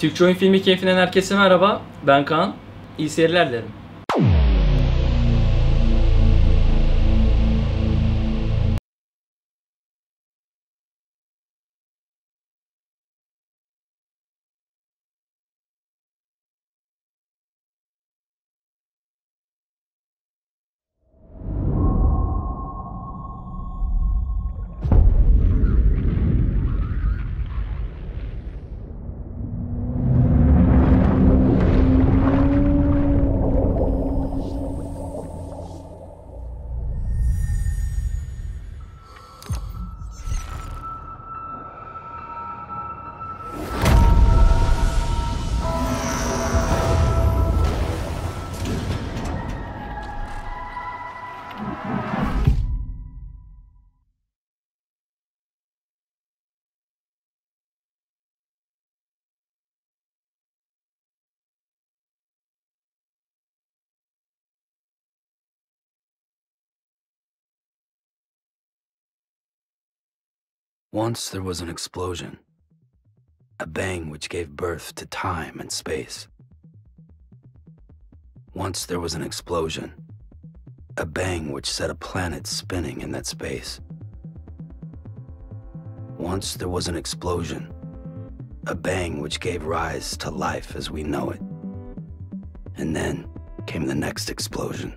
Türkçe oyun filmi keyfinden herkese merhaba. Ben Kaan. İyi seyirler dilerim. Once there was an explosion, a bang which gave birth to time and space. Once there was an explosion, a bang which set a planet spinning in that space. Once there was an explosion, a bang which gave rise to life as we know it. And then came the next explosion.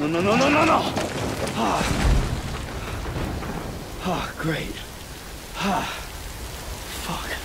No. Great. Fuck.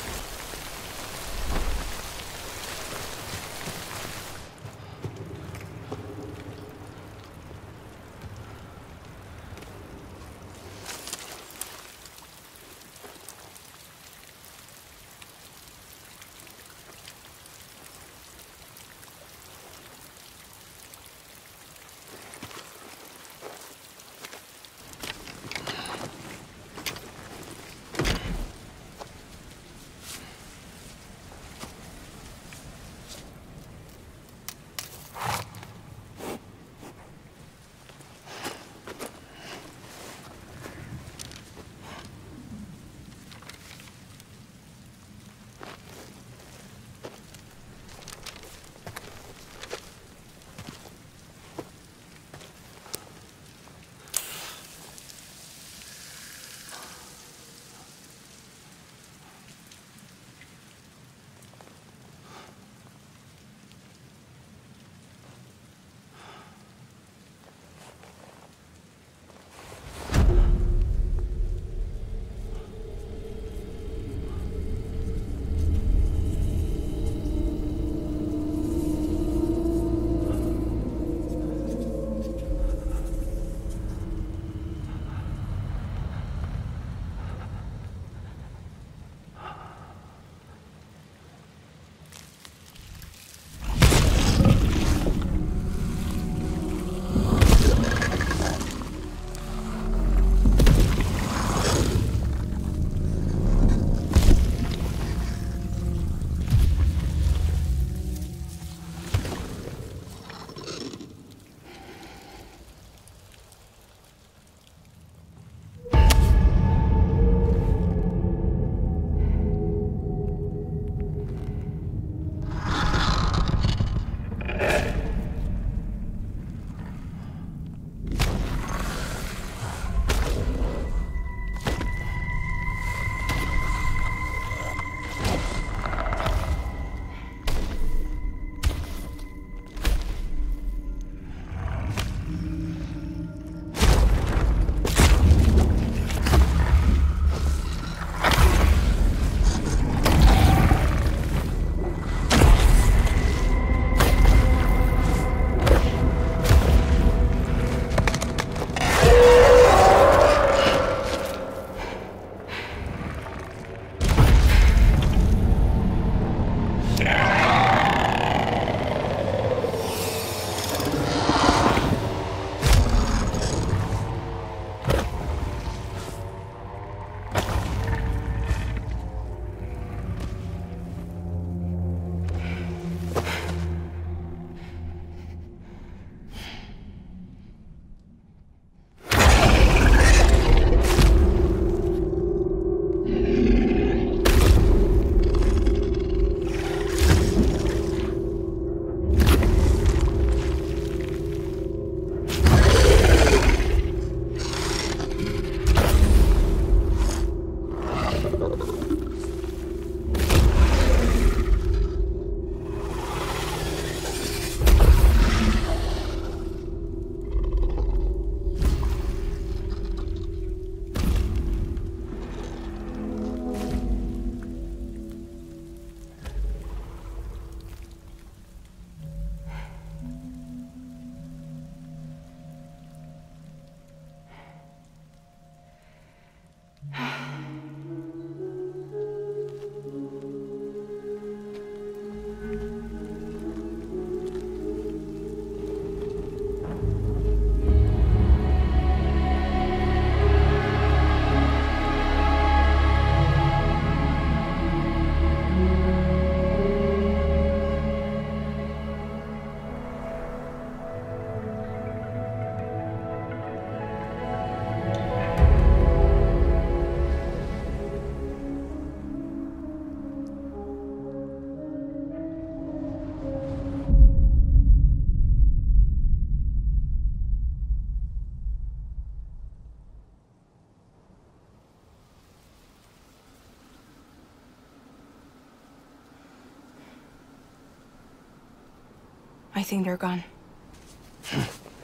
I think they're gone.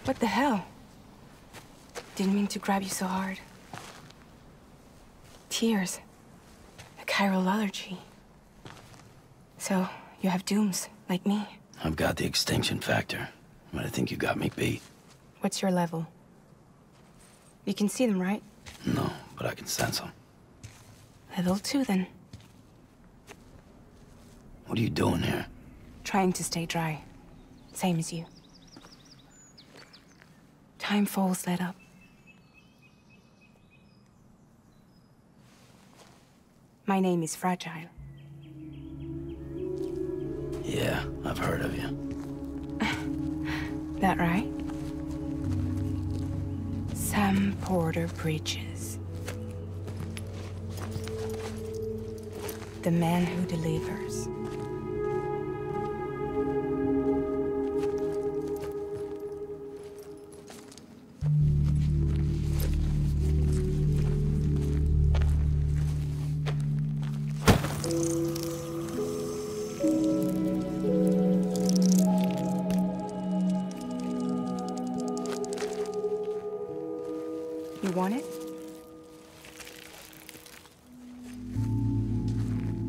What the hell? Didn't mean to grab you so hard. Tears. A chiral allergy. So, you have dooms, like me. I've got the extinction factor, but I think you got me beat. What's your level? You can see them, right? No, but I can sense them. Level 2, then. What are you doing here? Trying to stay dry. Same as you. Time falls let up. My name is Fragile. Yeah, I've heard of you. That right? Sam Porter Bridges. The man who delivers. You want it?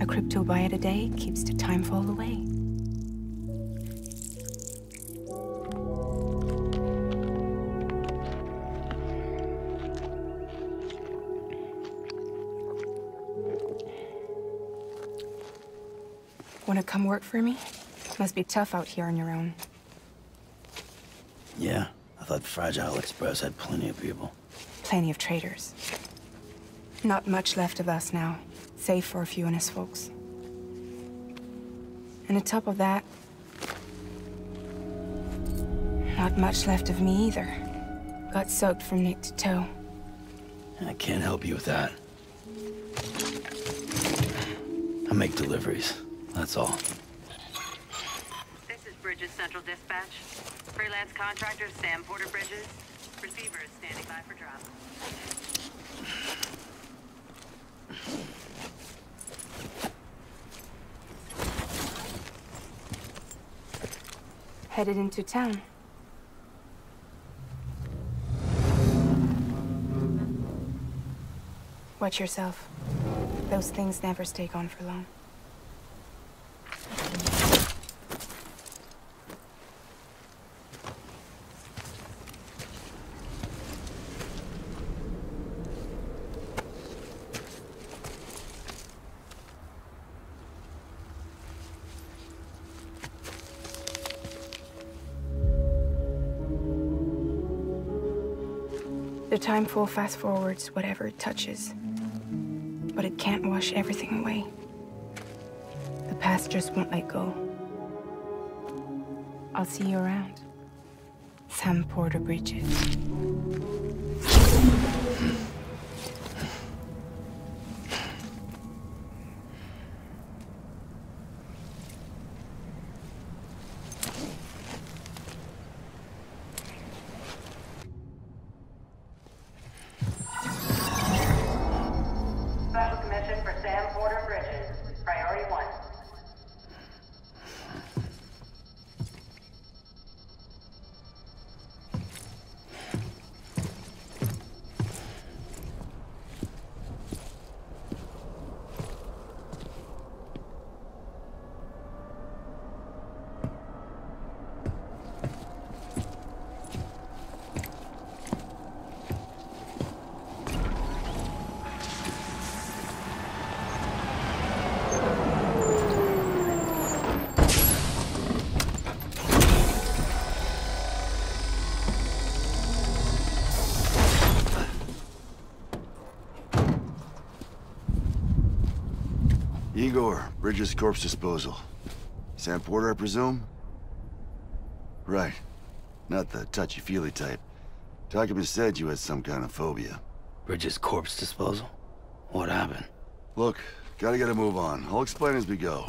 A crypto byte a day keeps the time fall away. Wanna come work for me? Must be tough out here on your own. Yeah, I thought Fragile Express had plenty of people. Plenty of traitors. Not much left of us now, save for a few honest folks. And on top of that, not much left of me either. Got soaked from neck to toe. I can't help you with that. I make deliveries, that's all. This is Bridges Central Dispatch. Freelance contractor Sam Porter Bridges. Receiver is standing by for drop. Headed into town. Watch yourself. Those things never stay gone for long. The time fall fast forwards whatever it touches. But it can't wash everything away. The past just won't let go. I'll see you around. Sam Porter Bridges. Special commission for Sam Porter Bridges. Priority 1. Igor, Bridges corpse disposal. Sam Porter, I presume? Right. Not the touchy-feely type. Documents said you had some kind of phobia. Bridges corpse disposal? What happened? Look, gotta get a move on. I'll explain as we go.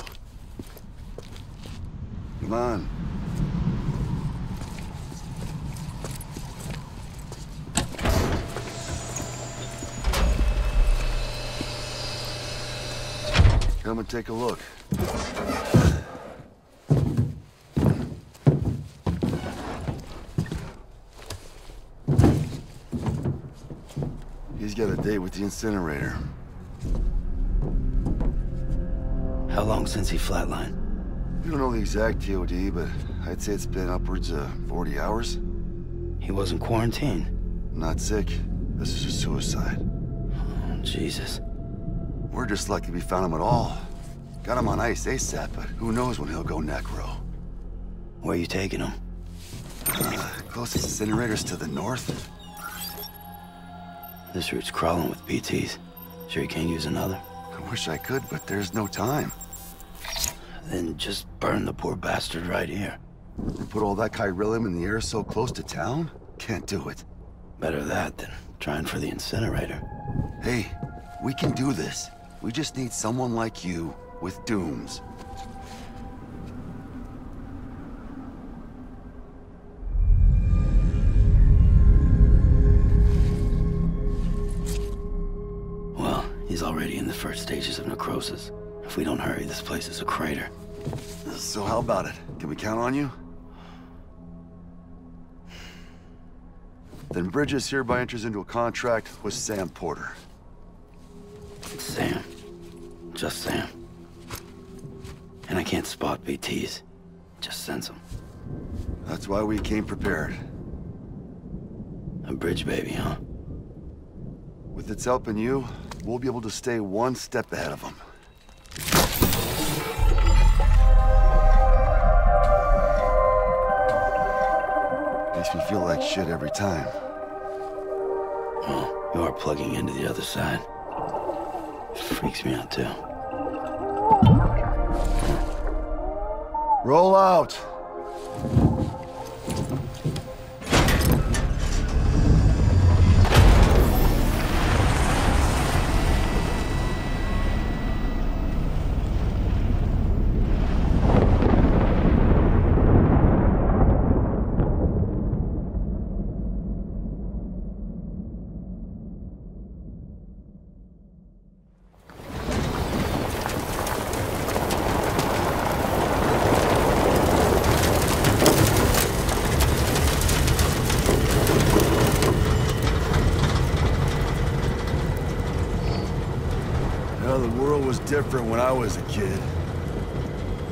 Come on. Come and take a look. got a date with the incinerator. How long since he flatlined? We don't know the exact TOD, but I'd say it's been upwards of 40 hours. He wasn't quarantined. Not sick. This is a suicide. Oh, Jesus. We're just lucky we found him at all. Got him on ice ASAP, but who knows when he'll go necro. Where you taking him? Closest incinerator's to the north. This route's crawling with BTs. Sure you can't use another? I wish I could, but there's no time. Then just burn the poor bastard right here. And put all that chiralium in the air so close to town? Can't do it. Better that than trying for the incinerator. Hey, we can do this. We just need someone like you with dooms. Well, he's already in the first stages of necrosis. If we don't hurry, this place is a crater. So how about it? Can we count on you? Then Bridges hereby enters into a contract with Sam Porter. Sam. Just Sam. And I can't spot BTs. Just sense them. That's why we came prepared. A bridge baby, huh? With its help and you, we'll be able to stay one step ahead of them. Makes me feel like shit every time. Well, you are plugging into the other side. Freaks me out, too. Roll out! Different when I was a kid.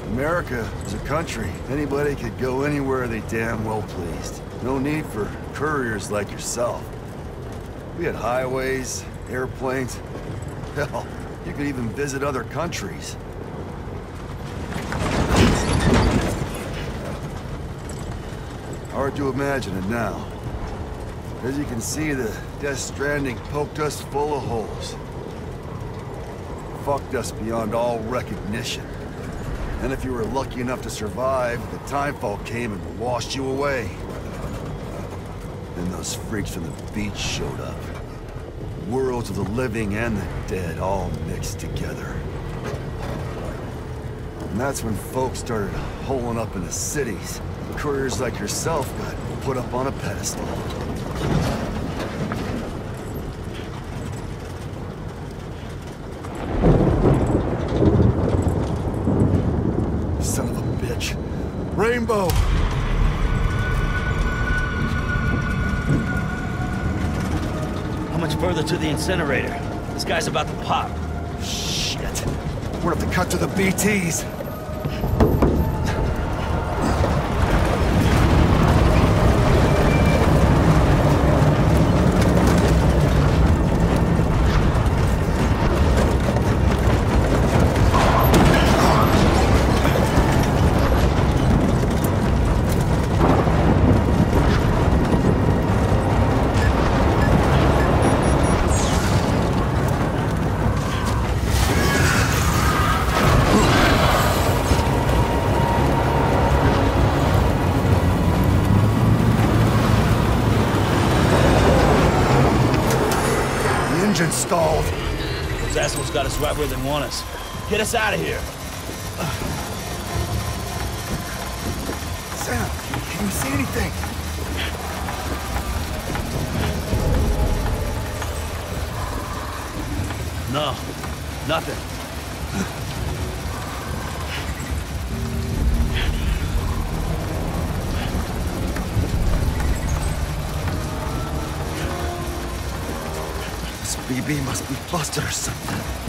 America was a country. Anybody could go anywhere they damn well pleased. No need for couriers like yourself. We had highways, airplanes. Hell, you could even visit other countries. Hard to imagine it now. As you can see, the Death Stranding poked us full of holes. Fucked us beyond all recognition. And if you were lucky enough to survive, the timefall came and washed you away. Then those freaks from the beach showed up. Worlds of the living and the dead all mixed together. And that's when folks started holing up in the cities. Couriers like yourself got put up on a pedestal. Rainbow! How much further to the incinerator? This guy's about to pop. Shit. We're gonna have to cut to the BTs. Stalled. Those assholes got us right where they want us. Get us out of here. Sam, can you see anything? No, nothing. BB must be busted or something.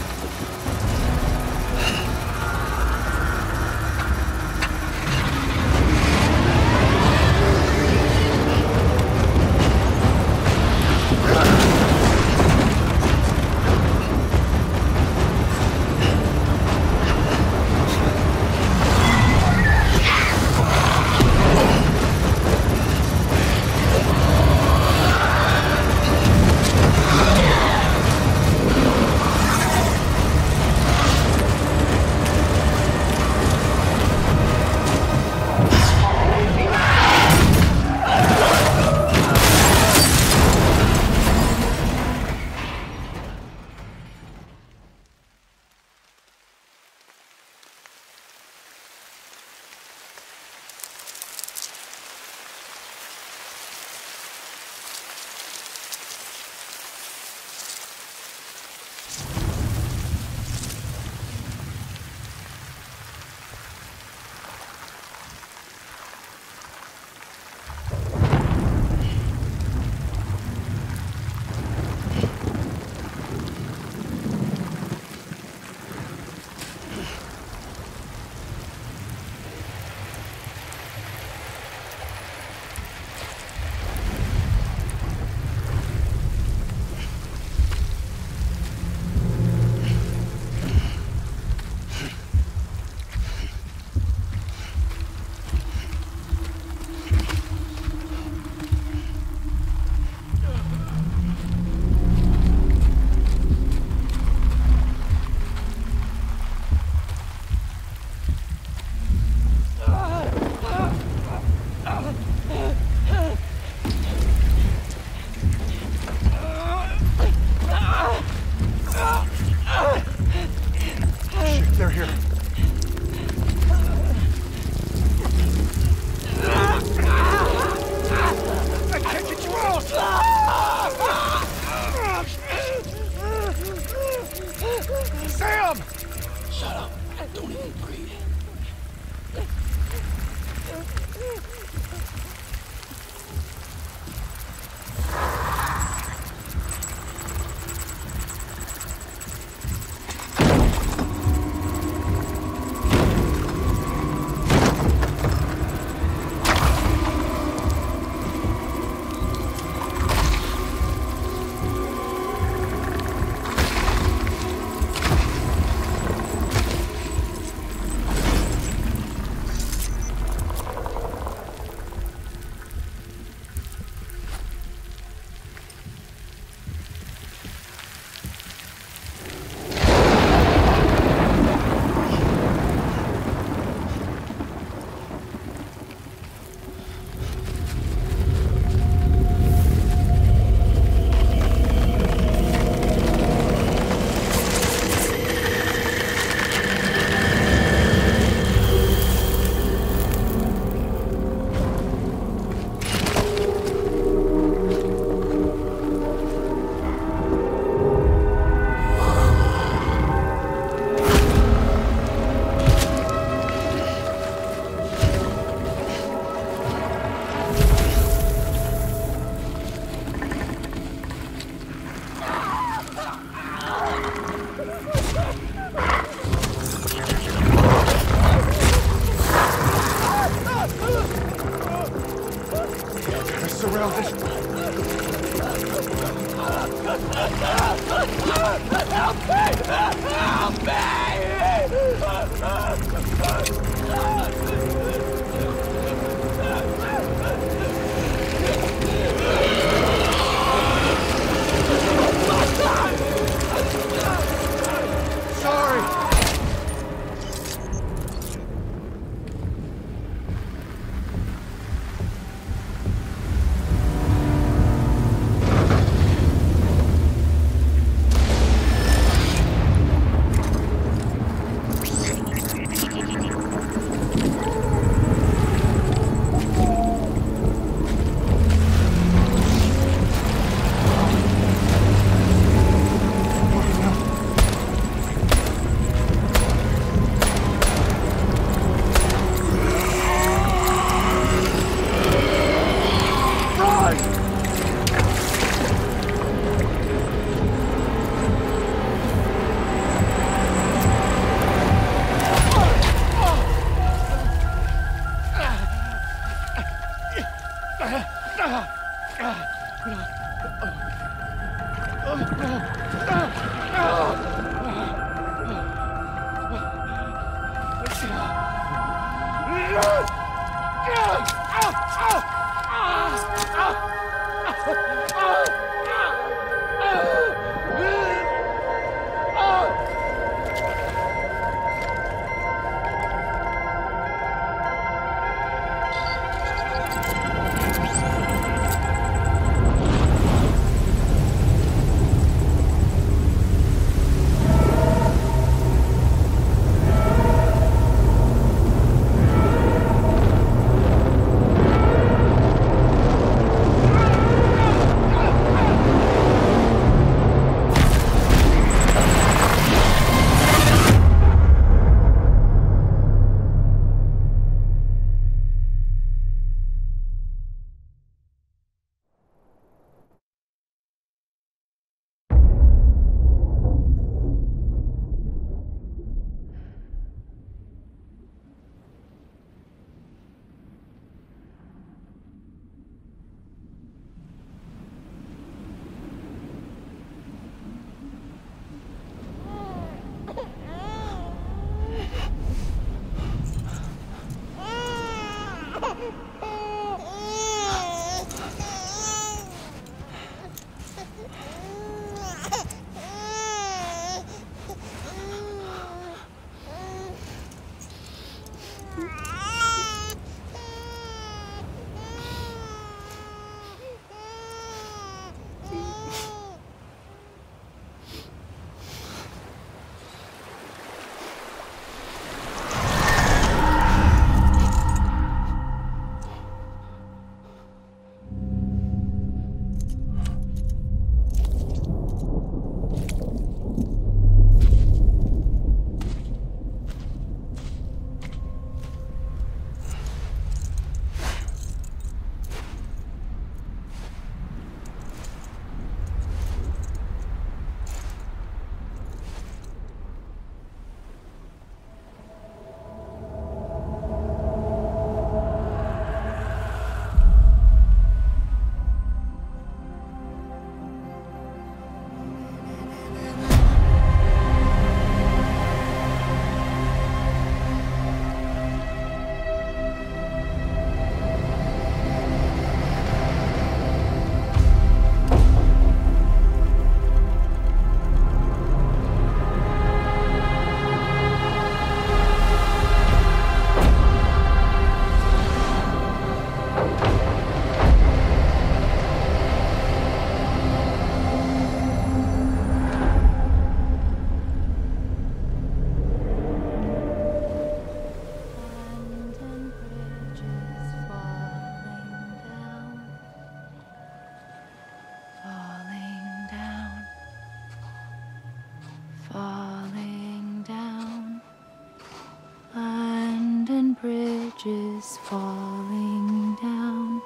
bridges falling down,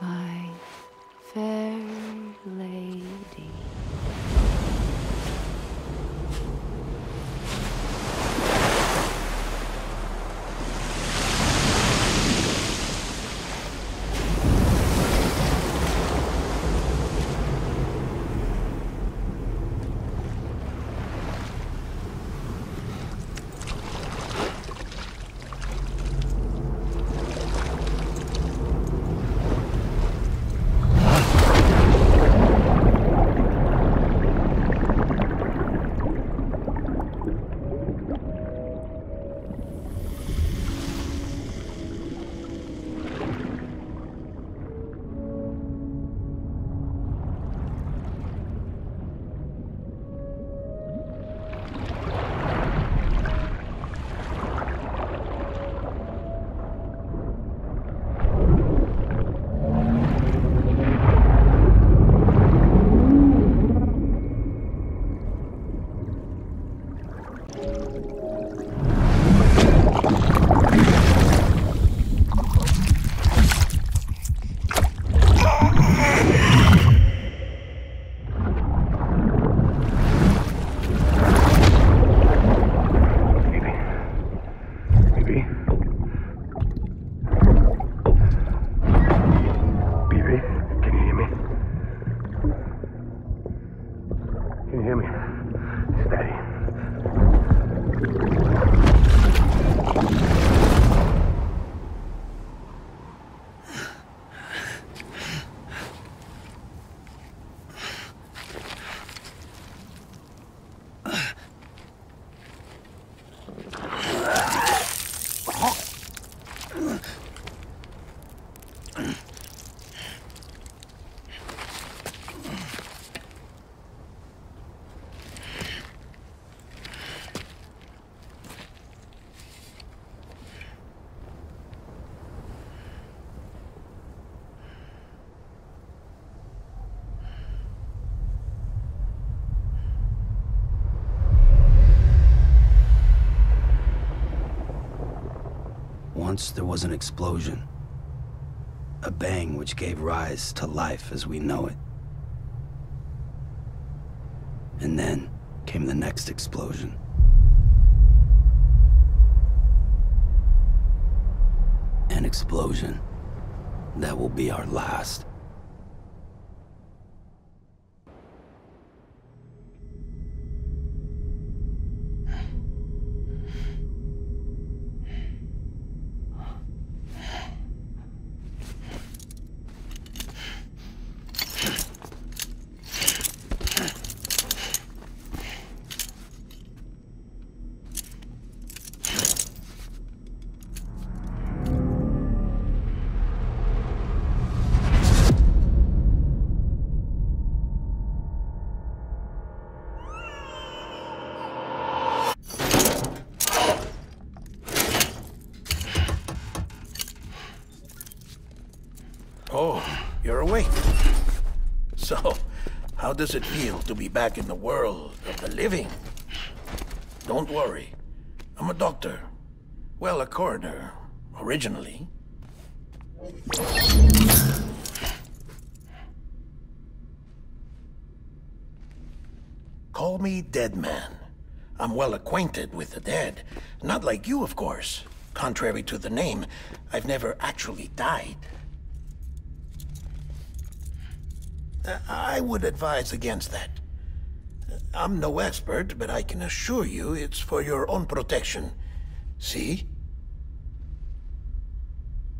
my fair lady. Steady. Once there was an explosion. A bang which gave rise to life as we know it. And then came the next explosion. An explosion that will be our last. Oh, you're awake. So, how does it feel to be back in the world of the living? Don't worry. I'm a doctor. Well, a coroner, originally. Call me Dead Man. I'm well acquainted with the dead. Not like you, of course. Contrary to the name, I've never actually died. I would advise against that. I'm no expert, but I can assure you it's for your own protection. See?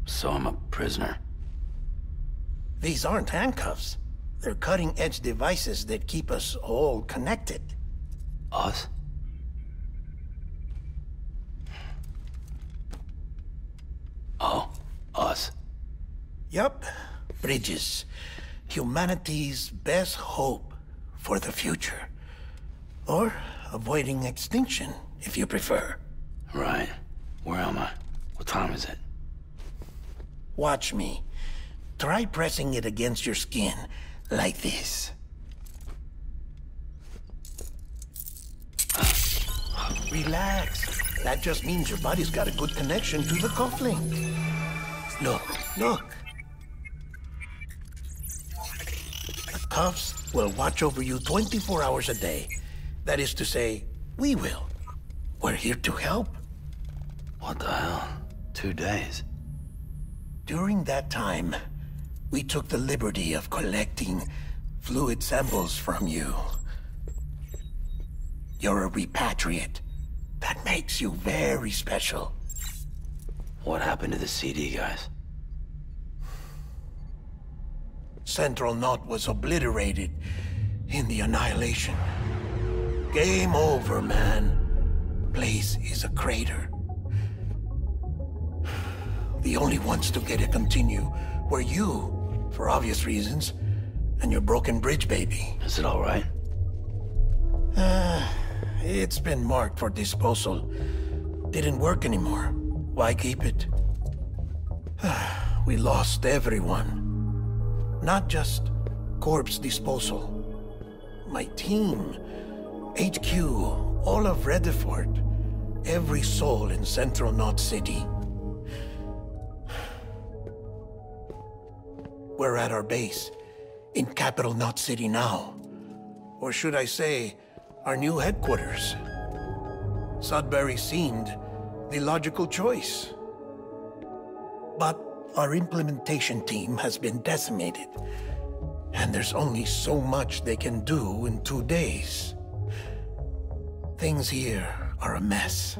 So I'm a prisoner. These aren't handcuffs. They're cutting-edge devices that keep us all connected. Us? Oh, us. Yup. Bridges. Humanity's best hope for the future. Or avoiding extinction, if you prefer. Right. Where am I? What time is it? Watch me. Try pressing it against your skin, like this. Relax. That just means your body's got a good connection to the cufflink. Look, look. The cuffs will watch over you 24 hours a day. That is to say, we will. We're here to help. What the hell? 2 days? During that time, we took the liberty of collecting fluid samples from you. You're a repatriate. That makes you very special. What happened to the CD guys? Central Knot was obliterated in the annihilation. Game over, man. Place is a crater. The only ones to get to continue were you, for obvious reasons, and your broken bridge baby. Is it all right? It's been marked for disposal. Didn't work anymore. Why keep it? We lost everyone. Not just corpse disposal. My team, HQ, all of Redefort, every soul in Central Knot City. We're at our base, in Capital Knot City now. Or should I say, our new headquarters. Sudbury seemed the logical choice. But our implementation team has been decimated, and there's only so much they can do in 2 days. Things here are a mess.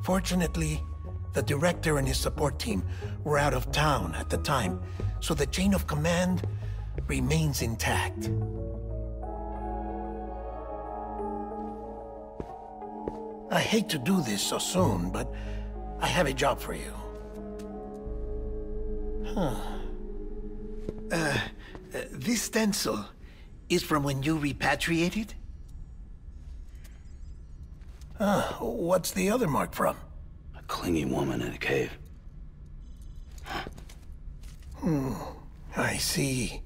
Fortunately, the director and his support team were out of town at the time, so the chain of command remains intact. I hate to do this so soon, but I have a job for you. This stencil is from when you repatriated? What's the other mark from? A clingy woman in a cave. I see.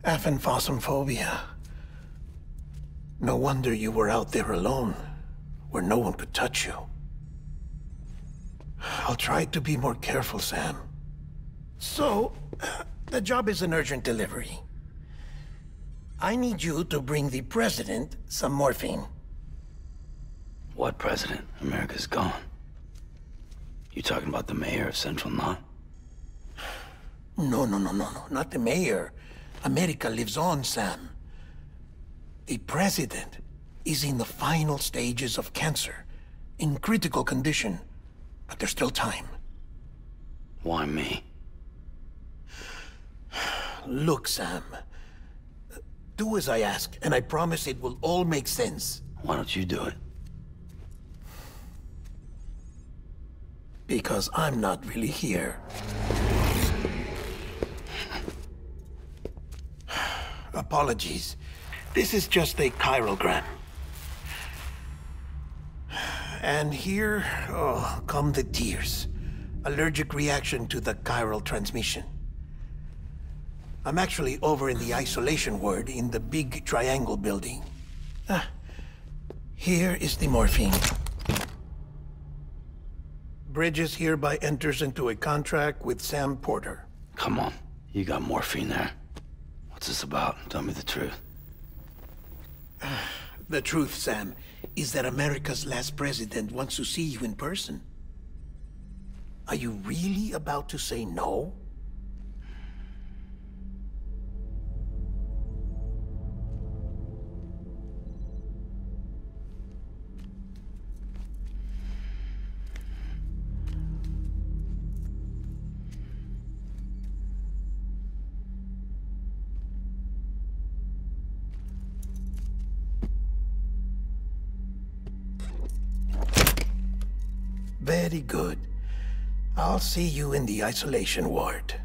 Aphanphosmphobia. No wonder you were out there alone, where no one could touch you. I'll try to be more careful, Sam. So, the job is an urgent delivery. I need you to bring the president some morphine. What president? America's gone. You talking about the mayor of Central Knot? No, not the mayor. America lives on, Sam. The president is in the final stages of cancer, in critical condition, but there's still time. Why me? Look, Sam. Do as I ask, and I promise it will all make sense. Why don't you do it? Because I'm not really here. Apologies. This is just a chirogram. And here, come the tears. Allergic reaction to the chiral transmission. I'm actually over in the isolation ward in the big triangle building. Here is the morphine. Bridges hereby enters into a contract with Sam Porter. Come on, you got morphine there. What's this about? Tell me the truth. The truth, Sam, is that America's last president wants to see you in person. Are you really about to say no? Very good. I'll see you in the isolation ward.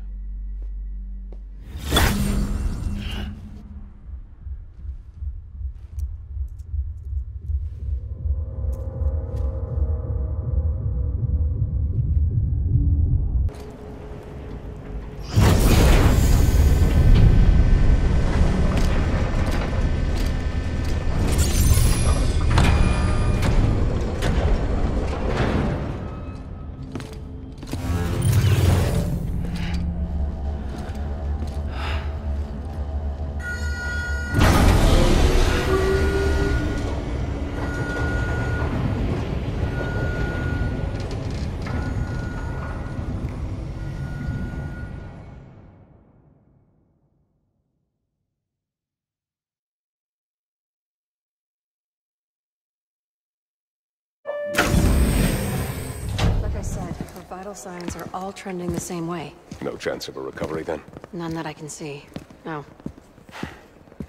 Like I said, her vital signs are all trending the same way. No chance of a recovery then? None that I can see. No.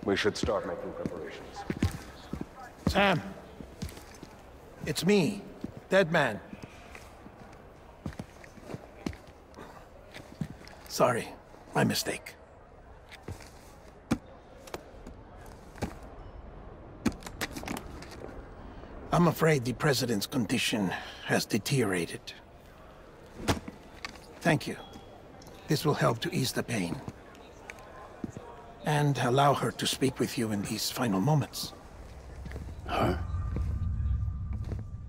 We should start making preparations. Sam. It's me, Dead Man. Sorry, my mistake. I'm afraid the president's condition has deteriorated. Thank you. This will help to ease the pain. And allow her to speak with you in these final moments. Her?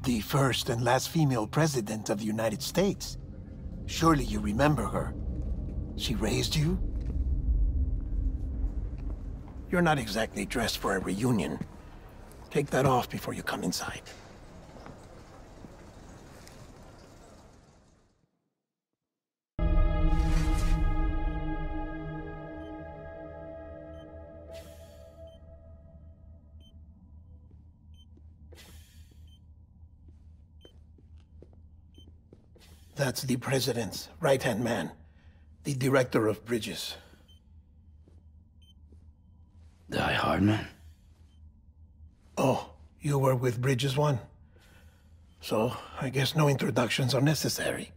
The first and last female president of the United States. Surely you remember her. She raised you? You're not exactly dressed for a reunion. Take that off before you come inside. That's the president's right-hand man, the director of bridges. Die Hard man? Oh, you were with Bridges 1. So, I guess no introductions are necessary.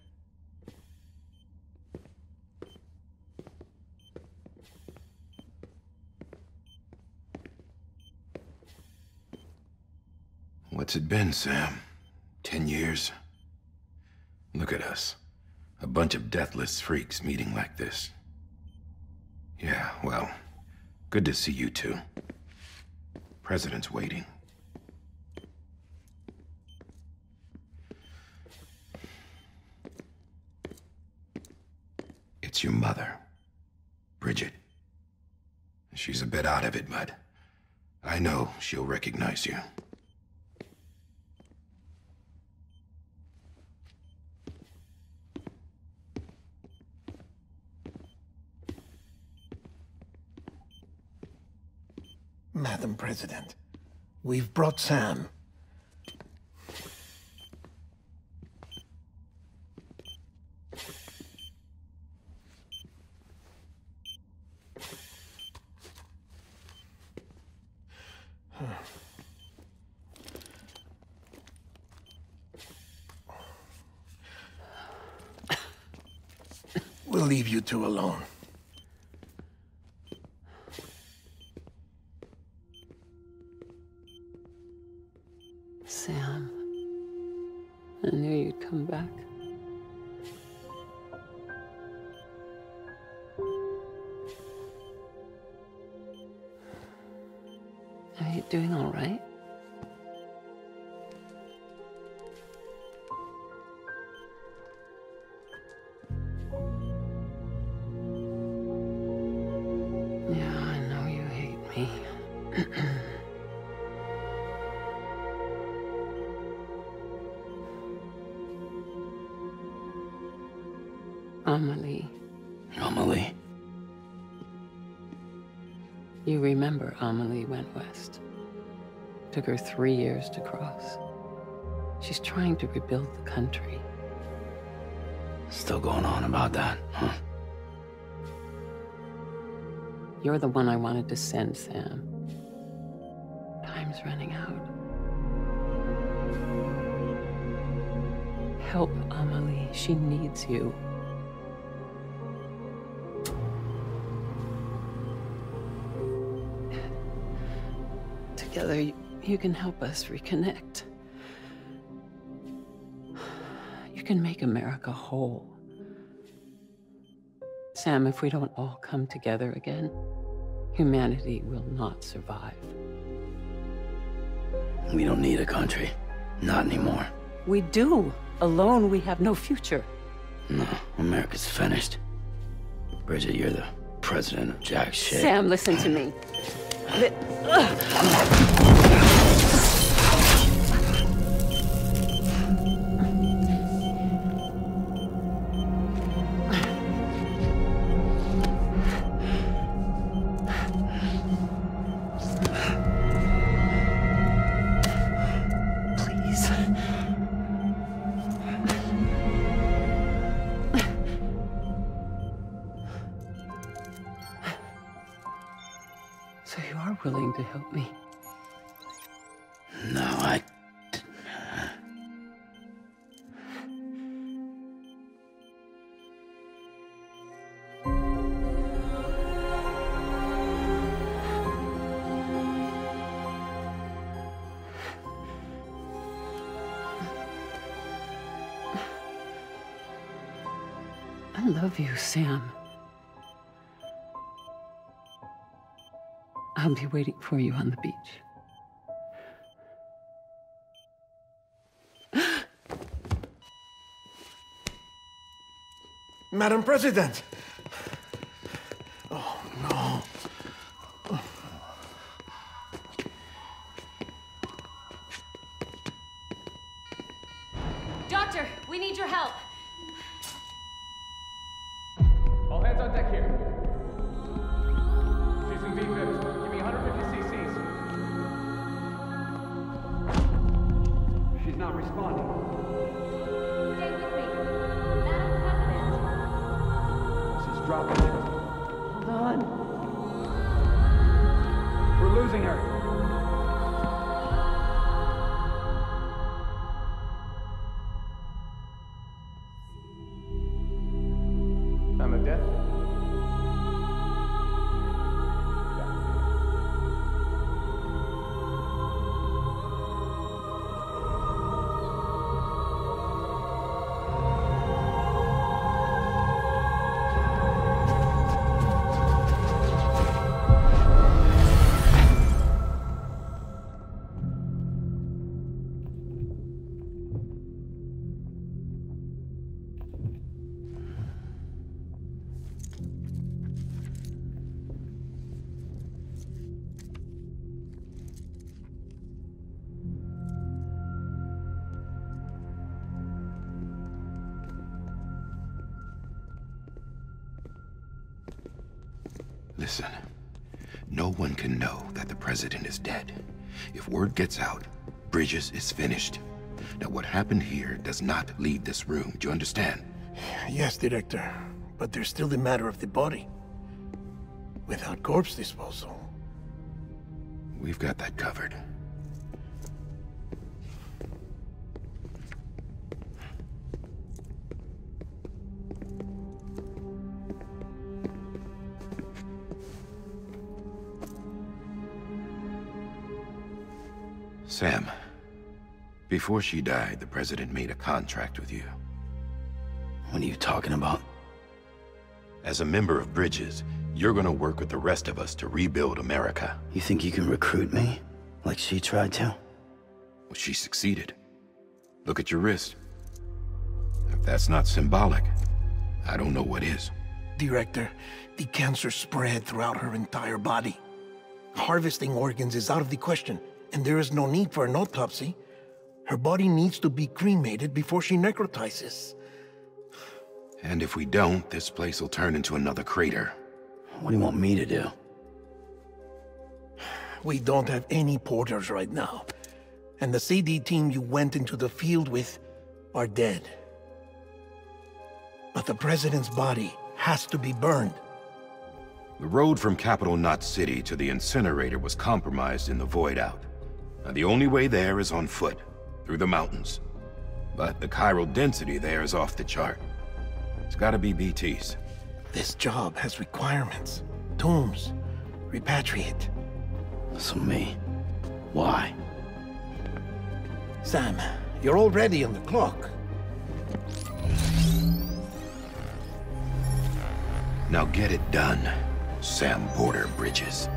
What's it been, Sam? 10 years? Look at us. A bunch of deathless freaks meeting like this. Yeah, well, good to see you two. President's waiting. It's your mother, Bridget. She's a bit out of it, but I know she'll recognize you. Madam President, we've brought Sam. We'll leave you two alone. Sam, I knew you'd come back. Are you doing all right? Yeah, I know you hate me. Amelie. Amelie? You remember Amelie went west. Took her 3 years to cross. She's trying to rebuild the country. Still going on about that, huh? You're the one I wanted to send, Sam. Time's running out. Help Amelie. She needs you. Together, you can help us reconnect. You can make America whole. Sam, if we don't all come together again, humanity will not survive. We don't need a country. Not anymore. We do. Alone, we have no future. No, America's finished. Bridget, you're the president of jack shit. Sam, listen to me. So you are willing to help me? No, I... I love you, Sam. I'll be waiting for you on the beach. Madam President! Oh, no. Doctor, we need your help. All hands on deck here. She's in V-fibs. Give me 150 cc's. She's not responding. Stay with me. Madam President. She's dropping. Hold on. We're losing her. Time of death? Listen, no one can know that the president is dead. If word gets out, Bridges is finished. Now, what happened here does not leave this room. Do you understand? Yes, Director. But there's still the matter of the body. Without corpse disposal. We've got that covered. Sam, before she died, the president made a contract with you. What are you talking about? As a member of Bridges, you're gonna work with the rest of us to rebuild America. You think you can recruit me? Like she tried to? Well, she succeeded. Look at your wrist. If that's not symbolic, I don't know what is. Director, the cancer spread throughout her entire body. Harvesting organs is out of the question, and there is no need for an autopsy. Her body needs to be cremated before she necrotizes. And if we don't, this place will turn into another crater. What do you want me to do? We don't have any porters right now. And the CD team you went into the field with are dead. But the president's body has to be burned. The road from Capital Knot City to the incinerator was compromised in the void out. Now, the only way there is on foot, through the mountains. But the chiral density there is off the chart. It's gotta be BT's. This job has requirements. Tombs. Repatriate. So me. Why? Sam, you're already on the clock. Now get it done, Sam Porter Bridges.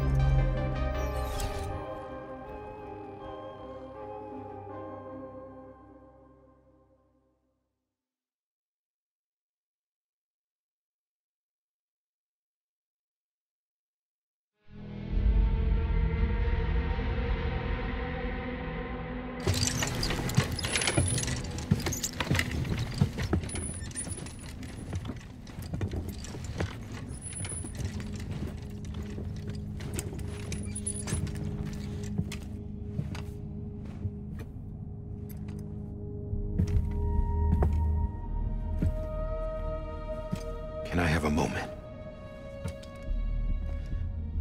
Can I have a moment?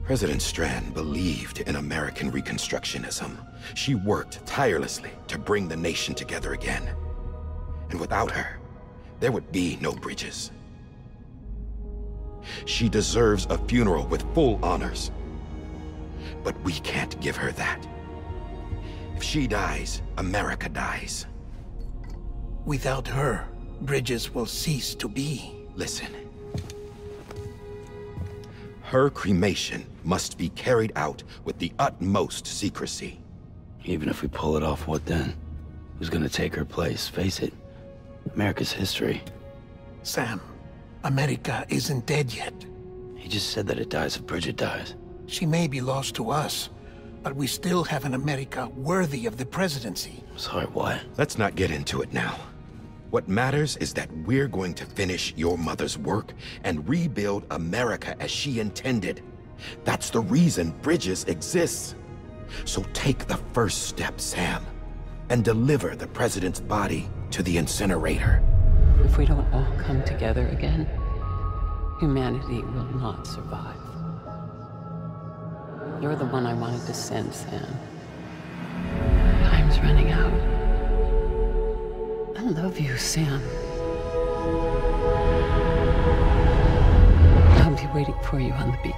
President Strand believed in American Reconstructionism. She worked tirelessly to bring the nation together again. And without her, there would be no Bridges. She deserves a funeral with full honors. But we can't give her that. If she dies, America dies. Without her, Bridges will cease to be. Listen. Her cremation must be carried out with the utmost secrecy. Even if we pull it off, what then? Who's gonna take her place? Face it, America's history. Sam, America isn't dead yet. He just said that it dies if Bridget dies. She may be lost to us, but we still have an America worthy of the presidency. Sorry, what? Let's not get into it now. What matters is that we're going to finish your mother's work and rebuild America as she intended. That's the reason Bridges exists. So take the first step, Sam, and deliver the president's body to the incinerator. If we don't all come together again, humanity will not survive. You're the one I wanted to send, Sam. Time's running out. I love you, Sam. I'll be waiting for you on the beach.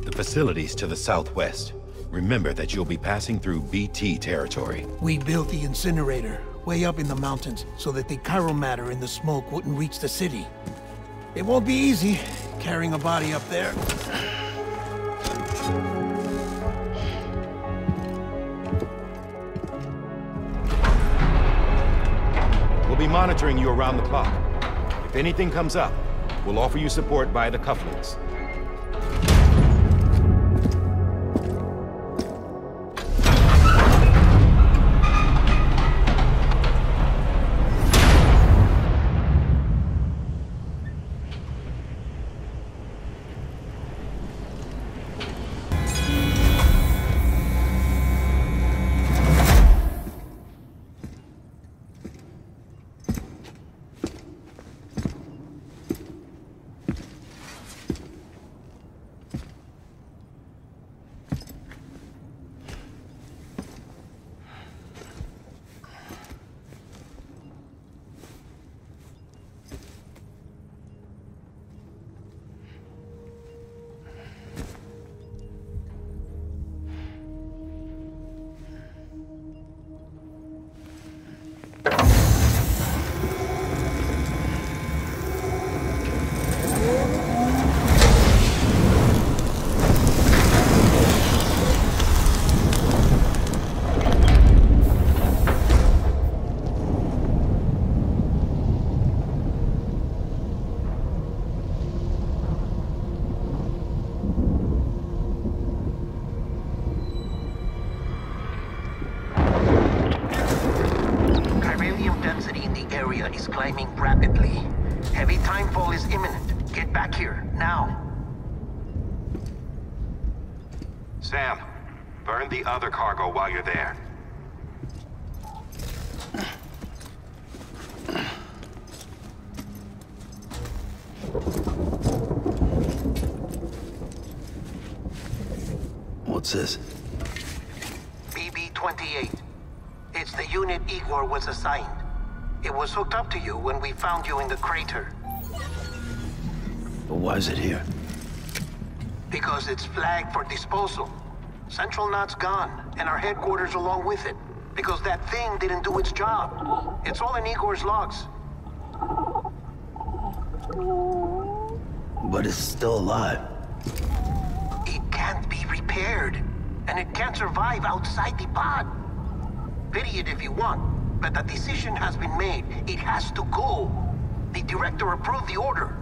The facility's to the southwest. Remember that you'll be passing through BT territory. We built the incinerator way up in the mountains so that the chiral matter in the smoke wouldn't reach the city. It won't be easy carrying a body up there. We'll be monitoring you around the clock. If anything comes up, we'll offer you support via the cufflinks. data is climbing rapidly. Heavy timefall is imminent. Get back here, now. Sam, burn the other cargo while you're there. What's this? BB-28. It's the unit Igor was assigned. It was hooked up to you when we found you in the crater. But why is it here? Because it's flagged for disposal. Central Knot's gone, and our headquarters along with it. Because that thing didn't do its job. It's all in Igor's logs. But it's still alive. It can't be repaired, and it can't survive outside the pod. Pity it if you want, but the decision has been made. It has to go. The director approved the order.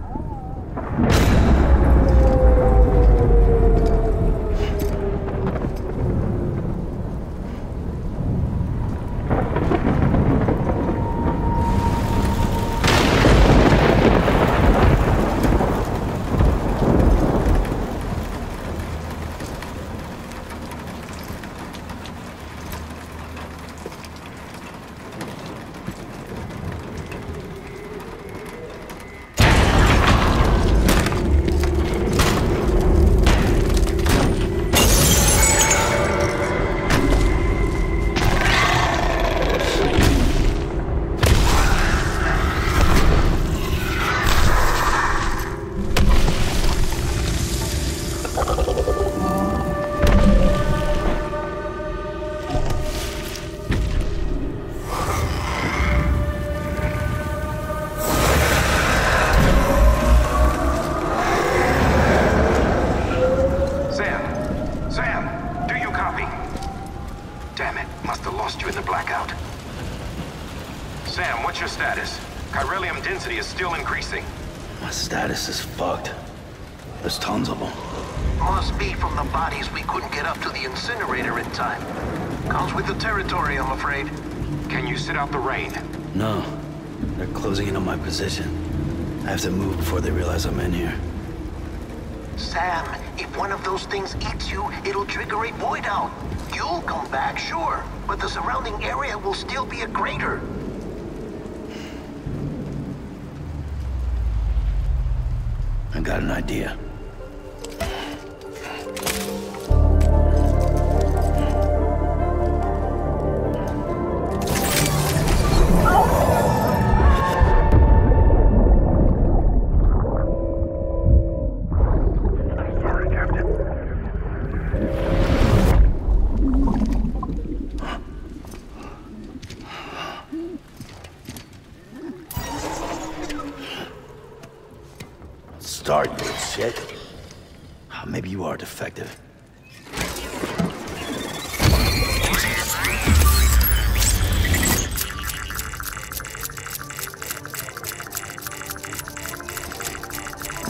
My status is fucked. There's tons of them. Must be from the bodies we couldn't get up to the incinerator in time. Comes with the territory, I'm afraid. Can you sit out the rain? No. They're closing in on my position. I have to move before they realize I'm in here. Sam, if one of those things eats you, it'll trigger a void out. You'll come back, sure, but the surrounding area will still be a crater. I got an idea. Sorry, Captain. Start, you shit. Maybe you are defective.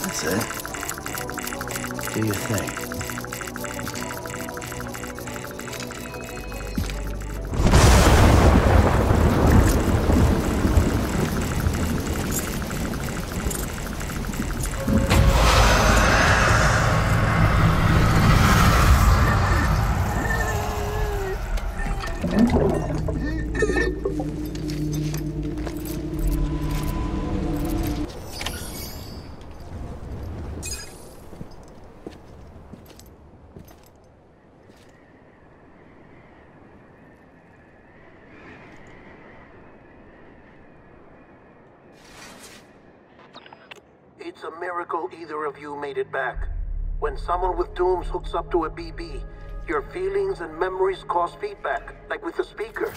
That's it. Do your thing. It's a miracle either of you made it back. When someone with dooms hooks up to a BB, your feelings and memories cause feedback, like with the speaker.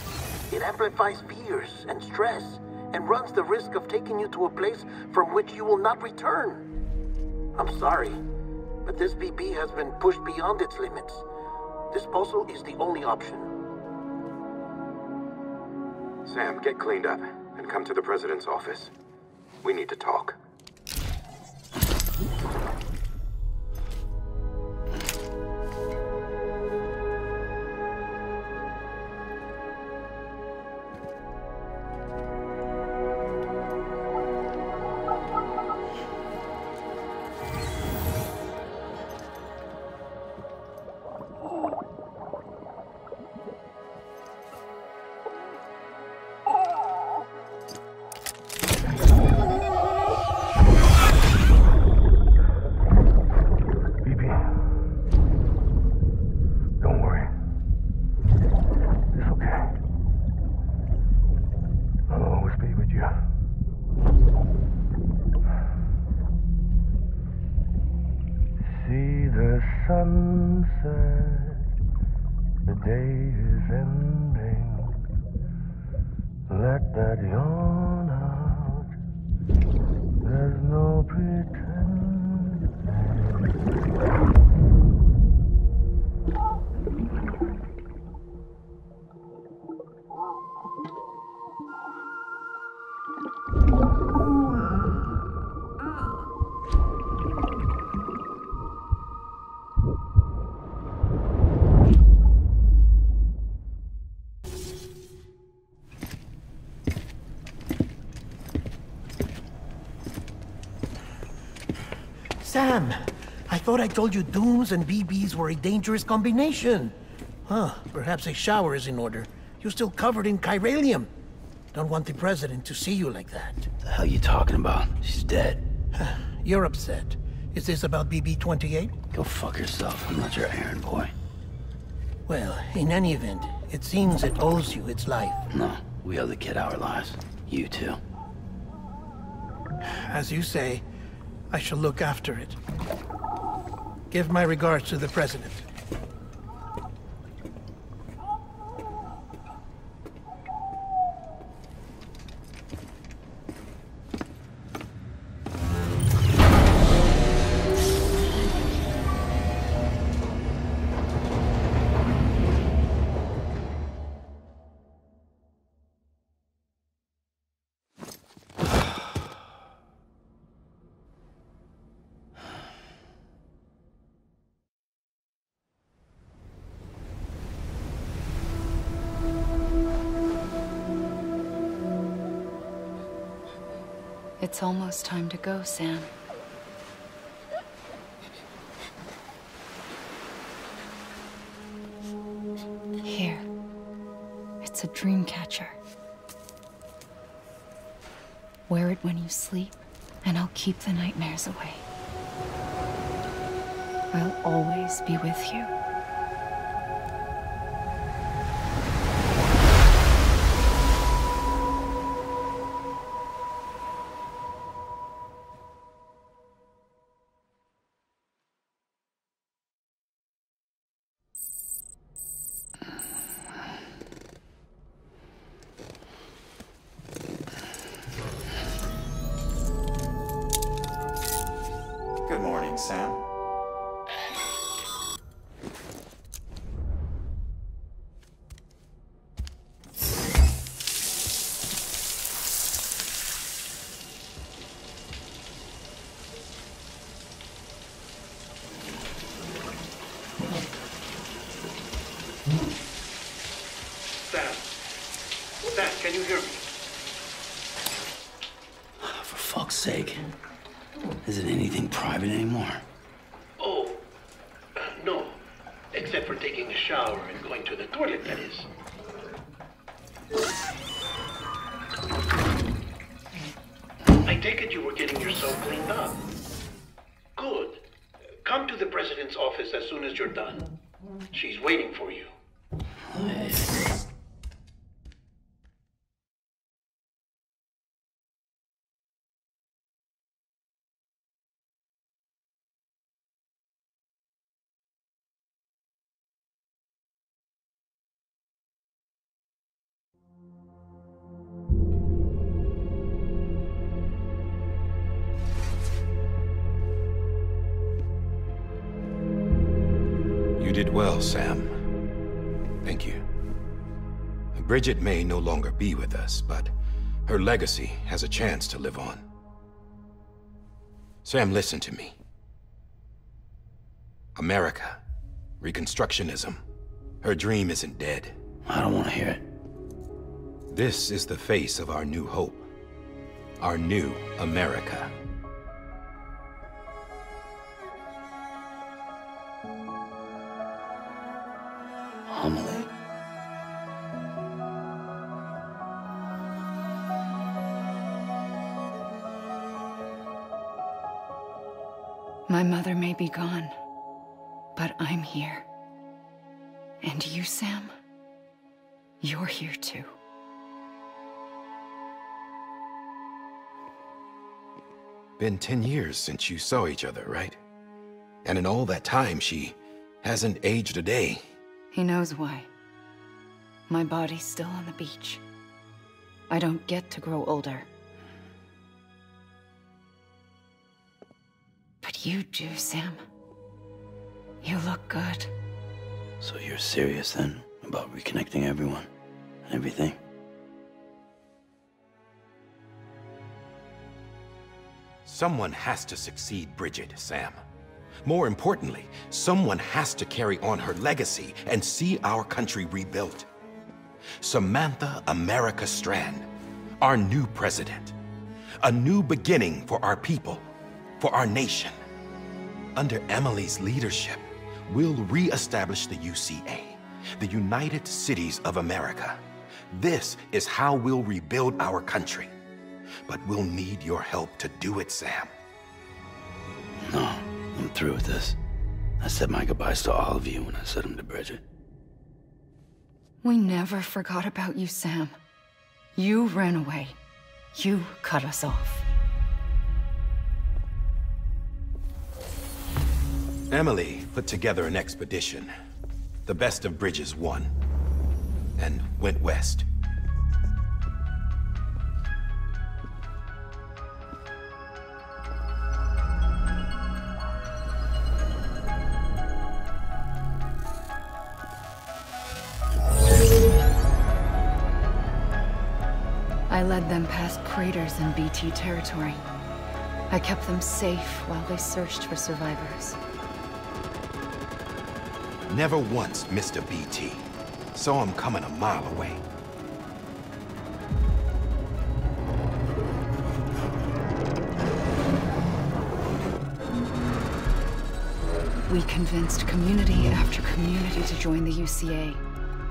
It amplifies fears and stress, and runs the risk of taking you to a place from which you will not return. I'm sorry, but this BB has been pushed beyond its limits. Disposal is the only option. Sam, get cleaned up and come to the President's office. We need to talk. sunset, the day is ending. Let that yawn out. There's no pretending. Sam, I thought I told you dooms and BBs were a dangerous combination. Huh, perhaps a shower is in order. You're still covered in chiralium. Don't want the president to see you like that. The hell you talking about? She's dead. You're upset. Is this about BB-28? Go fuck yourself. I'm not your errand boy. Well, in any event, it seems it owes you its life. No, we owe the kid our lives. You too. As you say, I shall look after it. Give my regards to the president. It's almost time to go, Sam. Here. It's a dream catcher. Wear it when you sleep, and I'll keep the nightmares away. I'll always be with you. Good morning, Sam. Sam, can you hear me? For fuck's sake. Isn't anything private anymore? Oh, no. Except for taking a shower and going to the toilet, that is. I take it you were getting yourself cleaned up. Good. Come to the president's office as soon as you're done. She's waiting for you. You did well, Sam. Thank you. Bridget may no longer be with us, but her legacy has a chance to live on. Sam, listen to me. America, Reconstructionism, her dream isn't dead. I don't want to hear it. This is the face of our new hope. Our new America. Homily. My mother may be gone, but I'm here. And you, Sam, you're here too. Been 10 years since you saw each other, right? And in all that time, she Hasn't aged a day. He knows why. My body's still on the beach. I don't get to grow older. But you do, Sam. You look good. So you're serious then about reconnecting everyone and everything? Someone has to succeed Bridget, Sam. More importantly, someone has to carry on her legacy and see our country rebuilt. Samantha America Strand, our new president. A new beginning for our people, for our nation. Under Emily's leadership, we'll re-establish the UCA, the United Cities of America. This is how we'll rebuild our country. But we'll need your help to do it, Sam. No, I'm through with this. I said my goodbyes to all of you when I said them to Bridget. We never forgot about you, Sam. You ran away. You cut us off. Emily put together an expedition. The best of Bridges won. And went west. I led them past craters in BT territory. I kept them safe while they searched for survivors. Never once missed a BT. Saw him coming a mile away. We convinced community after community to join the UCA,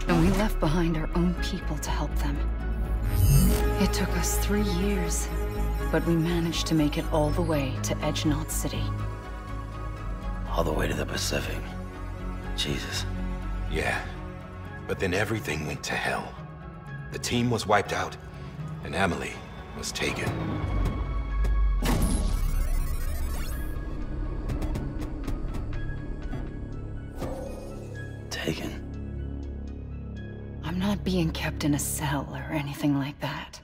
and we left behind our own people to help them. It took us 3 years, but we managed to make it all the way to Edge Knot City. All the way to the Pacific. Jesus. Yeah, but then everything went to hell. The team was wiped out, and Emily was taken. Taken? I'm not being kept in a cell or anything like that.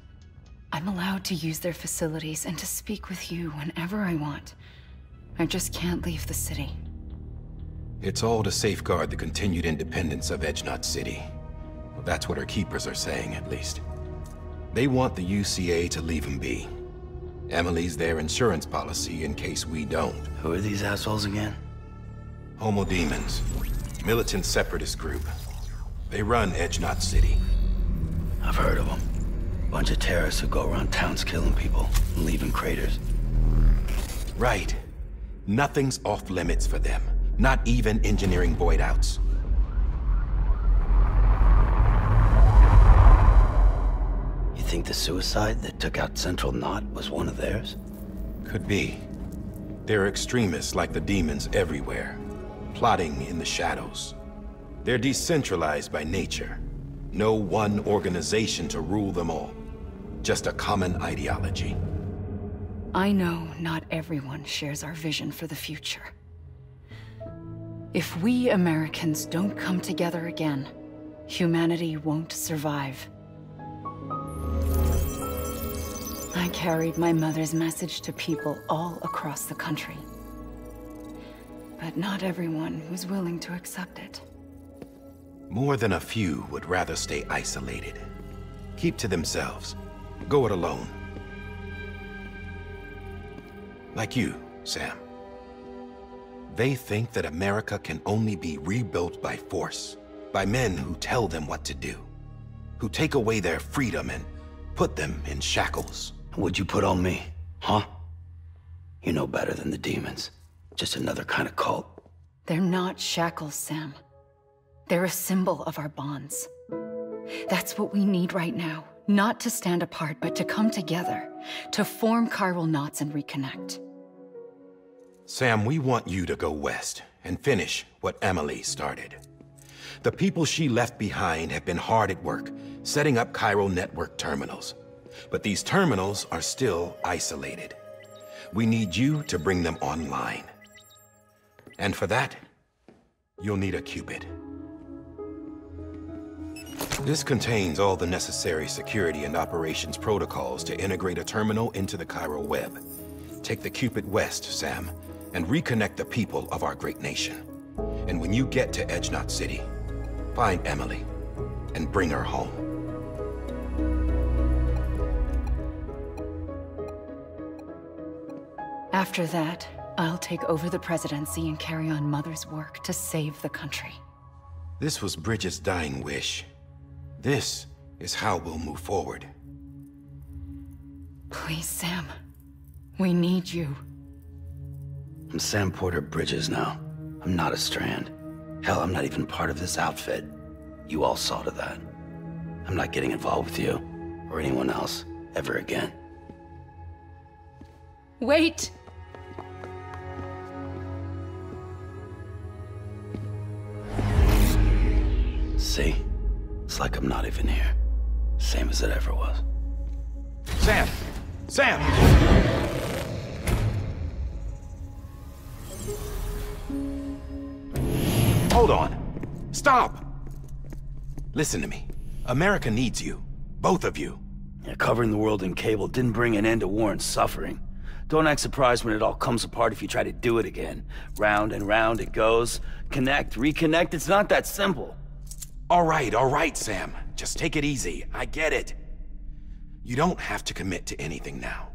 I'm allowed to use their facilities and to speak with you whenever I want. I just can't leave the city. It's all to safeguard the continued independence of Edge Knot City. Well, that's what our keepers are saying, at least. They want the UCA to leave him be. Emily's their insurance policy in case we don't. Who are these assholes again? Homo Demons. Militant separatist group. They run Edge Knot City. I've heard of them. Bunch of terrorists who go around towns killing people and leaving craters. Right. Nothing's off limits for them. Not even engineering void outs. You think the suicide that took out Central Knot was one of theirs? Could be. There are extremists like the demons everywhere, plotting in the shadows. They're decentralized by nature. No one organization to rule them all. Just a common ideology. I know not everyone shares our vision for the future. If we Americans don't come together again, humanity won't survive. I carried my mother's message to people all across the country. But not everyone was willing to accept it. More than a few would rather stay isolated. Keep to themselves. Go it alone. Like you, Sam. They think that America can only be rebuilt by force, by men who tell them what to do, who take away their freedom and put them in shackles. What'd you put on me, huh? You know better than the demons. Just another kind of cult. They're not shackles, Sam. They're a symbol of our bonds. That's what we need right now. Not to stand apart, but to come together, to form chiral knots and reconnect. Sam, we want you to go west and finish what Emily started. The people she left behind have been hard at work, setting up chiral network terminals. But these terminals are still isolated. We need you to bring them online. And for that, You'll need a Cupid. This contains all the necessary security and operations protocols to integrate a terminal into the Chiral web. Take the Cupid west, Sam, and reconnect the people of our great nation. And when you get to Edge Knot City, find Emily and bring her home. After that, I'll take over the presidency and carry on Mother's work to save the country. This was Bridget's dying wish. This is how we'll move forward. Please, Sam. We need you. I'm Sam Porter Bridges now. I'm not a Strand. Hell, I'm not even part of this outfit. You all saw to that. I'm not getting involved with you, or anyone else, ever again. Wait! See? It's like I'm not even here. Same as it ever was. Sam! Sam! Hold on. Stop! Listen to me. America needs you. Both of you. Yeah, covering the world in cable didn't bring an end to war and suffering. Don't act surprised when it all comes apart if you try to do it again. Round and round it goes. Connect, reconnect, it's not that simple. All right, Sam. Just take it easy. I get it. You don't have to commit to anything now.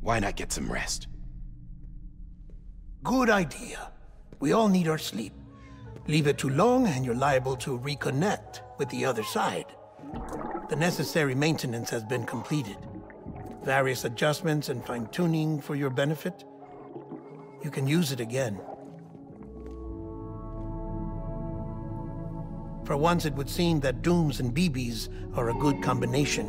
Why not get some rest? Good idea. We all need our sleep. Leave it too long and you're liable to reconnect with the other side. The necessary maintenance has been completed. Various adjustments and fine-tuning for your benefit. You can use it again. For once, it would seem that Dooms and BBs are a good combination.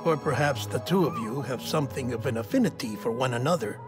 Or perhaps the two of you have something of an affinity for one another.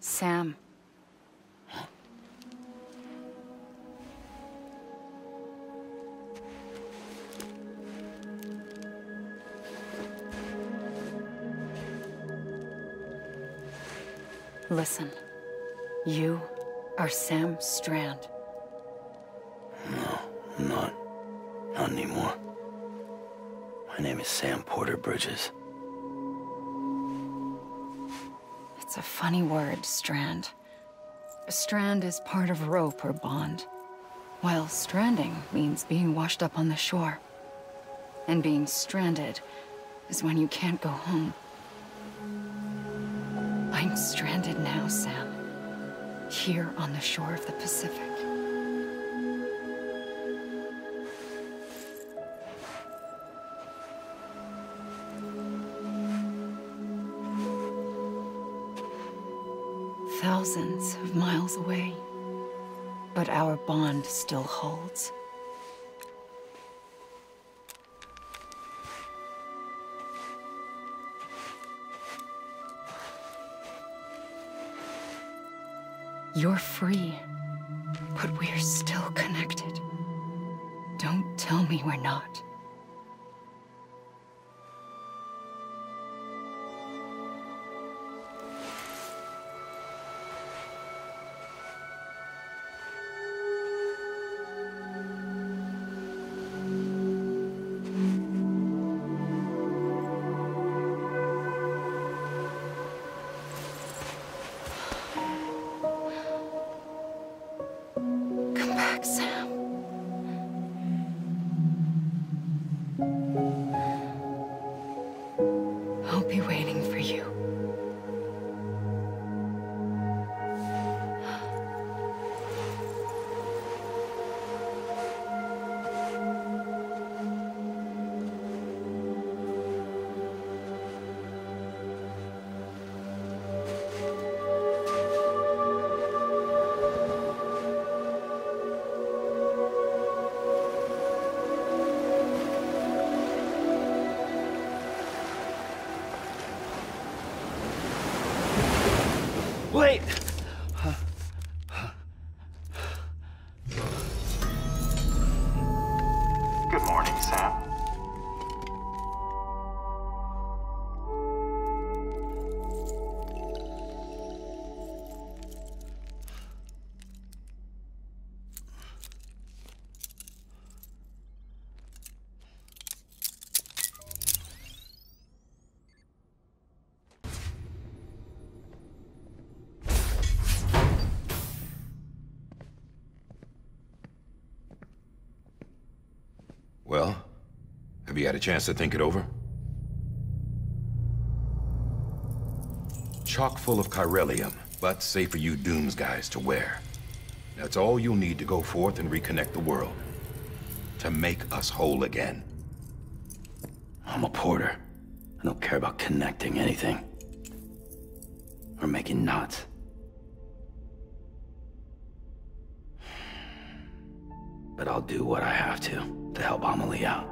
Sam. Listen. You are Sam Strand. No, I'm not. Not anymore. My name is Sam Porter Bridges. It's a funny word, Strand. A strand is part of rope or bond, while stranding means being washed up on the shore. And being stranded is when you can't go home. I'm stranded now, Sam. Here on the shore of the Pacific. Thousands of miles away, but our bond still holds. You're free, but we're still connected. Don't tell me we're not. I'll be waiting for you. Wait! Good morning, Sam. Well, have you had a chance to think it over? Chock full of chiralium, but safe for you Dooms guys to wear. That's all you'll need to go forth and reconnect the world. To make us whole again. I'm a porter. I don't care about connecting anything. Or making knots. But I'll do what I have to help Amelie out.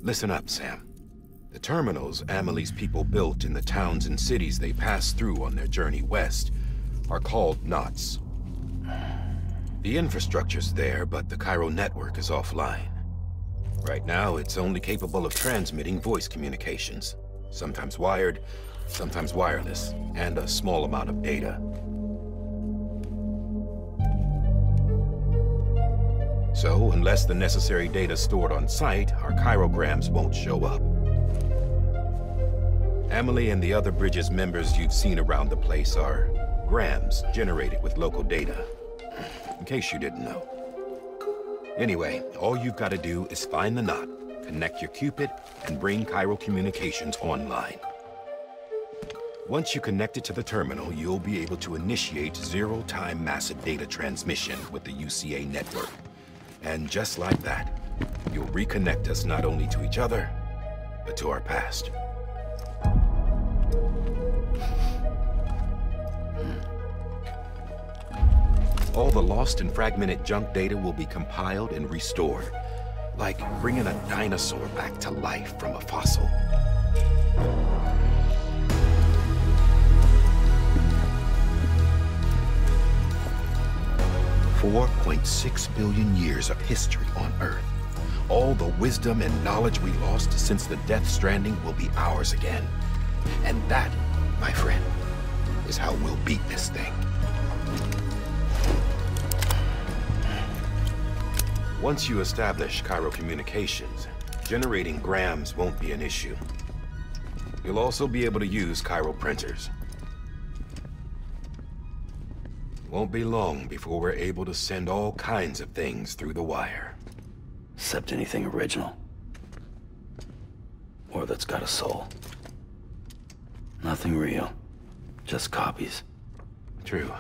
Listen up, Sam. The terminals Amelie's people built in the towns and cities they passed through on their journey west are called knots. The infrastructure's there, but the Cairo network is offline. Right now, it's only capable of transmitting voice communications. Sometimes wired, sometimes wireless, and a small amount of data. So, unless the necessary data stored on site, our chirograms won't show up. Amelie and the other Bridges members you've seen around the place are grams generated with local data. In case you didn't know. Anyway, all you've got to do is find the knot, connect your Cupid, and bring Cairo communications online. Once you connect it to the terminal, you'll be able to initiate zero-time massive data transmission with the UCA network. And just like that, you'll reconnect us not only to each other, but to our past. All the lost and fragmented junk data will be compiled and restored, like bringing a dinosaur back to life from a fossil. $4.6 billion years of history on Earth. All the wisdom and knowledge we lost since the Death Stranding will be ours again. And that, my friend, is how we'll beat this thing. Once you establish Cairo communications, generating grams won't be an issue. You'll also be able to use Cairo printers. Won't be long before we're able to send all kinds of things through the wire. Except anything original. Or that's got a soul. Nothing real. Just copies. True.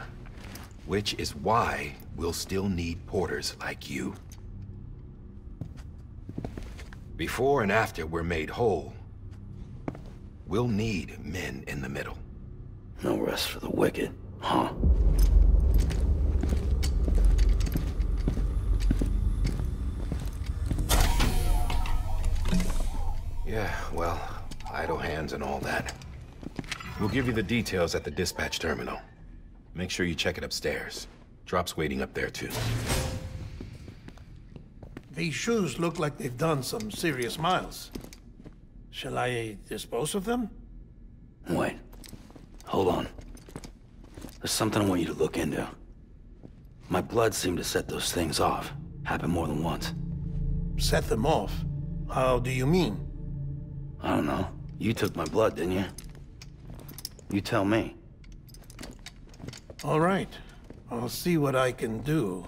Which is why we'll still need porters like you. Before and after we're made whole, we'll need men in the middle. No rest for the wicked, huh? Yeah, well, idle hands and all that. We'll give you the details at the dispatch terminal. Make sure you check it upstairs. Drop's waiting up there, too. These shoes look like they've done some serious miles. Shall I dispose of them? Wait. Hold on. There's something I want you to look into. My blood seemed to set those things off. Happened more than once. Set them off? How do you mean? I don't know. You took my blood, didn't you? You tell me. All right. I'll see what I can do.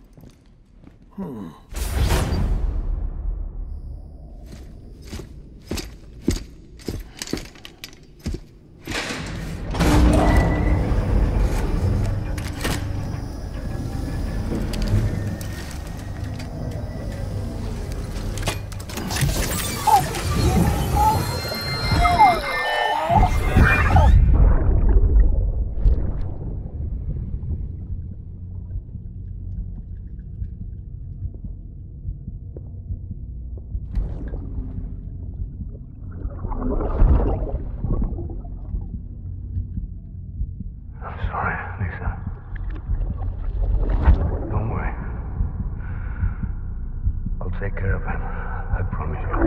Take care of it. I promise you.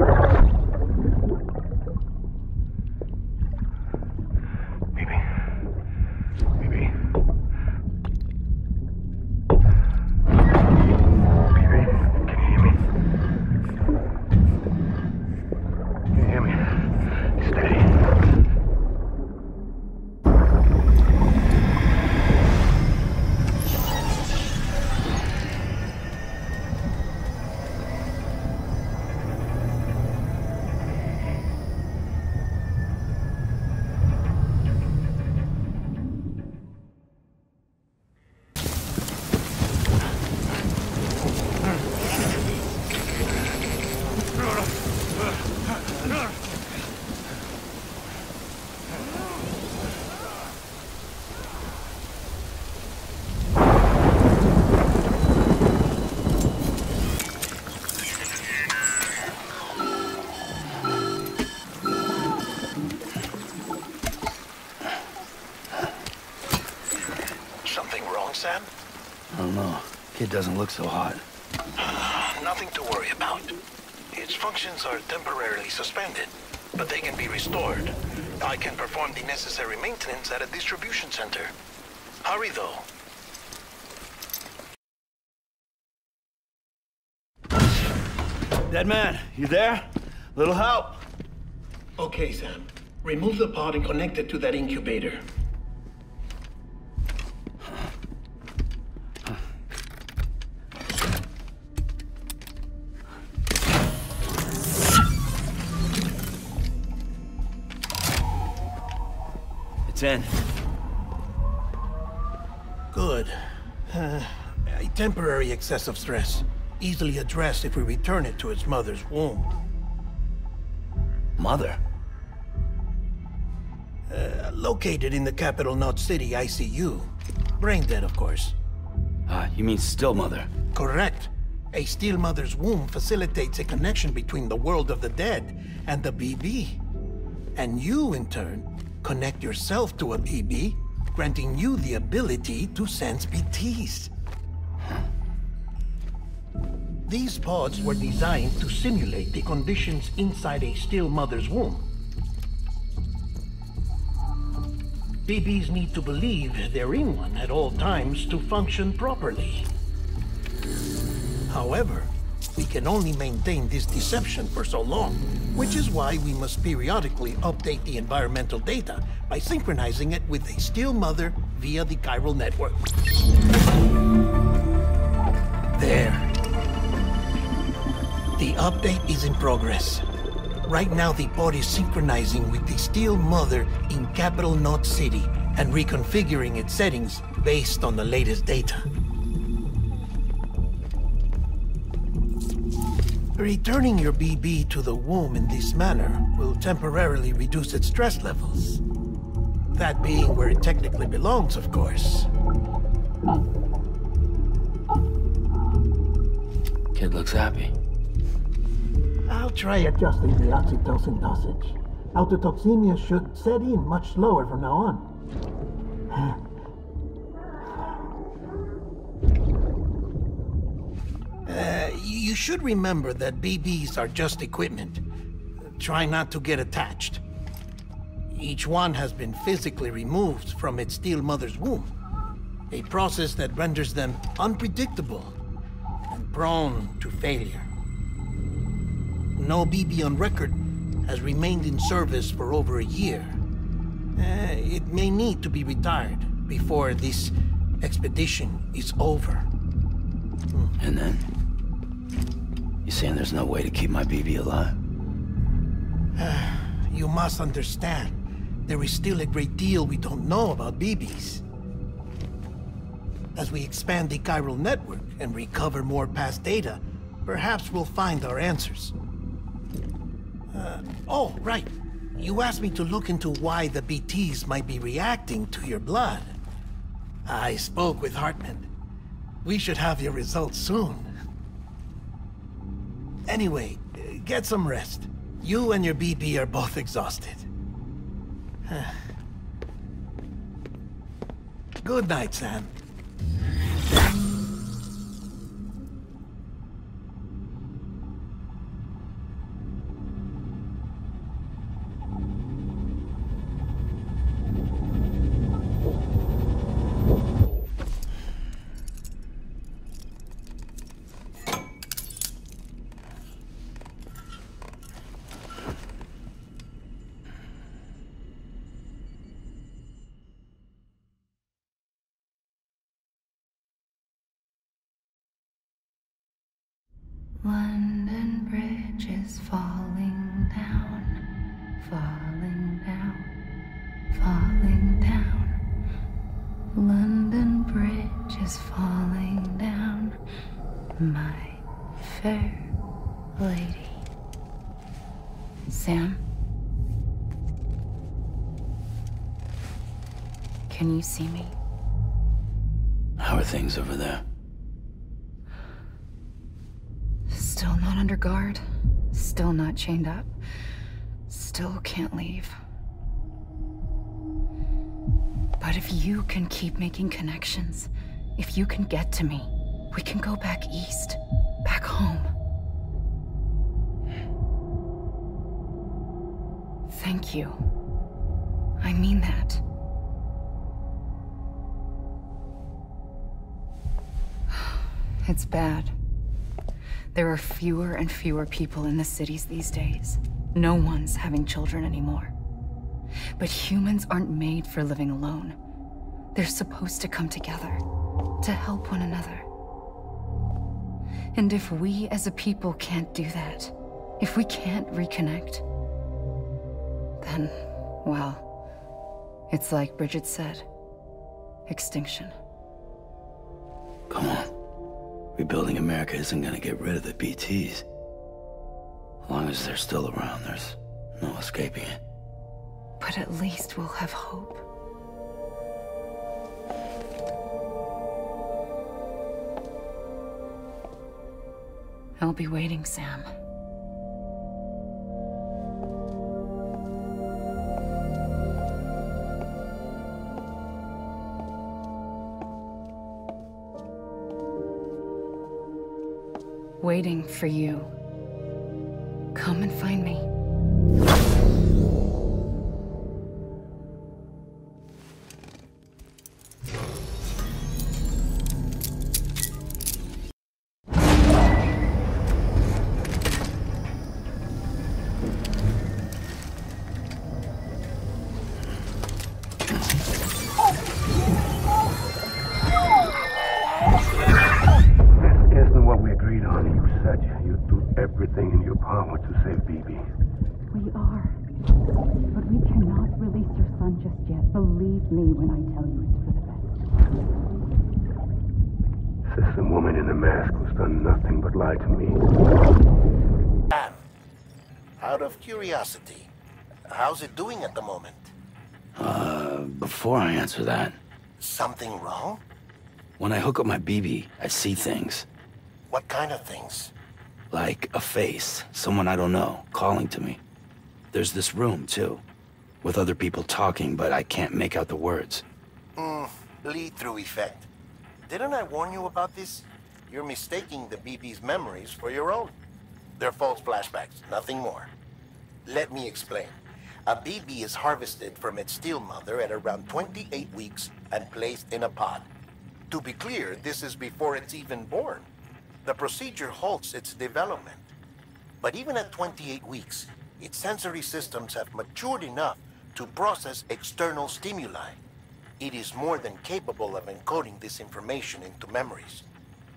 Baby. Baby. Baby, can you hear me? Can you hear me? Steady. Sam? I don't know. Kid doesn't look so hot. Nothing to worry about. Its functions are temporarily suspended, but they can be restored. I can perform the necessary maintenance at a distribution center. Hurry, though. Dead man, you there? Little help? Okay, Sam. Remove the pod and connect it to that incubator. It's in. Good. A temporary excessive stress. Easily addressed if we return it to its mother's womb. Mother? Located in the capital Knot City ICU. Brain dead, of course. You mean still mother? Correct. A still mother's womb facilitates a connection between the world of the dead and the BB. And you, in turn, connect yourself to a BB, granting you the ability to sense BTs. These pods were designed to simulate the conditions inside a still mother's womb. BBs need to believe they're in one at all times to function properly. However, we can only maintain this deception for so long, which is why we must periodically update the environmental data by synchronizing it with a still mother via the chiral network. There. The update is in progress. Right now, the pod is synchronizing with the still mother in capital Knot City and reconfiguring its settings based on the latest data. Returning your BB to the womb in this manner will temporarily reduce its stress levels. That being where it technically belongs, of course. Kid looks happy. I'll try adjusting the oxytocin dosage. Autotoxemia should set in much slower from now on. You should remember that BBs are just equipment. Try not to get attached. Each one has been physically removed from its steel mother's womb. A process that renders them unpredictable and prone to failure. No BB on record has remained in service for over a year. It may need to be retired before this expedition is over. And then? You saying there's no way to keep my BB alive? You must understand, there is still a great deal we don't know about BBs. As we expand the chiral network and recover more past data, perhaps we'll find our answers. Oh, right. You asked me to look into why the BTs might be reacting to your blood. I spoke with Hartman. We should have your results soon. Anyway, get some rest. You and your BB are both exhausted. Good night, Sam. London Bridge is falling down, falling down, falling down. London Bridge is falling down, my fair lady. Sam? Can you see me? How are things over there? Still not under guard, still not chained up, still can't leave. But if you can keep making connections, if you can get to me, we can go back east, back home. Thank you. I mean that. It's bad. There are fewer and fewer people in the cities these days. No one's having children anymore. But humans aren't made for living alone. They're supposed to come together, to help one another. And if we as a people can't do that, if we can't reconnect, then, well, it's like Bridget said, extinction. Come on. Rebuilding America isn't gonna get rid of the BTs. As long as they're still around, there's no escaping it. But at least we'll have hope. I'll be waiting, Sam. Waiting for you. Come and find me. Everything in your power to save BB. We are. But we cannot release your son just yet. Believe me when I tell you it's for the best. Says the woman in the mask who's done nothing but lie to me. Sam, out of curiosity, how's it doing at the moment? Before I answer that... Something wrong? When I hook up my BB, I see things. What kind of things? Like a face, someone I don't know, calling to me. There's this room, too, with other people talking, but I can't make out the words. Bleed-through effect. Didn't I warn you about this? You're mistaking the BB's memories for your own. They're false flashbacks, nothing more. Let me explain. A BB is harvested from its steel mother at around 28 weeks and placed in a pod. To be clear, this is before it's even born. The procedure halts its development. But even at 28 weeks, its sensory systems have matured enough to process external stimuli. It is more than capable of encoding this information into memories,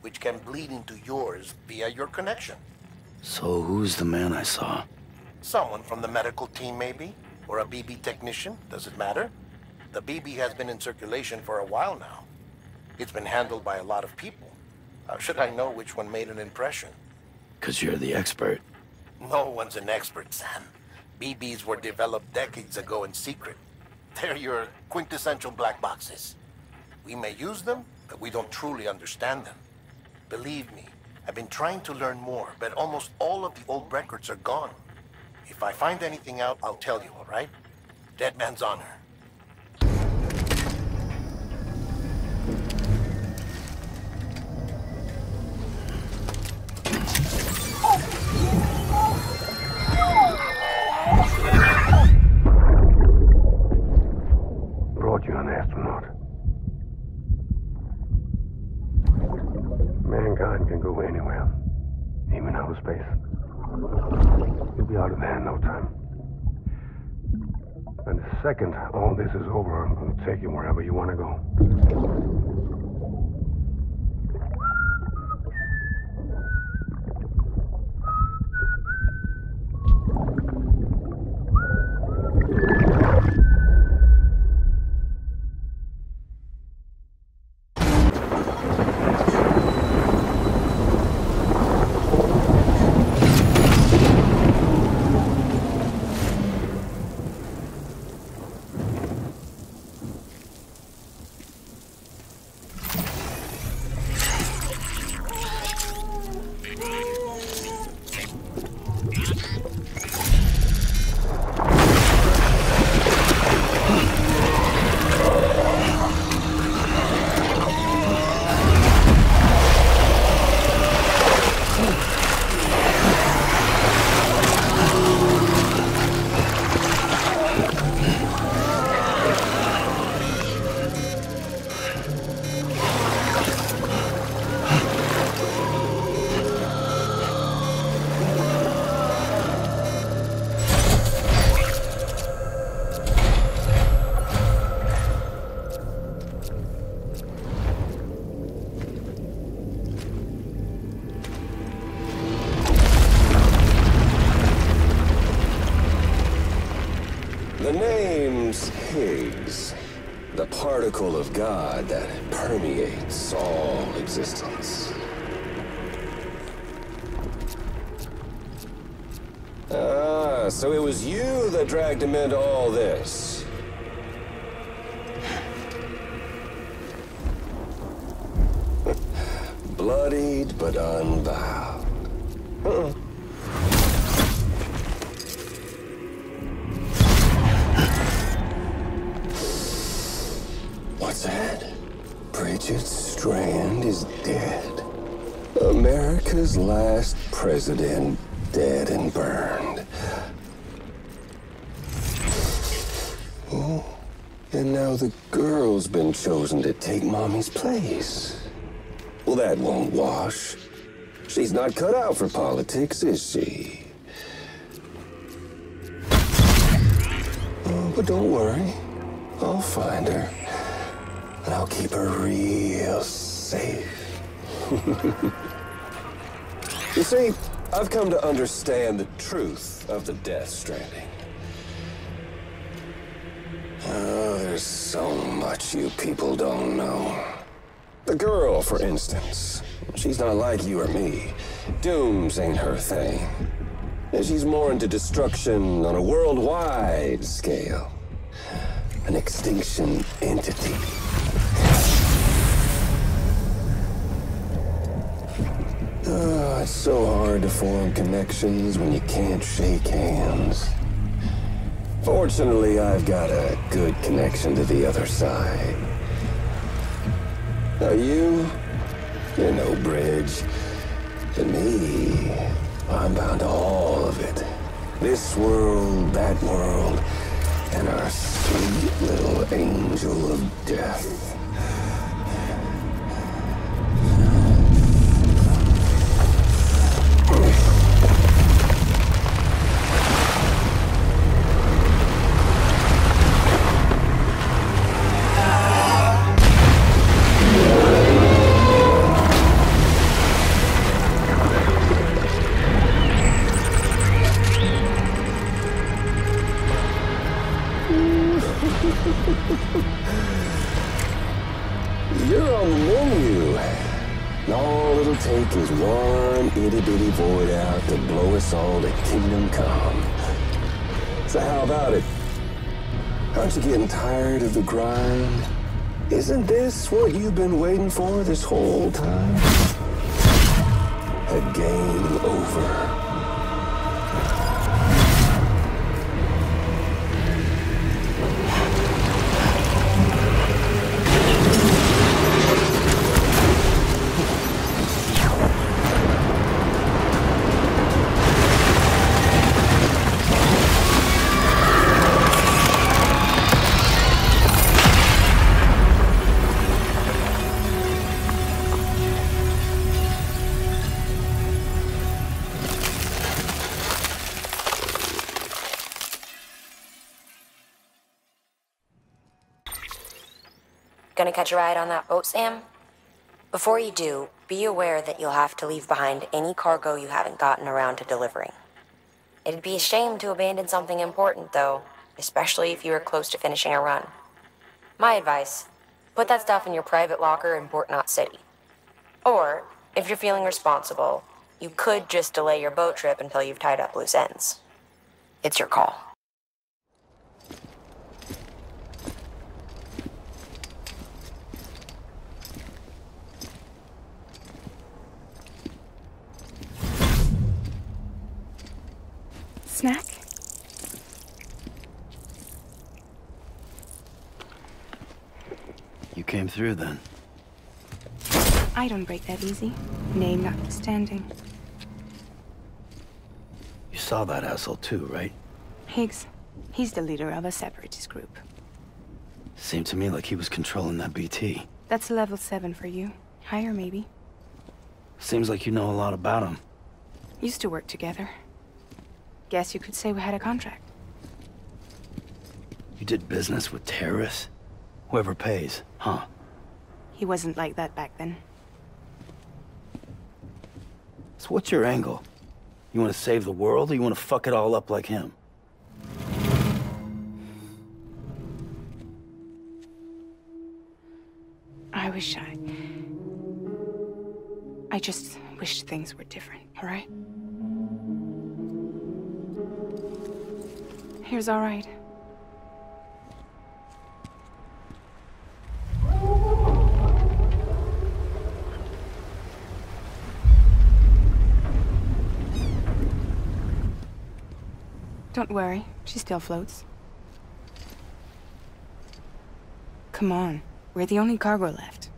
which can bleed into yours via your connection. So who's the man I saw? Someone from the medical team, maybe? Or a BB technician? Does it matter? The BB has been in circulation for a while now. It's been handled by a lot of people. How should I know which one made an impression? 'Cause you're the expert. No one's an expert, Sam. BBs were developed decades ago in secret. They're your quintessential black boxes. We may use them, but we don't truly understand them. Believe me, I've been trying to learn more, but almost all of the old records are gone. If I find anything out, I'll tell you, all right? Dead man's honor. Brought you an astronaut. Mankind can go anywhere, even outer space. You'll be out of there in no time. And the second all this is over, I'm going to take you wherever you want to go. The name's Higgs, the particle of God that permeates all existence. Ah, so it was you that dragged him into all this. Bloodied but unbound. What's that? Bridget Strand is dead. America's last president dead and burned. Oh, and now the girl's been chosen to take Mommy's place. Well, that won't wash. She's not cut out for politics, is she? Oh, but don't worry. I'll find her. And I'll keep her real safe. You see, I've come to understand the truth of the Death Stranding. Oh, there's so much you people don't know. The girl, for instance, she's not like you or me. Dooms ain't her thing. And she's more into destruction on a worldwide scale. An extinction entity. Oh, it's so hard to form connections when you can't shake hands. Fortunately, I've got a good connection to the other side. Now you're no bridge. To me, I'm bound to all of it. This world, that world, and our sweet little angel of death. You're on the menu. All it'll take is one itty-bitty void out to blow us all to kingdom come. So how about it? Aren't you getting tired of the grind? Isn't this what you've been waiting for this whole time? A game over. Gonna catch a ride on that boat, Sam? Before you do, be aware that you'll have to leave behind any cargo you haven't gotten around to delivering. It'd be a shame to abandon something important, though, especially if you were close to finishing a run. My advice, put that stuff in your private locker in Port Knot City. Or, if you're feeling responsible, you could just delay your boat trip until you've tied up loose ends. It's your call. Snack? You came through then. I don't break that easy. Name notwithstanding. You saw that asshole too, right? Higgs. He's the leader of a separatist group. Seemed to me like he was controlling that BT. That's level 7 for you. Higher, maybe. Seems like you know a lot about him. Used to work together. Guess you could say we had a contract. You did business with terrorists? Whoever pays, huh? He wasn't like that back then. So what's your angle? You want to save the world, or you want to fuck it all up like him? I just wish things were different, all right? Here's all right. Don't worry, she still floats. Come on, we're the only cargo left.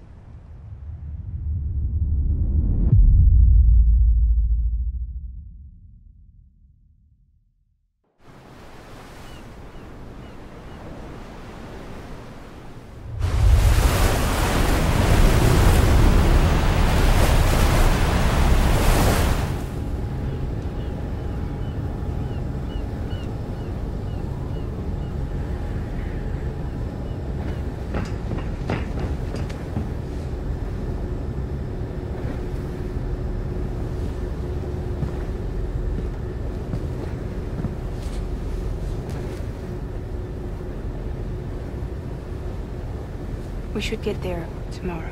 We should get there tomorrow.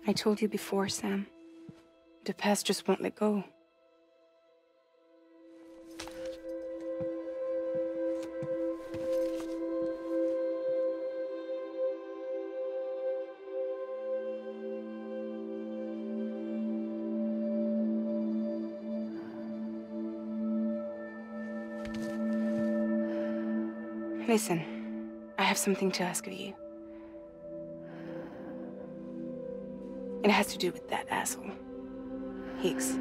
I told you before, Sam. The past just won't let go. Listen, I have something to ask of you. It has to do with that asshole, Higgs.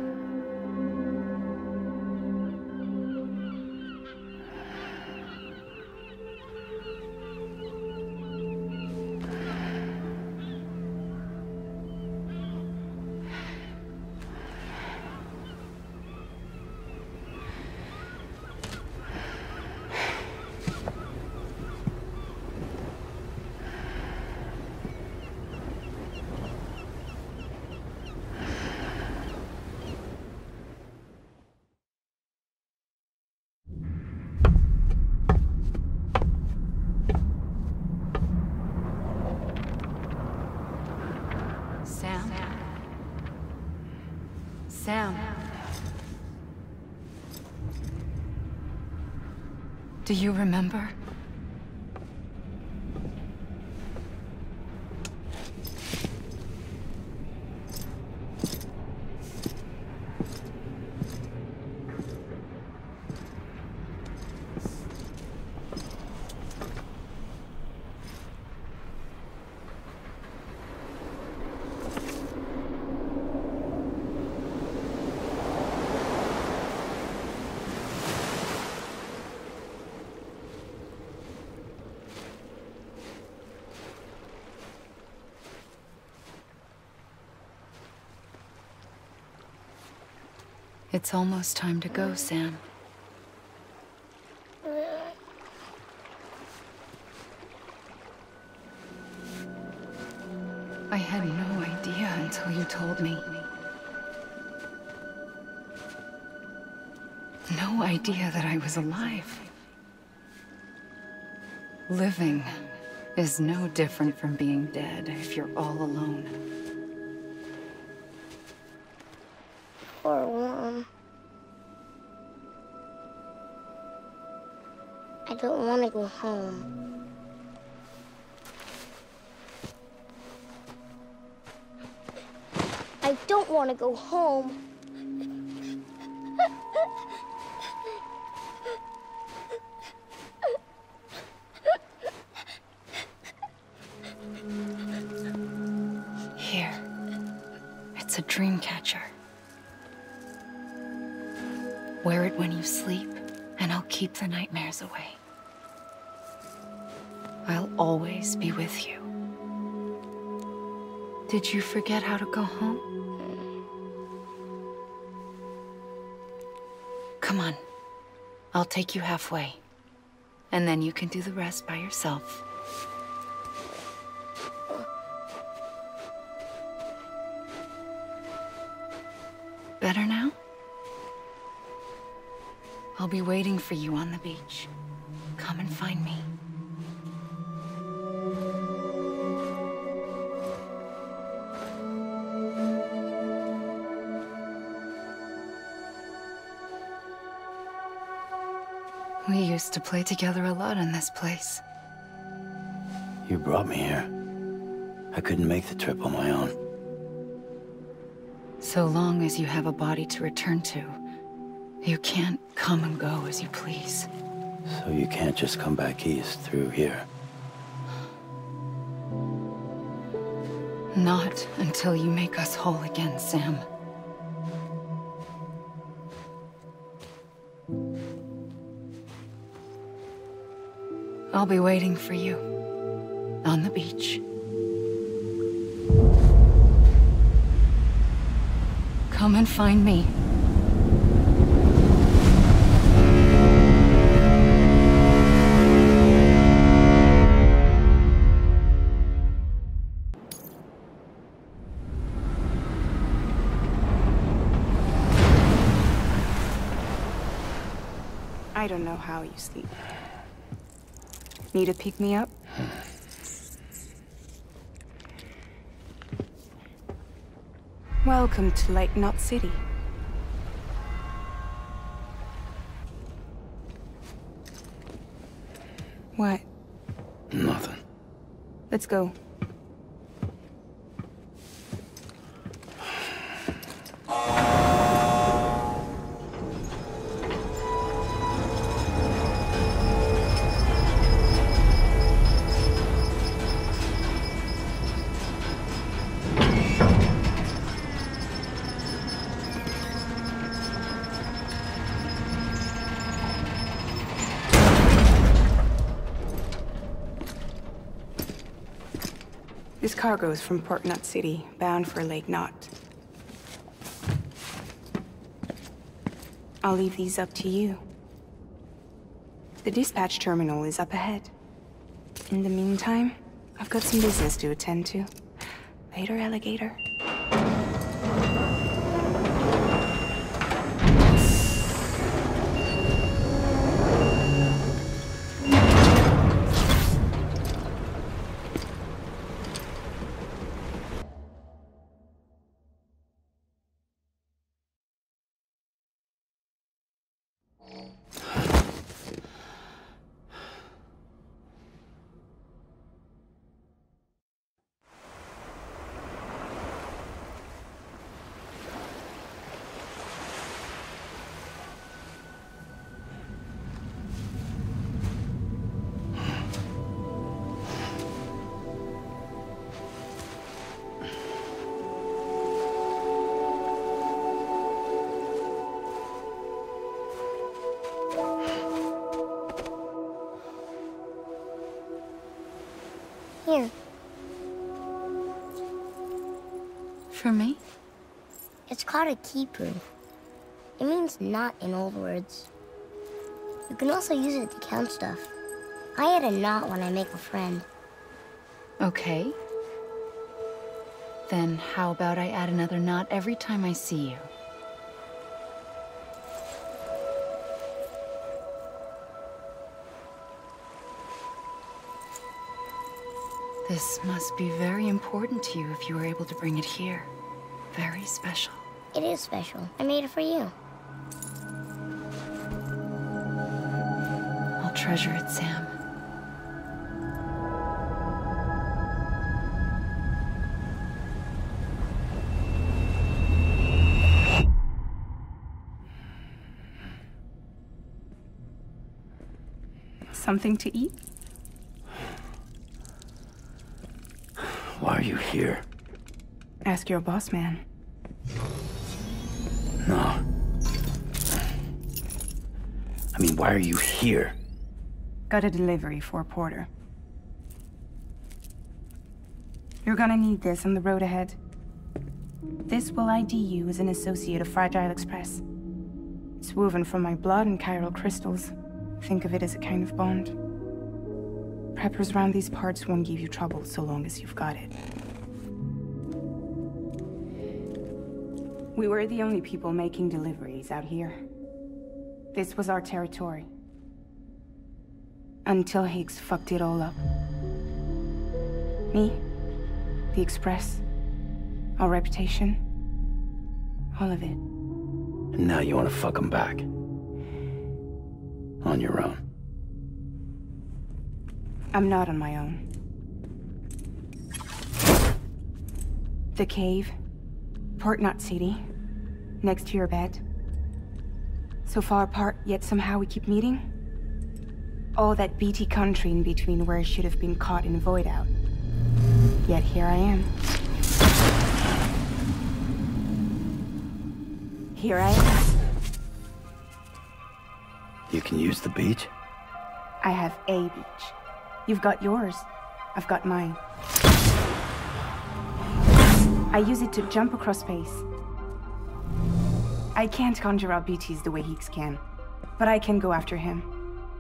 Sam. Do you remember? It's almost time to go, Sam. I had no idea until you told me. No idea that I was alive. Living is no different from being dead if you're all alone. Or warm. I don't want to go home. I don't want to go home. Here. It's a dream catcher. Wear it when you sleep, and I'll keep the nightmares away. I'll always be with you. Did you forget how to go home? Come on. I'll take you halfway. And then you can do the rest by yourself. Better now? I'll be waiting for you on the beach. Come and find me. We used to play together a lot in this place. You brought me here. I couldn't make the trip on my own. So long as you have a body to return to, you can't come and go as you please. So you can't just come back east through here? Not until you make us whole again, Sam. I'll be waiting for you on the beach. Come and find me. I don't know how you sleep. Need to pick me up? Welcome to Lake Knot City. What? Nothing. Let's go. This cargo is from Port Knot City, bound for Lake Knot. I'll leave these up to you. The dispatch terminal is up ahead. In the meantime, I've got some business to attend to. Later, alligator. Here. For me? It's called a keeper. It means knot in old words. You can also use it to count stuff. I add a knot when I make a friend. Okay. Then how about I add another knot every time I see you? This must be very important to you if you were able to bring it here. Very special. It is special. I made it for you. I'll treasure it, Sam. Something to eat? Why are you here? Ask your boss man. No. I mean, why are you here? Got a delivery for Porter. You're gonna need this on the road ahead. This will ID you as an associate of Fragile Express. It's woven from my blood and chiral crystals. Think of it as a kind of bond. Preppers around these parts won't give you trouble so long as you've got it. We were the only people making deliveries out here. This was our territory. Until Higgs fucked it all up. Me, the Express, our reputation, all of it. And now you want to fuck them back. On your own. I'm not on my own. The cave, Port Knot City, next to your bed. So far apart, yet somehow we keep meeting. All that BT country in between where I should have been caught in a void out. Yet here I am. Here I am. You can use the beach? I have a beach. You've got yours. I've got mine. I use it to jump across space. I can't conjure up BTs the way Higgs can, but I can go after him,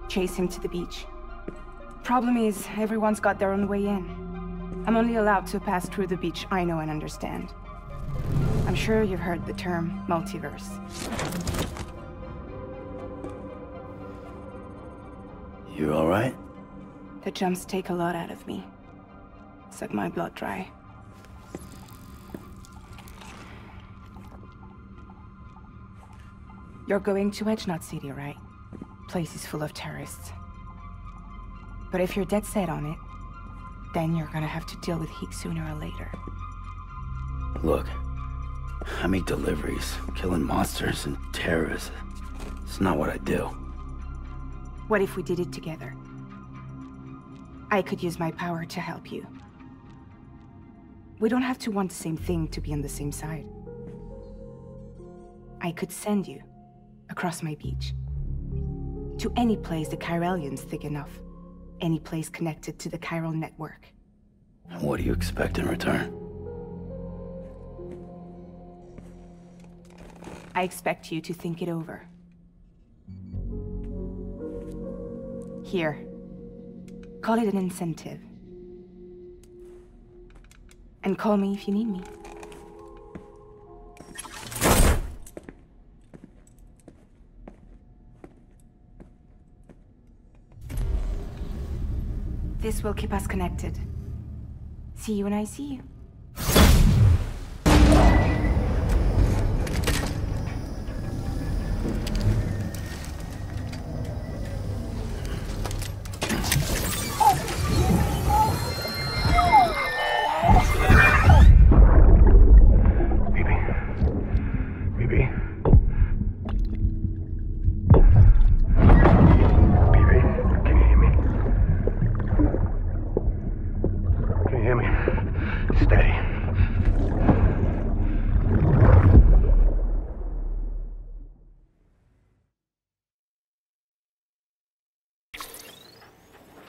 chase him to the beach. Problem is, everyone's got their own way in. I'm only allowed to pass through the beach I know and understand. I'm sure you've heard the term multiverse. You all right? The jumps take a lot out of me. Suck my blood dry. You're going to Edgenot City, right? Place is full of terrorists. But if you're dead set on it, then you're gonna have to deal with heat sooner or later. Look, I make deliveries, killing monsters and terrorists. It's not what I do. What if we did it together? I could use my power to help you. We don't have to want the same thing to be on the same side. I could send you across my beach. To any place the Chiralian's thick enough. Any place connected to the chiral network. And what do you expect in return? I expect you to think it over. Here. Call it an incentive. And call me if you need me. This will keep us connected. See you when I see you.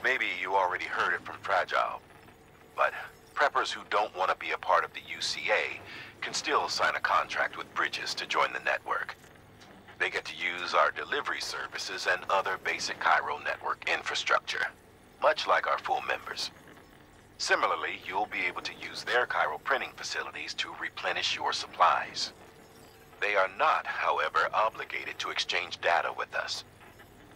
Maybe you already heard it from Fragile, but preppers who don't want to be a part of the UCA can still sign a contract with Bridges to join the network. They get to use our delivery services and other basic chiral network infrastructure, much like our full members. Similarly, you'll be able to use their chiral printing facilities to replenish your supplies. They are not, however, obligated to exchange data with us.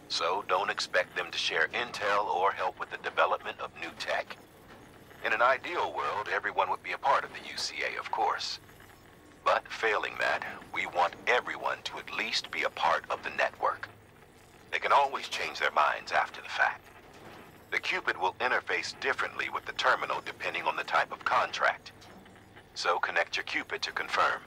So don't expect them to share intel or help with the development of new tech. In an ideal world, everyone would be a part of the UCA, of course. But failing that, we want everyone to at least be a part of the network. They can always change their minds after the fact. The Cupid will interface differently with the terminal depending on the type of contract. So connect your Cupid to confirm.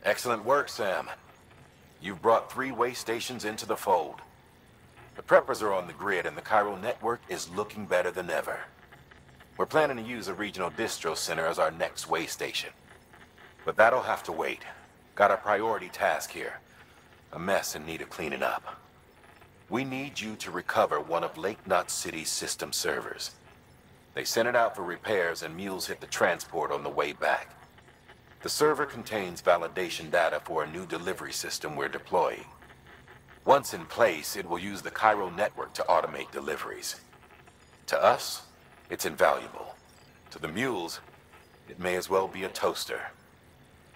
Excellent work, Sam. You've brought 3 way stations into the fold. The preppers are on the grid and the chiral network is looking better than ever. We're planning to use a regional distro center as our next way station. But that'll have to wait. Got a priority task here. A mess in need of cleaning up. We need you to recover one of Lake Knot City's system servers. They sent it out for repairs and mules hit the transport on the way back. The server contains validation data for a new delivery system we're deploying. Once in place, it will use the chiral network to automate deliveries. To us, it's invaluable. To the mules, it may as well be a toaster.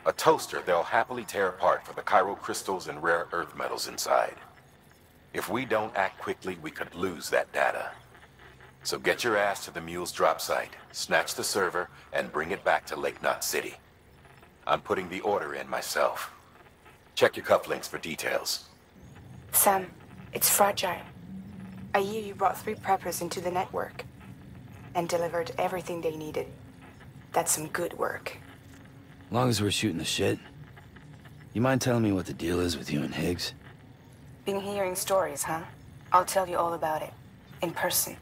A toaster they'll happily tear apart for the chiral crystals and rare earth metals inside. If we don't act quickly, we could lose that data. So get your ass to the mule's drop site, snatch the server, and bring it back to Lake Knot City. I'm putting the order in myself. Check your cufflinks for details. Sam, it's Fragile. I hear you brought 3 preppers into the network and delivered everything they needed. That's some good work. As long as we're shooting the shit. You mind telling me what the deal is with you and Higgs? Been hearing stories, huh? I'll tell you all about it. In person.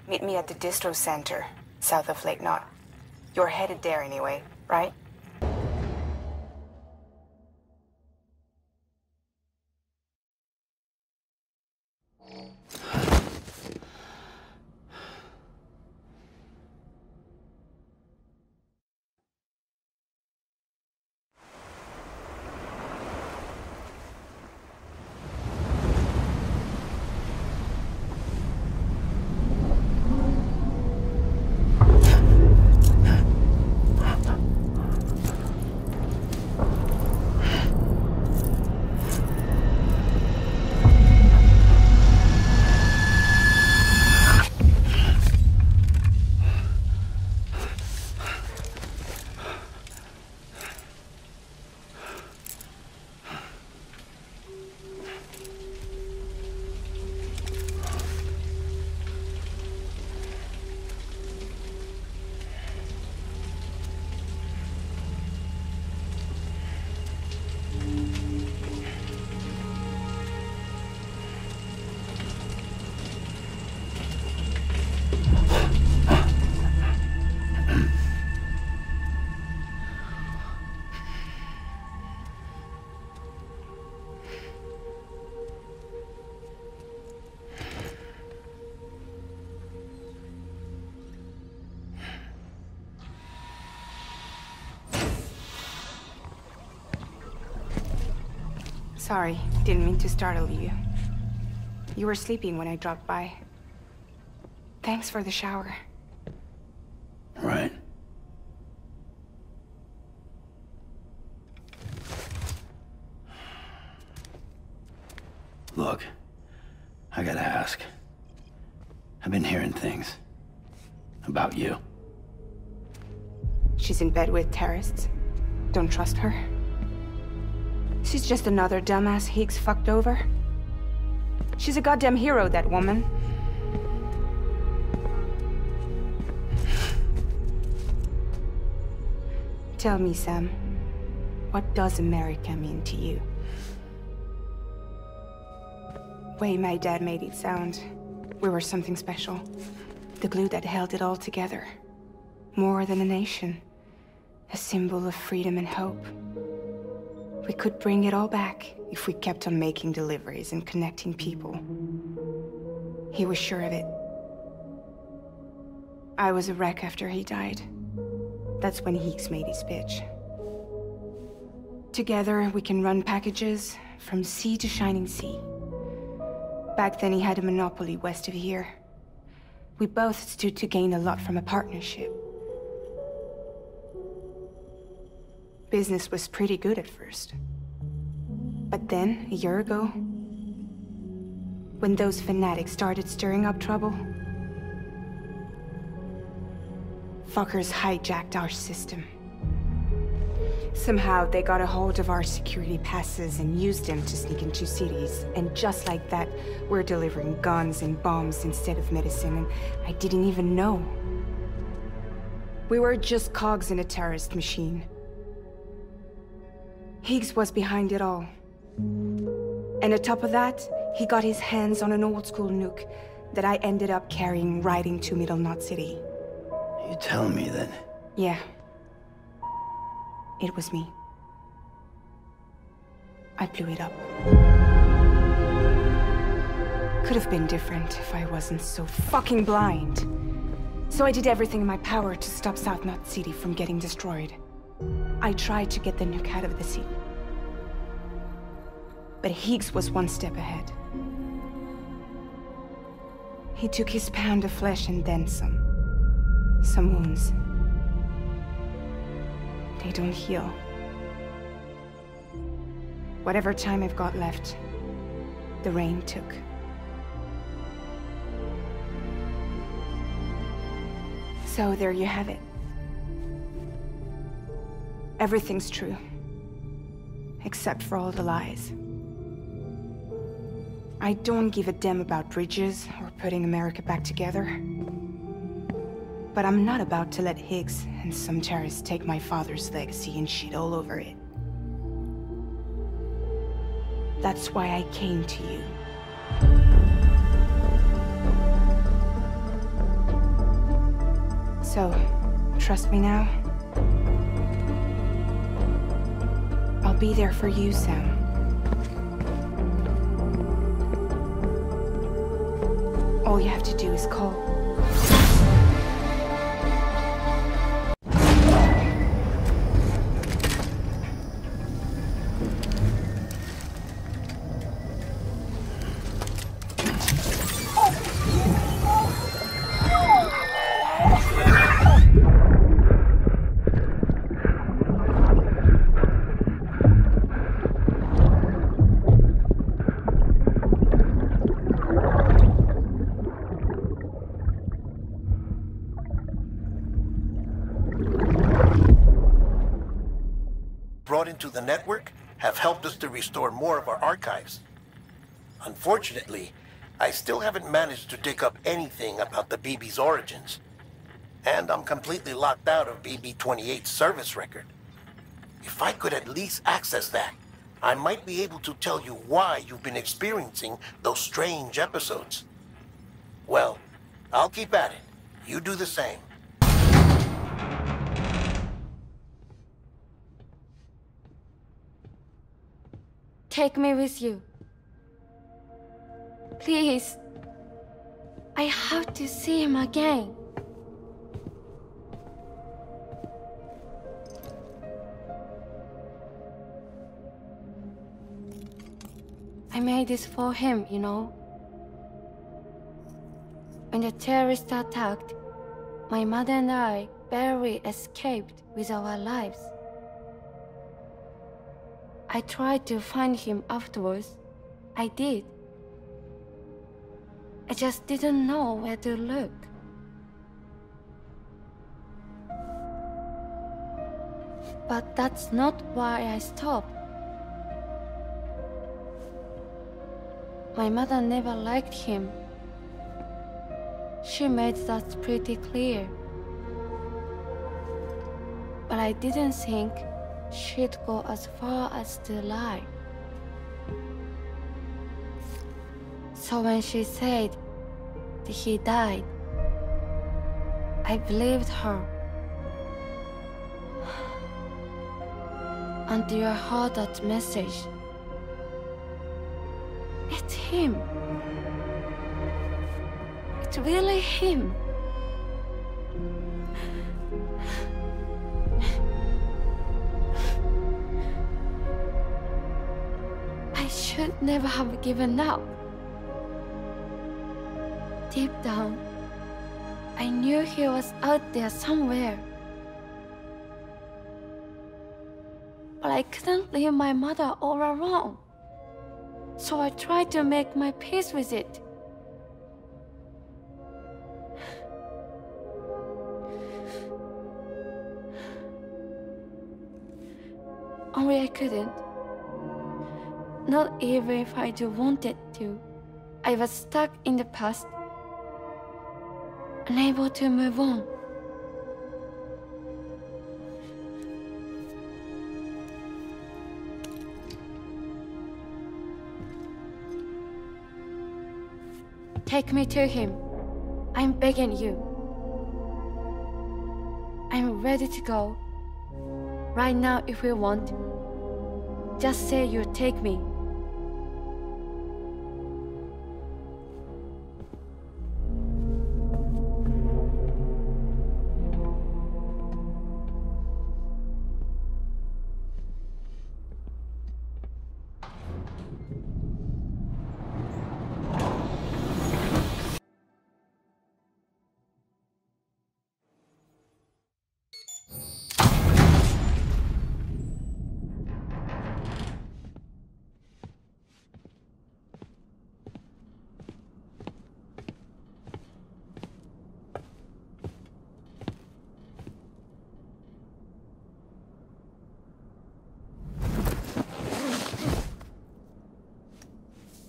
Meet me at the distro center, south of Lake Knot. You're headed there anyway, right? Sorry, didn't mean to startle you. You were sleeping when I dropped by. Thanks for the shower. Right. Look, I gotta ask. I've been hearing things about you. She's in bed with terrorists. Don't trust her. She's just another dumbass Higgs fucked over. She's a goddamn hero, that woman. Tell me, Sam, what does America mean to you? Way my dad made it sound, we were something special. The glue that held it all together. More than a nation. A symbol of freedom and hope. We could bring it all back if we kept on making deliveries and connecting people. He was sure of it. I was a wreck after he died. That's when Higgs made his pitch. Together, we can run packages from sea to shining sea. Back then, he had a monopoly west of here. We both stood to gain a lot from a partnership. Business was pretty good at first. But then, a year ago, when those fanatics started stirring up trouble, fuckers hijacked our system. Somehow, they got a hold of our security passes and used them to sneak into cities. And just like that, we're delivering guns and bombs instead of medicine, and I didn't even know. We were just cogs in a terrorist machine. Higgs was behind it all. And on top of that, he got his hands on an old-school nuke that I ended up carrying right into Middle Knot City. You tell me that... Yeah. It was me. I blew it up. Could have been different if I wasn't so fucking blind. So I did everything in my power to stop South Knot City from getting destroyed. I tried to get the nuke out of the sea. But Higgs was one step ahead. He took his pound of flesh and then some. Some wounds. They don't heal. Whatever time I've got left, the rain took. So there you have it. Everything's true. Except for all the lies. I don't give a damn about bridges or putting America back together. But I'm not about to let Higgs and some terrorists take my father's legacy and shit all over it. That's why I came to you. So, trust me now? I'll be there for you, Sam. All you have to do is call. Brought into the network have helped us to restore more of our archives. Unfortunately, I still haven't managed to dig up anything about the BB's origins. And I'm completely locked out of BB-28's service record. If I could at least access that, I might be able to tell you why you've been experiencing those strange episodes. Well, I'll keep at it. You do the same. Take me with you. Please. I have to see him again. I made this for him, you know. When the terrorists attacked, my mother and I barely escaped with our lives. I tried to find him afterwards. I did. I just didn't know where to look. But that's not why I stopped. My mother never liked him. She made that pretty clear. But I didn't think she'd go as far as to lie. So when she said that he died, I believed her. Until I heard that message. It's him. It's really him. I should never have given up. Deep down, I knew he was out there somewhere. But I couldn't leave my mother all alone. So I tried to make my peace with it. Only I couldn't. Not even if I do wanted to. I was stuck in the past, unable to move on. Take me to him. I'm begging you. I'm ready to go. Right now if you want. Just say you'll take me.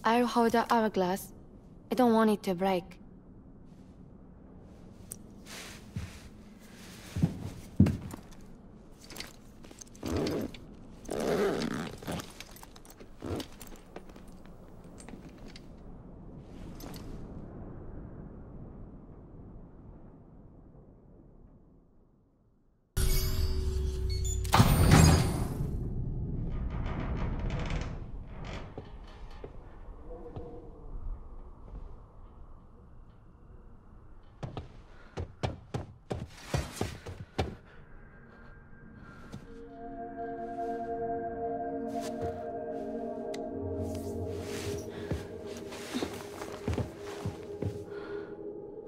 I'll hold the hourglass. I don't want it to break.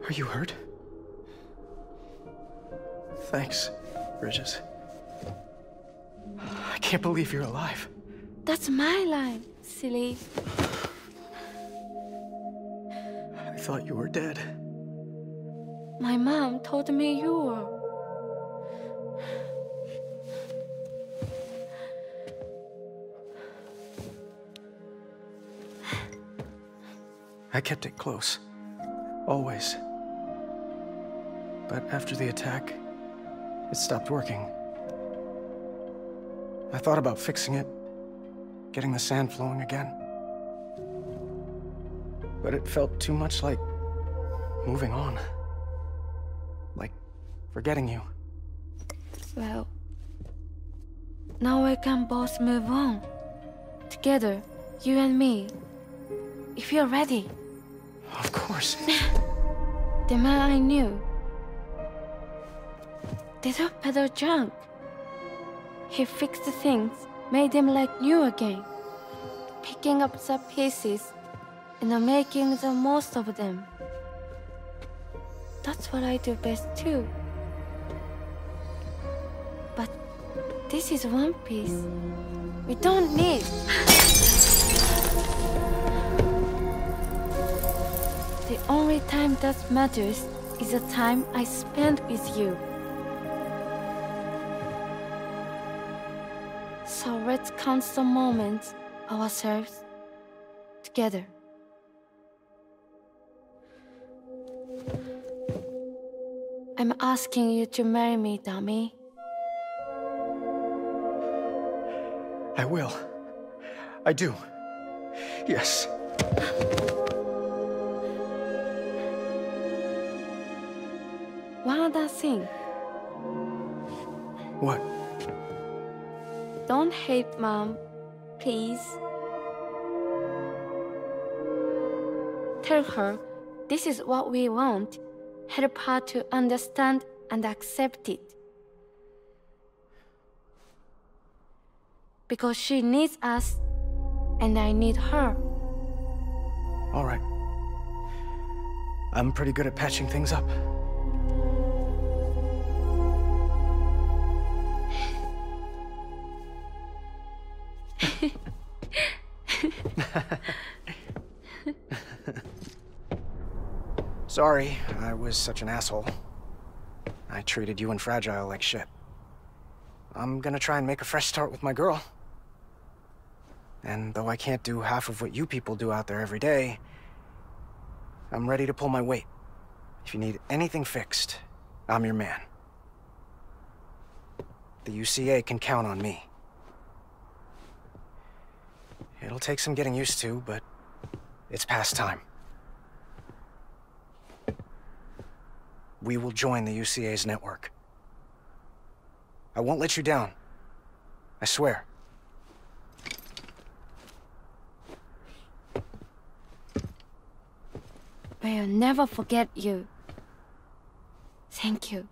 Are you hurt? Thanks, Bridges. I can't believe you're alive. That's my line, silly. I thought you were dead. My mom told me you were. I kept it close. Always. But after the attack, it stopped working. I thought about fixing it, getting the sand flowing again. But it felt too much like moving on. Like forgetting you. Well, now we can both move on. Together, you and me. If you're ready. Of course. The man I knew. They don't peddle junk. He fixed the things, made them like new again. picking up the pieces and making the most of them. That's what I do best too. But this is one piece we don't need. The only time that matters is the time I spend with you. So let's count the moments ourselves together. I'm asking you to marry me, dummy. I will. I do. Yes. One other thing. What? Don't hate Mom, please. Tell her this is what we want. Help her to understand and accept it. Because she needs us, and I need her. All right. I'm pretty good at patching things up. Sorry, I was such an asshole. I treated you and Fragile like shit. I'm gonna try and make a fresh start with my girl. And though I can't do half of what you people do out there every day, I'm ready to pull my weight. If you need anything fixed, I'm your man. The UCA can count on me. It'll take some getting used to, but it's past time. We will join the UCA's network. I won't let you down. I swear. We'll never forget you. Thank you.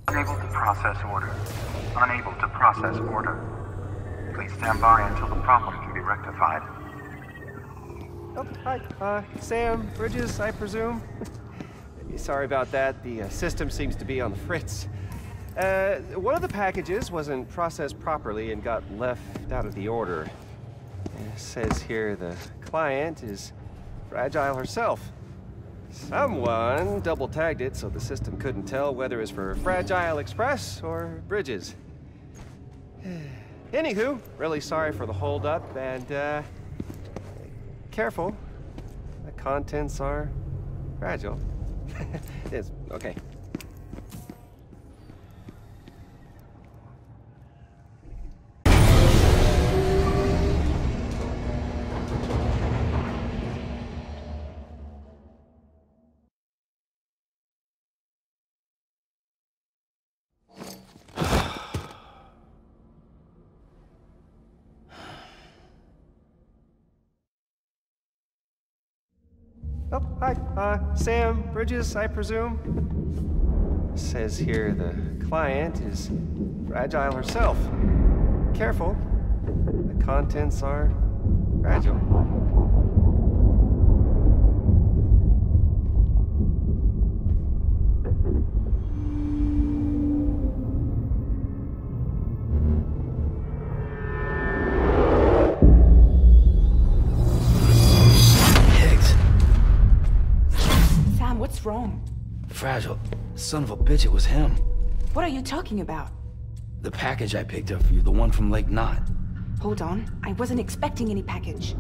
Unable to process order. Unable to process order. Please stand by until the problem can be rectified. Oh, hi. Sam, Bridges, I presume? Sorry about that. The system seems to be on the fritz. One of the packages wasn't processed properly and got left out of the order. It says here the client is Fragile herself. Someone double-tagged it so the system couldn't tell whether it's for Fragile Express or Bridges. Anywho, really sorry for the hold-up, and, careful. The contents are fragile. It's okay. Oh, hi. Sam, Bridges, I presume? Says here the client is Fragile herself. Careful. The contents are fragile. What's wrong? Fragile. Son of a bitch, it was him. What are you talking about? The package I picked up for you, the one from Lake Knot. Hold on. I wasn't expecting any package.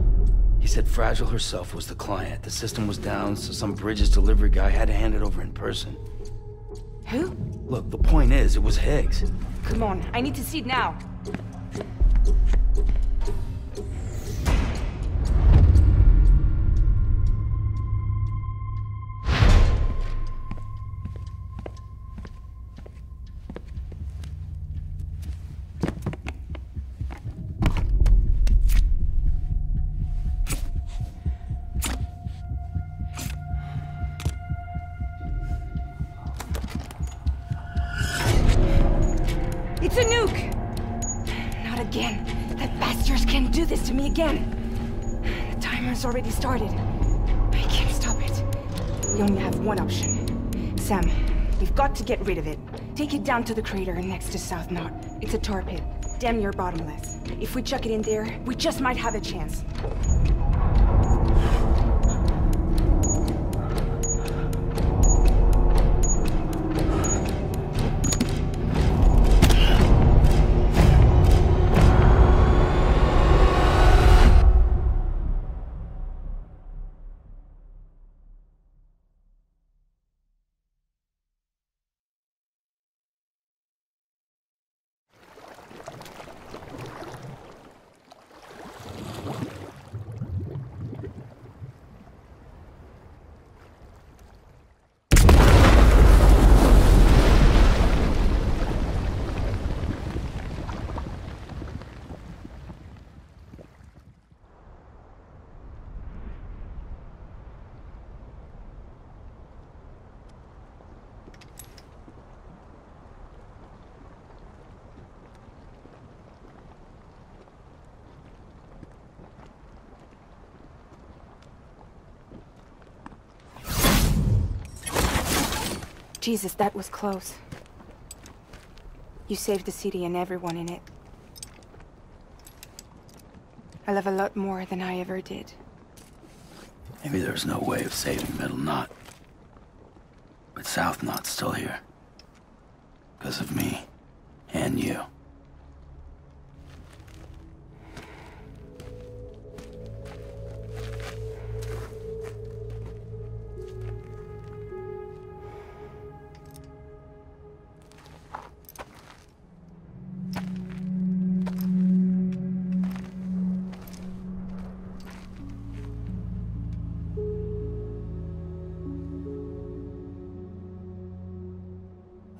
He said Fragile herself was the client. The system was down, so some Bridges delivery guy had to hand it over in person. Who? Look, the point is, it was Higgs. Come on, I need to see it now. It's a nuke! Not again. That bastards can't do this to me again. The timer's already started. I can't stop it. We only have one option. Sam, we've got to get rid of it. Take it down to the crater next to South Knot. It's a tar pit. Damn near bottomless. If we chuck it in there, we just might have a chance. Jesus, that was close. You saved the city and everyone in it. I love a lot more than I ever did. Maybe there's no way of saving Middle Knot. But South Knot's still here. Because of me. And you.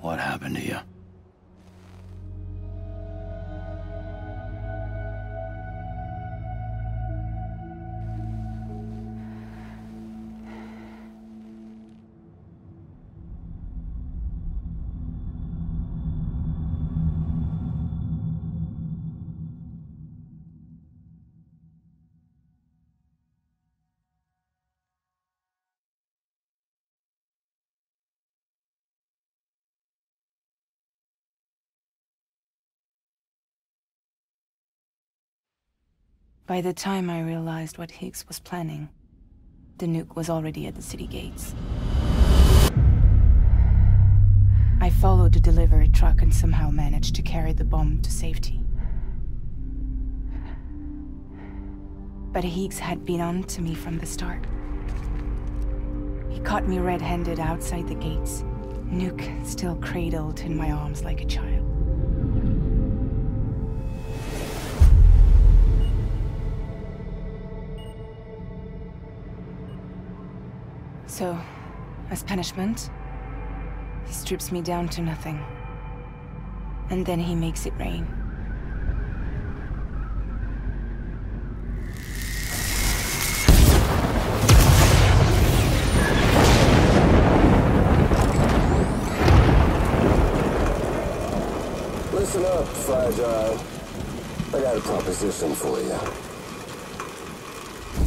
What happened to you? By the time I realized what Higgs was planning, the nuke was already at the city gates. I followed the delivery truck and somehow managed to carry the bomb to safety. But Higgs had been on to me from the start. He caught me red-handed outside the gates, nuke still cradled in my arms like a child. So, as punishment, he strips me down to nothing. And then he makes it rain. Listen up, Fragile. I got a proposition for you.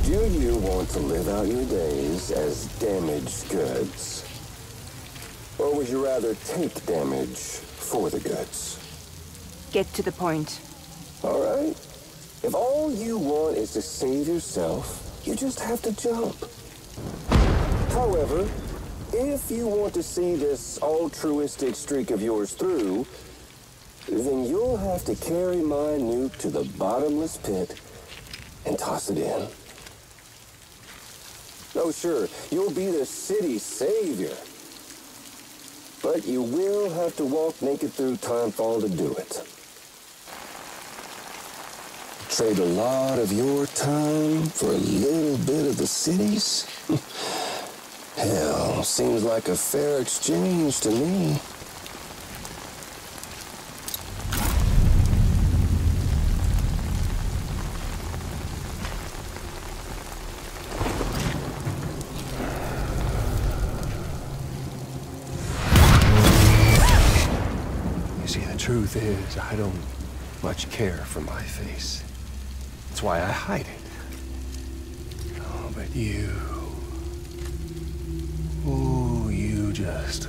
Do you want to live out your days as damaged goods? Or would you rather take damage for the goods? Get to the point. All right. If all you want is to save yourself, you just have to jump. However, if you want to see this altruistic streak of yours through, then you'll have to carry my nuke to the bottomless pit and toss it in. Oh, sure, you'll be the city's savior. But you will have to walk naked through Timefall to do it. Trade a lot of your time for a little bit of the city's? Hell, seems like a fair exchange to me. Truth is, I don't much care for my face. That's why I hide it. Oh, but you... ooh, you just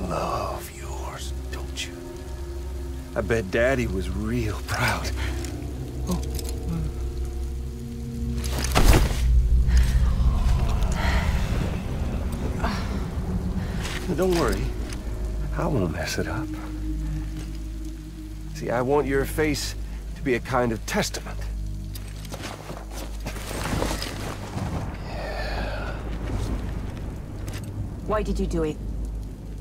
love yours, don't you? I bet Daddy was real proud. Oh. Don't worry. I won't mess it up. See, I want your face to be a kind of testament. Yeah. Why did you do it?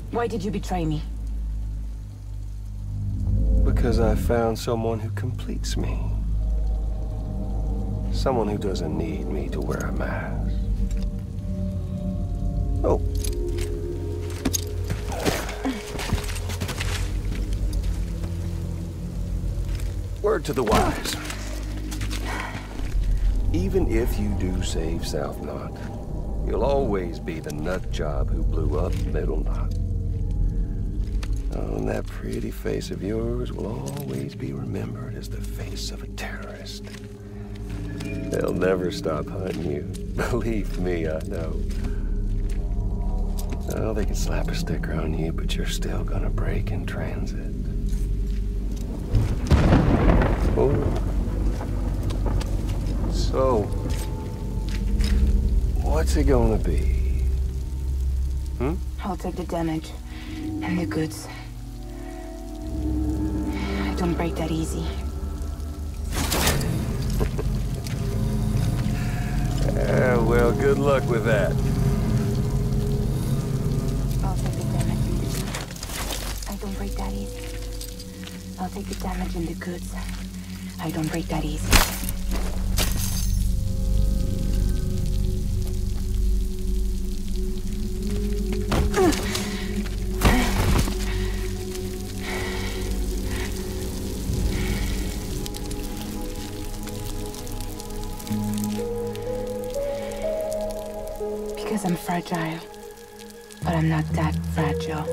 Why did you betray me? Because I found someone who completes me. Someone who doesn't need me to wear a mask. Oh. Word to the wise. Even if you do save South Knot, you'll always be the nut job who blew up Middle Knot. Oh, and that pretty face of yours will always be remembered as the face of a terrorist. They'll never stop hunting you. Believe me, I know. Oh, they can slap a sticker on you, but you're still gonna break in transit. Oh. So, what's it gonna be? Hmm? I'll take the damage and the goods. I don't break that easy. Well, good luck with that. I'll take the damage and the goods. I don't break that easy. I'll take the damage and the goods. I don't break that easy. Because I'm fragile, but I'm not that fragile.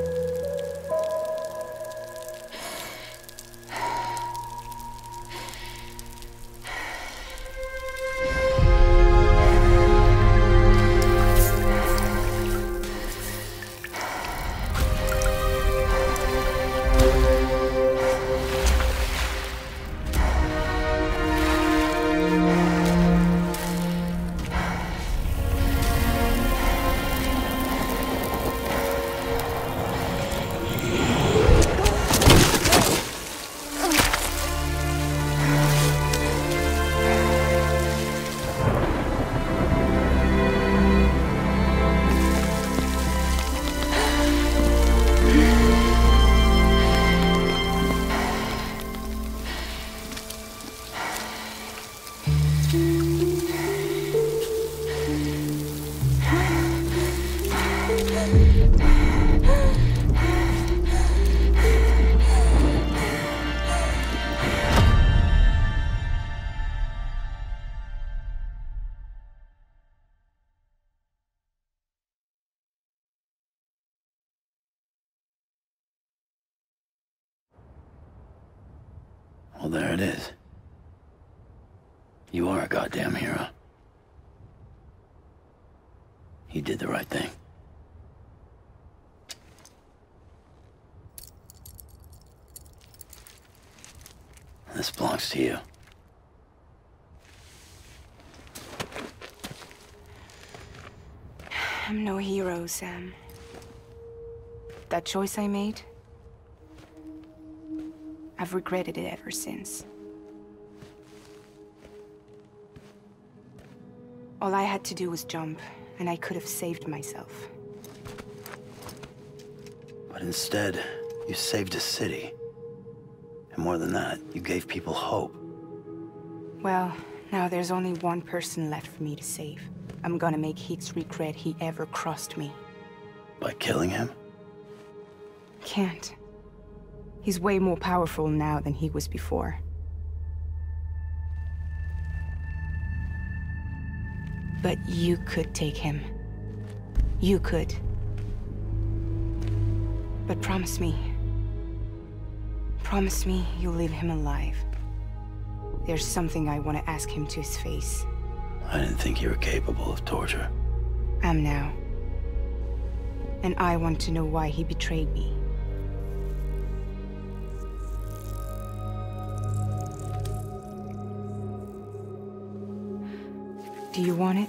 Well, there it is. You are a goddamn hero. You did the right thing. This belongs to you. I'm no hero, Sam. That choice I made, I've regretted it ever since. All I had to do was jump, and I could have saved myself. But instead, you saved a city. And more than that, you gave people hope. Well, now there's only one person left for me to save. I'm gonna make Hicks regret he ever crossed me. By killing him? Can't. He's way more powerful now than he was before. But you could take him. You could. But promise me. Promise me you'll leave him alive. There's something I want to ask him to his face. I didn't think you were capable of torture. Am now. And I want to know why he betrayed me. Do you want it?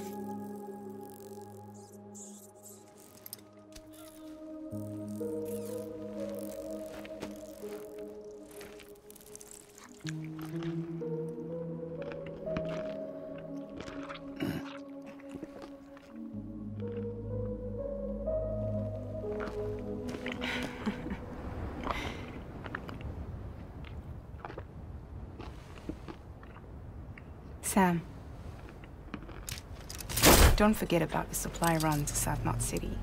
Sam. Don't forget about the supply run to South Knot City.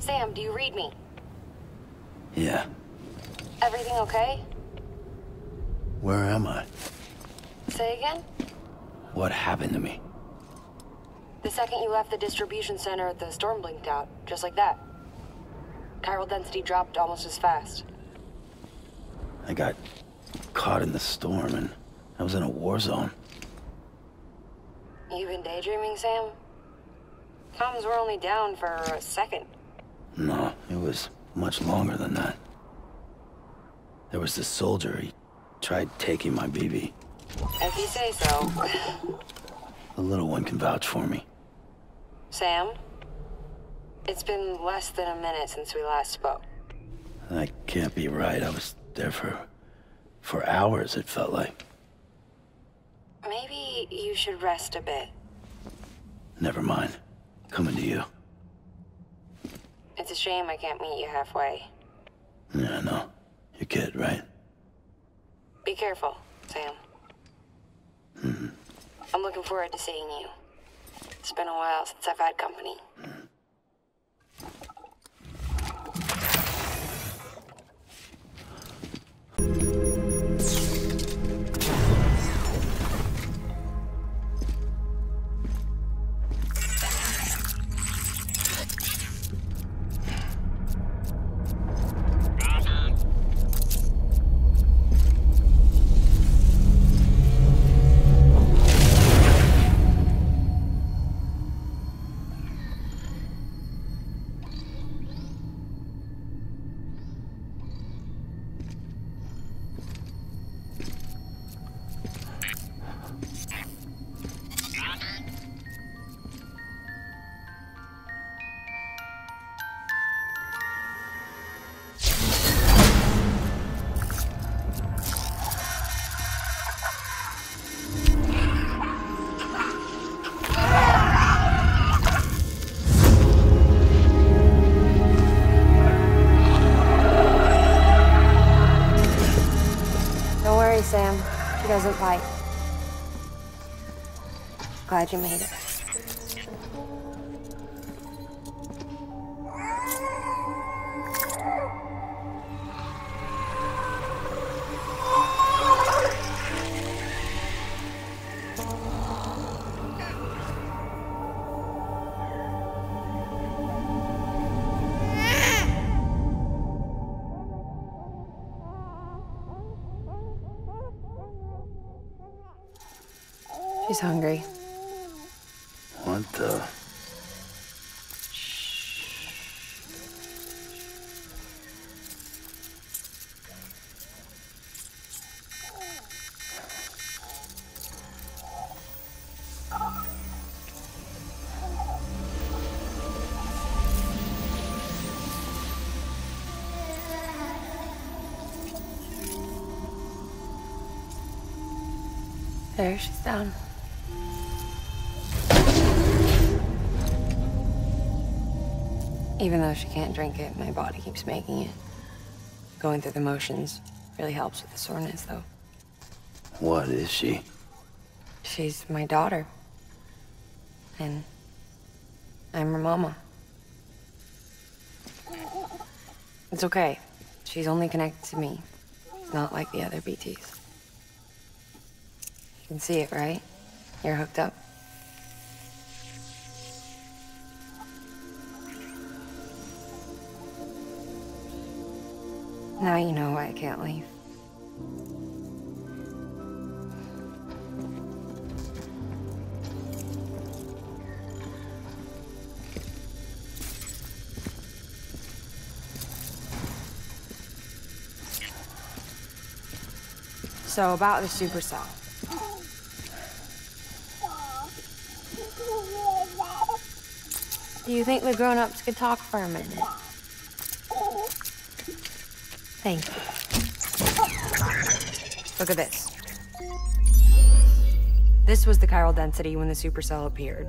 Sam, do you read me? Yeah. Everything okay? Where am I? Say again? What happened to me? The second you left the distribution center, the storm blinked out, just like that. Chiral density dropped almost as fast. I got caught in the storm and I was in a war zone. You been daydreaming, Sam? Comms were only down for a second. No, it was much longer than that. There was this soldier, he tried taking my BB. If you say so. The little one can vouch for me. Sam? It's been less than a minute since we last spoke. That can't be right. I was there for hours, it felt like. Maybe you should rest a bit. Never mind. Coming to you. It's a shame I can't meet you halfway. Yeah, I know. Your kid, right? Be careful, Sam. Mm-hmm. I'm looking forward to seeing you. It's been a while since I've had company. Sam. She doesn't bite. Glad you made it. She's hungry. What the? There, she's down. Even though she can't drink it, my body keeps making it. Going through the motions really helps with the soreness, though. What is she? She's my daughter. And I'm her mama. It's okay. She's only connected to me. It's not like the other BTs. You can see it, right? You're hooked up. Now you know why I can't leave. So about the supercell. Do you think the grown-ups could talk for a minute? Thank you. Look at this. This was the chiral density when the supercell appeared.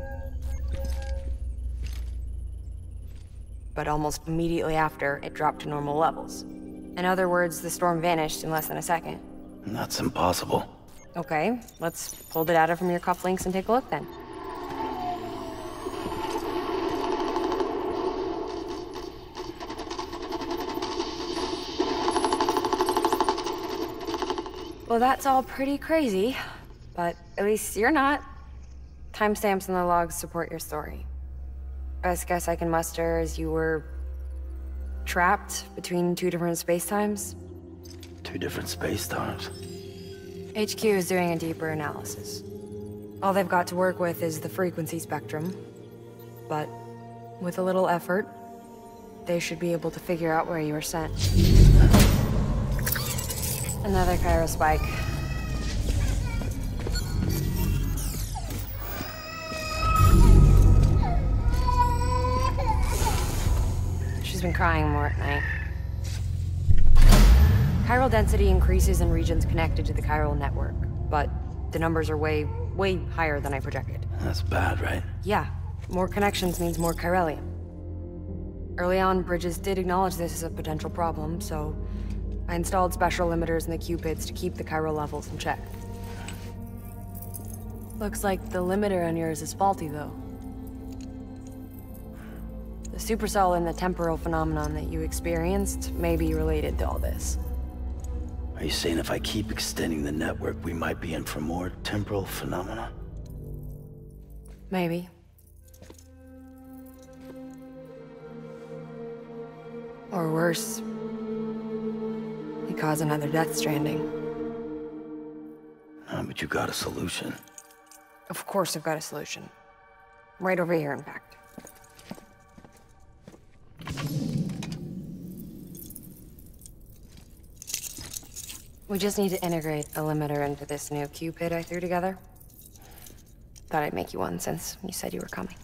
But almost immediately after, it dropped to normal levels. In other words, the storm vanished in less than a second. That's impossible. Okay, let's pull the data from your cufflinks and take a look then. Well, that's all pretty crazy, but at least you're not. Timestamps in the logs support your story. Best guess I can muster is you were trapped between two different spacetimes. Two different space-times? HQ is doing a deeper analysis. All they've got to work with is the frequency spectrum, but with a little effort, they should be able to figure out where you were sent. Another chiral spike. She's been crying more at night. Chiral density increases in regions connected to the chiral network, but the numbers are way higher than I projected. That's bad, right? Yeah, more connections means more chiralium. Early on, Bridges did acknowledge this as a potential problem, so I installed special limiters in the cupids to keep the chiral levels in check. Looks like the limiter on yours is faulty, though. The supercell and the temporal phenomenon that you experienced may be related to all this. Are you saying if I keep extending the network, we might be in for more temporal phenomena? Maybe. Or worse, we cause another Death Stranding. But you got a solution. Of course I've got a solution. Right over here, in fact. We just need to integrate a limiter into this new Cupid I threw together. Thought I'd make you one since you said you were coming.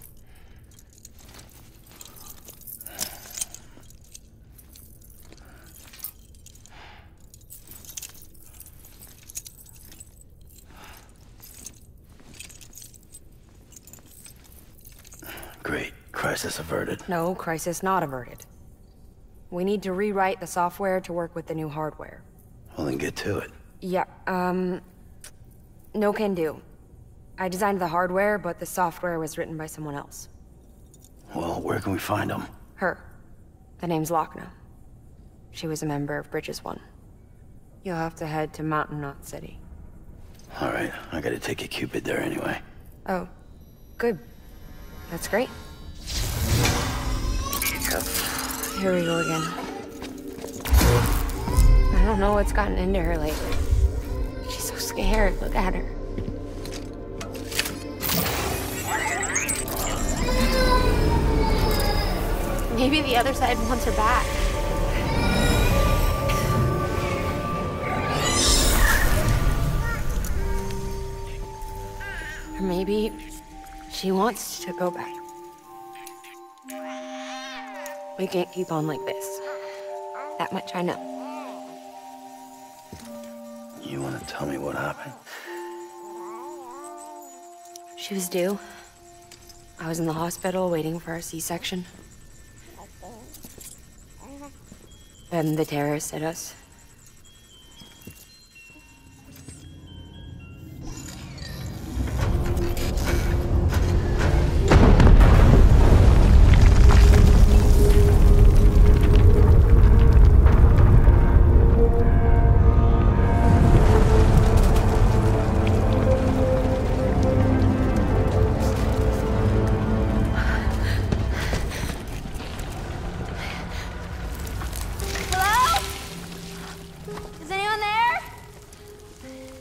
Great. Crisis averted. No, crisis not averted. We need to rewrite the software to work with the new hardware. Well, then get to it. Yeah, no can do. I designed the hardware, but the software was written by someone else. Well, where can we find them? Her. The name's Lochna. She was a member of Bridges 1. You'll have to head to Mountain Knot City. All right, I gotta take a Cupid there anyway. Oh, good. That's great. Here we go again. I don't know what's gotten into her lately. She's so scared. Look at her. Maybe the other side wants her back. Or maybe she wants to go back. We can't keep on like this. That much I know. You want to tell me what happened? She was due. I was in the hospital waiting for a C-section. Then the terrorists hit us.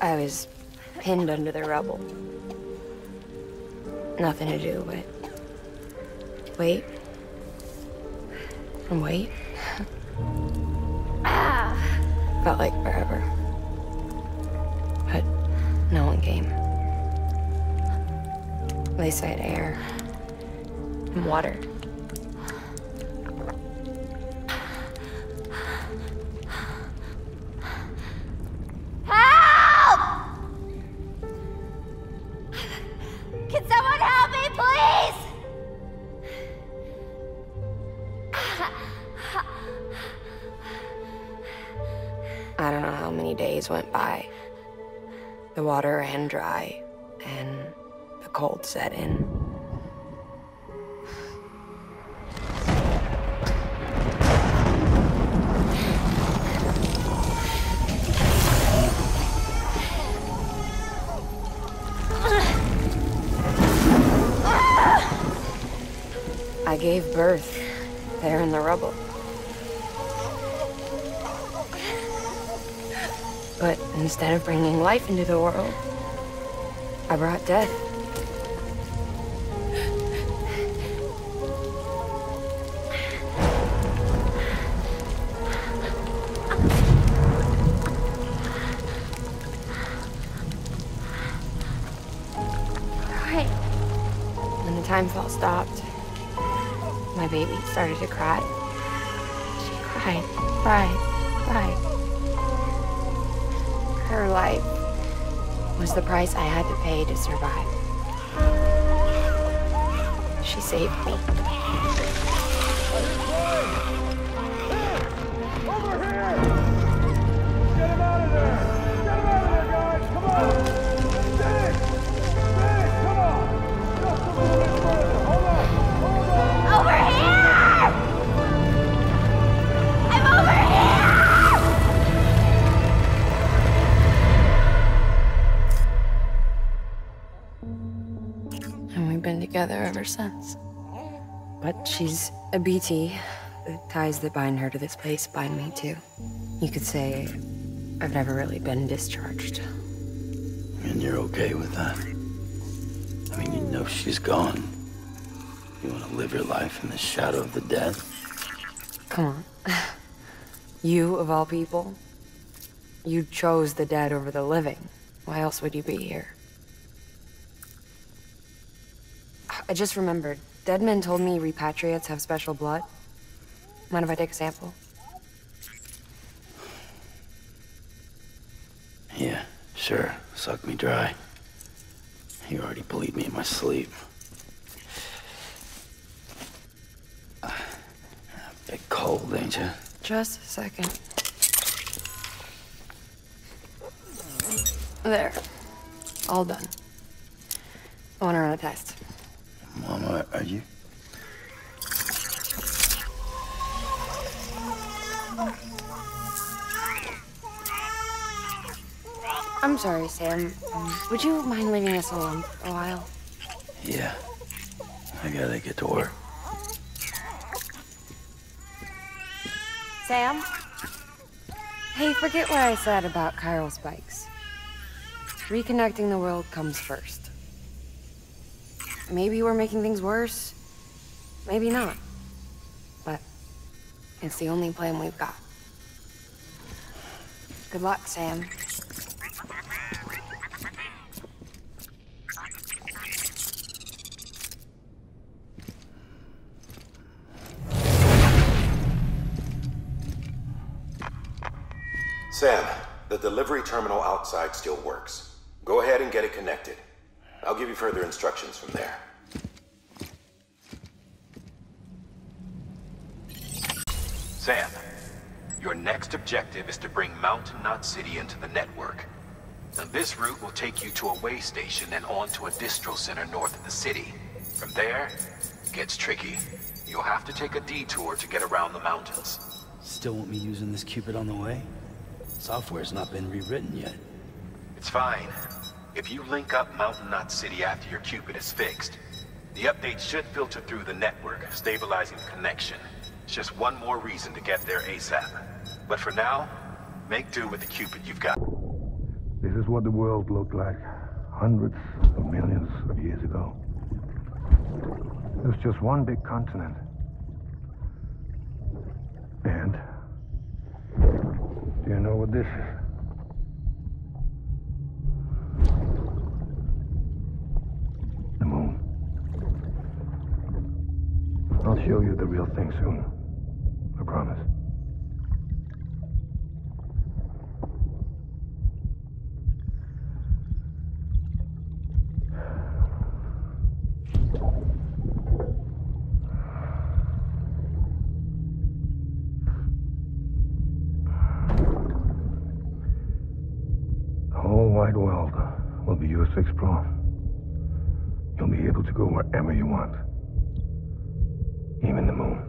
I was pinned under the rubble. Nothing to do but wait and wait. Felt like forever. But no one came. They said air and water. Can someone help me, please? I don't know how many days went by. The water ran dry, and the cold set in. give birth there in the rubble. But instead of bringing life into the world, I brought death. When the time fall stopped, my baby started to cry. She cried, cried, cried. Her life was the price I had to pay to survive. She saved me. Over here! Get him out of there! Get him out of there, guys! Come on! Dig! Dig! Come on! Just a little bit further. Hold on! Hold on! Over here! I'm over here! And we've been together ever since. But she's a BT. The ties that bind her to this place bind me too. You could say I've never really been discharged. And you're okay with that? I mean, you know she's gone. You want to live your life in the shadow of the dead? Come on. You, of all people, you chose the dead over the living. Why else would you be here? I just remembered. Dead men told me repatriates have special blood. Mind if I take a sample? Yeah, sure. Suck me dry. You already bleed me in my sleep. Bit cold, ain't you? Just a second. There. All done. I want to run a test. Mama, are you? I'm sorry, Sam. Would you mind leaving us alone for a while? Yeah. I gotta get to work. Sam? Hey, forget what I said about chiral spikes. Reconnecting the world comes first. Maybe we're making things worse. Maybe not. But it's the only plan we've got. Good luck, Sam. Sam, the delivery terminal outside still works. Go ahead and get it connected. I'll give you further instructions from there. Sam, your next objective is to bring Mountain Knot City into the network. Now, this route will take you to a way station and on to a distro center north of the city. From there, it gets tricky. You'll have to take a detour to get around the mountains. Still want me using this Cupid on the way? Software's not been rewritten yet. It's fine. If you link up Mountain Knot City after your Cupid is fixed, the update should filter through the network, stabilizing the connection. It's just one more reason to get there ASAP. But for now, make do with the Cupid you've got. This is what the world looked like hundreds of millions of years ago. It was just one big continent. And do you know what this is? The moon. I'll show you the real thing soon. I promise. The whole wide world will be yours to explore. You'll be able to go wherever you want. Even the moon.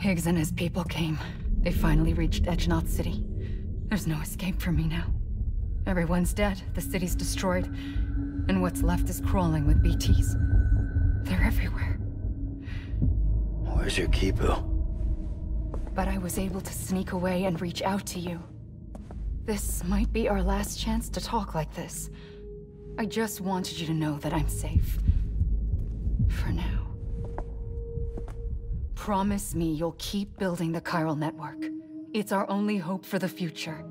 Higgs and his people came. They finally reached Edgenot City. There's no escape for me now. Everyone's dead, the city's destroyed, and what's left is crawling with BTs. They're everywhere. Where's your Kipu? But I was able to sneak away and reach out to you. This might be our last chance to talk like this. I just wanted you to know that I'm safe. For now. Promise me you'll keep building the chiral network. It's our only hope for the future.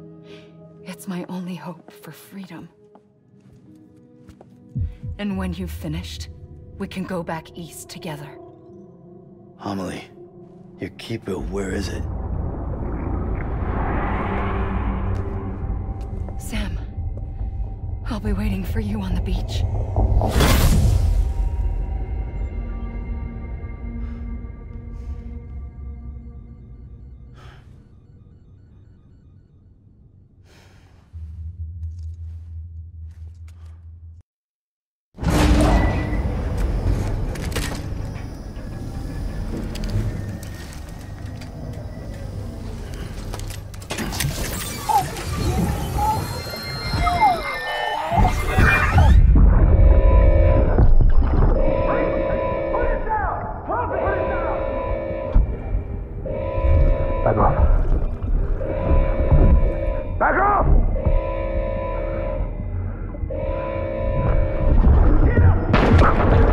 It's my only hope for freedom. And when you've finished, we can go back east together. Amelie, your Kipu, where is it? Sam, I'll be waiting for you on the beach. Back off. Back off!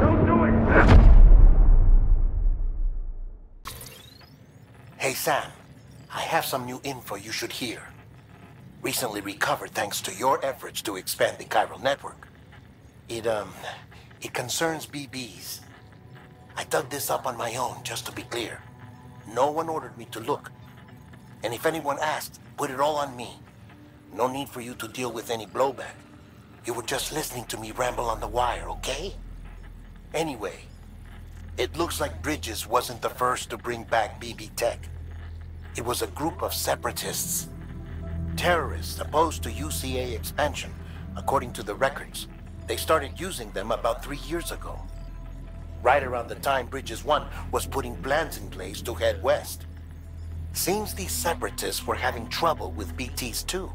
Don't do it! Hey, Sam. I have some new info you should hear. Recently recovered thanks to your efforts to expand the chiral network. It concerns BBs. I dug this up on my own, just to be clear. No one ordered me to look. And if anyone asked, put it all on me. No need for you to deal with any blowback. You were just listening to me ramble on the wire, okay? Anyway, it looks like Bridges wasn't the first to bring back BB tech. It was a group of separatists. Terrorists opposed to UCA expansion, according to the records. They started using them about 3 years ago. Right around the time Bridges 1 was putting plans in place to head west. Seems these separatists were having trouble with BTs too,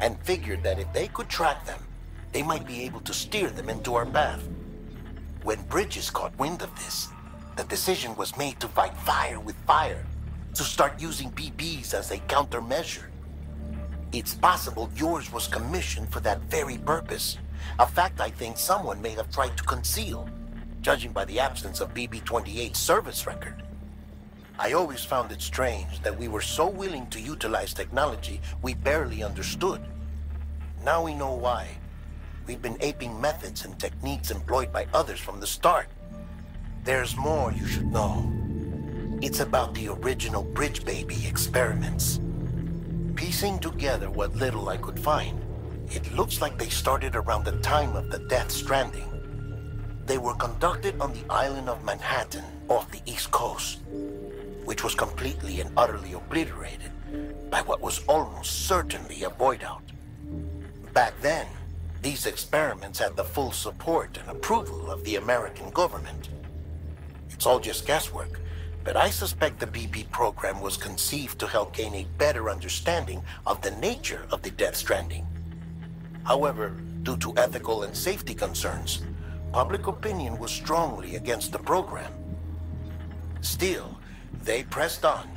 and figured that if they could track them, they might be able to steer them into our path. When Bridges caught wind of this, the decision was made to fight fire with fire, to start using BBs as a countermeasure. It's possible yours was commissioned for that very purpose, a fact I think someone may have tried to conceal, judging by the absence of BB-28's service record. I always found it strange that we were so willing to utilize technology we barely understood. Now we know why. We've been aping methods and techniques employed by others from the start. There's more you should know. It's about the original Bridge Baby experiments. Piecing together what little I could find, it looks like they started around the time of the Death Stranding. They were conducted on the island of Manhattan off the East Coast, which was completely and utterly obliterated by what was almost certainly a void out. Back then, these experiments had the full support and approval of the American government. It's all just guesswork, but I suspect the BB program was conceived to help gain a better understanding of the nature of the Death Stranding. However, due to ethical and safety concerns, public opinion was strongly against the program. Still, they pressed on,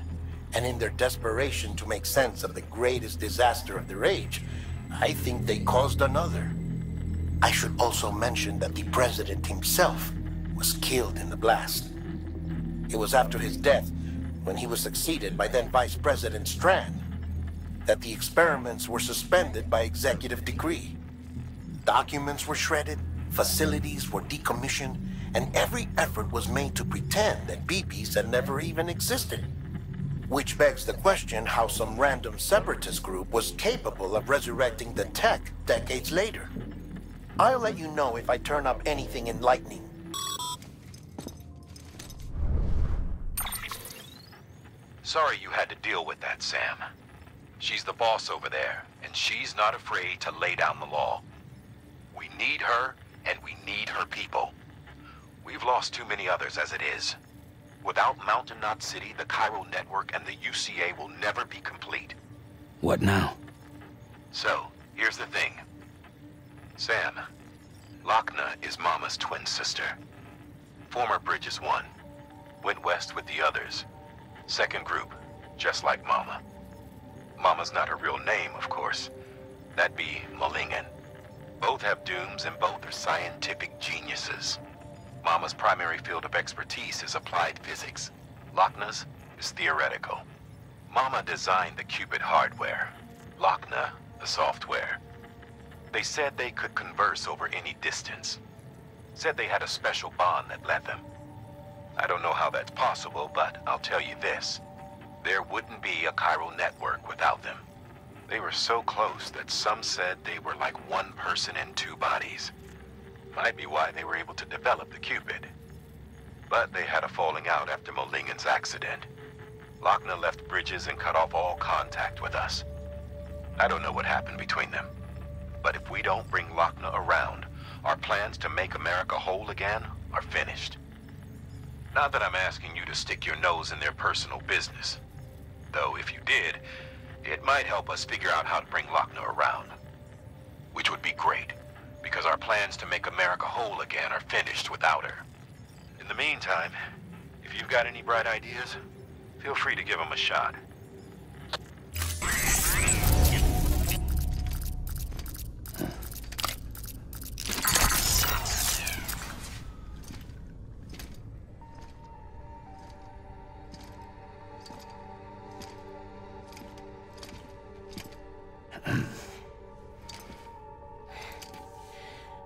and in their desperation to make sense of the greatest disaster of their age, I think they caused another. I should also mention that the president himself was killed in the blast. It was after his death, when he was succeeded by then Vice President Strand, that the experiments were suspended by executive decree. Documents were shredded, facilities were decommissioned, and every effort was made to pretend that BBs had never even existed. Which begs the question how some random separatist group was capable of resurrecting the tech decades later. I'll let you know if I turn up anything enlightening. Sorry you had to deal with that, Sam. She's the boss over there, and she's not afraid to lay down the law. We need her, and we need her people. We've lost too many others as it is. Without Mountain Knot City, the Cairo network and the UCA will never be complete. What now? So, here's the thing. Sam, Lochna is Mama's twin sister. Former Bridges 1. Went west with the others. Second group, just like Mama. Mama's not her real name, of course. That'd be Malingen. Both have dooms and both are scientific geniuses. Mama's primary field of expertise is applied physics. Lochna's is theoretical. Mama designed the Cupid hardware. Lochna, the software. They said they could converse over any distance. Said they had a special bond that led them. I don't know how that's possible, but I'll tell you this. There wouldn't be a Cairo network without them. They were so close that some said they were like one person in two bodies. Might be why they were able to develop the Cupid. But they had a falling out after Molingen's accident. Lochna left Bridges and cut off all contact with us. I don't know what happened between them. But if we don't bring Lochna around, our plans to make America whole again are finished. Not that I'm asking you to stick your nose in their personal business. Though if you did, it might help us figure out how to bring Lochna around. Which would be great, because our plans to make America whole again are finished without her. In the meantime, if you've got any bright ideas, feel free to give them a shot.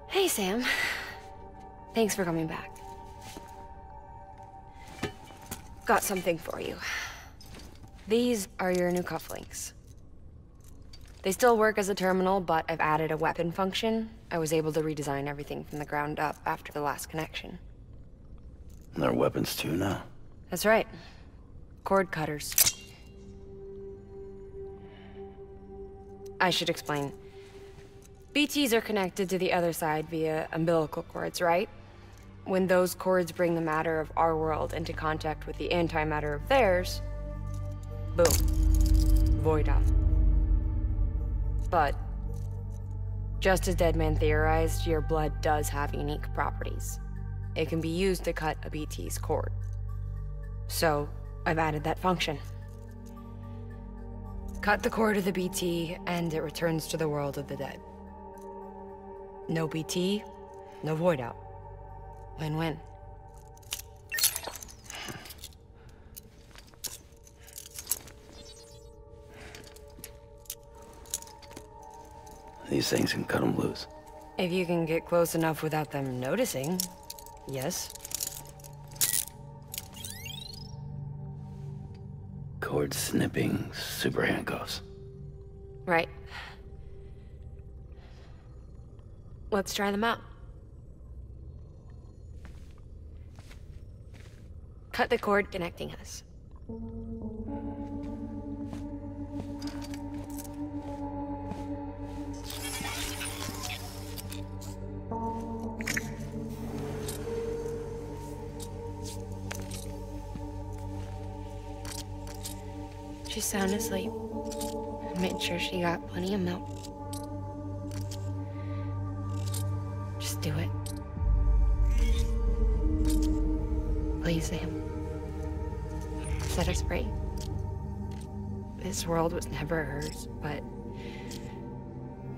Hey, Sam. Thanks for coming back. Got something for you. These are your new cufflinks. They still work as a terminal, but I've added a weapon function. I was able to redesign everything from the ground up after the last connection. And they're weapons too now. That's right. Cord cutters. I should explain. BTs are connected to the other side via umbilical cords, right? When those cords bring the matter of our world into contact with the antimatter of theirs, boom, void out. But, just as Deadman theorized, your blood does have unique properties. It can be used to cut a BT's cord. So, I've added that function. Cut the cord of the BT, and it returns to the world of the dead. No BT, no void out. Win-win. These things can cut them loose. If you can get close enough without them noticing, yes. Cord snipping, super handcuffs. Right. Let's try them out. Cut the cord connecting us. She's sound asleep. I made sure she got plenty of milk. Just do it. Please, Sam. Set us free. This world was never hers, but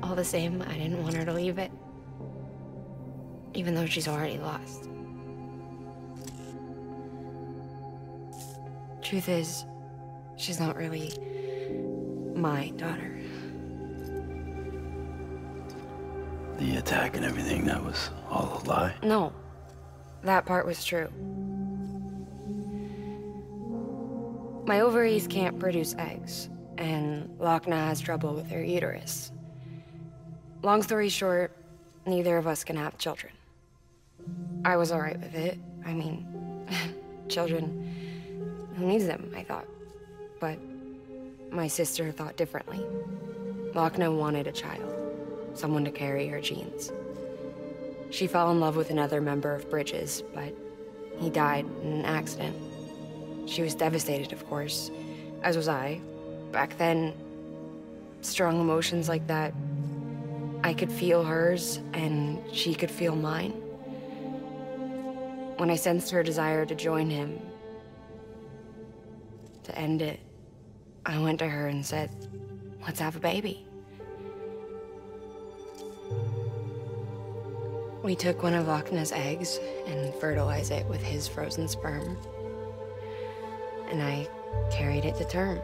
all the same, I didn't want her to leave it. Even though she's already lost. Truth is, she's not really my daughter. The attack and everything, that was all a lie? No. That part was true. My ovaries can't produce eggs, and Lochna has trouble with her uterus. Long story short, neither of us can have children. I was alright with it. I mean, children, who needs them, I thought. But my sister thought differently. Lochna wanted a child, someone to carry her genes. She fell in love with another member of Bridges, but he died in an accident. She was devastated, of course, as was I. Back then, strong emotions like that, I could feel hers, and she could feel mine. When I sensed her desire to join him, to end it, I went to her and said, let's have a baby. We took one of Akna's eggs and fertilized it with his frozen sperm. And I carried it to term.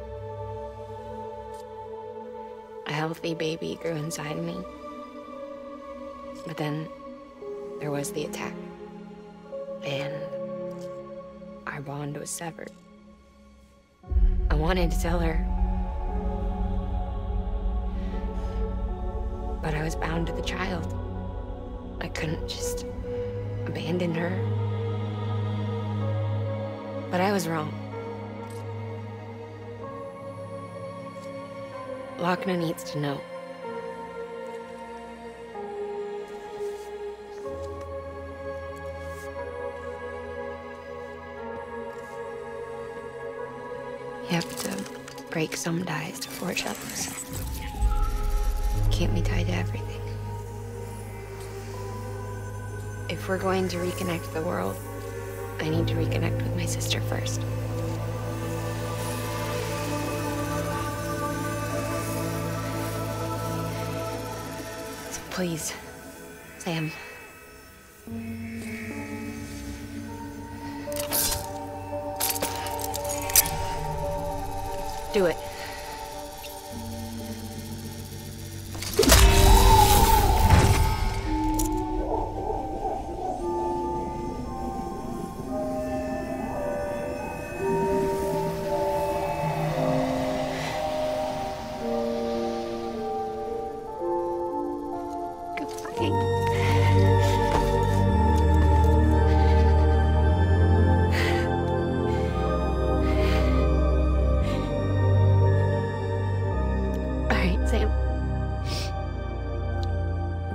A healthy baby grew inside me. But then there was the attack. And our bond was severed. I wanted to tell her, but I was bound to the child. I couldn't just abandon her. But I was wrong. Lakna needs to know. You have to break some ties to forge others. Can't be tied to everything. If we're going to reconnect the world, I need to reconnect with my sister first. So please, Sam. Do it.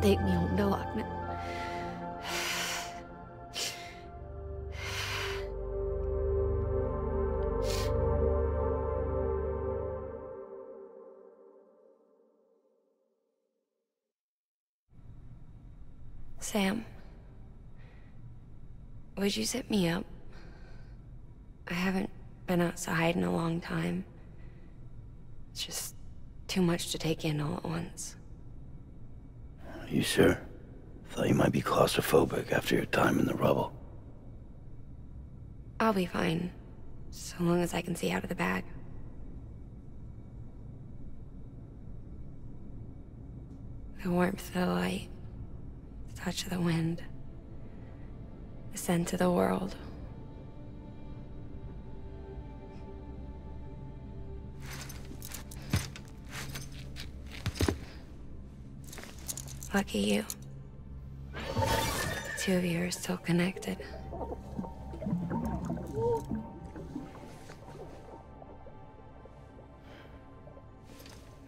Take me home to Lakna. Sam, would you sit me up? I haven't been outside in a long time. It's just too much to take in all at once. You sure? Thought you might be claustrophobic after your time in the rubble. I'll be fine, so long as I can see out of the bag. The warmth of the light, the touch of the wind, the scent of the world. Lucky you. The two of you are still connected.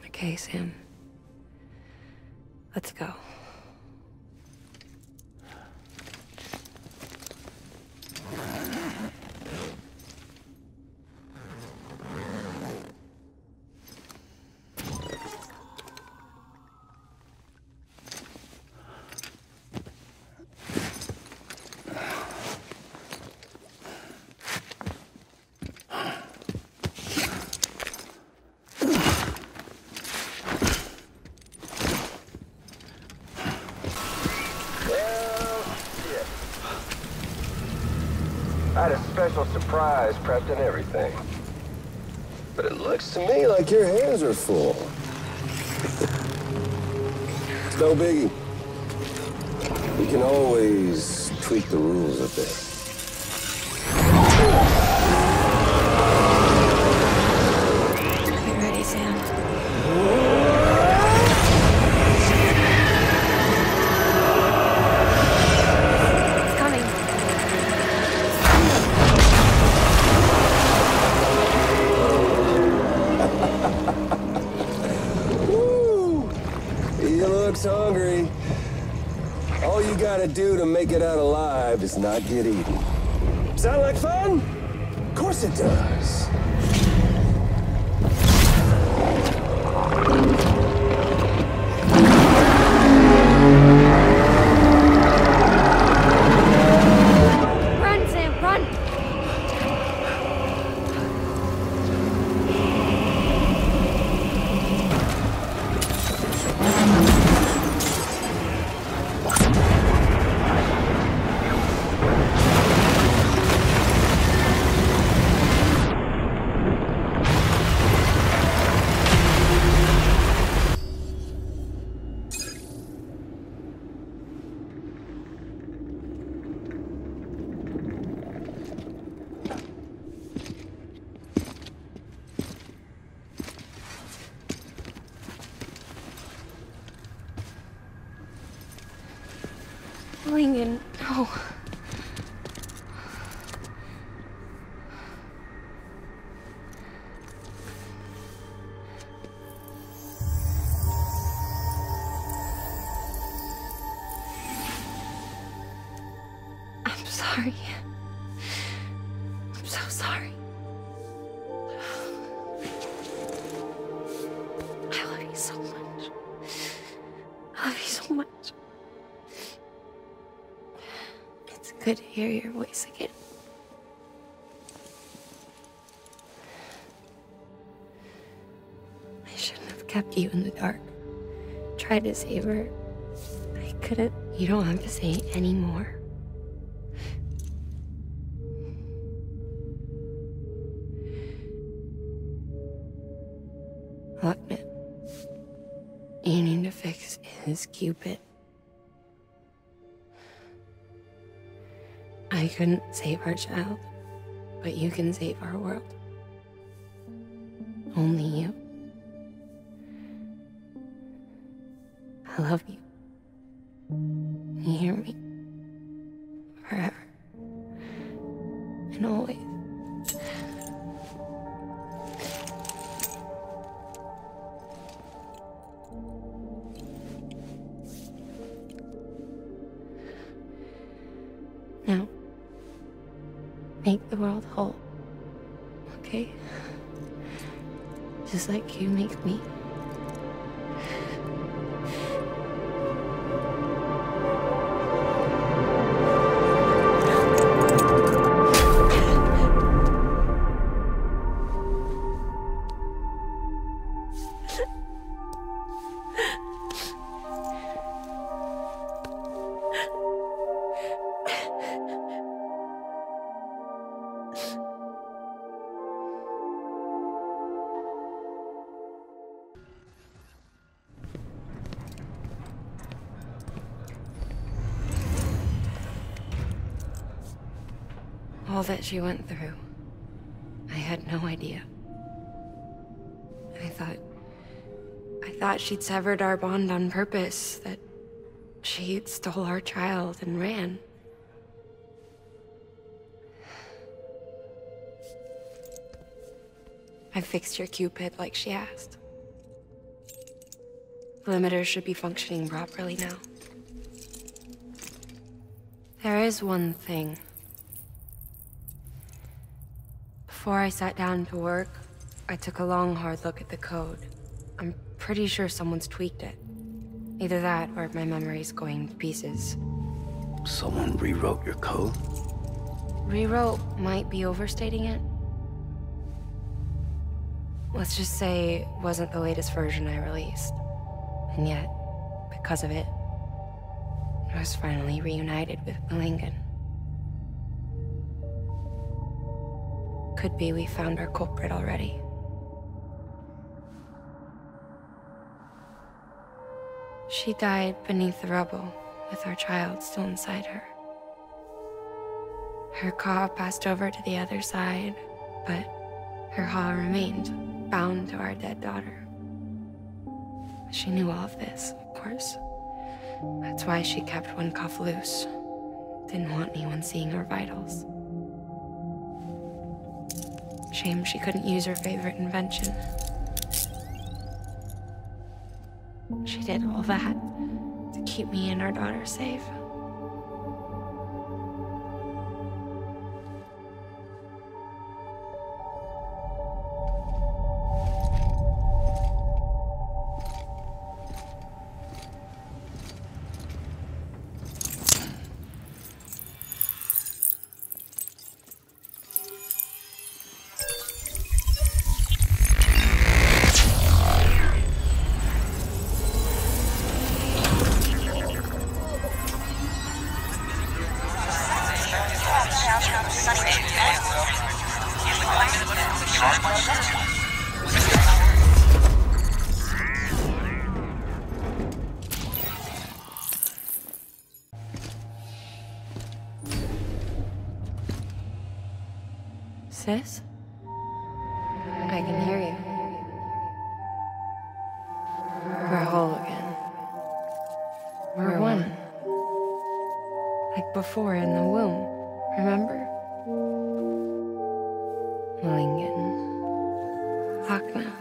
Okay, Sam. Let's go. I had a special surprise prepped and everything. But it looks to me like your hands are full. It's no biggie. We can always tweak the rules a bit. Get ready, Sam. Hungry. All you gotta do to make it out alive is not get eaten. Sound like fun? course it does. Run, Sam, run! Lincoln, no. I'm sorry. I'm so sorry. I love you so much. I love you so much. It's good to hear your voice again. I shouldn't have kept you in the dark. Tried to save her. I couldn't. You don't have to say any more. Look, man. You need to fix his Cupid. I couldn't save our child, but you can save our world. Only you. I love you. You hear me? Forever. And always. Now, make the world whole, okay? Just like you make me. All that she went through, I had no idea. I thought she'd severed our bond on purpose, that she stole our child and ran. I fixed your Cupid like she asked. The limiter should be functioning properly now. There is one thing. Before I sat down to work, I took a long, hard look at the code. I'm pretty sure someone's tweaked it. Either that, or my memory's going to pieces. Someone rewrote your code? Rewrote might be overstating it. Let's just say it wasn't the latest version I released. And yet, because of it, I was finally reunited with Lincoln. Could be we found our culprit already. She died beneath the rubble, with our child still inside her. Her Ka passed over to the other side, but her Ha remained, bound to our dead daughter. She knew all of this, of course. That's why she kept one cuff loose. Didn't want anyone seeing her vitals. Shame she couldn't use her favorite invention. She did all that to keep me and our daughter safe. Sis? I can hear you. We're whole again. We're one. Like before in the womb, remember? Lingen. Hakna.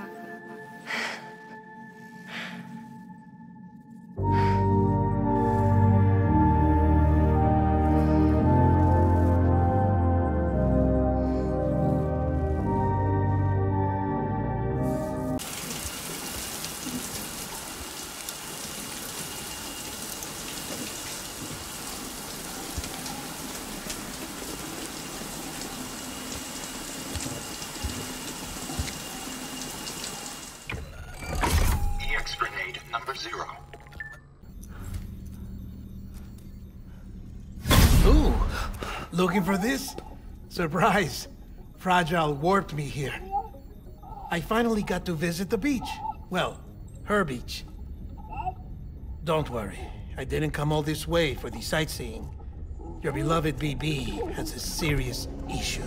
Grenade number 0. Ooh, looking for this? Surprise. Fragile warped me here. I finally got to visit the beach. Well, her beach. Don't worry, I didn't come all this way for the sightseeing. Your beloved BB has a serious issue.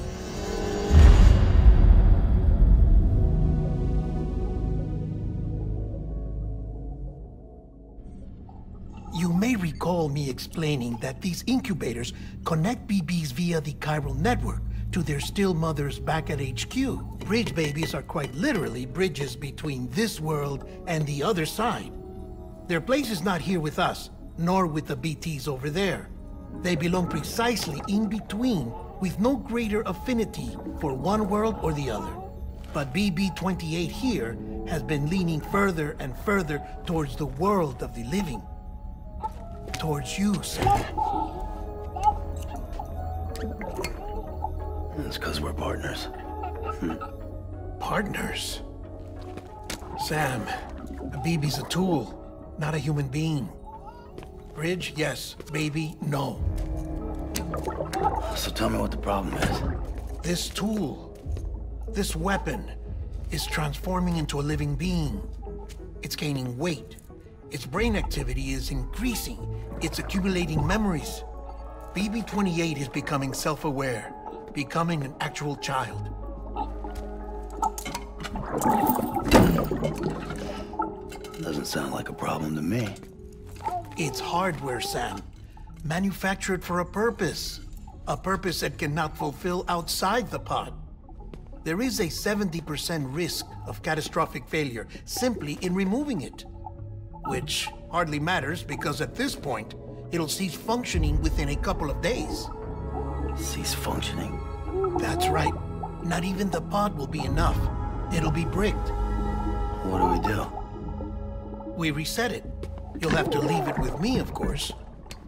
You may recall me explaining that these incubators connect BBs via the chiral network to their still mothers back at HQ. Bridge babies are quite literally bridges between this world and the other side. Their place is not here with us, nor with the BTs over there. They belong precisely in between, with no greater affinity for one world or the other. But BB-28 here has been leaning further and further towards the world of the living. Towards you, Sam. It's because we're partners. Partners? Sam, a BB's a tool, not a human being. Bridge, yes. Baby, no. So tell me what the problem is. This tool, this weapon, is transforming into a living being. It's gaining weight. Its brain activity is increasing. It's accumulating memories. BB-28 is becoming self-aware, becoming an actual child. Doesn't sound like a problem to me. It's hardware, Sam. Manufactured for a purpose. A purpose it cannot fulfill outside the pod. There is a 70% risk of catastrophic failure simply in removing it. Which hardly matters because at this point, it'll cease functioning within a couple of days. Cease functioning? That's right. Not even the pod will be enough. It'll be bricked. What do we do? We reset it. You'll have to leave it with me, of course.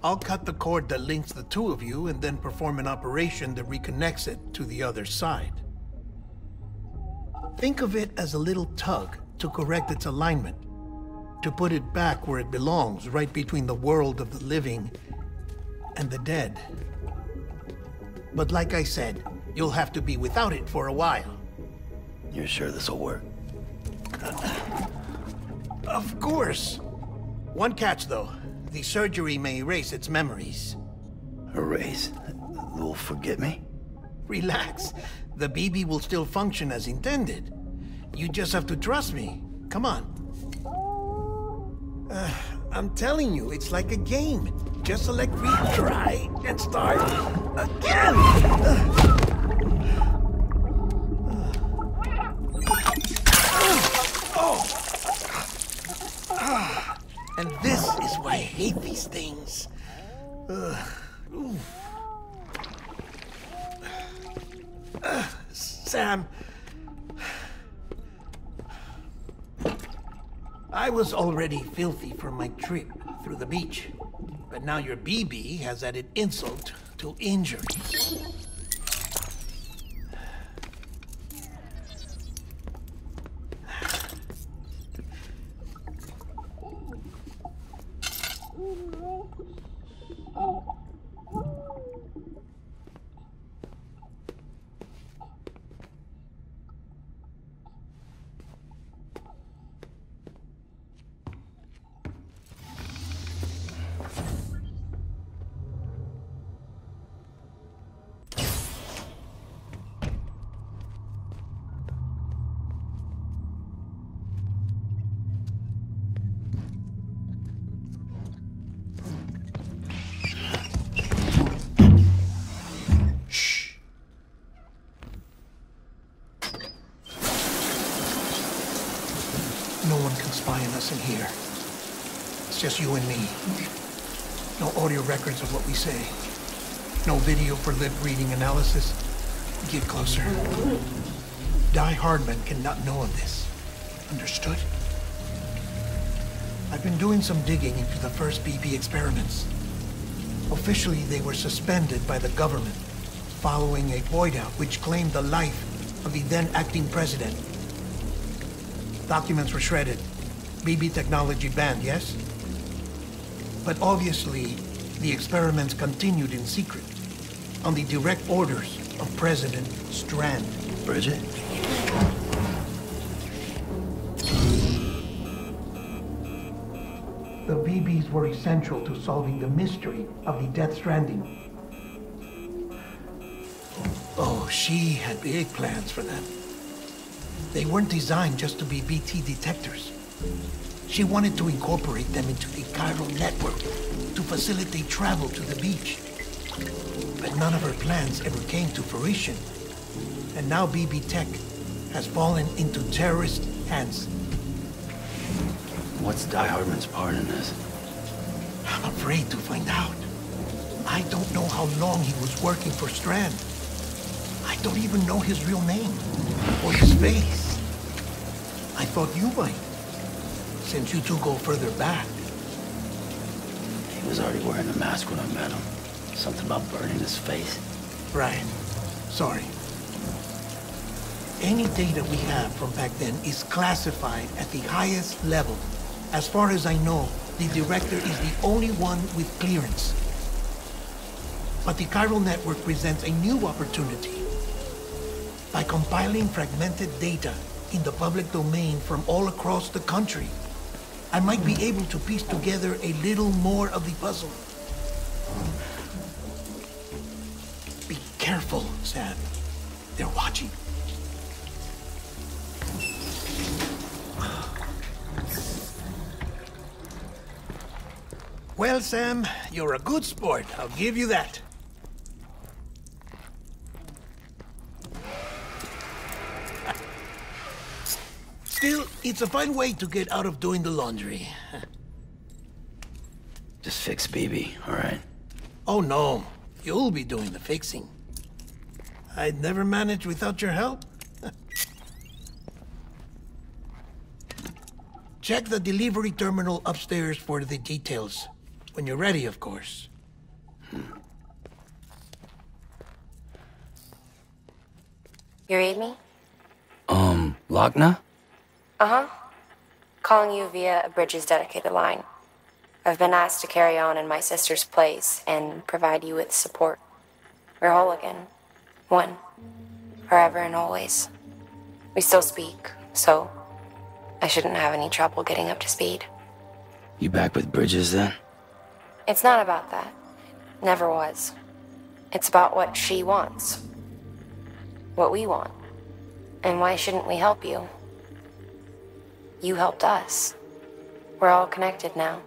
I'll cut the cord that links the two of you and then perform an operation that reconnects it to the other side. Think of it as a little tug to correct its alignment. To put it back where it belongs, right between the world of the living and the dead. But like I said, you'll have to be without it for a while. You're sure this'll work? Of course. One catch, though. The surgery may erase its memories. Erase? Will forget me? Relax. The BB will still function as intended. You just have to trust me. Come on. I'm telling you, it's like a game. Just select retry and start again. And this is why I hate these things. Sam, I was already filthy from my trip through the beach, but now your BB has added insult to injury. one can spy on us in here. It's just you and me. No audio records of what we say. No video for lip-reading analysis. Get closer. Die Hardman cannot know of this. Understood? I've been doing some digging into the first BB experiments. Officially, they were suspended by the government following a void out which claimed the life of the then acting president. Documents were shredded. BB technology banned, yes? But obviously, the experiments continued in secret, on the direct orders of President Strand. Bridget? The BBs were essential to solving the mystery of the Death Stranding. Oh, she had big plans for them. They weren't designed just to be BT detectors. She wanted to incorporate them into the chiral network to facilitate travel to the beach. But none of her plans ever came to fruition. And now BB Tech has fallen into terrorist hands. What's Die Hardman's part in this? I'm afraid to find out. I don't know how long he was working for Strand. I don't even know his real name or his face. I thought you might, since you two go further back. He was already wearing a mask when I met him. Something about burning his face. Right. Sorry. Any data we have from back then is classified at the highest level. As far as I know, the director is the only one with clearance. But the chiral network presents a new opportunity. By compiling fragmented data in the public domain from all across the country, I might be able to piece together a little more of the puzzle. Be careful, Sam. They're watching. Well, Sam, you're a good sport. I'll give you that. Still, it's a fine way to get out of doing the laundry. Just fix BB, all right? Oh, no. You'll be doing the fixing. I'd never manage without your help. Check the delivery terminal upstairs for the details. When you're ready, of course. You read me? Lochna? Uh-huh. Calling you via a Bridges dedicated line. I've been asked to carry on in my sister's place and provide you with support. We're whole again. One. Forever and always. We still speak, so I shouldn't have any trouble getting up to speed. You back with Bridges then? It's not about that. Never was. It's about what she wants. What we want. And why shouldn't we help you? You helped us. We're all connected now.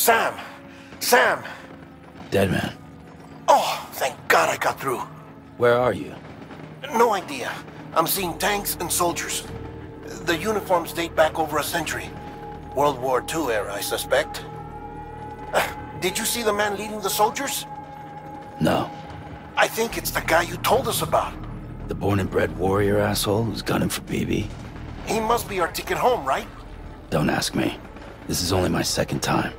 Sam! Sam! Dead man. Oh, thank God I got through. Where are you? No idea. I'm seeing tanks and soldiers. The uniforms date back over a century. World War II era, I suspect. Did you see the man leading the soldiers? No. I think it's the guy you told us about. The born and bred warrior asshole who's gunning for BB? He must be our ticket home, right? Don't ask me. This is only my second time.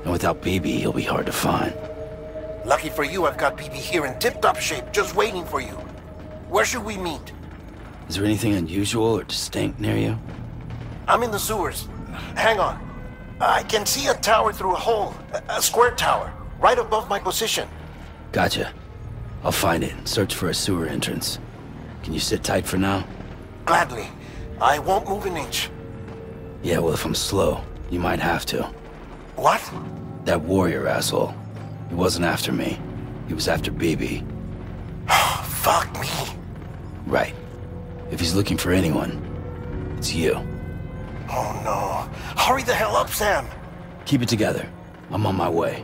And without BB, he'll be hard to find. Lucky for you, I've got BB here in tip-top shape, just waiting for you. Where should we meet? Is there anything unusual or distinct near you? I'm in the sewers. Hang on. I can see a tower through a hole. A square tower, right above my position. Gotcha. I'll find it and search for a sewer entrance. Can you sit tight for now? Gladly. I won't move an inch. Yeah, well, if I'm slow, you might have to. What? That warrior asshole. He wasn't after me. He was after BB. Fuck me. Right. If he's looking for anyone, it's you. Oh no. Hurry the hell up, Sam. Keep it together. I'm on my way.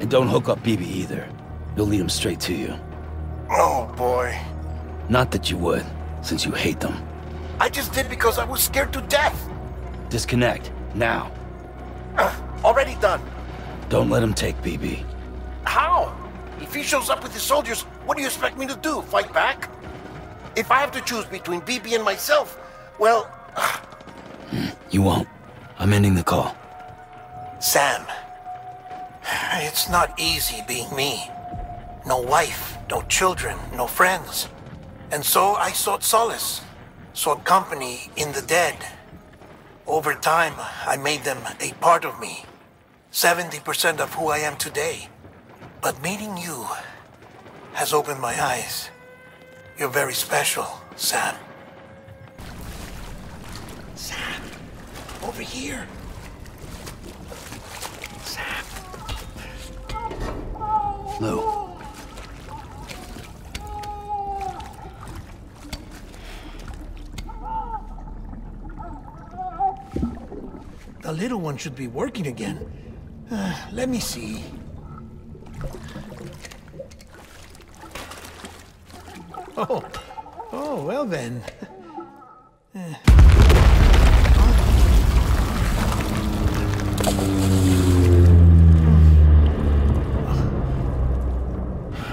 And don't hook up BB either. You'll lead him straight to you. Oh boy. Not that you would, since you hate them. I just did because I was scared to death. Disconnect, now. Already done. Don't let him take BB. How? If he shows up with his soldiers, what do you expect me to do? Fight back? If I have to choose between BB and myself, well... You won't. I'm ending the call. Sam, it's not easy being me. No wife, no children, no friends. And so I sought solace, sought company in the dead. Over time, I made them a part of me. 70% of who I am today. But meeting you has opened my eyes. You're very special, Sam. Sam, over here. Sam. Lou. The little one should be working again. Let me see. Oh, well then.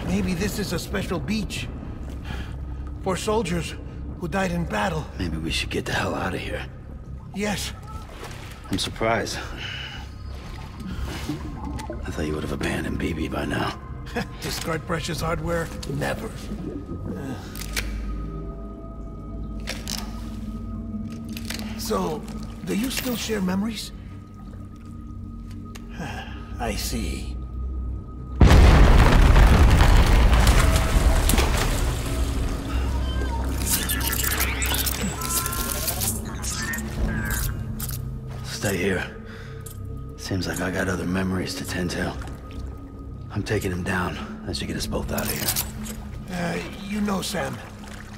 Maybe this is a special beach for soldiers who died in battle. Maybe we should get the hell out of here. Yes. I'm surprised. I thought you would have abandoned BB by now. Discard precious hardware? Never. So, do you still share memories? I see. Stay here. Seems like I got other memories to tend to. I'm taking him down as you get us both out of here. You know, Sam,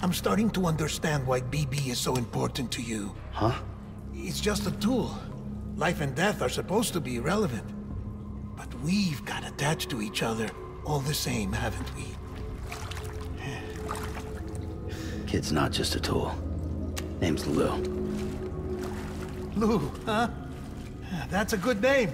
I'm starting to understand why BB is so important to you. Huh? It's just a tool. Life and death are supposed to be irrelevant. But we've got attached to each other all the same, haven't we? Kid's not just a tool. Name's Lou. Lou, huh? That's a good name.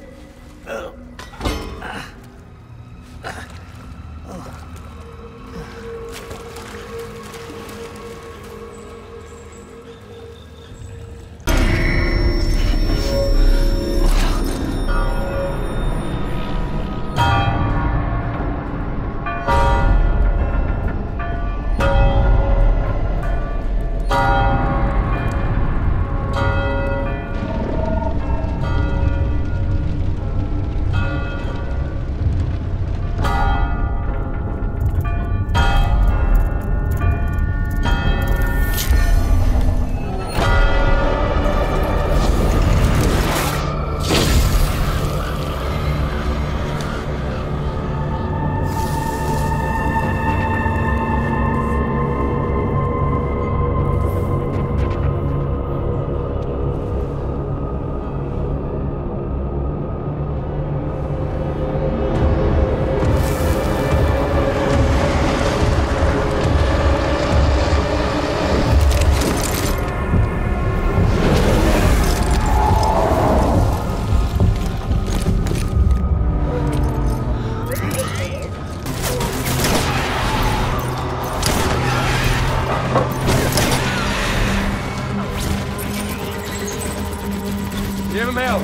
Give him help.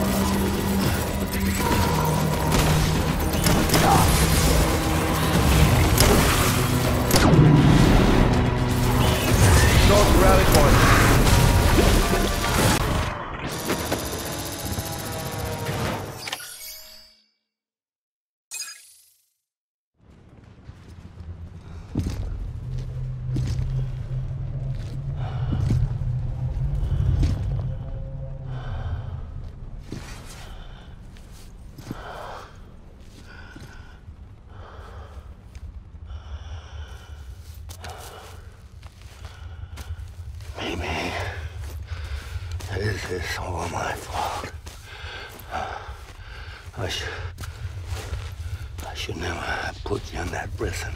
Go to rally point. This is all my fault. I should never have put you in that prison.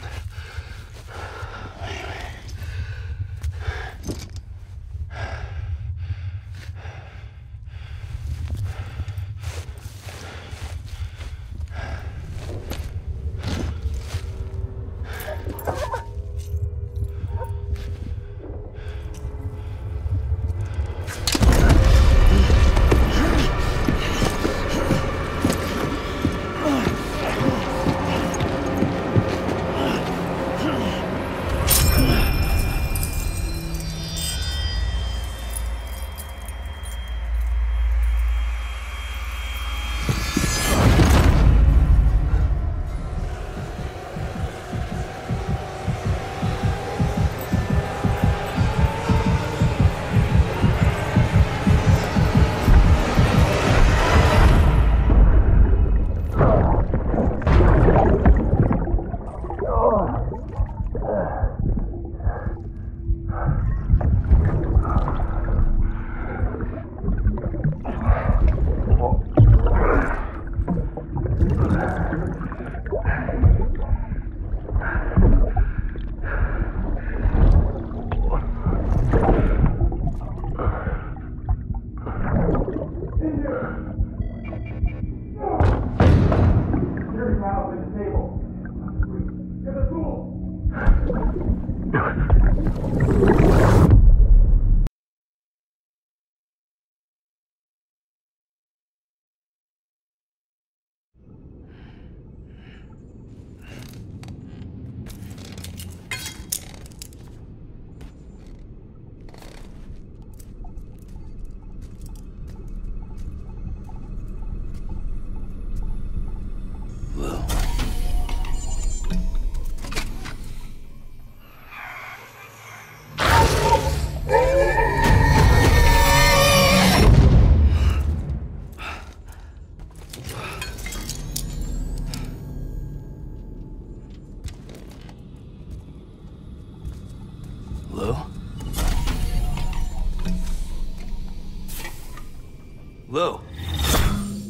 Lou.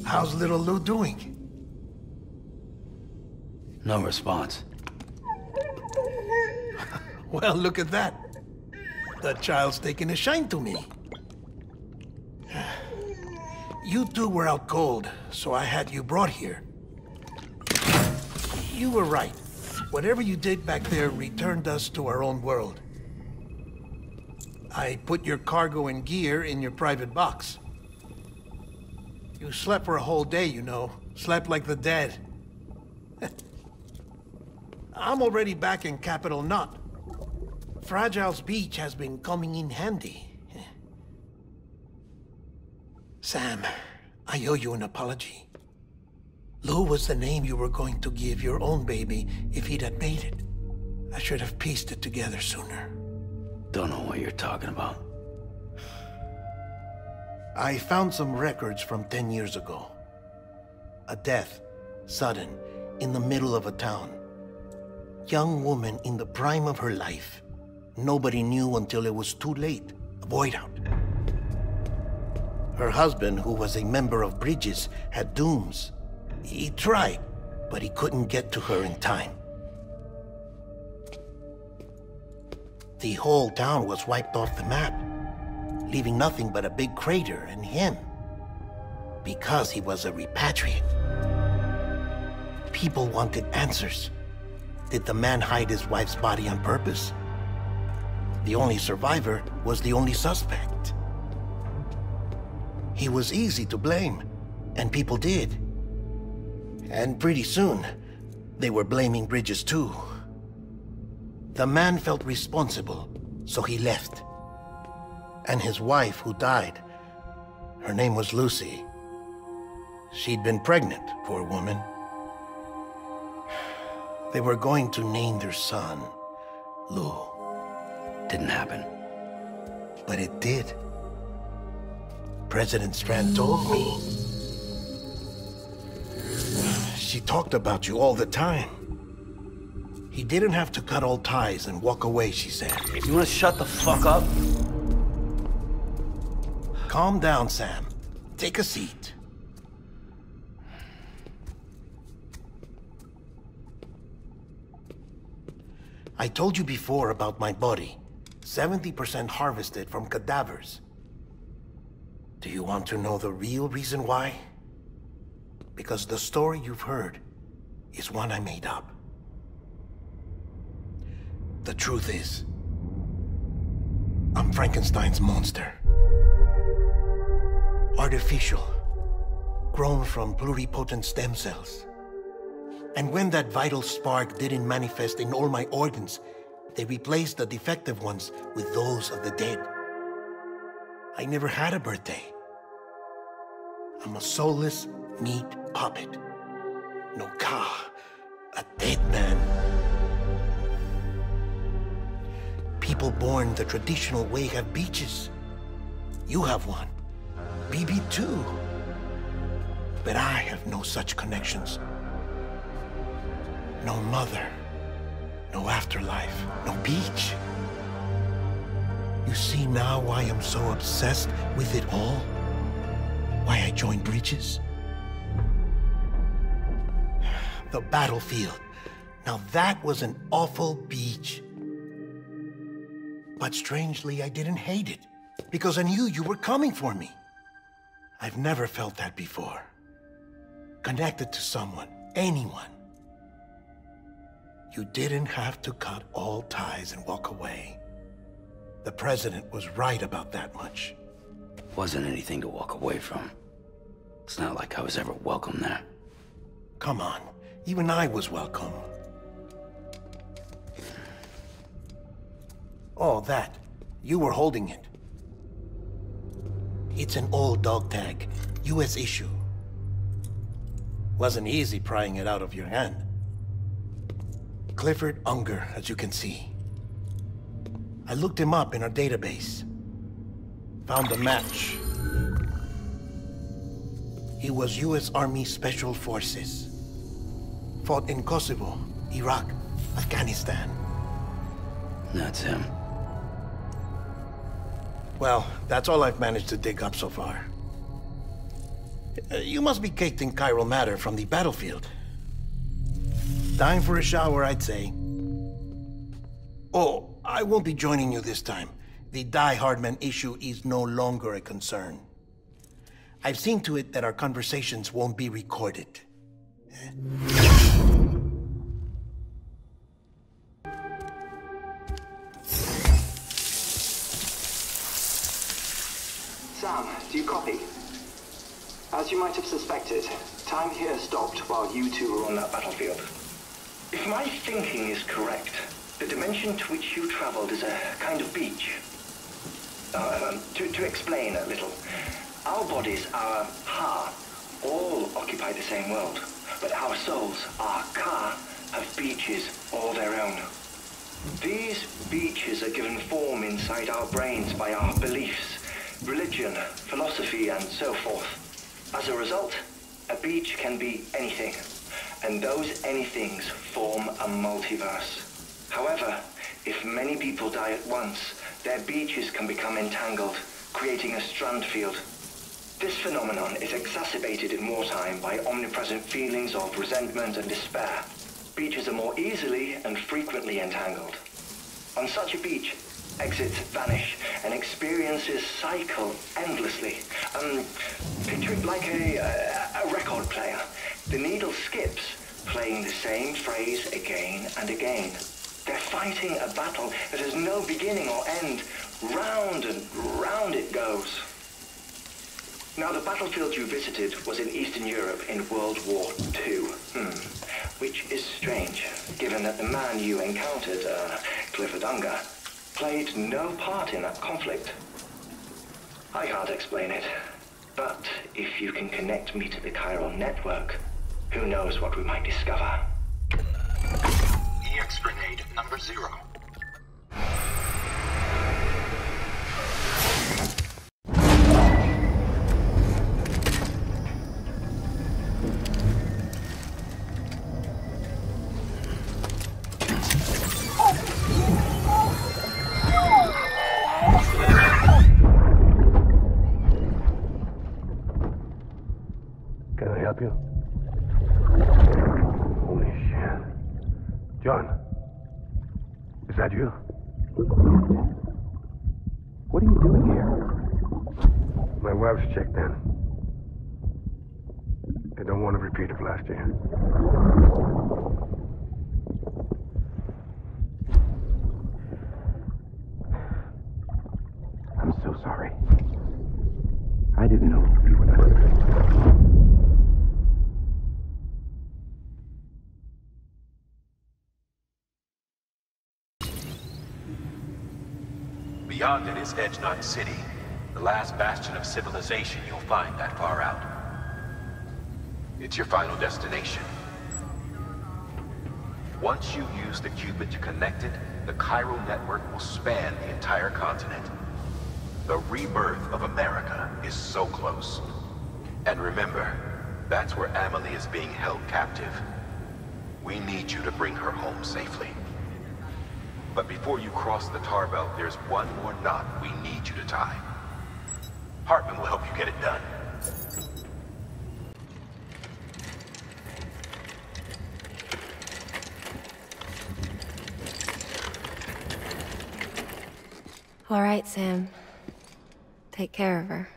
How's little Lou doing? No response. Well, look at that. The child's taking a shine to me. You two were out cold, so I had you brought here. You were right. Whatever you did back there returned us to our own world. I put your cargo and gear in your private box. You slept for a whole day, you know. Slept like the dead. I'm already back in Capital Knot. Fragile's beach has been coming in handy. Sam, I owe you an apology. Lou was the name you were going to give your own baby if he'd had made it. I should have pieced it together sooner. Don't know what you're talking about. I found some records from 10 years ago. A death, sudden, in the middle of a town. Young woman in the prime of her life. Nobody knew until it was too late. A void out. Her husband, who was a member of Bridges, had dooms. He tried, but he couldn't get to her in time. The whole town was wiped off the map, leaving nothing but a big crater and him. Because he was a repatriate. People wanted answers. Did the man hide his wife's body on purpose? The only survivor was the only suspect. He was easy to blame, and people did. And pretty soon, they were blaming Bridges too. The man felt responsible, so he left. And his wife, who died, her name was Lucy. She'd been pregnant, poor woman. They were going to name their son Lou. Didn't happen. But it did. President Strand told me. She talked about you all the time. He didn't have to cut all ties and walk away, she said. You wanna shut the fuck up? Calm down, Sam. Take a seat. I told you before about my body. 70% harvested from cadavers. Do you want to know the real reason why? Because the story you've heard is one I made up. The truth is, I'm Frankenstein's monster. Artificial, grown from pluripotent stem cells. And when that vital spark didn't manifest in all my organs, they replaced the defective ones with those of the dead. I never had a birthday. I'm a soulless meat puppet. No ka, a dead man. People born the traditional way have beaches. You have one. BB too. But I have no such connections. No mother. No afterlife. No beach. You see now why I'm so obsessed with it all? Why I joined Bridges? The battlefield. Now that was an awful beach. But strangely, I didn't hate it, because I knew you were coming for me. I've never felt that before. Connected to someone, anyone. You didn't have to cut all ties and walk away. The president was right about that much. Wasn't anything to walk away from. It's not like I was ever welcome there. Come on, even I was welcome. Oh, that. You were holding it. It's an old dog tag, US issue. Wasn't easy prying it out of your hand. Clifford Unger, as you can see. I looked him up in our database. Found a match. He was US Army Special Forces. Fought in Kosovo, Iraq, Afghanistan. That's him. Well, that's all I've managed to dig up so far. You must be caked in chiral matter from the battlefield. Time for a shower, I'd say. Oh, I won't be joining you this time. The Die Hardman issue is no longer a concern. I've seen to it that our conversations won't be recorded. Sam, do you copy? As you might have suspected, time here stopped while you two were on that battlefield. If my thinking is correct, the dimension to which you traveled is a kind of beach. To explain a little, our bodies, our ha, all occupy the same world, but our souls, our ka, have beaches all their own. These beaches are given form inside our brains by our beliefs, religion, philosophy, and so forth. As a result, a beach can be anything, and those anythings form a multiverse. However, if many people die at once, their beaches can become entangled, creating a strand field. This phenomenon is exacerbated in wartime by omnipresent feelings of resentment and despair. Beaches are more easily and frequently entangled. On such a beach, exits vanish and experiences cycle endlessly. Picture it like a record player. The needle skips, playing the same phrase again and again. They're fighting a battle that has no beginning or end. Round and round it goes. Now, the battlefield you visited was in Eastern Europe in World War II. Which is strange, given that the man you encountered, Clifford Unger, played no part in that conflict. I can't explain it, but if you can connect me to the chiral network, who knows what we might discover. EX grenade number 0. Can I help you? Holy shit. John, is that you? What are you doing here? My wife's checked in. I don't want to repeat of last year. I'm so sorry. I didn't know you were that. Beyond it is Edge-Knot City, the last bastion of civilization you'll find that far out. It's your final destination. Once you use the Cupid to connect it, the chiral network will span the entire continent. The rebirth of America is so close. And remember, that's where Amelie is being held captive. We need you to bring her home safely. But before you cross the tar belt, there's one more knot we need you to tie. Hartman will help you get it done. All right, Sam. Take care of her.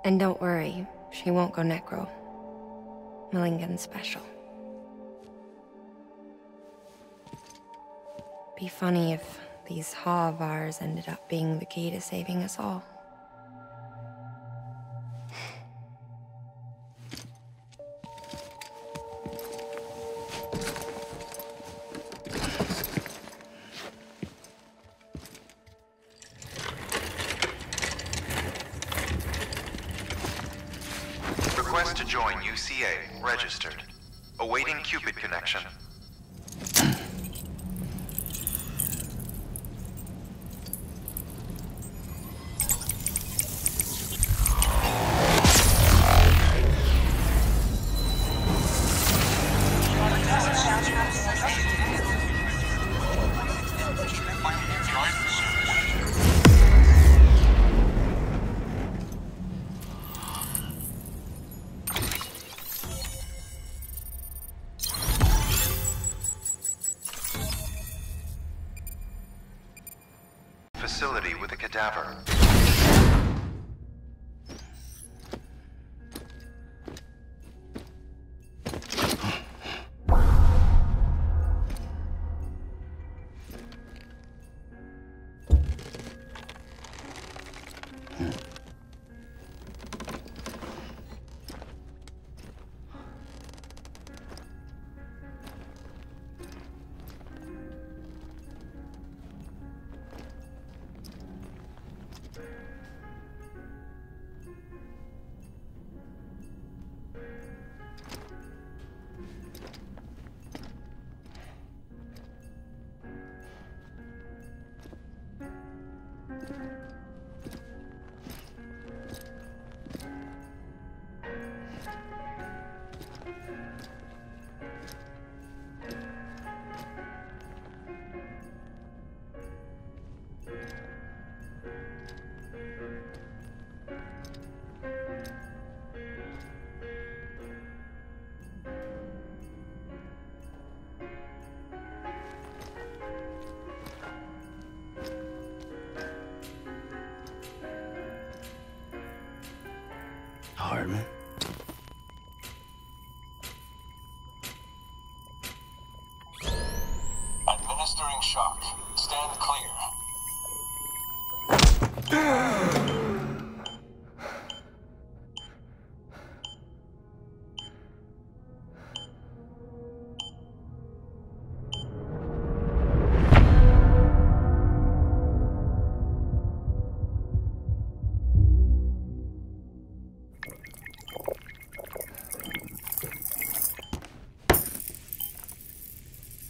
And don't worry, she won't go necro. Millingen's special. Be funny if these Ha of ours ended up being the key to saving us all. Request to join UCA. Registered. Awaiting Cupid connection. ever. Hardman. Administering shock. Stand clear.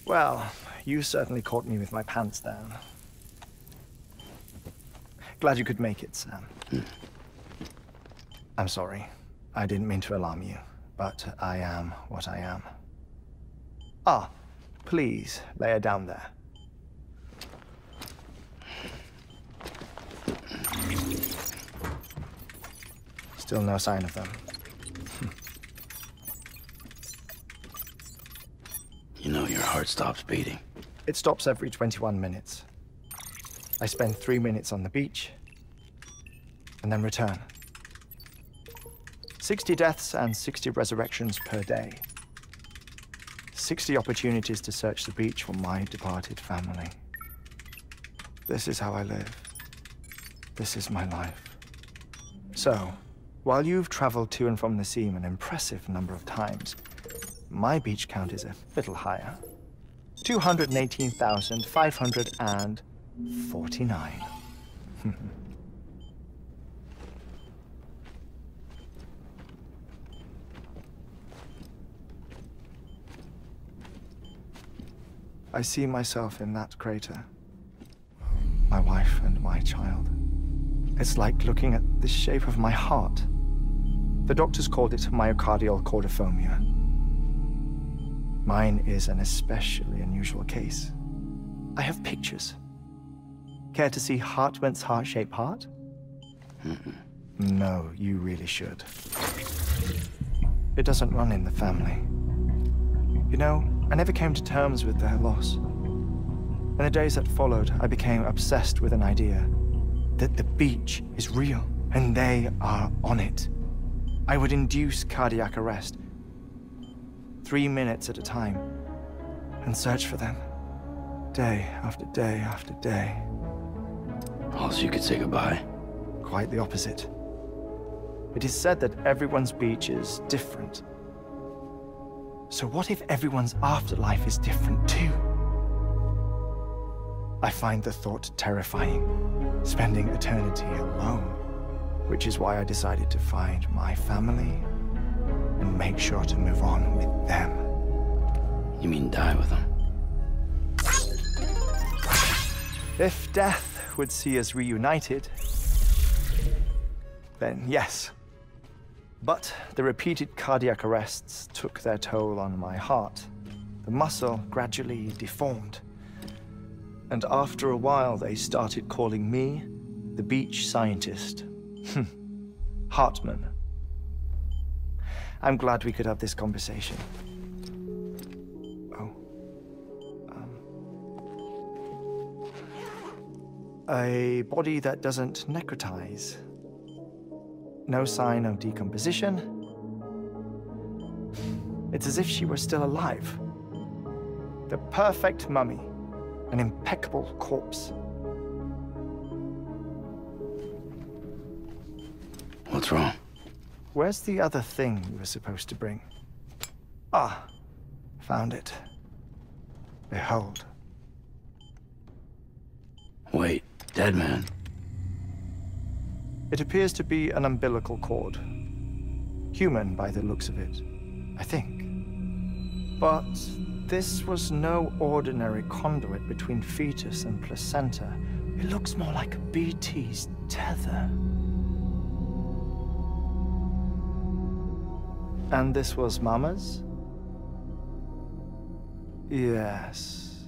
Well, you certainly caught me with my pants down. Glad you could make it, Sam. I'm sorry. I didn't mean to alarm you, but I am what I am. Ah, please, lay her down there. Still no sign of them. You know your heart stops beating. It stops every 21 minutes. I spend 3 minutes on the beach, and then return. 60 deaths and 60 resurrections per day. 60 opportunities to search the beach for my departed family. This is how I live. This is my life. So, while you've traveled to and from the sea an impressive number of times, my beach count is a little higher. 218,549. I see myself in that crater. My wife and my child. It's like looking at the shape of my heart. The doctors called it myocardial cordiformia. Mine is an especially unusual case. I have pictures. Care to see Hartman's heart-shaped heart? No, you really should. It doesn't run in the family. You know, I never came to terms with their loss. In the days that followed, I became obsessed with an idea that the beach is real, and they are on it. I would induce cardiac arrest, 3 minutes at a time, and search for them, day after day after day. Also, you could say goodbye. Quite the opposite. It is said that everyone's beach is different. So what if everyone's afterlife is different too? I find the thought terrifying, spending eternity alone, which is why I decided to find my family and make sure to move on with them. You mean die with them? If death would see us reunited, then yes. But the repeated cardiac arrests took their toll on my heart. The muscle gradually deformed. And after a while, they started calling me the beach scientist. Hartman. I'm glad we could have this conversation. A body that doesn't necrotize. No sign of decomposition. It's as if she were still alive. The perfect mummy. An impeccable corpse. What's wrong? Where's the other thing you were supposed to bring? Ah, found it. Behold. Wait, dead man? It appears to be an umbilical cord. Human by the looks of it, I think. But this was no ordinary conduit between fetus and placenta. It looks more like a BT's tether. And this was Mama's? Yes.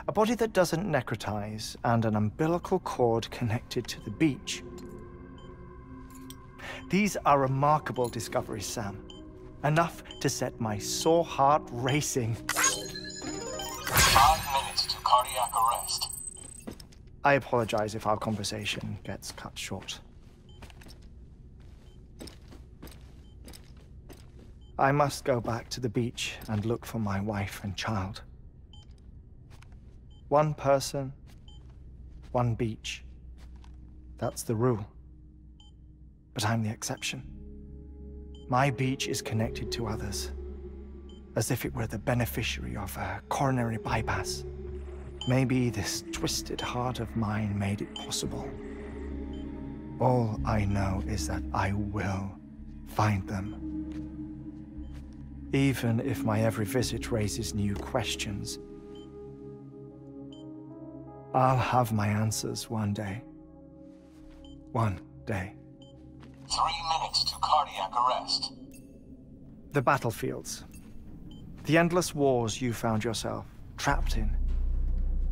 A body that doesn't necrotize and an umbilical cord connected to the beach. These are remarkable discoveries, Sam. Enough to set my sore heart racing. 5 minutes to cardiac arrest. I apologize if our conversation gets cut short. I must go back to the beach and look for my wife and child. One person, one beach. That's the rule. But I'm the exception. My beach is connected to others, as if it were the beneficiary of a coronary bypass. Maybe this twisted heart of mine made it possible. All I know is that I will find them. Even if my every visit raises new questions, I'll have my answers one day. One day. 3 minutes to cardiac arrest. The battlefields. The endless wars you found yourself trapped in.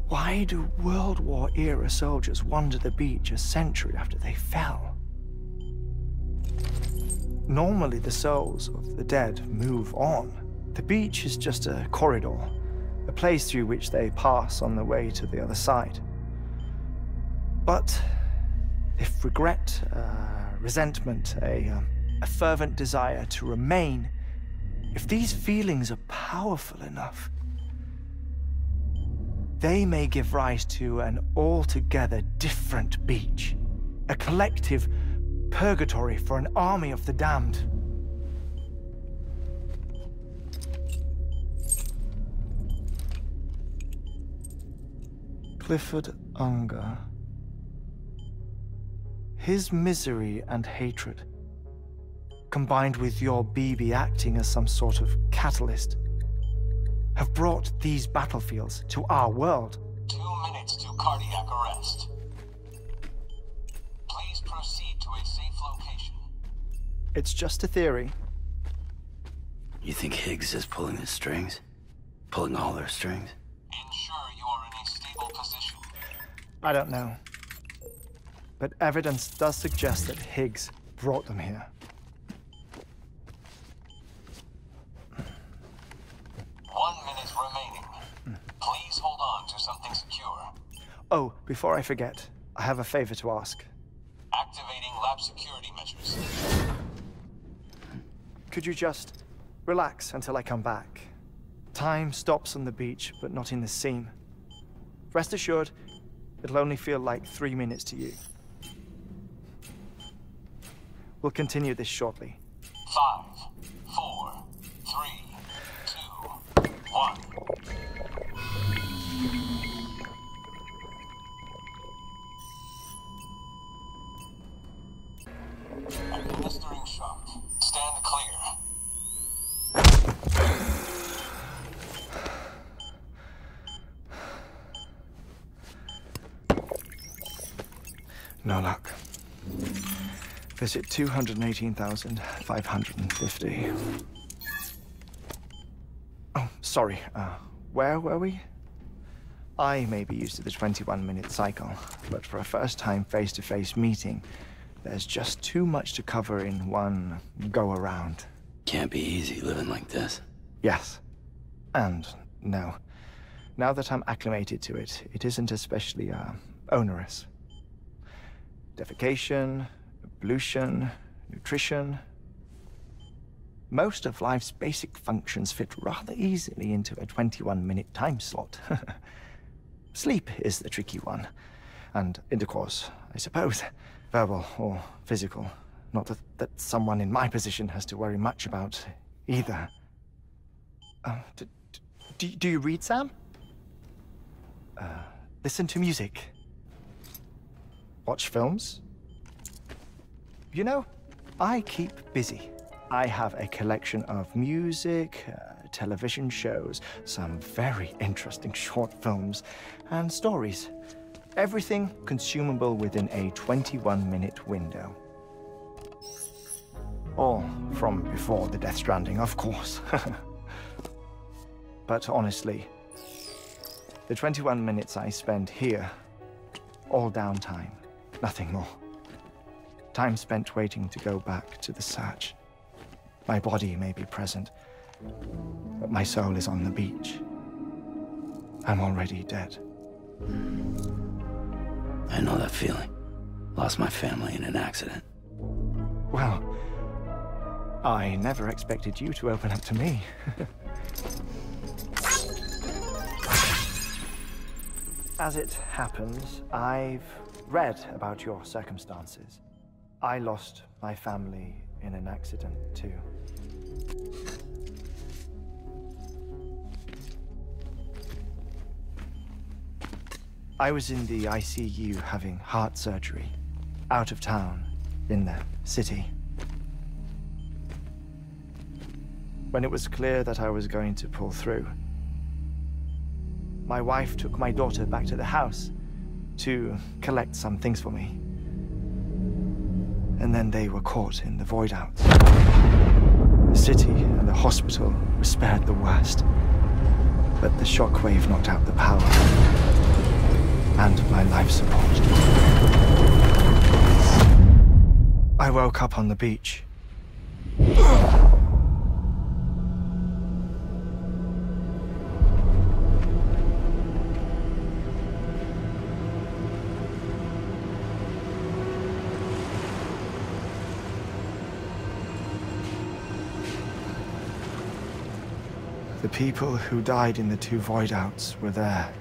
Why do World War-era soldiers wander the beach a century after they fell? Normally, the souls of the dead move on. The beach is just a corridor, a place through which they pass on the way to the other side. But if regret, resentment, a fervent desire to remain, if these feelings are powerful enough, they may give rise to an altogether different beach, a collective purgatory for an army of the damned. Clifford Unger. His misery and hatred, combined with your BB acting as some sort of catalyst, have brought these battlefields to our world. 2 minutes to cardiac arrest. Please proceed to a safe location. It's just a theory. You think Higgs is pulling the strings? Pulling all their strings? Ensure you are in a stable position. I don't know. But evidence does suggest that Higgs brought them here. 1 minute remaining. Please hold on to something secure. Oh, before I forget, I have a favor to ask. Activating lab security measures. Could you just relax until I come back? Time stops on the beach, but not in the scene. Rest assured, it'll only feel like 3 minutes to you. We'll continue this shortly. 5, 4, 3, 2, 1. Administering shock. Stand clear. No luck. Visit 218,550. Oh, sorry. Where were we? I may be used to the 21-minute cycle, but for a first-time face-to-face meeting, there's just too much to cover in one go-around. Can't be easy living like this. Yes. And no. now that I'm acclimated to it, it isn't especially onerous. Defecation, ablution, nutrition. Most of life's basic functions fit rather easily into a 21-minute time slot. Sleep is the tricky one. And intercourse, I suppose. Verbal or physical. Not that someone in my position has to worry much about either. Do you read, Sam? Listen to music. Watch films? You know, I keep busy. I have a collection of music, television shows, some very interesting short films, and stories. Everything consumable within a 21-minute window. All from before the Death Stranding, of course. But honestly, the 21 minutes I spend here, all downtime, nothing more. Time spent waiting to go back to the search. My body may be present, but my soul is on the beach. I'm already dead. I know that feeling. Lost my family in an accident. Well, I never expected you to open up to me. As it happens, I've read about your circumstances. I lost my family in an accident, too. I was in the ICU having heart surgery, out of town, in the city. When it was clear that I was going to pull through, my wife took my daughter back to the house to collect some things for me. And then they were caught in the void out. The city and the hospital were spared the worst, but the shockwave knocked out the power and my life support. I woke up on the beach. The people who died in the 2 void outs were there.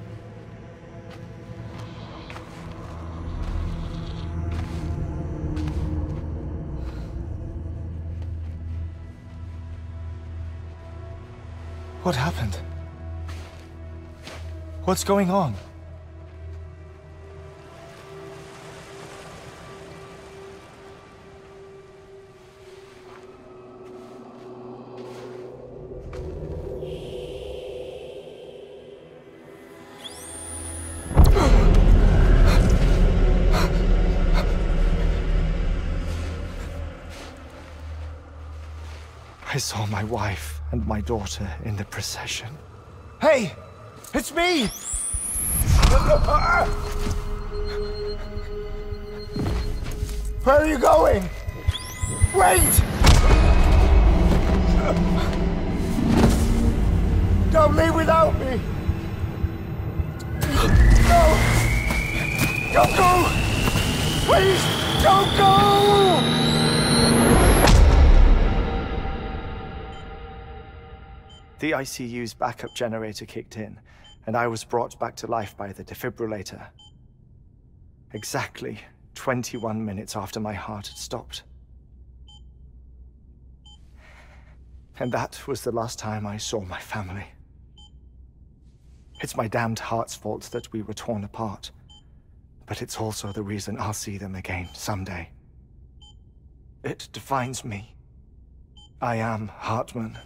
What happened? What's going on? I saw my wife and my daughter in the procession. Hey! It's me! Where are you going? Wait! Don't leave without me! No! Don't go! Please, don't go! The ICU's backup generator kicked in, and I was brought back to life by the defibrillator. Exactly 21 minutes after my heart had stopped. And that was the last time I saw my family. It's my damned heart's fault that we were torn apart, but it's also the reason I'll see them again someday. It defines me. I am Hartman.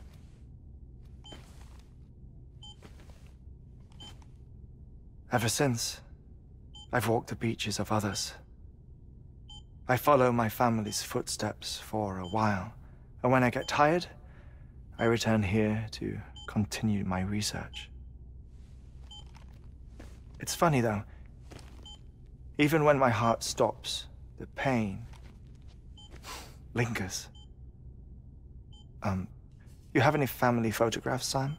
Ever since, I've walked the beaches of others. I follow my family's footsteps for a while, and when I get tired, I return here to continue my research. It's funny though, even when my heart stops, the pain lingers. You have any family photographs, Sam?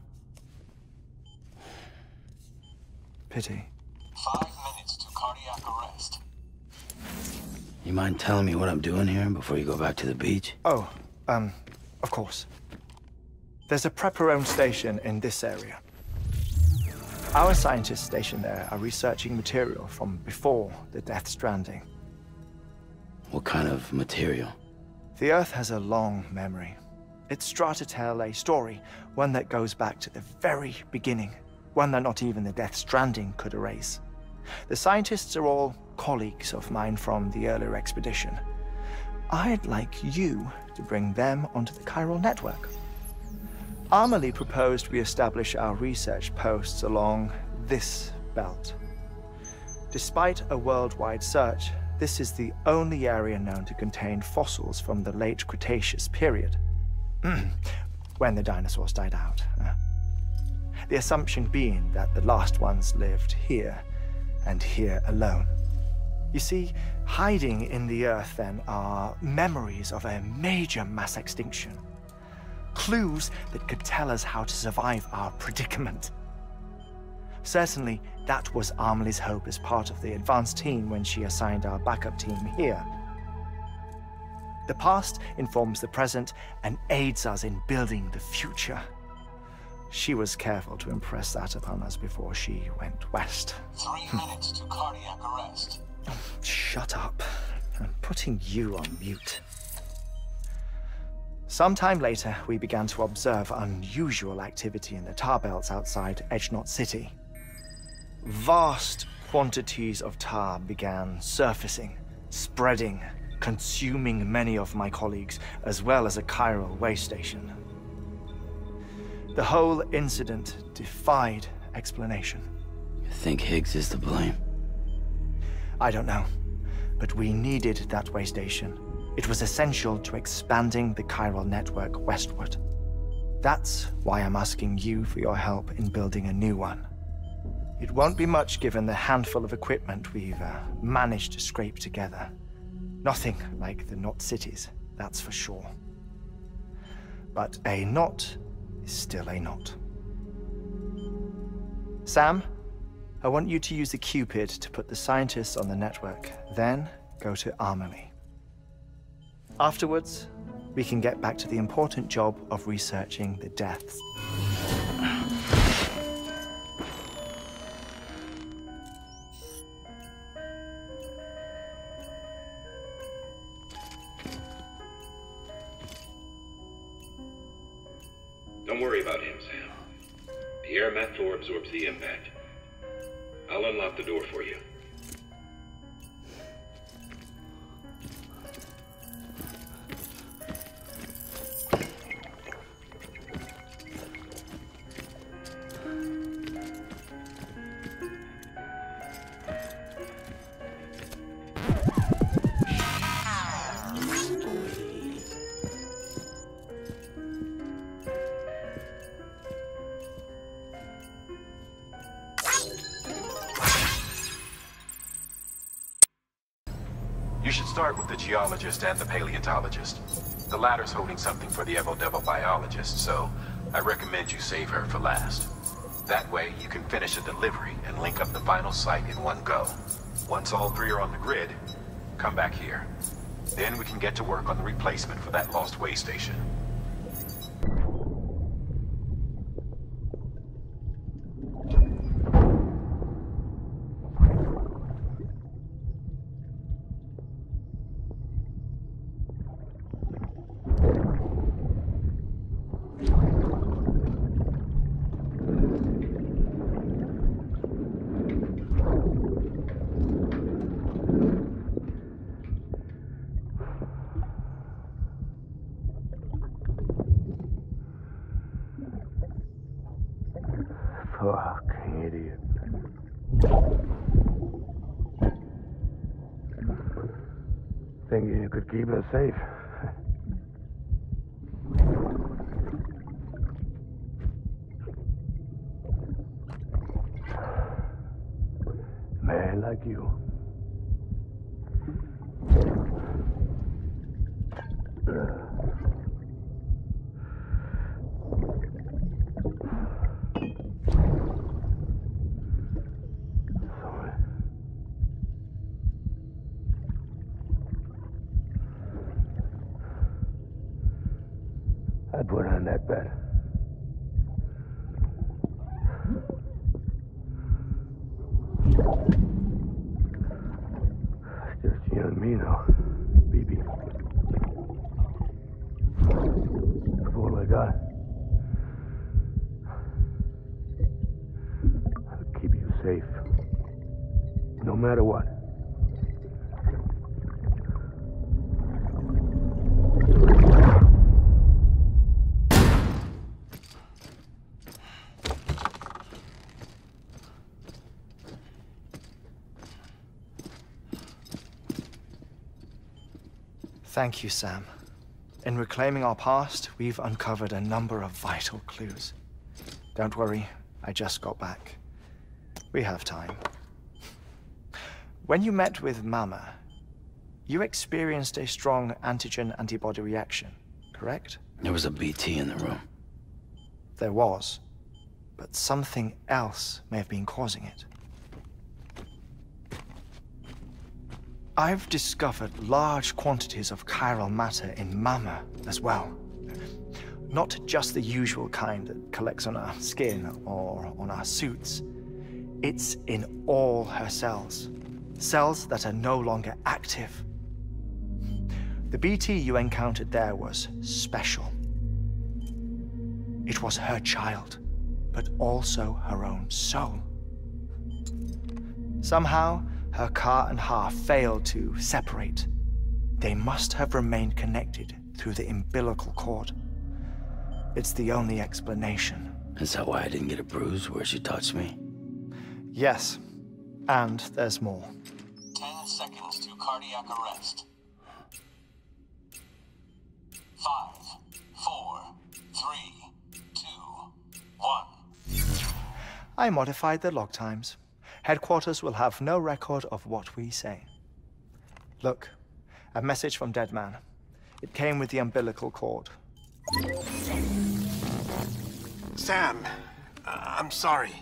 Pity. 5 minutes to cardiac arrest. You mind telling me what I'm doing here before you go back to the beach? Oh, of course. There's a prep-your-own station in this area. Our scientists stationed there are researching material from before the Death Stranding. What kind of material? The Earth has a long memory. It's trying to tell a story, one that goes back to the very beginning, one that not even the Death Stranding could erase. The scientists are all colleagues of mine from the earlier expedition. I'd like you to bring them onto the chiral network. Amelie proposed we establish our research posts along this belt. Despite a worldwide search, this is the only area known to contain fossils from the late Cretaceous period, when the dinosaurs died out. The assumption being that the last ones lived here, and here alone. You see, hiding in the Earth then are memories of a major mass extinction. Clues that could tell us how to survive our predicament. Certainly, that was Amelie's hope as part of the advanced team when she assigned our backup team here. The past informs the present and aids us in building the future. She was careful to impress that upon us before she went west. 3 minutes to cardiac arrest. Shut up. I'm putting you on mute. Sometime later, we began to observe unusual activity in the tar belts outside Edgenot City. Vast quantities of tar began surfacing, spreading, consuming many of my colleagues, as well as a chiral way station. The whole incident defied explanation. You think Higgs is to blame? I don't know, but we needed that way station. It was essential to expanding the chiral network westward. That's why I'm asking you for your help in building a new one. It won't be much given the handful of equipment we've managed to scrape together. Nothing like the knot cities, that's for sure. But a knot is still a knot. Sam, I want you to use the Cupid to put the scientists on the network, then go to Amelie. Afterwards, we can get back to the important job of researching the deaths. Don't worry about him, Sam. The air mat floor absorbs the impact. I'll unlock the door for you. You should start with the geologist and the paleontologist. The latter's holding something for the Evo-Devo biologist, so I recommend you save her for last. That way, you can finish a delivery and link up the final site in one go. Once all three are on the grid, come back here. Then we can get to work on the replacement for that lost way station. Fucking idiot. Thinking you could keep it safe. Man like you. I put on that bet. Just you and me now, baby. That's all I got. I'll keep you safe. No matter what. Thank you, Sam. In reclaiming our past, we've uncovered a number of vital clues. Don't worry, I just got back. We have time. When you met with Mama, you experienced a strong antigen-antibody reaction, correct? There was a BT in the room. There was, but something else may have been causing it. I've discovered large quantities of chiral matter in Mama as well. Not just the usual kind that collects on our skin or on our suits. It's in all her cells. Cells that are no longer active. The BT you encountered there was special. It was her child, but also her own soul. Somehow, her Ka and Ha failed to separate. They must have remained connected through the umbilical cord. It's the only explanation. Is that why I didn't get a bruise where she touched me? Yes, and there's more. 10 seconds to cardiac arrest. 5, 4, 3, 2, 1. I modified the log times. Headquarters will have no record of what we say. Look, a message from Dead Man. It came with the umbilical cord. Sam, I'm sorry.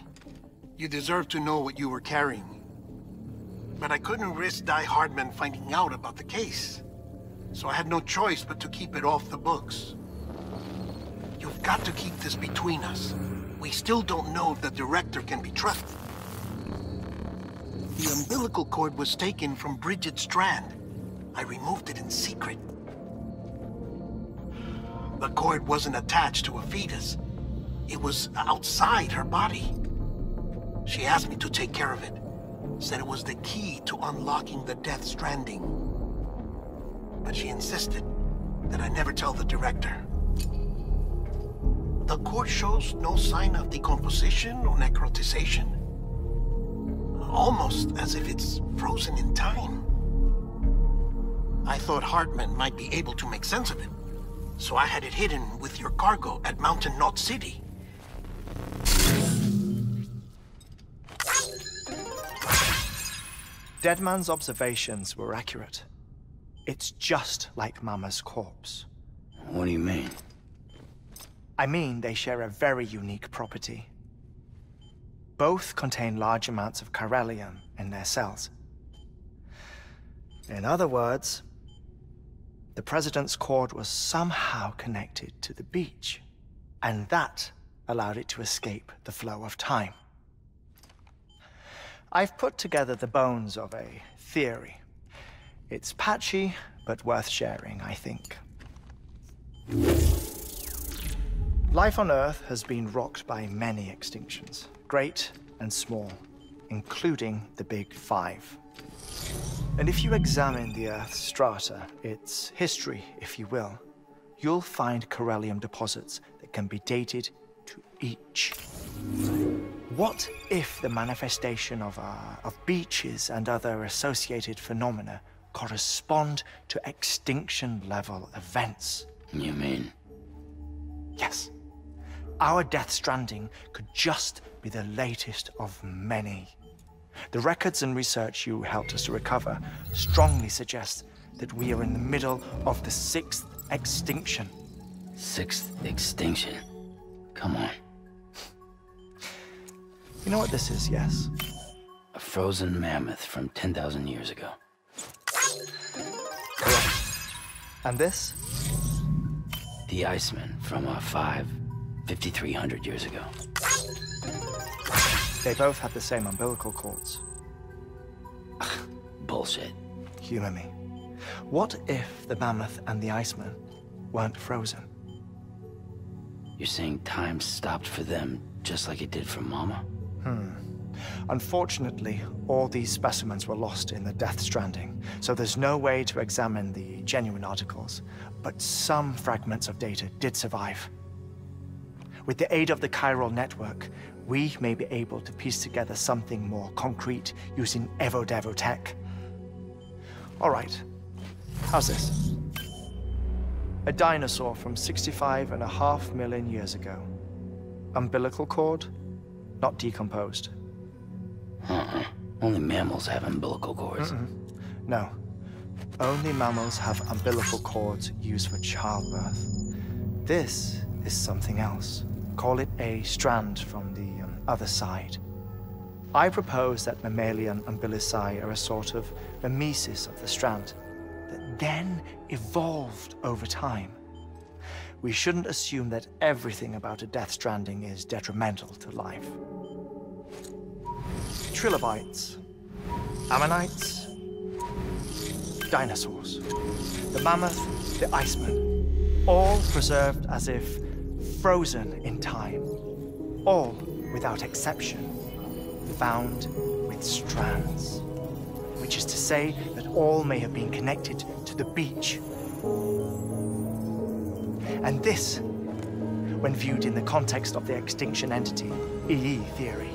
You deserve to know what you were carrying. But I couldn't risk Die Hardman finding out about the case. So I had no choice but to keep it off the books. You've got to keep this between us. We still don't know if the director can be trusted. The umbilical cord was taken from Bridget Strand. I removed it in secret. The cord wasn't attached to a fetus. It was outside her body. She asked me to take care of it. Said it was the key to unlocking the Death Stranding. But she insisted that I never tell the director. The cord shows no sign of decomposition or necrotization. Almost as if it's frozen in time. I thought Hartman might be able to make sense of it, so I had it hidden with your cargo at Mountain Knot City. Deadman's observations were accurate. It's just like Mama's corpse. What do you mean? I mean they share a very unique property. Both contain large amounts of chiralium in their cells. In other words, the President's cord was somehow connected to the beach, and that allowed it to escape the flow of time. I've put together the bones of a theory. It's patchy, but worth sharing, I think. Life on Earth has been rocked by many extinctions, great and small, including the Big Five. And if you examine the Earth's strata, its history, if you will, you'll find chiralium deposits that can be dated to each. What if the manifestation of beaches and other associated phenomena correspond to extinction-level events? You mean? Yes. Our Death Stranding could just be the latest of many. The records and research you helped us to recover strongly suggest that we are in the middle of the 6th extinction. 6th extinction? Come on. You know what this is, yes? A frozen mammoth from 10,000 years ago. Correct. And this? The Iceman from 5,300 years ago. They both had the same umbilical cords. Bullshit. Humor me. What if the mammoth and the Iceman weren't frozen? You're saying time stopped for them just like it did for Mama? Unfortunately, all these specimens were lost in the Death Stranding, so there's no way to examine the genuine articles. But some fragments of data did survive. With the aid of the chiral network, we may be able to piece together something more concrete using Evo-Devo tech. All right, how's this? A dinosaur from 65.5 million years ago. Umbilical cord, not decomposed. Only mammals have umbilical cords. No. Only mammals have umbilical cords used for childbirth. This is something else. Call it a strand from the other side. I propose that mammalian umbilici are a sort of mimesis of the strand that then evolved over time. We shouldn't assume that everything about a Death Stranding is detrimental to life. Trilobites, ammonites, dinosaurs, the mammoth, the Iceman, all preserved as if frozen in time, all without exception found with strands, which is to say that all may have been connected to the beach. And this, when viewed in the context of the extinction entity, EE theory,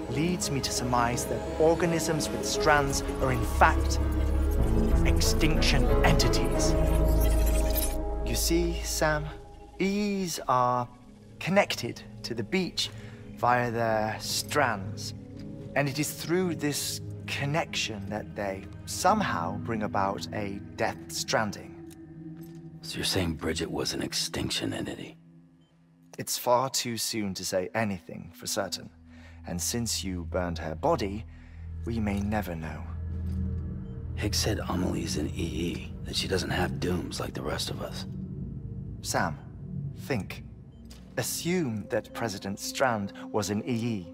leads me to surmise that organisms with strands are in fact extinction entities. You see, Sam, EEs are connected to the beach via their strands. And it is through this connection that they somehow bring about a Death Stranding. So you're saying Bridget was an extinction entity? It's far too soon to say anything for certain. And since you burned her body, we may never know. Higgs said Amelie's an EE, that she doesn't have dooms like the rest of us. Sam, think. Assume that President Strand was an EE.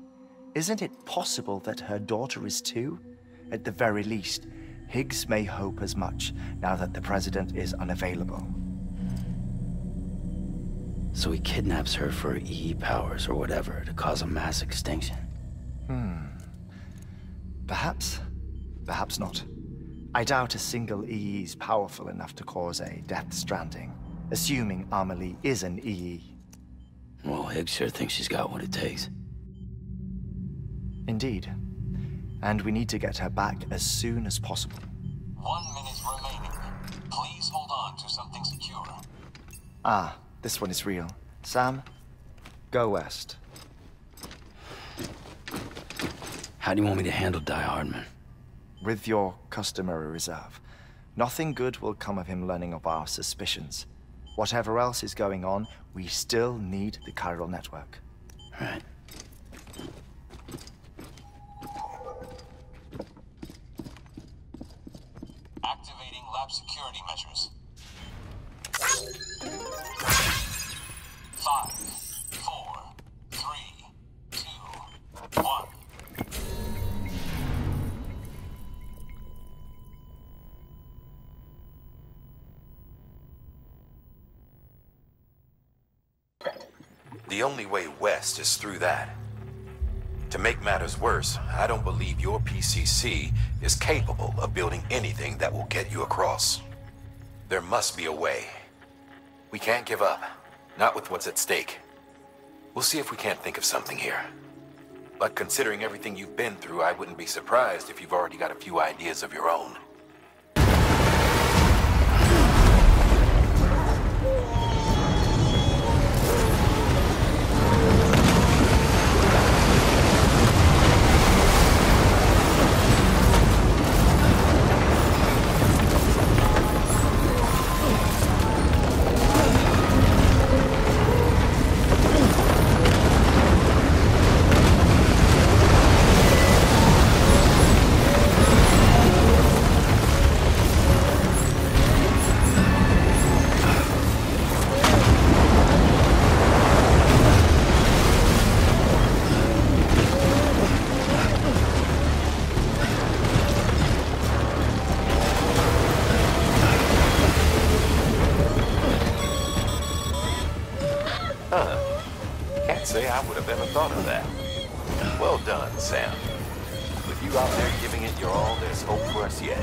Isn't it possible that her daughter is too? At the very least, Higgs may hope as much now that the President is unavailable. So he kidnaps her for EE powers or whatever to cause a mass extinction. Perhaps. Perhaps not. I doubt a single EE is powerful enough to cause a Death Stranding, assuming Amelie is an EE. Well, Higgs sure thinks she's got what it takes. Indeed. And we need to get her back as soon as possible. 1 minute remaining. Please hold on to something secure. Ah, this one is real. Sam, go west. How do you want me to handle Die Hardman? With your customary reserve. Nothing good will come of him learning of our suspicions. Whatever else is going on, we still need the chiral network. Right. Activating lab security measures. 5, 4, 3, 2, 1. The only way west is through that. To make matters worse, I don't believe your PCC is capable of building anything that will get you across. There must be a way. We can't give up, not with what's at stake. We'll see if we can't think of something here. But considering everything you've been through, I wouldn't be surprised if you've already got a few ideas of your own. Huh. Can't say I would have ever thought of that. Well done, Sam. With you out there giving it your all, there's hope for us yet.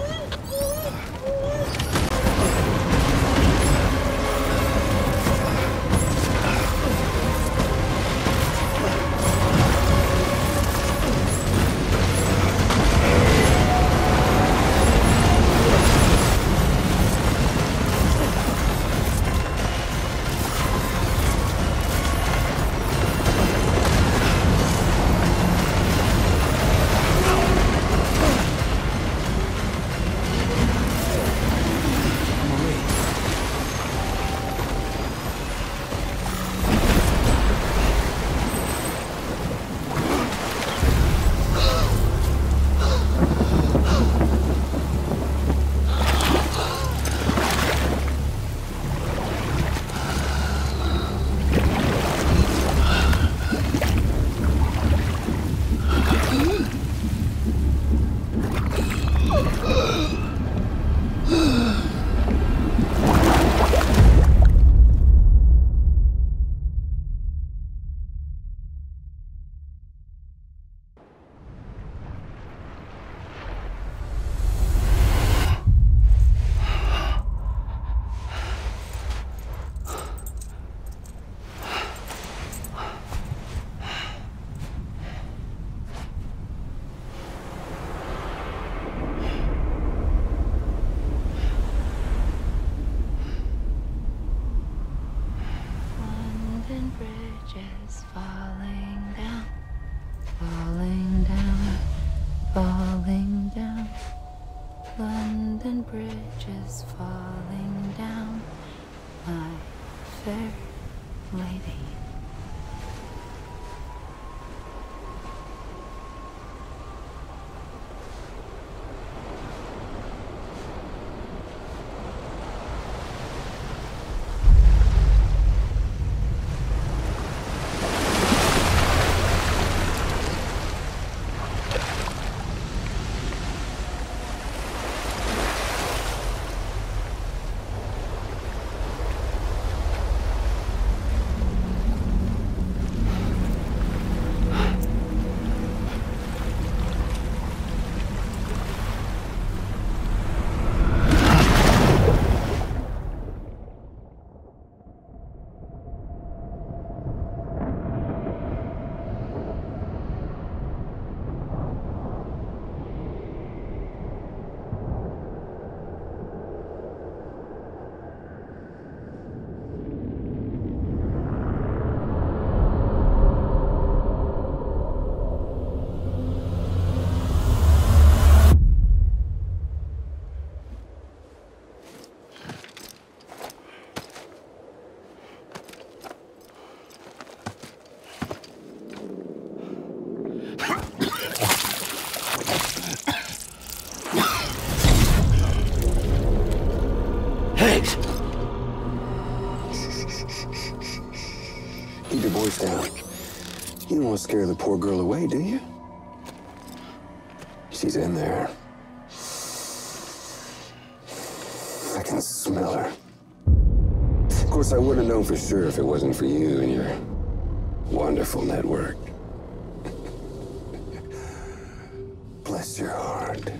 Keep your voice down. You don't want to scare the poor girl away, do you? She's in there. I can smell her. Of course, I wouldn't have known for sure if it wasn't for you and your wonderful network. Bless your heart.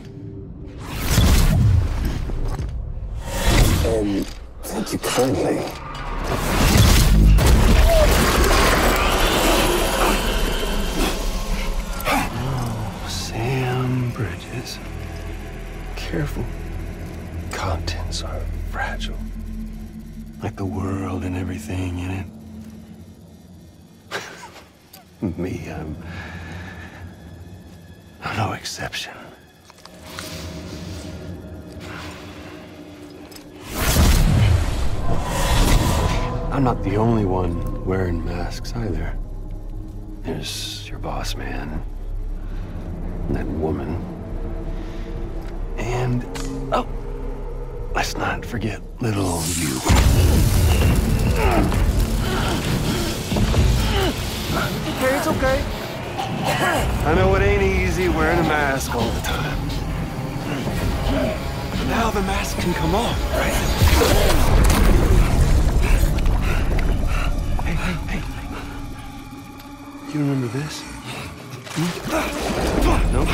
And thank you kindly. Oh, Sam Bridges. Careful. Contents are fragile. Like the world and everything in it. Me, I'm no exception. I'm not the only one wearing masks either. There's your boss man, and that woman, and, oh, let's not forget little you. Okay, it's okay. I know it ain't easy wearing a mask all the time. But now the mask can come off, right? Hey, you remember this? Nope.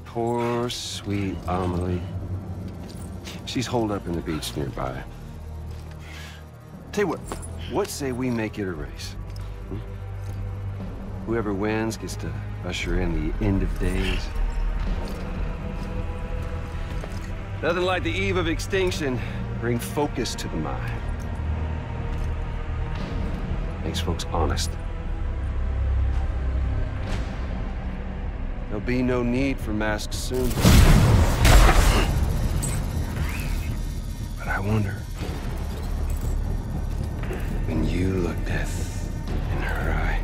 Poor, sweet Amelie. She's holed up in the beach nearby. Tell you what say we make it a race? Whoever wins gets to usher in the end of days. Nothing like the eve of extinction. Bring focus to the mind. Makes folks honest. There'll be no need for masks soon. But I wonder, when you look death in her eye,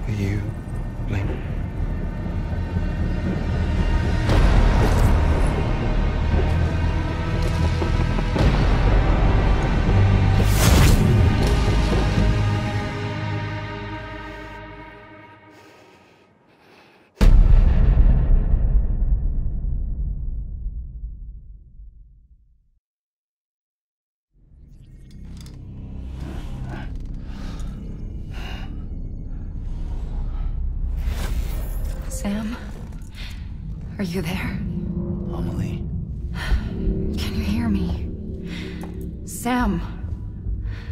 will you blink? Sam? Are you there? Amelie? Can you hear me? Sam!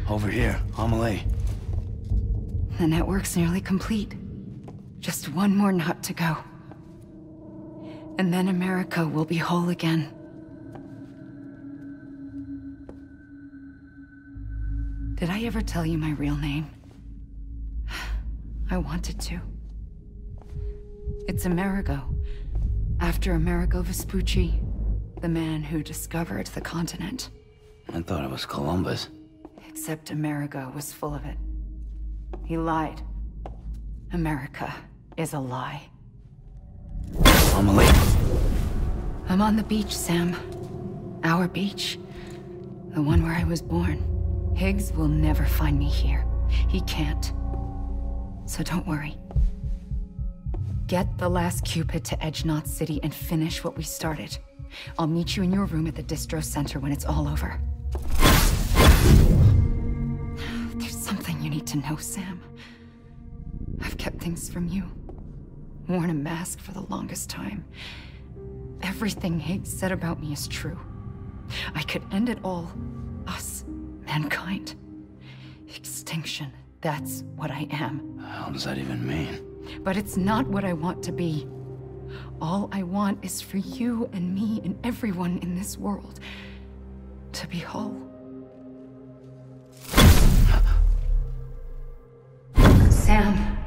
Over here, Amelie. The network's nearly complete. Just one more knot to go. And then America will be whole again. Did I ever tell you my real name? I wanted to. It's Amerigo, after Amerigo Vespucci, the man who discovered the continent. I thought it was Columbus. Except Amerigo was full of it. He lied. America is a lie. Amelie. I'm on the beach, Sam. Our beach. The one where I was born. Higgs will never find me here. He can't. So don't worry. Get the last Cupid to Edge Knot City and finish what we started. I'll meet you in your room at the distro center when it's all over. There's something you need to know, Sam. I've kept things from you. Worn a mask for the longest time. Everything Higgs said about me is true. I could end it all. Us. Mankind. Extinction. That's what I am. How does that even mean? But it's not what I want to be. All I want is for you and me and everyone in this world to be whole. Sam.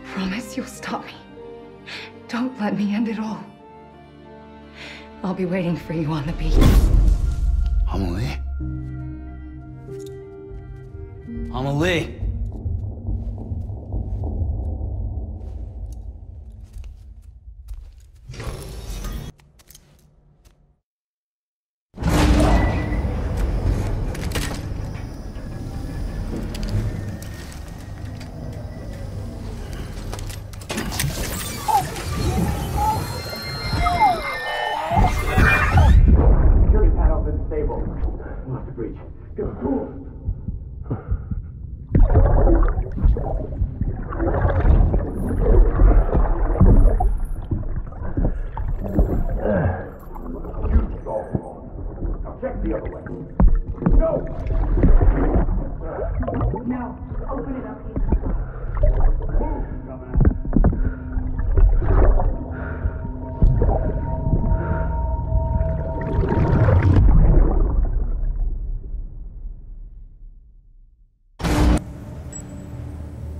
Promise you'll stop me. Don't let me end it all. I'll be waiting for you on the beach. Amelie? Amelie!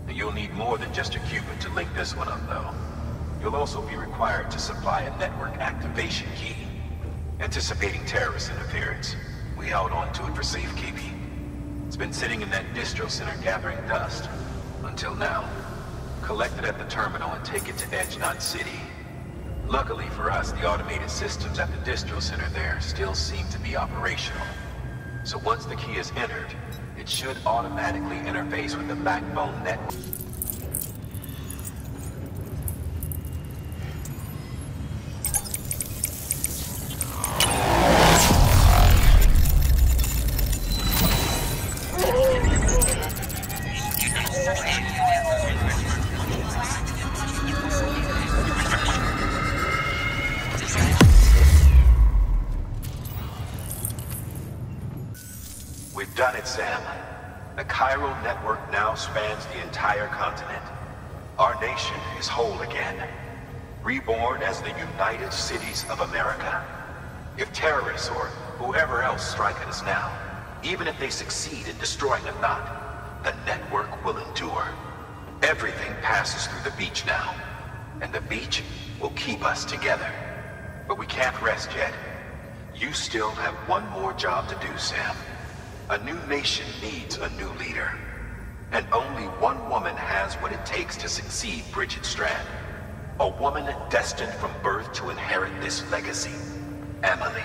You'll need more than just a Cupid to link this one up, though. You'll also be required to supply a network activation key. Anticipating terrorist interference, we held on to it for safekeeping. It's been sitting in that distro center gathering dust. Until now. Collect it at the terminal and take it to Edge Knot City. Luckily for us, the automated systems at the distro center there still seem to be operational. So once the key is entered, it should automatically interface with the backbone network. We've done it, Sam. The chiral network now spans the entire continent. Our nation is whole again, reborn as the United Cities of America. If terrorists or whoever else strike at us now, even if they succeed in destroying a knot, the network will endure. Everything passes through the beach now, and the beach will keep us together. But we can't rest yet. You still have one more job to do, Sam. A new nation needs a new leader. And only one woman has what it takes to succeed Bridget Strand. A woman destined from birth to inherit this legacy. Emily.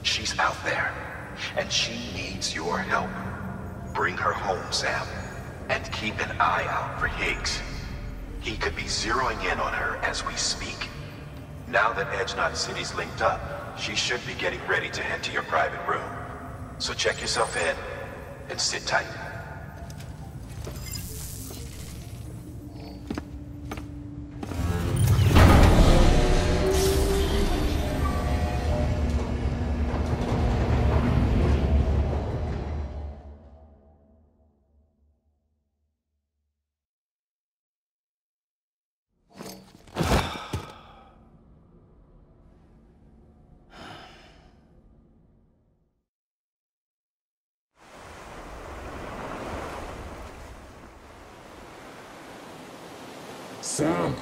She's out there, and she needs your help. Bring her home, Sam, and keep an eye out for Higgs. He could be zeroing in on her as we speak. Now that Edge Knot City's linked up, she should be getting ready to head to your private room. So check yourself in, and sit tight. Sam.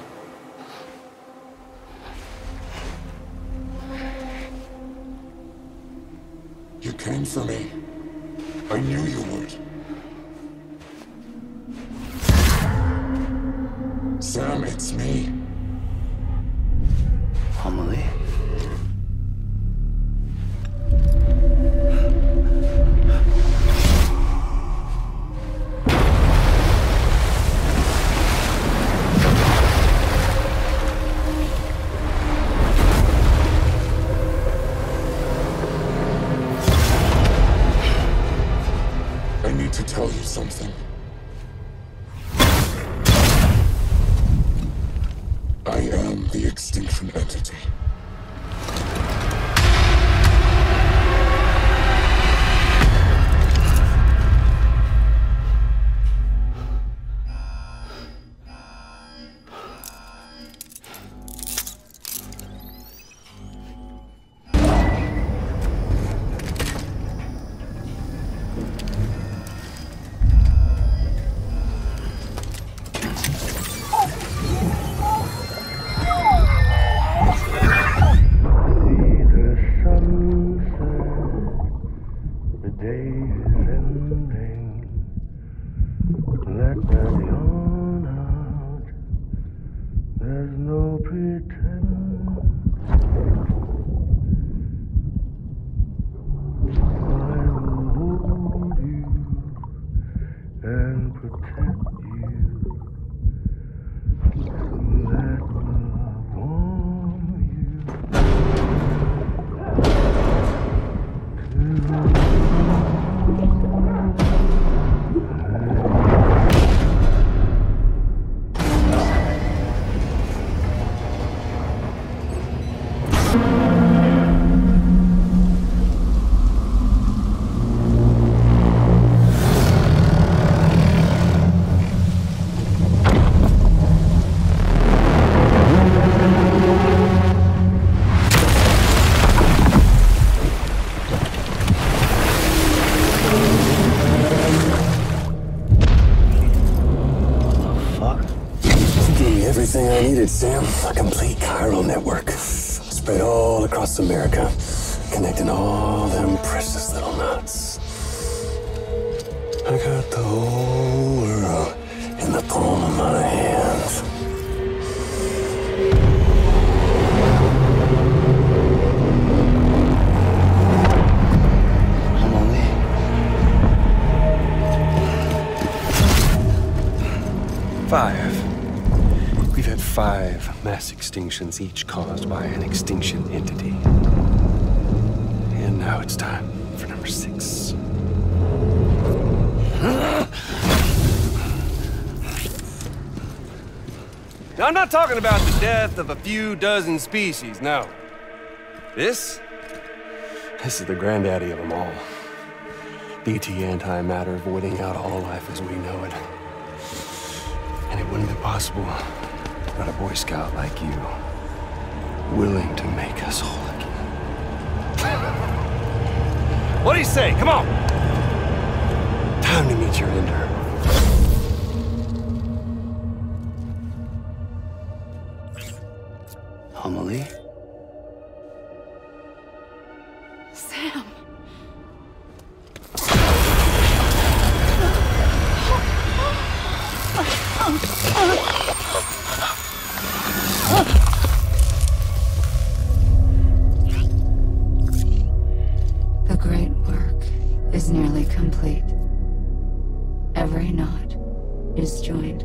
You came for me. I knew you would. Sam, it's me. Emily? Tell you something. I am the extinction entity. Everything I needed, Sam. A complete chiral network. Spread all across America. Connecting all them precious little knots. I got the whole world in the palm of my hand. Emily? mass extinctions, each caused by an extinction entity. And now it's time for number 6. Now, I'm not talking about the death of a few dozen species, no. This is the granddaddy of them all. BT antimatter voiding out all life as we know it. And it wouldn't be possible without a Boy Scout like you, willing to make us whole again. What do you say? Come on! Time to meet your ender. Homily? Sam. The great work is nearly complete. Every knot is joined.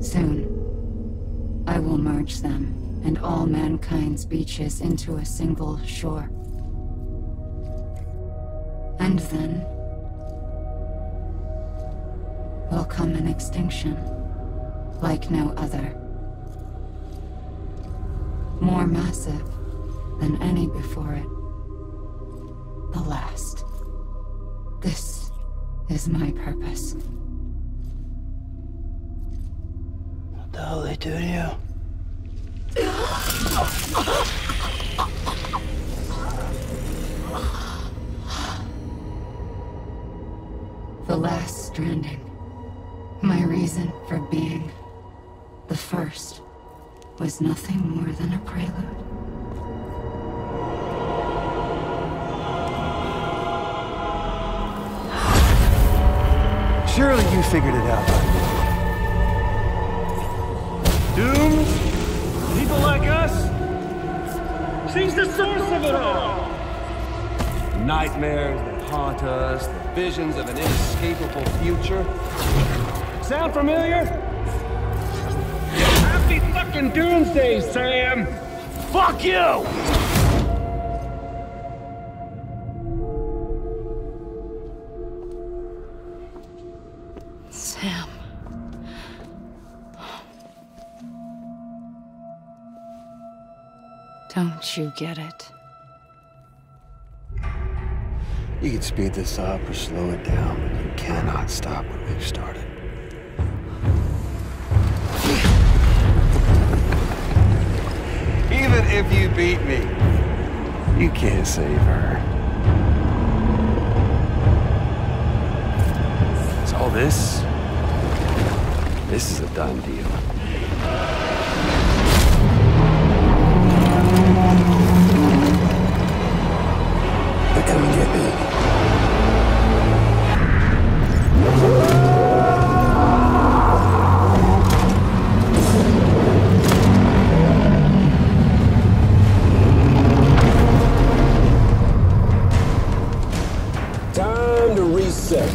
Soon, I will merge them and all mankind's beaches into a single shore. And then will come an extinction like no other. More massive than any before it. The last. This is my purpose. What the hell they do to you? The last stranding. My reason for being. The first was nothing more than a prelude. Surely you figured it out by now. Dooms? People like us? She's the source of it all! Nightmares that haunt us, the visions of an inescapable future. Sound familiar? Happy fucking doomsday, Sam! Fuck you! Sam. Don't you get it? You can speed this up or slow it down, but you cannot stop what we've started. Even if you beat me, you can't save her. So all this is a done deal. They're coming to get me. Time to reset.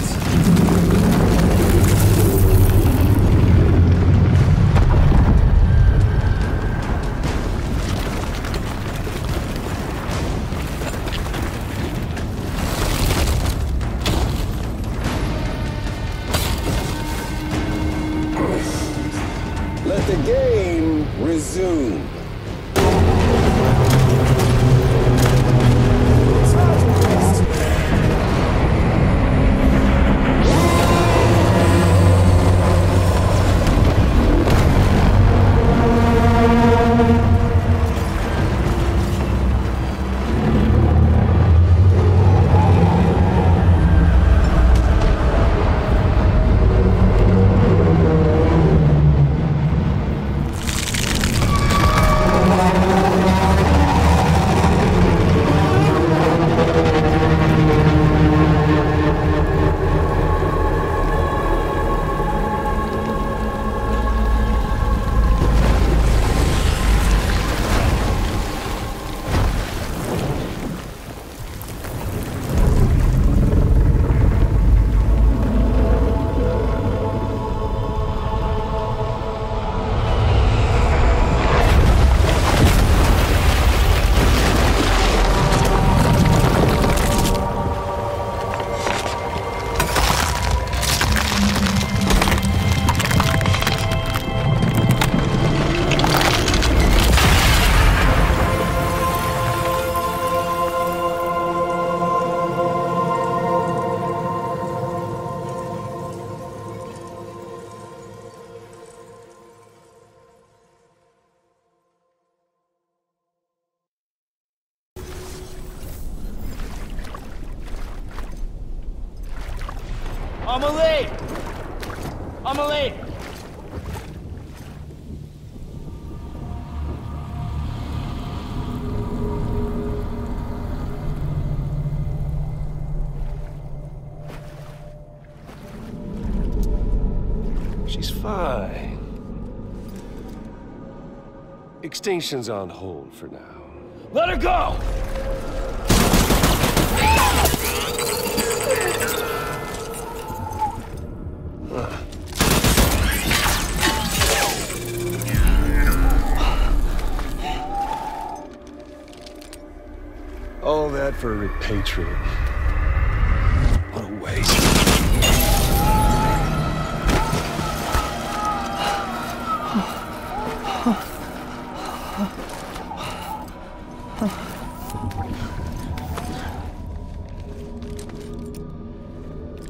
Amelie! Amelie! She's fine. Extinction's on hold for now. Let her go! All that for a repatriate. What a waste.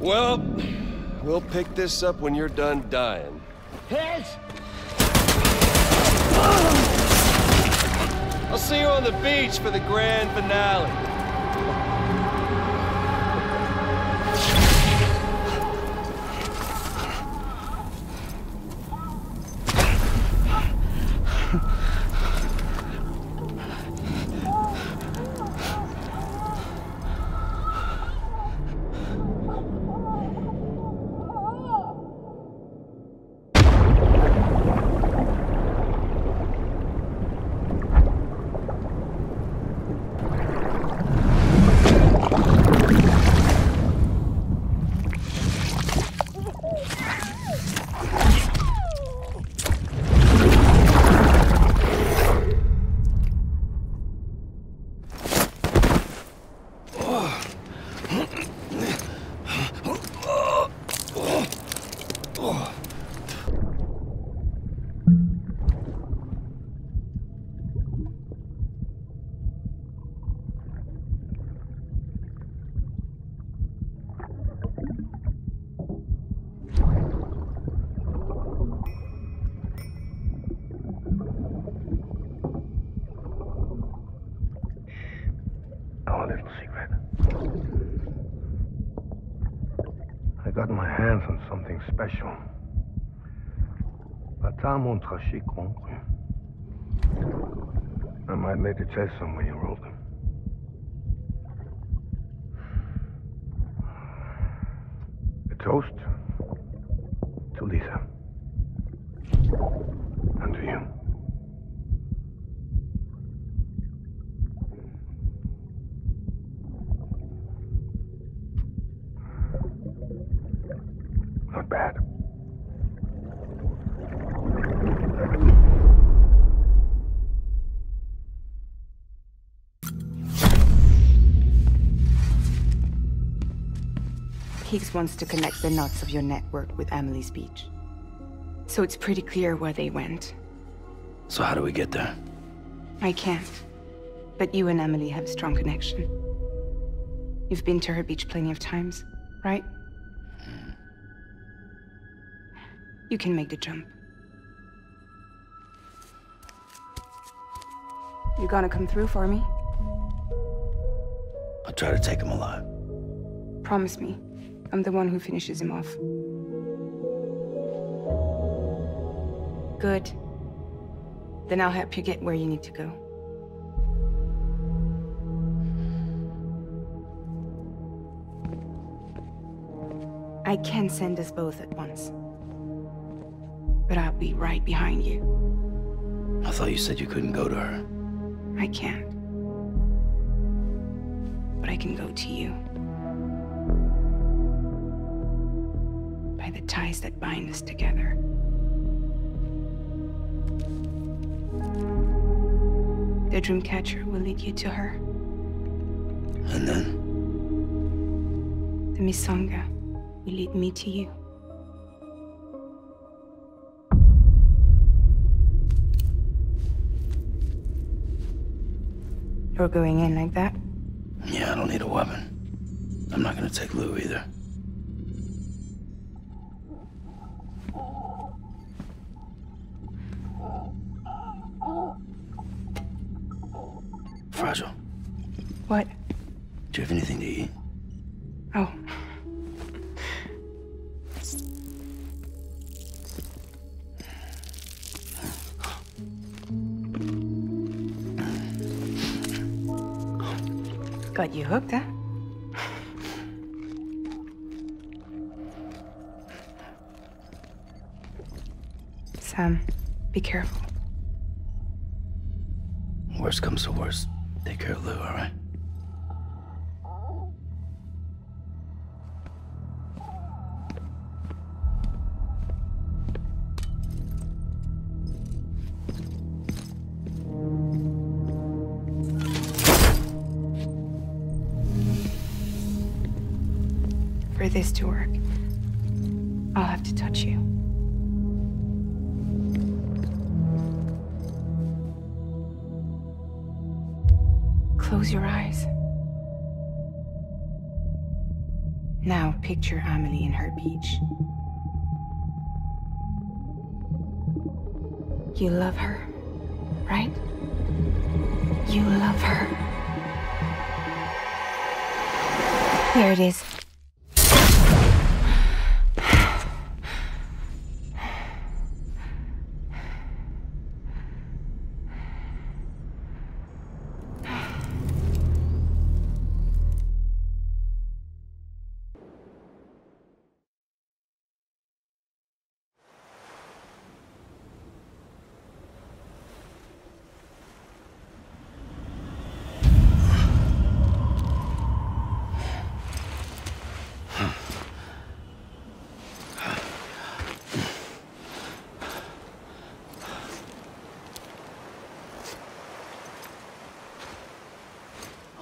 Well, we'll pick this up when you're done dying. Heads! I'll see you on the beach for the grand finale. I got my hands on something special. Bata mon traché conclu. I might later test some when you roll them. A toast to Lisa. And to you. Not bad. Higgs wants to connect the knots of your network with Amelie's beach. So it's pretty clear where they went. So how do we get there? I can't. But you and Emily have a strong connection. You've been to her beach plenty of times, right? You can make the jump. You gonna come through for me? I'll try to take him alive. Promise me. I'm the one who finishes him off. Good. Then I'll help you get where you need to go. I can send us both at once. But I'll be right behind you. I thought you said you couldn't go to her. I can't. But I can go to you. By the ties that bind us together. The Dreamcatcher will lead you to her. And then? The Misanga will lead me to you. You're going in like that? Yeah, I don't need a weapon. I'm not gonna take Lou either. Fragile. What? Do you have anything to eat? Oh. Got you hooked, huh? Sam, be careful. Worst comes to worst, take care of Lou, all right? For this to work, I'll have to touch you. Close your eyes. Now picture Amelie in her beach. You love her, right? You love her. Here it is.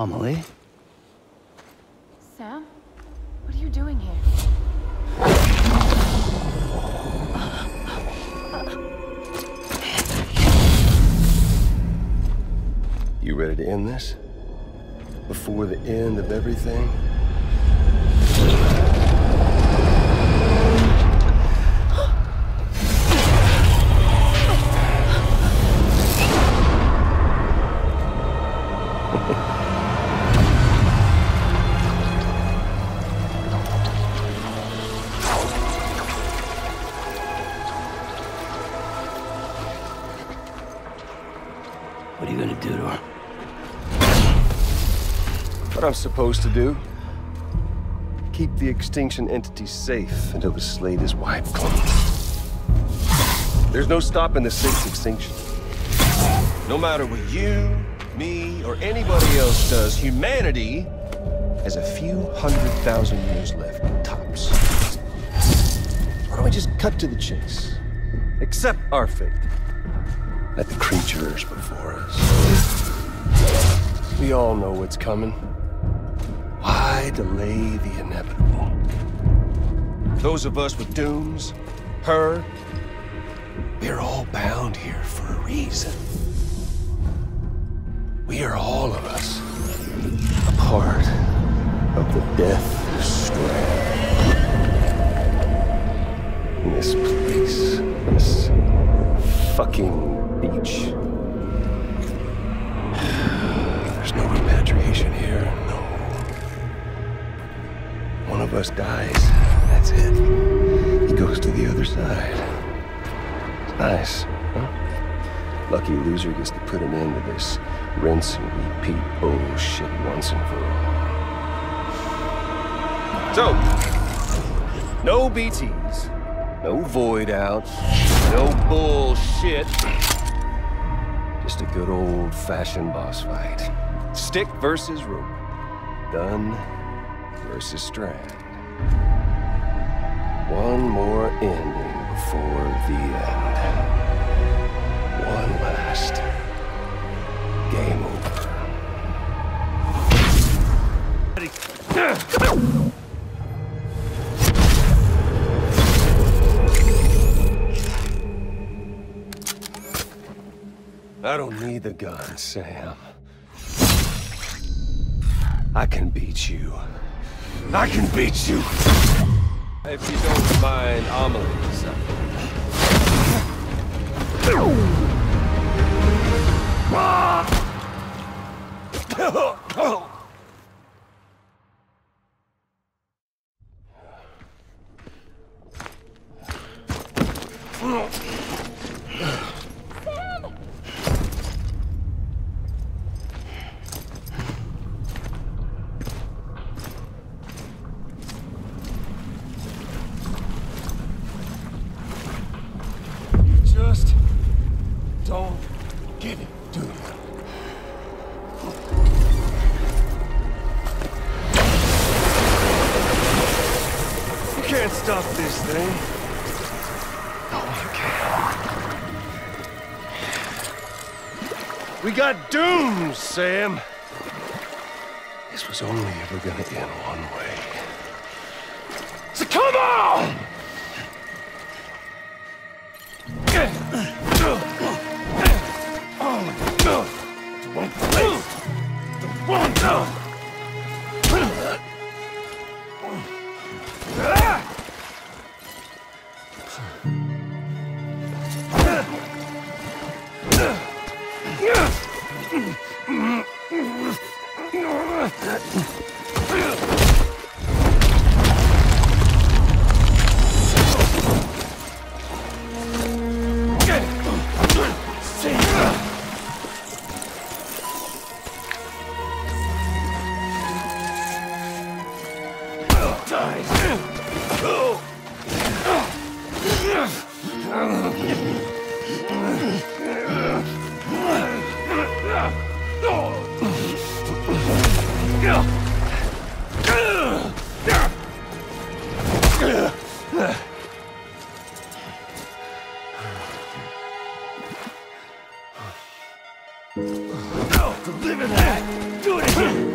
Amelie? Sam? What are you doing here? You ready to end this? Before the end of everything? What are you gonna do to her? What I'm supposed to do? Keep the extinction entity safe until the slate is wiped clean. There's no stopping the sixth extinction. No matter what you, me, or anybody else does, humanity has a few 100,000 years left, tops. Why don't we just cut to the chase? Accept our fate. Let the creatures before us. We all know what's coming. Why delay the inevitable? Those of us with dooms, her, we're all bound here for a reason. We are all of us a part of the Death Stranding. This place, this fucking beach. There's no repatriation here, no. One of us dies, that's it. He goes to the other side. It's nice, huh? Lucky loser gets to put an end to this rinse and repeat bullshit once and for all. So, no BTs, no void outs, no bullshit. Just a good old-fashioned boss fight. Stick versus rope. Gun versus strand. One more ending before the end. One last game over. I don't need the gun, Sam. I can beat you. I can beat you! If you don't mind Amelie's. You can't stop this thing. No, you can't. We got dooms, Sam. This was only ever gonna end one way. So come on! One place. One go. Deliver that! Do it again!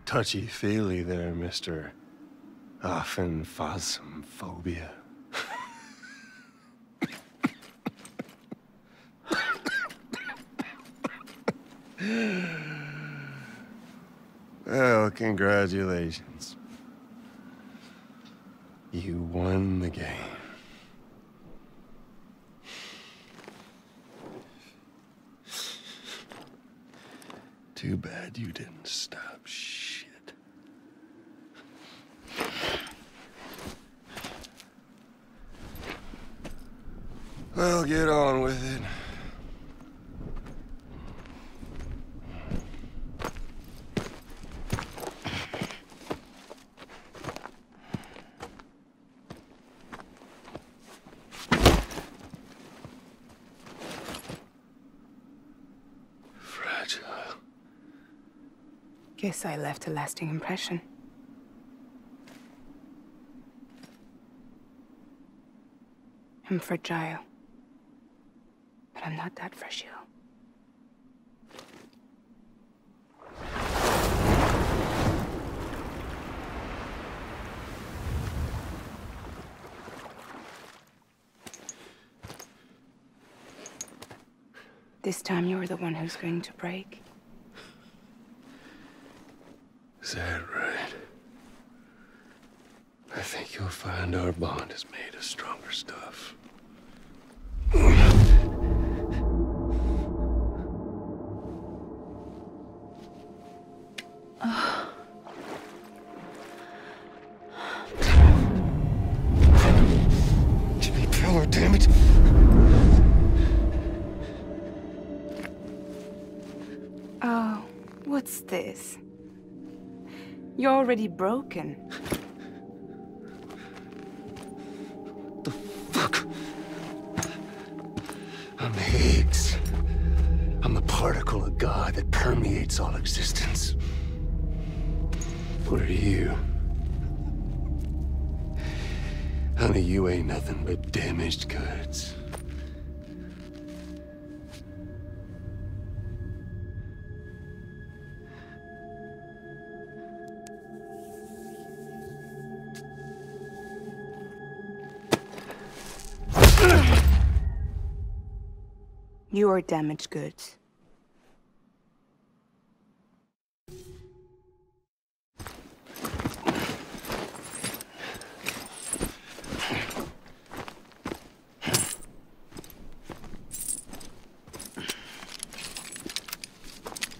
Touchy-feely there, Mr. Phasmophobia. Well, congratulations. You won the game. Too bad you didn't stop shit. Well, get on with it. Fragile. Guess I left a lasting impression. I'm fragile. But I'm not that fragile. This time you're the one who's going to break. Is that right? I think you'll find our bond is made of stronger stuff. Jimmy Pillar, damn it! Oh, what's this? You're already broken. The fuck? I'm Higgs. I'm the particle of God that permeates all existence. What are you? Honey, you ain't nothing but damaged goods. You are damaged goods.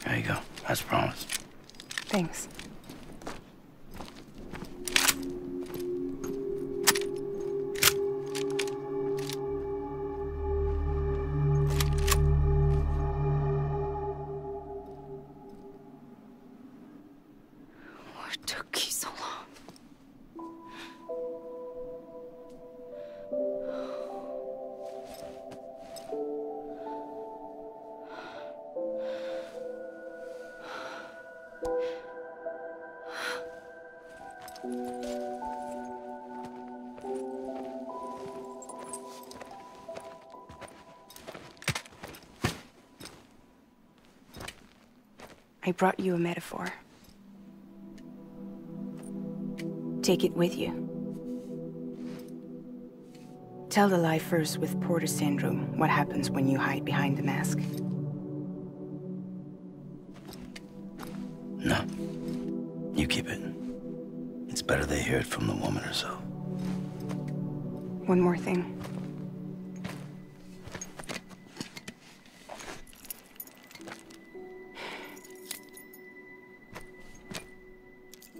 There you go, as promised. Thanks. What took you so long? I brought you a metaphor. Take it with you. Tell the lie first with Porter syndrome, what happens when you hide behind the mask. No. You keep it. It's better they hear it from the woman herself. One more thing.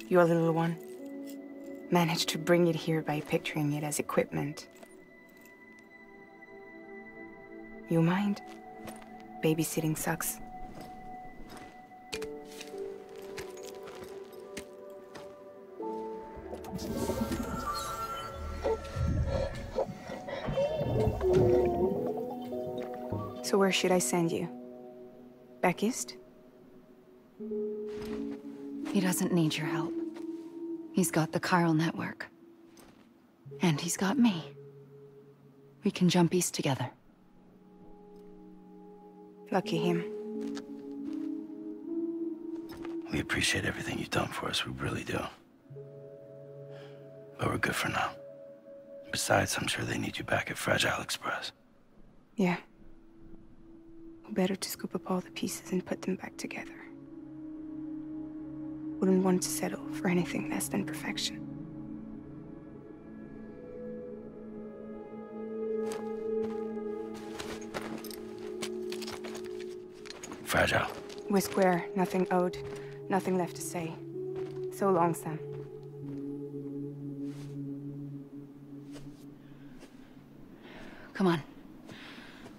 Your little one managed to bring it here by picturing it as equipment. You mind? Babysitting sucks. So where should I send you? Back east? He doesn't need your help. He's got the chiral network. And he's got me. We can jump east together. Lucky him. We appreciate everything you've done for us, we really do. But we're good for now. Besides, I'm sure they need you back at Fragile Express. Yeah. Better to scoop up all the pieces and put them back together. Wouldn't want to settle for anything less than perfection. Fragile. We're square, nothing owed, nothing left to say. So long, Sam. Come on.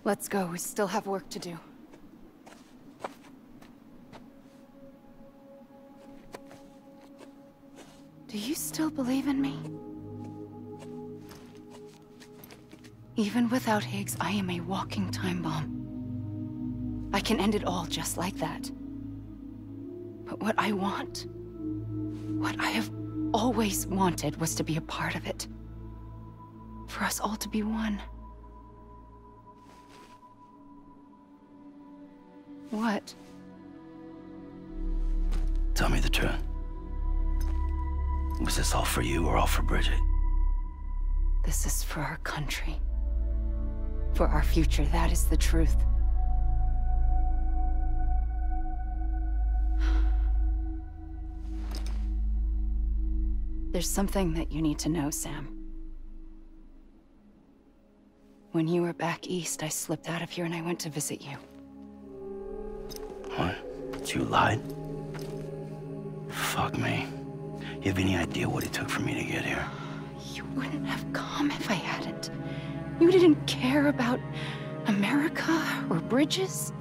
Let's go. We still have work to do. Do you still believe in me? Even without Higgs, I am a walking time bomb. I can end it all just like that. But what I want, what I have always wanted, was to be a part of it. For us all to be one. What? Tell me the truth. Was this all for you or all for Bridget? This is for our country. For our future, that is the truth. There's something that you need to know, Sam. When you were back east, I slipped out of here and I went to visit you. What? You lied? Fuck me. You have any idea what it took for me to get here? You wouldn't have come if I hadn't. You didn't care about America or bridges.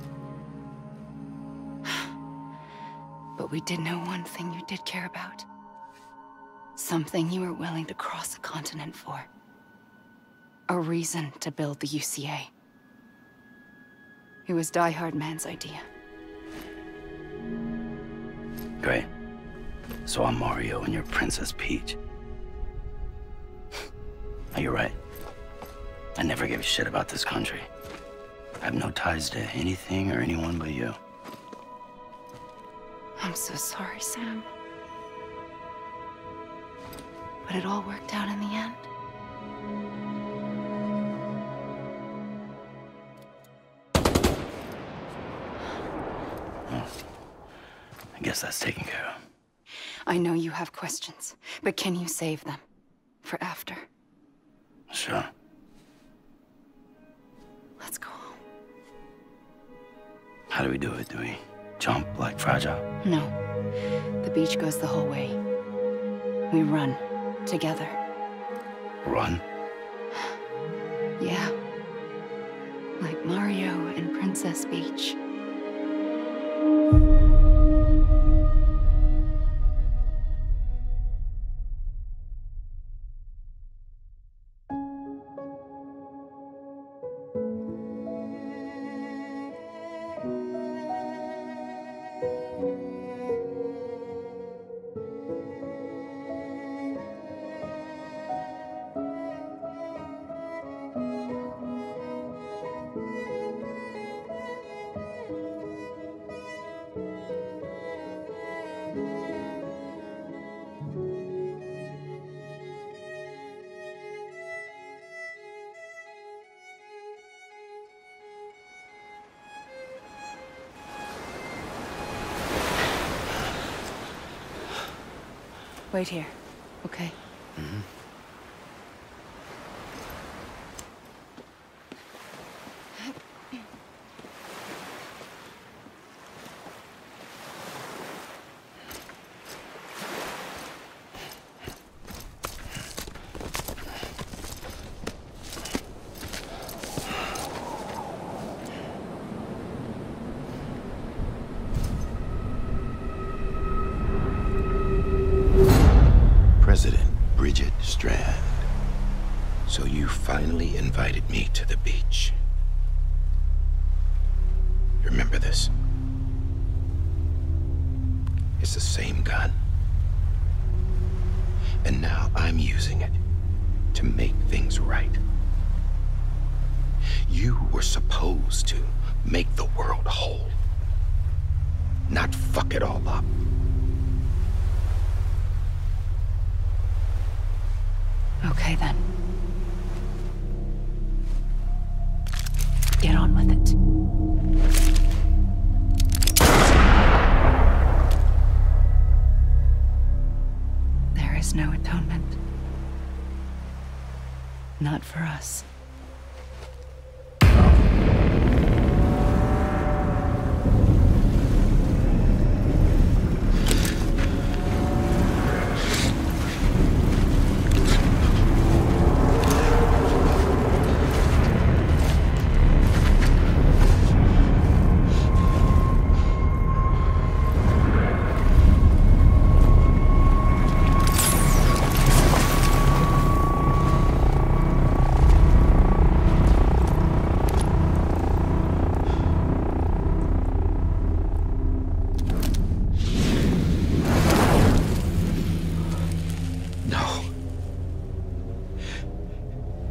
But we did know one thing you did care about. Something you were willing to cross a continent for. A reason to build the UCA. It was Die Hard Man's idea. Great. So I'm Mario and you're Princess Peach. Now, you're right. I never gave a shit about this country. I have no ties to anything or anyone but you. I'm so sorry, Sam. But it all worked out in the end. I guess that's taken care of. I know you have questions, but can you save them? For after? Sure. Let's go home. How do we do it? Do we jump like Fragile? No. The beach goes the whole way. We run. Together. Run? Yeah. Like Mario and Princess Peach. Wait here, okay? Mm-hmm. Strand. So you finally invited me to the beach. Remember this? It's the same gun. And now I'm using it to make things right. You were supposed to make the world whole, not fuck it all up. Okay, then. Get on with it. There is no atonement. Not for us.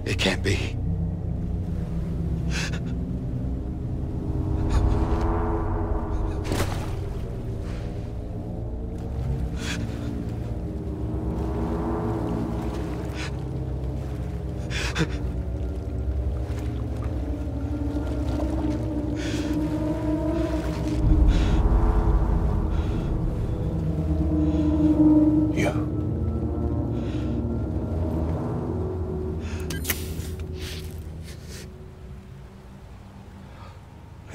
It can't be.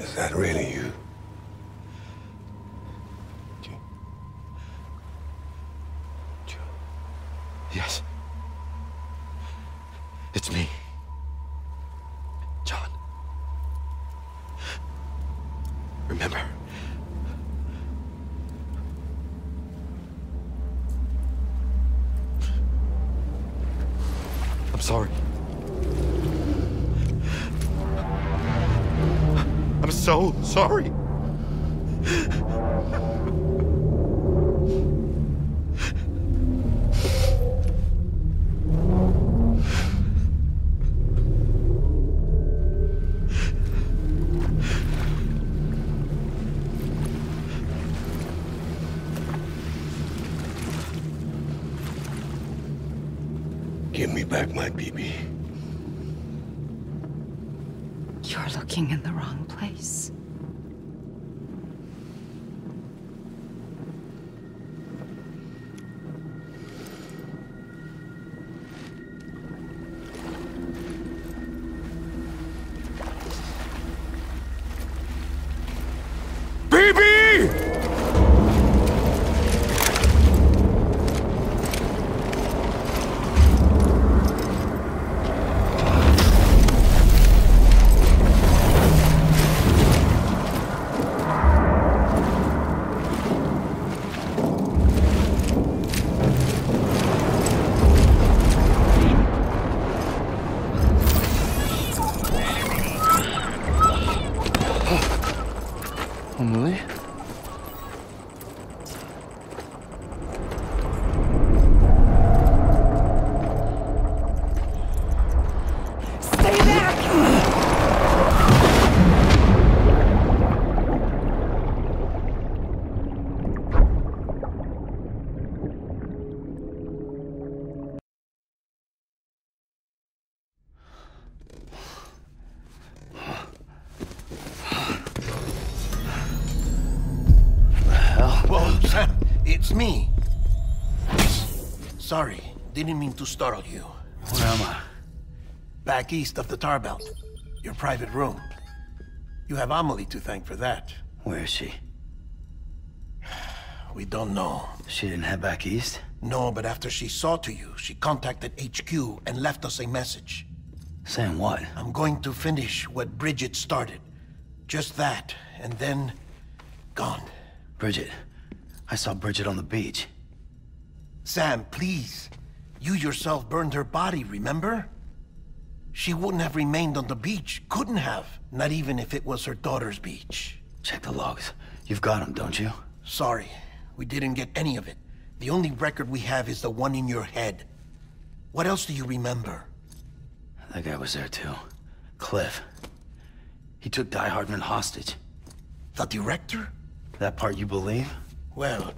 Is that really you? Yes. It's me. John. Remember? I'm sorry. I'm so sorry. Give me back my BB. You're looking in the wrong place. Emily? Stay back! Whoa, Sam, it's me. Sorry, didn't mean to startle you. Where am I? Back east of the Tar Belt. Your private room. You have Amelie to thank for that. Where is she? We don't know. She didn't head back east? No, but after she saw to you, she contacted HQ and left us a message. Saying what? I'm going to finish what Bridget started. Just that, and then... gone. Bridget. I saw Bridget on the beach. Sam, please. You yourself burned her body, remember? She wouldn't have remained on the beach. Couldn't have. Not even if it was her daughter's beach. Check the logs. You've got them, don't you? Sorry. We didn't get any of it. The only record we have is the one in your head. What else do you remember? That guy was there too. Cliff. He took Die Hardman hostage. The director? That part you believe? Well,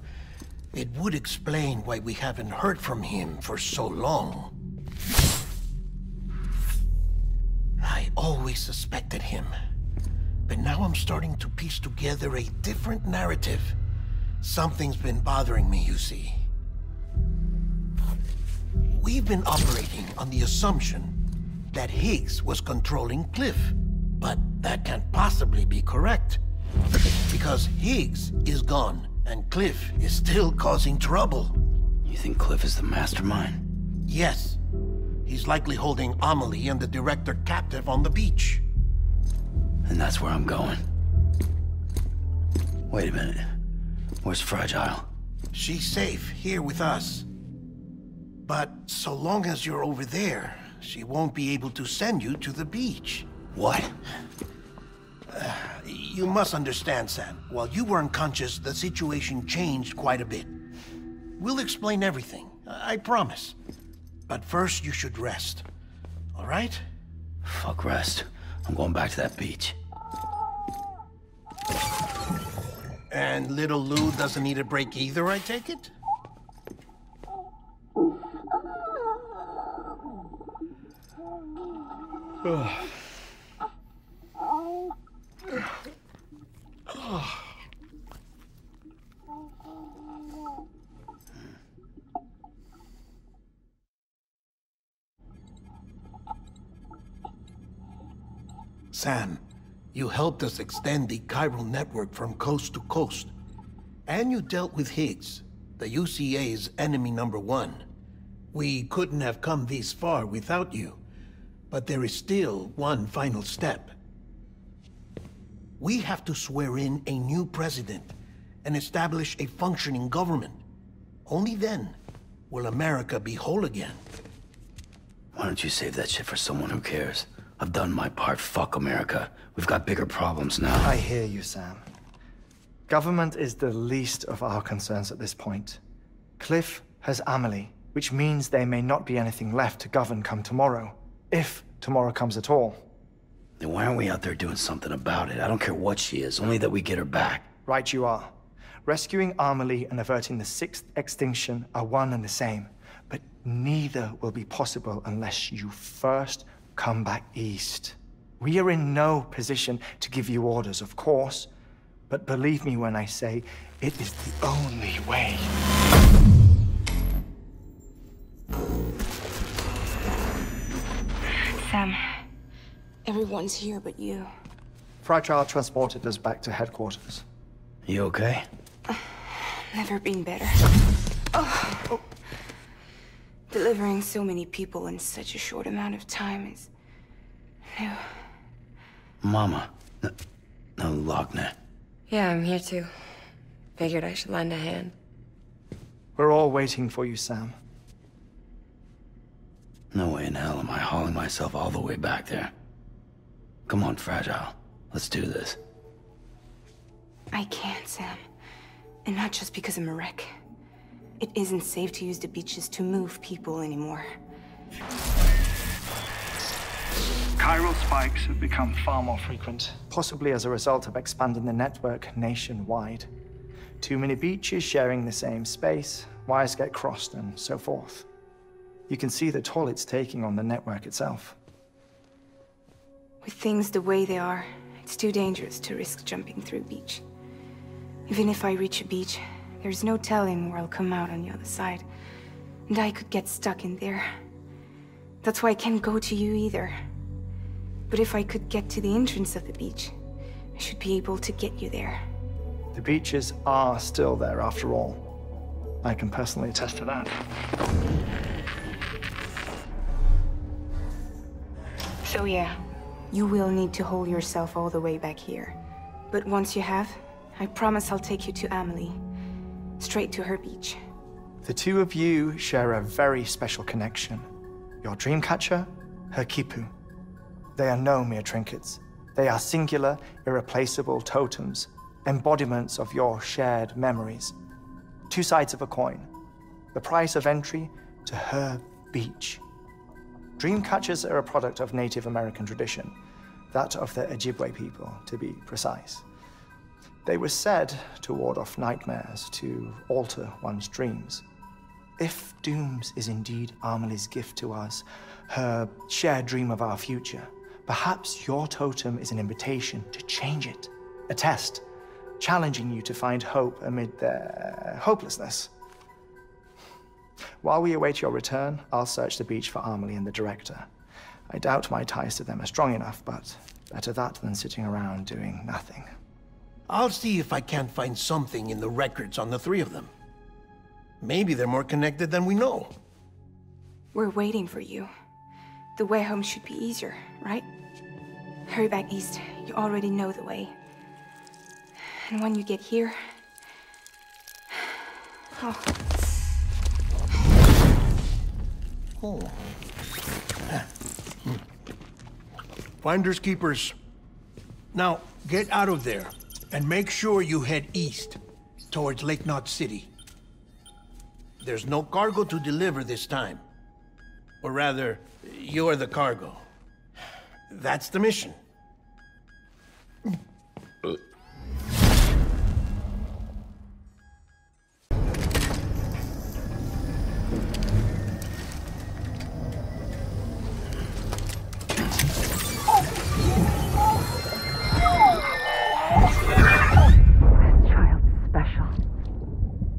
it would explain why we haven't heard from him for so long. I always suspected him. But now I'm starting to piece together a different narrative. Something's been bothering me, you see. We've been operating on the assumption that Higgs was controlling Cliff. But that can't possibly be correct. Because Higgs is gone, and Cliff is still causing trouble. You think Cliff is the mastermind? Yes. He's likely holding Amelie and the director captive on the beach. And that's where I'm going. Wait a minute. Where's Fragile? She's safe, here with us. But so long as you're over there, she won't be able to send you to the beach. What? You must understand, Sam. While you were unconscious, the situation changed quite a bit. We'll explain everything, I promise. But first, you should rest. All right? Fuck rest. I'm going back to that beach. And little Lou doesn't need a break either, I take it? Sam, you helped us extend the chiral network from coast to coast. And you dealt with Higgs, the UCA's enemy #1. We couldn't have come this far without you. But there is still one final step. We have to swear in a new president and establish a functioning government. Only then will America be whole again. Why don't you save that shit for someone who cares? I've done my part. Fuck America. We've got bigger problems now. I hear you, Sam. Government is the least of our concerns at this point. Cliff has Amelie, which means there may not be anything left to govern come tomorrow. If tomorrow comes at all. Then why aren't we out there doing something about it? I don't care what she is, only that we get her back. Right you are. Rescuing Amelie and averting the 6th extinction are one and the same. But neither will be possible unless you first come back east. We are in no position to give you orders, of course. But believe me when I say, it is the only way. Sam, everyone's here but you. Fragile transported us back to headquarters. You okay? Never been better. Oh. Delivering so many people in such a short amount of time is new. Mama. No, Lochner. Yeah, I'm here too. Figured I should lend a hand. We're all waiting for you, Sam. No way in hell am I hauling myself all the way back there. Come on, Fragile. Let's do this. I can't, Sam. And not just because I'm a wreck. It isn't safe to use the beaches to move people anymore. Chiral spikes have become far more frequent. Possibly as a result of expanding the network nationwide. Too many beaches sharing the same space, wires get crossed, and so forth. You can see the toll it's taking on the network itself. With things the way they are, it's too dangerous to risk jumping through a beach. Even if I reach a beach, there's no telling where I'll come out on the other side. And I could get stuck in there. That's why I can't go to you either. But if I could get to the entrance of the beach, I should be able to get you there. The beaches are still there after all. I can personally attest to that. So yeah, you will need to hold yourself all the way back here. But once you have, I promise I'll take you to Amelie. Straight to her beach. The two of you share a very special connection. Your dreamcatcher, her kipu. They are no mere trinkets. They are singular, irreplaceable totems, embodiments of your shared memories. Two sides of a coin. The price of entry to her beach. Dreamcatchers are a product of Native American tradition, that of the Ojibwe people, to be precise. They were said to ward off nightmares, to alter one's dreams. If Dooms is indeed Amelie's gift to us, her shared dream of our future, perhaps your totem is an invitation to change it. A test, challenging you to find hope amid their hopelessness. While we await your return, I'll search the beach for Amelie and the director. I doubt my ties to them are strong enough, but better that than sitting around doing nothing. I'll see if I can't find something in the records on the three of them. Maybe they're more connected than we know. We're waiting for you. The way home should be easier, right? Hurry back east. You already know the way. And when you get here... Oh. Oh. Finders keepers. Now, get out of there. And make sure you head east, towards Lake Knot City. There's no cargo to deliver this time. Or rather, you're the cargo. That's the mission.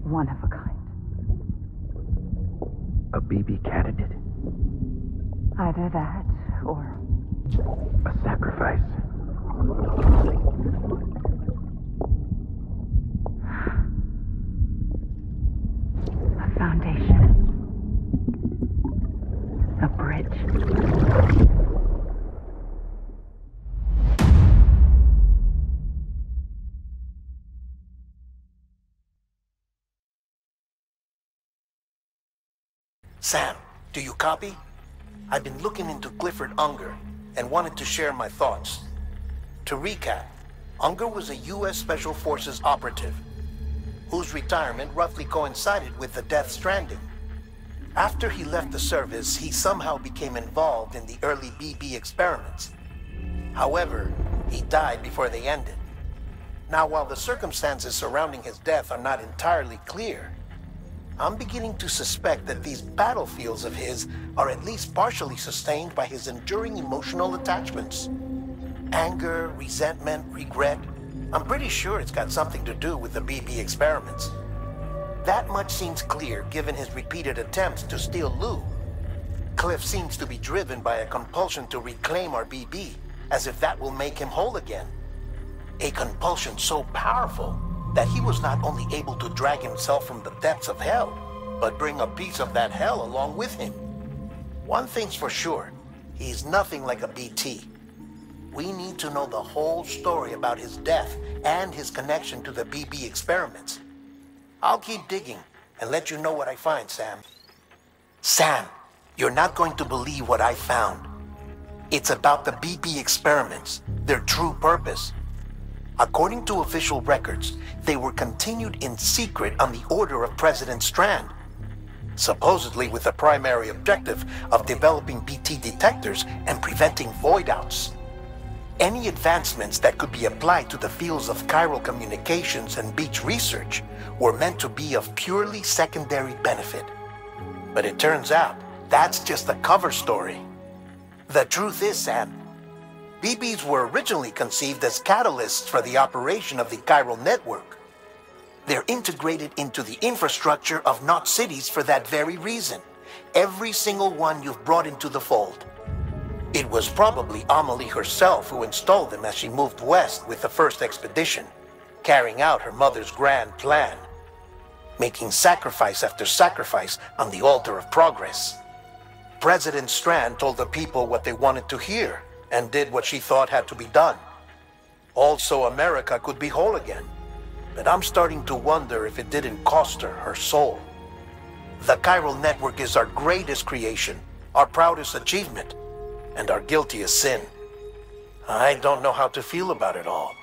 One of a kind. A BB candidate? Either that, or... a sacrifice. A foundation. A bridge. Sam, do you copy? I've been looking into Clifford Unger and wanted to share my thoughts. To recap, Unger was a U.S. Special Forces operative whose retirement roughly coincided with the Death Stranding. After he left the service, he somehow became involved in the early BB experiments. However, he died before they ended. Now, while the circumstances surrounding his death are not entirely clear, I'm beginning to suspect that these battlefields of his are at least partially sustained by his enduring emotional attachments. Anger, resentment, regret. I'm pretty sure it's got something to do with the BB experiments. That much seems clear given his repeated attempts to steal Lou. Cliff seems to be driven by a compulsion to reclaim our BB, as if that will make him whole again. A compulsion so powerful that he was not only able to drag himself from the depths of hell, but bring a piece of that hell along with him. One thing's for sure, he's nothing like a BT. We need to know the whole story about his death and his connection to the BB experiments. I'll keep digging and let you know what I find, Sam. Sam, you're not going to believe what I found. It's about the BB experiments, their true purpose. According to official records, they were continued in secret on the order of President Strand, supposedly with the primary objective of developing BT detectors and preventing void-outs. Any advancements that could be applied to the fields of chiral communications and beach research were meant to be of purely secondary benefit. But it turns out, that's just a cover story. The truth is, Sam, BBs were originally conceived as catalysts for the operation of the chiral network. They're integrated into the infrastructure of Knot cities for that very reason. Every single one you've brought into the fold. It was probably Amelie herself who installed them as she moved west with the first expedition, carrying out her mother's grand plan, making sacrifice after sacrifice on the altar of progress. President Strand told the people what they wanted to hear and did what she thought had to be done. Also, America could be whole again. But I'm starting to wonder if it didn't cost her her soul. The chiral network is our greatest creation, our proudest achievement, and our guiltiest sin. I don't know how to feel about it all.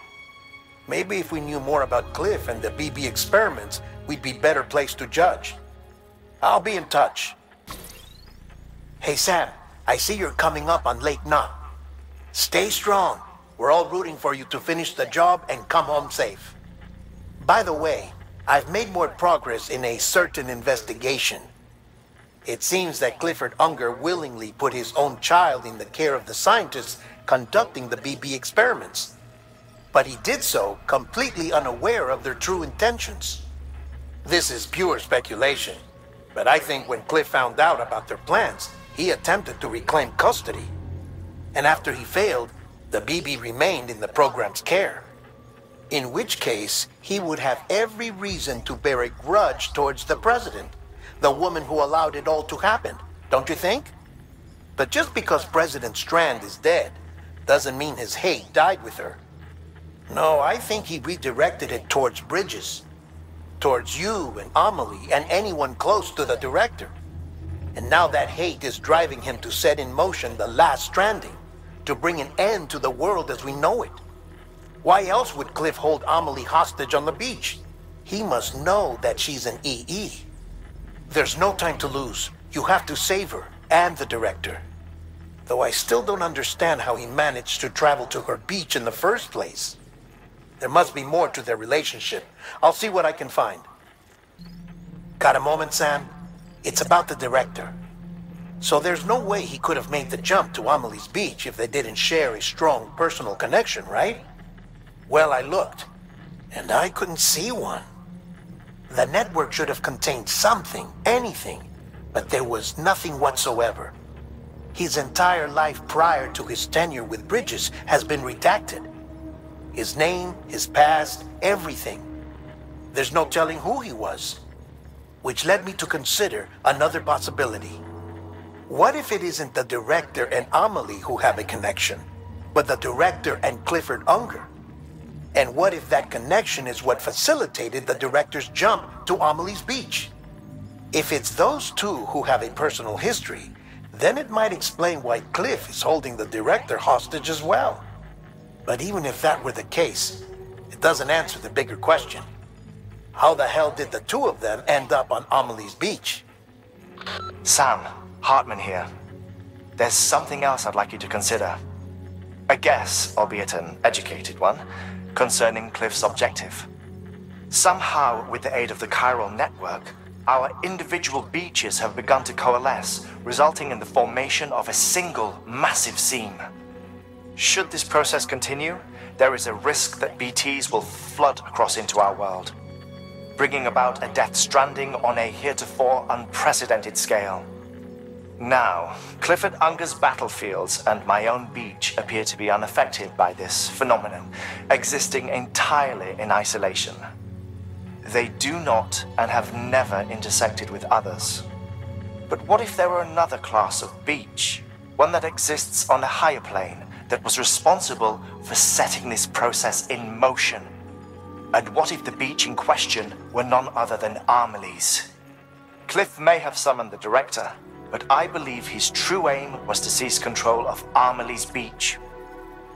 Maybe if we knew more about Cliff and the BB experiments, we'd be better placed to judge. I'll be in touch. Hey Sam, I see you're coming up on Lake Knot. Stay strong. We're all rooting for you to finish the job and come home safe. By the way, I've made more progress in a certain investigation. It seems that Clifford Unger willingly put his own child in the care of the scientists conducting the BB experiments. But he did so completely unaware of their true intentions. This is pure speculation, but I think when Cliff found out about their plans, he attempted to reclaim custody. And after he failed, the BB remained in the program's care. In which case, he would have every reason to bear a grudge towards the president, the woman who allowed it all to happen, don't you think? But just because President Strand is dead, doesn't mean his hate died with her. No, I think he redirected it towards Bridges, towards you and Amelie and anyone close to the director. And now that hate is driving him to set in motion the last Stranding, to bring an end to the world as we know it. Why else would Cliff hold Amelie hostage on the beach? He must know that she's an EE. There's no time to lose. You have to save her and the director. Though I still don't understand how he managed to travel to her beach in the first place. There must be more to their relationship. I'll see what I can find. Got a moment, Sam? It's about the director. So there's no way he could have made the jump to Amelie's beach if they didn't share a strong personal connection, right? Well, I looked, and I couldn't see one. The network should have contained something, anything, but there was nothing whatsoever. His entire life prior to his tenure with Bridges has been redacted. His name, his past, everything. There's no telling who he was. Which led me to consider another possibility. What if it isn't the director and Amelie who have a connection, but the director and Clifford Unger? And what if that connection is what facilitated the director's jump to Amelie's beach? If it's those two who have a personal history, then it might explain why Cliff is holding the director hostage as well. But even if that were the case, it doesn't answer the bigger question. How the hell did the two of them end up on Amelie's beach? Sam, Hartman here. There's something else I'd like you to consider. A guess, albeit an educated one, concerning Cliff's objective. Somehow, with the aid of the chiral network, our individual beaches have begun to coalesce, resulting in the formation of a single massive seam. Should this process continue, there is a risk that BTs will flood across into our world, bringing about a Death Stranding on a heretofore unprecedented scale. Now, Clifford Unger's battlefields and my own beach appear to be unaffected by this phenomenon, existing entirely in isolation. They do not and have never intersected with others. But what if there were another class of beach, one that exists on a higher plane, that was responsible for setting this process in motion? And what if the beach in question were none other than Amelie's? Cliff may have summoned the director, but I believe his true aim was to seize control of Amelie's beach.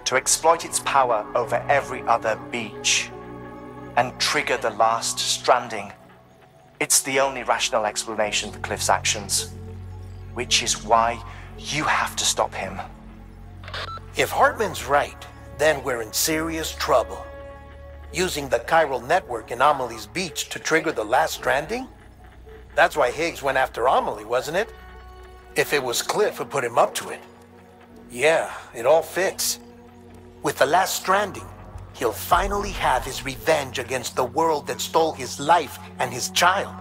to exploit its power over every other beach and trigger the last stranding. It's the only rational explanation for Cliff's actions, which is why you have to stop him. If Hartman's right, then we're in serious trouble. Using the chiral network in Amelie's beach to trigger the last stranding? That's why Higgs went after Amelie, wasn't it? If it was Cliff who put him up to it. Yeah, it all fits. With the last stranding, he'll finally have his revenge against the world that stole his life and his child.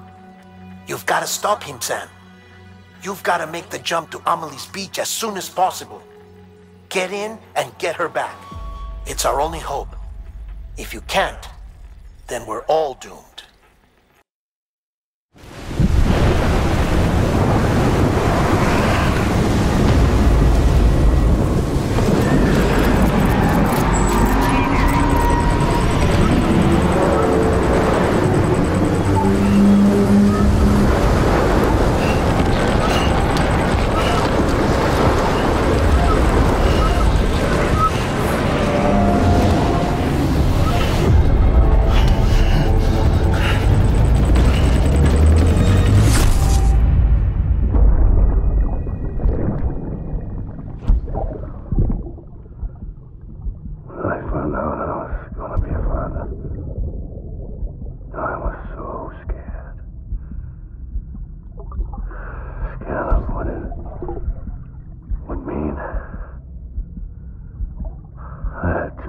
You've got to stop him, Sam. You've got to make the jump to Amelie's beach as soon as possible. Get in and get her back. It's our only hope. If you can't, then we're all doomed.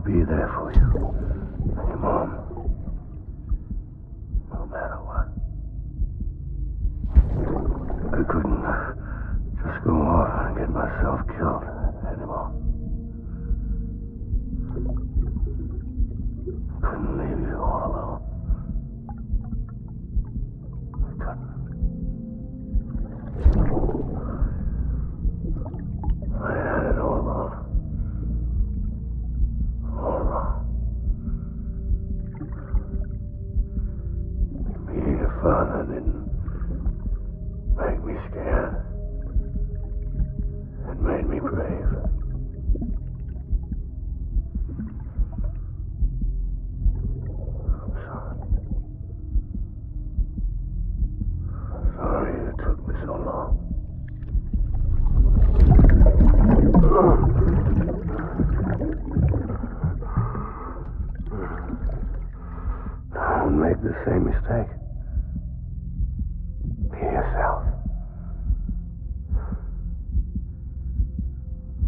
Be there for you, and your mom, no matter what. I couldn't just go off and get myself killed anymore. Couldn't leave you all alone. I couldn't. I had it all wrong. All wrong. Being a father didn't make me scared. It made me brave. I'm sorry. Sorry it took me so long. Don't make the same mistake. Be yourself.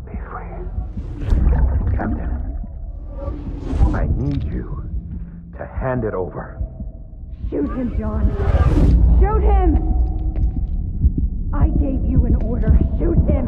Be free. Captain, I need you to hand it over. Shoot him, John. Shoot him! I gave you an order. Shoot him!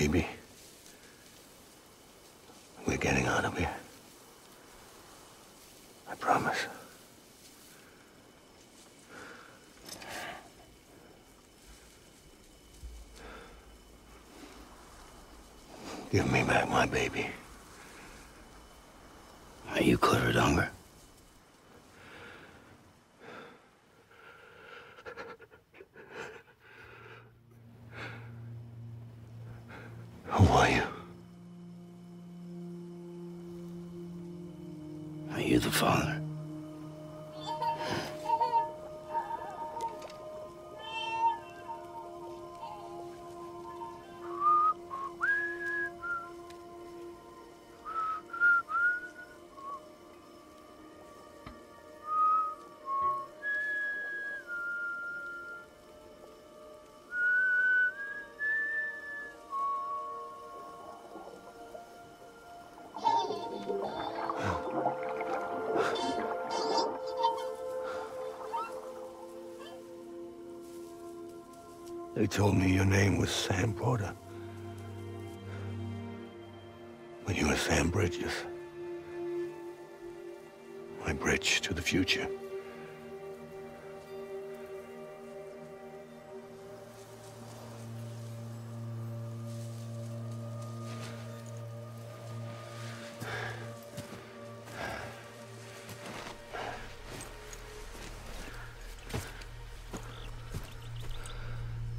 Phoebe. We're getting out of here. I promise. Give me back my baby. Are you Clifford Unger? Who are you? Are you the father? They told me your name was Sam Porter. But you were Sam Bridges. My bridge to the future.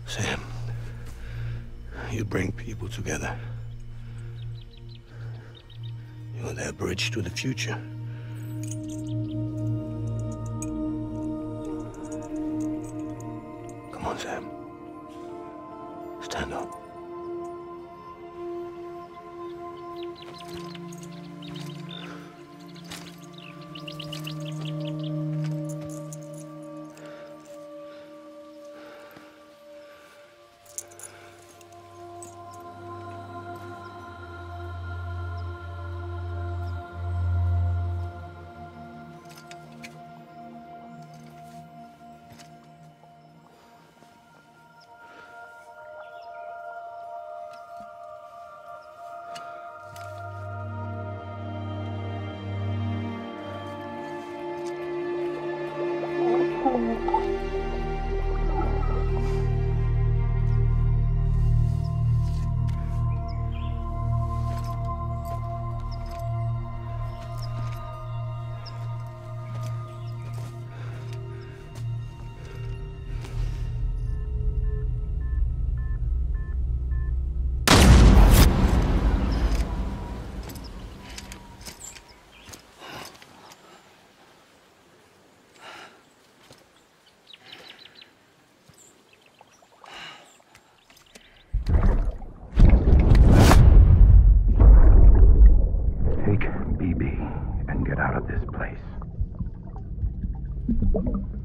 Sam, you bring people together. You're their bridge to the future. Come on, Sam. Stand up.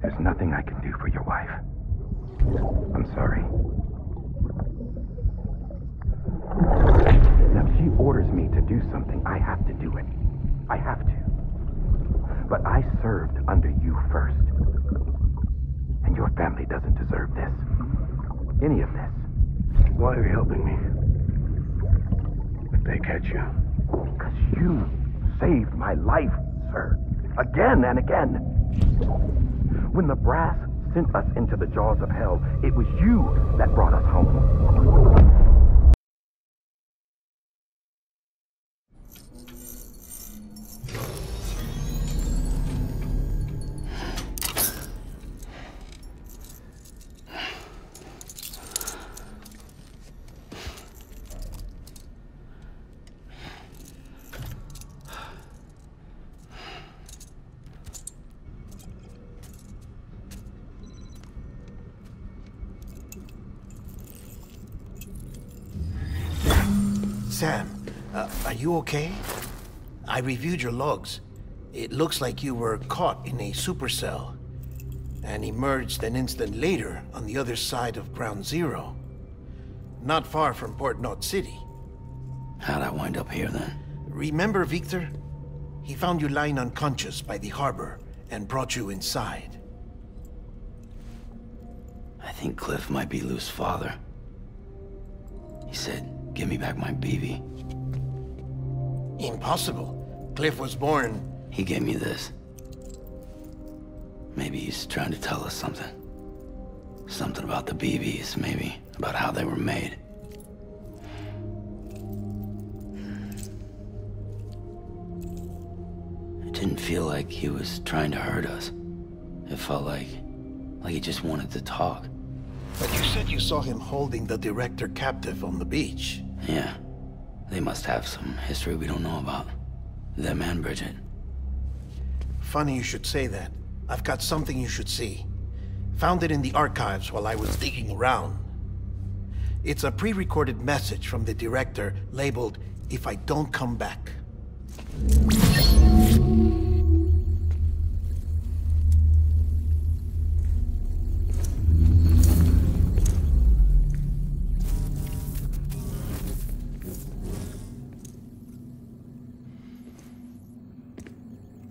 There's nothing I can do for your wife. I'm sorry. Now, if she orders me to do something, I have to do it. I have to. But I served under you first. And your family doesn't deserve this. Any of this. Why are you helping me? If they catch you. Because you saved my life, sir. Again and again. When the brass sent us into the jaws of hell, it was you that brought us home. Sam, are you okay? I reviewed your logs. It looks like you were caught in a supercell and emerged an instant later on the other side of Ground Zero. Not far from Port Knot City. How'd I wind up here then? Remember Victor? He found you lying unconscious by the harbor and brought you inside. I think Cliff might be Lou's father. He said Give me back my BB. Impossible. Cliff was born... He gave me this. Maybe he's trying to tell us something. Something about the BBs, maybe. About how they were made. It didn't feel like he was trying to hurt us. It felt like he just wanted to talk. But you said you saw him holding the director captive on the beach. Yeah. They must have some history we don't know about. Them and Bridget. Funny you should say that. I've got something you should see. Found it in the archives while I was digging around. It's a pre-recorded message from the director labeled, "If I don't come back."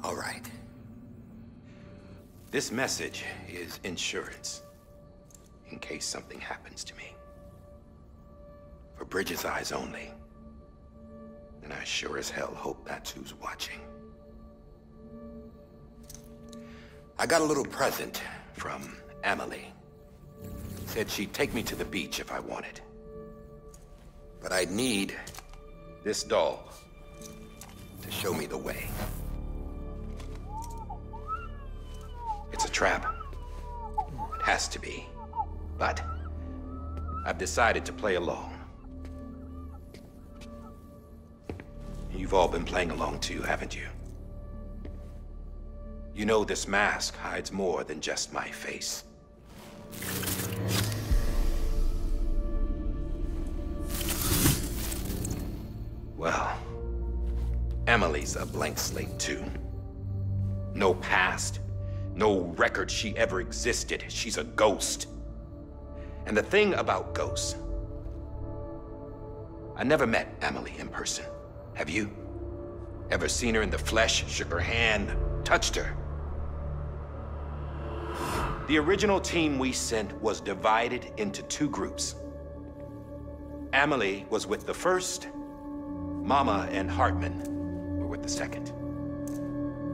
All right. This message is insurance, in case something happens to me. For Bridget's eyes only. And I sure as hell hope that's who's watching. I got a little present from Emily. Said she'd take me to the beach if I wanted. But I'd need this doll to show me the way. It's a trap. It has to be. But I've decided to play along. You've all been playing along too, haven't you? You know this mask hides more than just my face. Well, Emily's a blank slate too. No past. No record she ever existed. She's a ghost. And the thing about ghosts, I never met Emily in person. Have you? Ever seen her in the flesh, shook her hand, touched her? The original team we sent was divided into two groups. Emily was with the first. Mama and Hartman were with the second.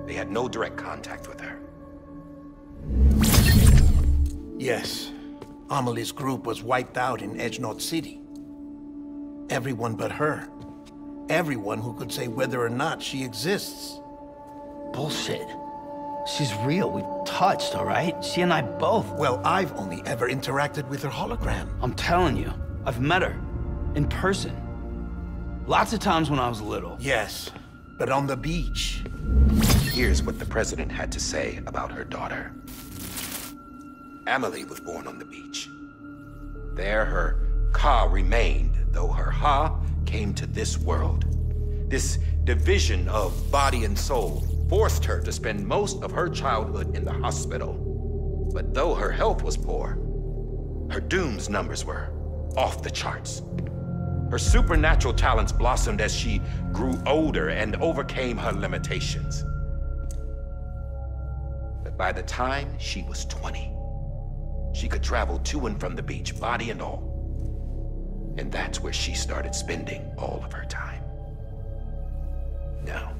They had no direct contact with her. Yes. Amelie's group was wiped out in Edge Knot City. Everyone but her. Everyone who could say whether or not she exists. Bullshit. She's real. We've touched, all right? She and I both. Well, I've only ever interacted with her hologram. I'm telling you, I've met her. In person. Lots of times when I was little. Yes, but on the beach. Here's what the president had to say about her daughter. Emily was born on the beach. There her Ka remained, though her Ha came to this world. This division of body and soul forced her to spend most of her childhood in the hospital. But though her health was poor, her Doom's numbers were off the charts. Her supernatural talents blossomed as she grew older and overcame her limitations. But by the time she was 20, she could travel to and from the beach, body and all. And that's where she started spending all of her time. Now,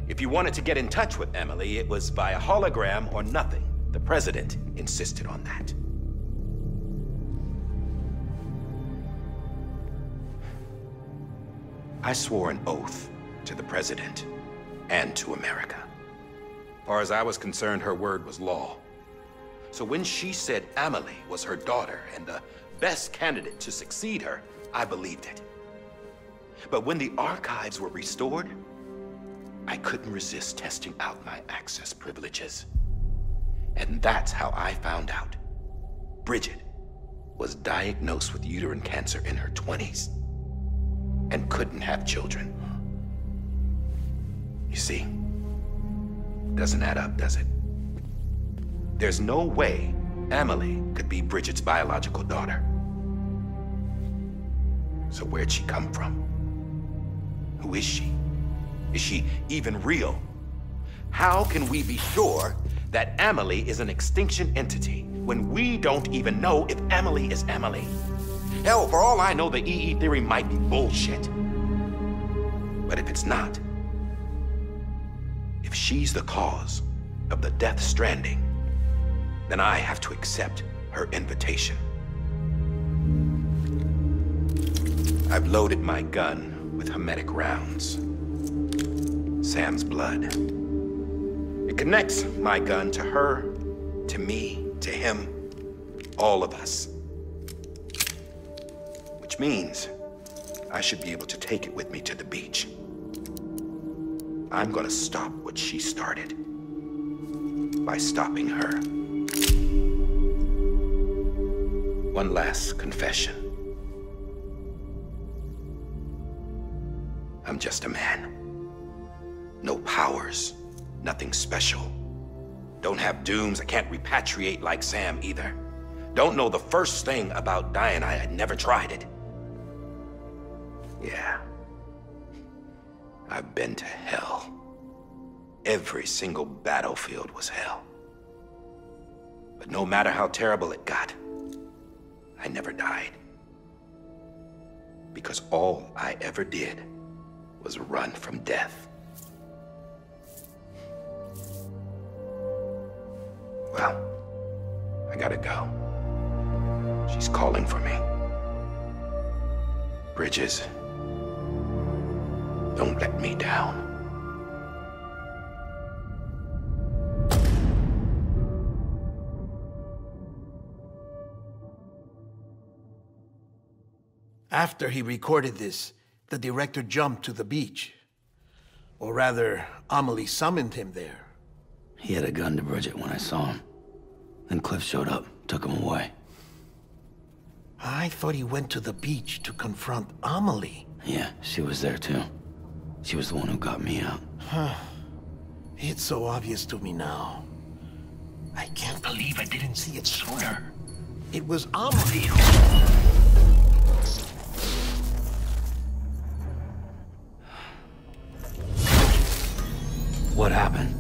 if you wanted to get in touch with Emily, it was via hologram or nothing. The president insisted on that. I swore an oath to the president and to America. As far as I was concerned, her word was law. So when she said Emily was her daughter and the best candidate to succeed her, I believed it. But when the archives were restored, I couldn't resist testing out my access privileges. And that's how I found out Bridget was diagnosed with uterine cancer in her 20s and couldn't have children. You see, doesn't add up, does it? There's no way Emily could be Bridget's biological daughter. So where'd she come from? Who is she? Is she even real? How can we be sure that Emily is an extinction entity when we don't even know if Emily is Emily? Hell, for all I know, the EE theory might be bullshit. But if it's not, if she's the cause of the Death Stranding, then I have to accept her invitation. I've loaded my gun with hermetic rounds. Sam's blood. It connects my gun to her, to me, to him, all of us. Which means I should be able to take it with me to the beach. I'm gonna stop what she started by stopping her. One last confession. I'm just a man. No powers, nothing special. Don't have dooms, I can't repatriate like Sam either. Don't know the first thing about dying, I had never tried it. Yeah. I've been to hell. Every single battlefield was hell. But no matter how terrible it got, I never died. Because all I ever did was run from death. Well, I gotta go. She's calling for me. Bridges, don't let me down. After he recorded this, the director jumped to the beach. Or rather, Amelie summoned him there. He had a gun to Bridget when I saw him. Then Cliff showed up, took him away. I thought he went to the beach to confront Amelie. Yeah, she was there too. She was the one who got me out. Huh. It's so obvious to me now. I can't believe I didn't see it sooner. It was Amelie who... What happened?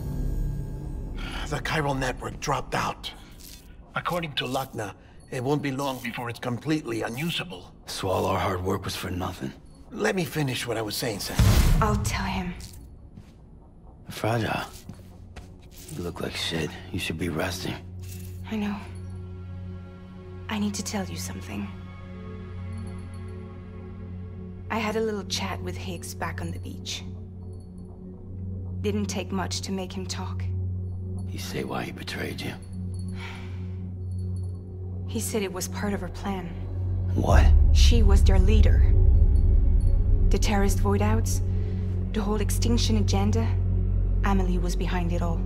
The chiral network dropped out. According to Lakna, it won't be long before it's completely unusable. So all our hard work was for nothing. Let me finish what I was saying, Sam. I'll tell him. Fragile. You look like shit. You should be resting. I know. I need to tell you something. I had a little chat with Higgs back on the beach. Didn't take much to make him talk. You say why he betrayed you? He said it was part of her plan. What? She was their leader. The terrorist voidouts, the whole extinction agenda, Amelie was behind it all.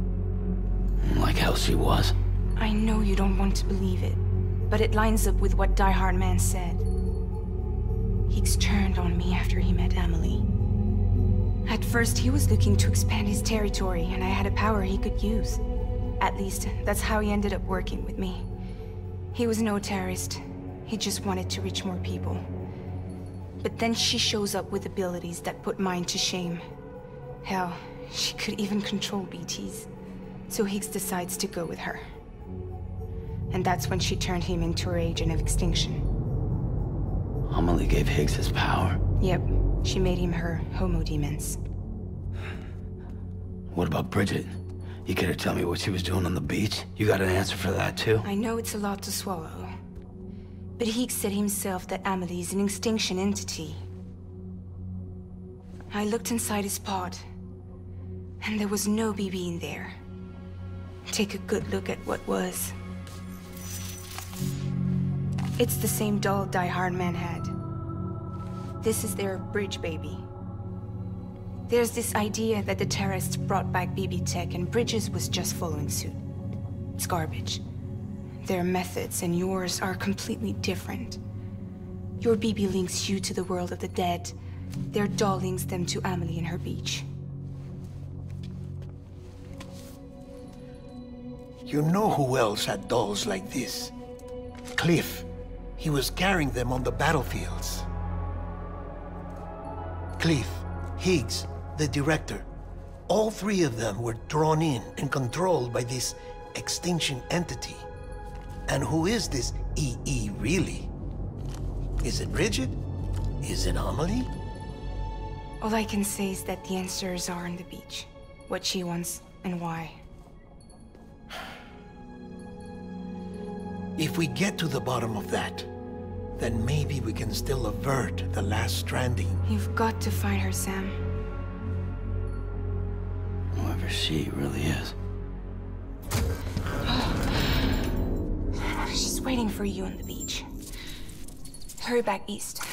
Like hell she was. I know you don't want to believe it, but it lines up with what Die Hard Man said. Higgs turned on me after he met Amelie. At first, he was looking to expand his territory, and I had a power he could use. At least, that's how he ended up working with me. He was no terrorist. He just wanted to reach more people. But then she shows up with abilities that put mine to shame. Hell, she could even control BTs. So Higgs decides to go with her. And that's when she turned him into her agent of extinction. Amelie gave Higgs his power? Yep. She made him her Homo Demens. What about Bridget? You care to tell me what she was doing on the beach? You got an answer for that too? I know it's a lot to swallow. But Higgs said himself that Amelie is an extinction entity. I looked inside his pod, and there was no BB in there. Take a good look at what was. It's the same doll Die Hard Man had. This is their bridge baby. There's this idea that the terrorists brought back BB tech and Bridges was just following suit. It's garbage. Their methods and yours are completely different. Your BB links you to the world of the dead. Their doll links them to Amelie and her beach. You know who else had dolls like this? Cliff. He was carrying them on the battlefields. Cliff, Higgs, the director. All three of them were drawn in and controlled by this extinction entity. And who is this EE really? Is it Bridget? Is it Amelie? All I can say is that the answers are on the beach. What she wants and why. If we get to the bottom of that, then maybe we can still avert the last stranding. You've got to find her, Sam. Whoever she really is. She's waiting for you on the beach. Hurry back east.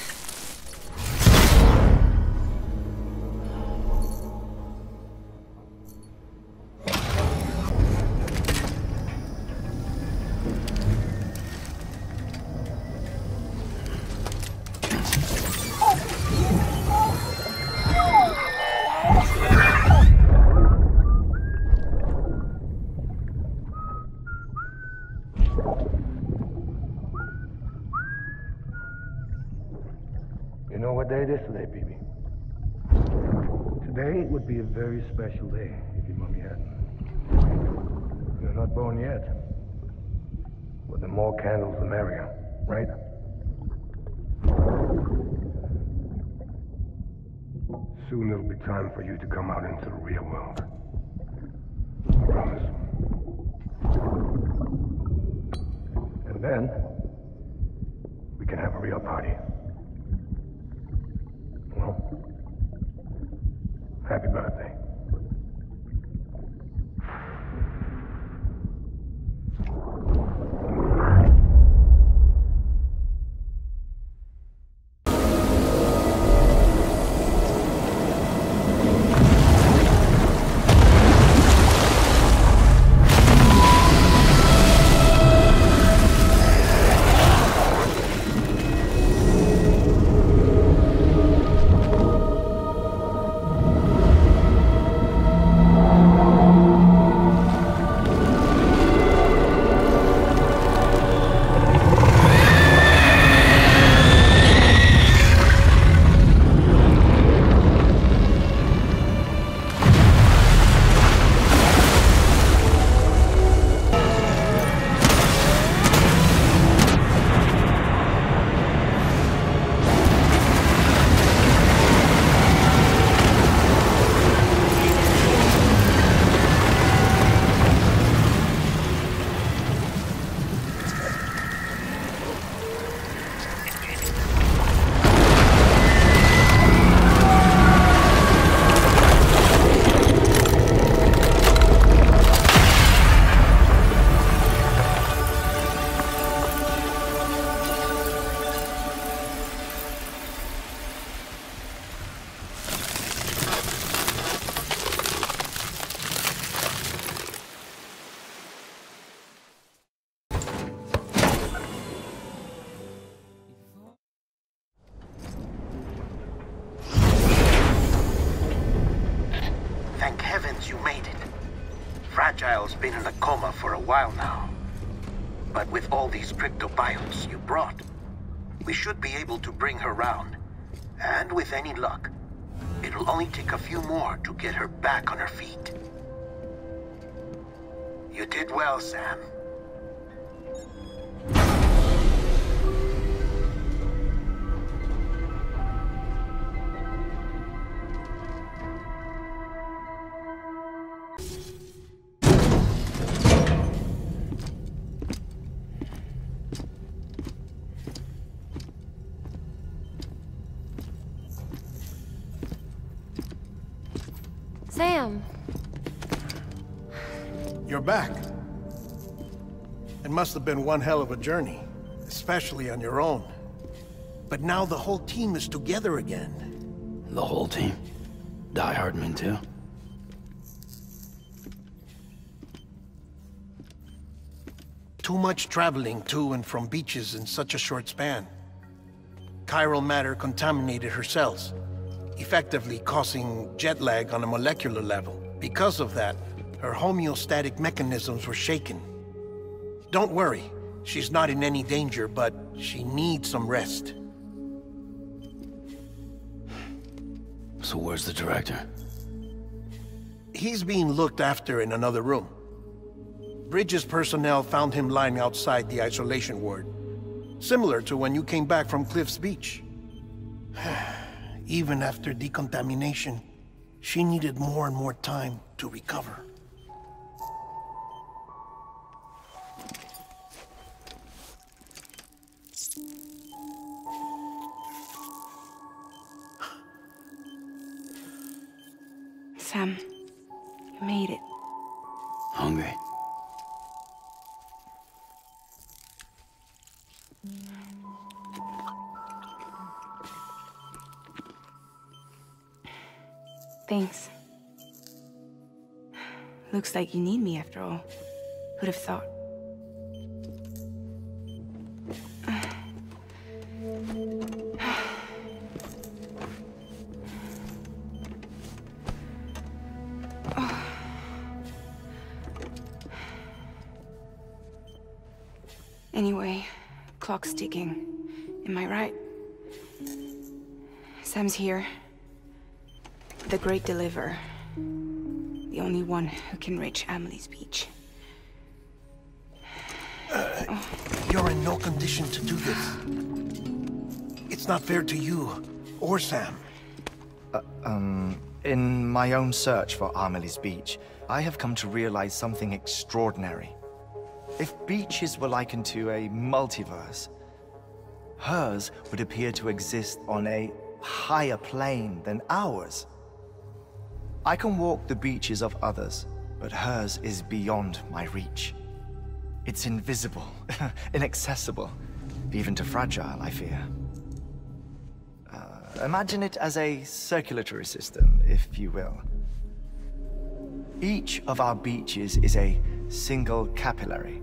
You know what day it is today, BB? Today would be a very special day if your mommy hadn't. You're not born yet. But the more candles, the merrier, right? Soon it'll be time for you to come out into the real world. I promise. And then, we can have a real party. Well, happy birthday. Thank heavens you made it. Fragile's been in a coma for a while now. But with all these cryptobiotes you brought, we should be able to bring her round. And with any luck, it'll only take a few more to get her back on her feet. You did well, Sam. Sam. You're back. It must have been one hell of a journey, especially on your own. But now the whole team is together again. The whole team? Die Hardman too? Too much traveling to and from beaches in such a short span. Chiral matter contaminated her cells, effectively causing jet lag on a molecular level. Because of that, her homeostatic mechanisms were shaken. Don't worry, she's not in any danger, but she needs some rest. So where's the director? He's being looked after in another room. Bridges personnel found him lying outside the isolation ward. Similar to when you came back from Cliff's Beach. Even after decontamination, she needed more and more time to recover. Sam, you made it. Hungry? Thanks. Looks like you need me after all. Who'd have thought? Anyway, clock's ticking. Am I right? Sam's here. The Great Deliverer. The only one who can reach Amelie's Beach. You're in no condition to do this. It's not fair to you or Sam. In my own search for Amelie's Beach, I have come to realize something extraordinary. If beaches were likened to a multiverse, hers would appear to exist on a higher plane than ours. I can walk the beaches of others, but hers is beyond my reach. It's invisible, inaccessible, even to fragile, I fear. Imagine it as a circulatory system, if you will. Each of our beaches is a single capillary.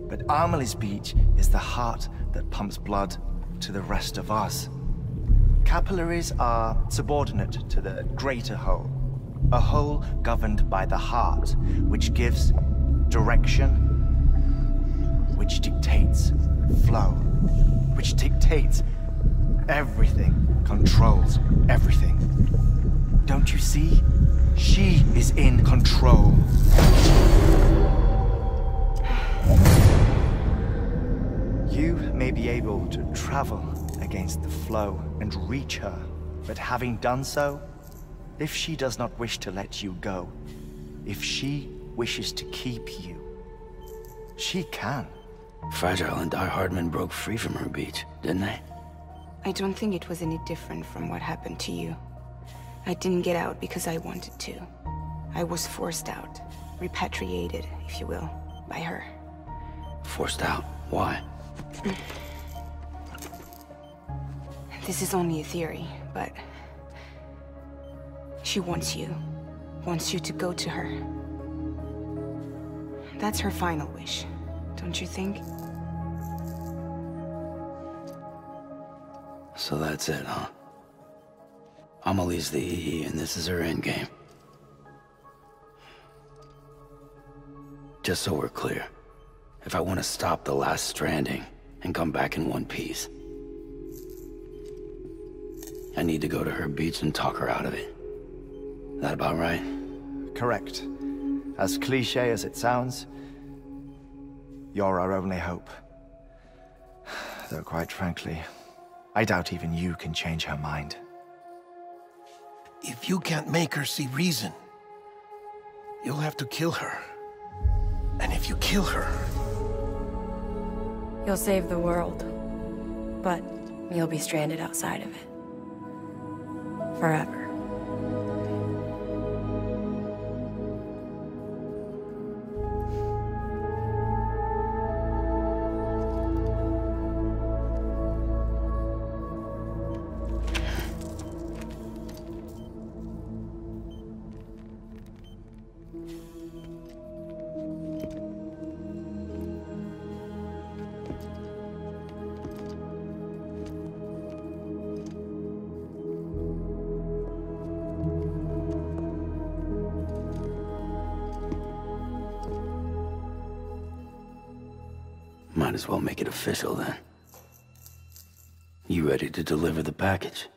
But Amelie's Beach is the heart that pumps blood to the rest of us. Capillaries are subordinate to the greater whole. A whole governed by the heart, which gives direction, which dictates flow, which dictates everything, controls everything. Don't you see? She is in control. You may be able to travel against the flow and reach her, but having done so, if she does not wish to let you go, if she wishes to keep you, she can. Fragile and Die Hardman broke free from her beach, didn't they? I don't think it was any different from what happened to you. I didn't get out because I wanted to. I was forced out. Repatriated, if you will, by her. Forced out? Why? This is only a theory, but... she wants you. Wants you to go to her. That's her final wish, don't you think? So that's it, huh? Amelie's the EE, and this is her endgame. Just so we're clear, if I want to stop the last Stranding and come back in one piece, I need to go to her beach and talk her out of it. That about right? Correct. As cliché as it sounds, you're our only hope. Though quite frankly, I doubt even you can change her mind. If you can't make her see reason, you'll have to kill her. And if you kill her... You'll save the world, but you'll be stranded outside of it. Forever. Might as well make it official then. You ready to deliver the package?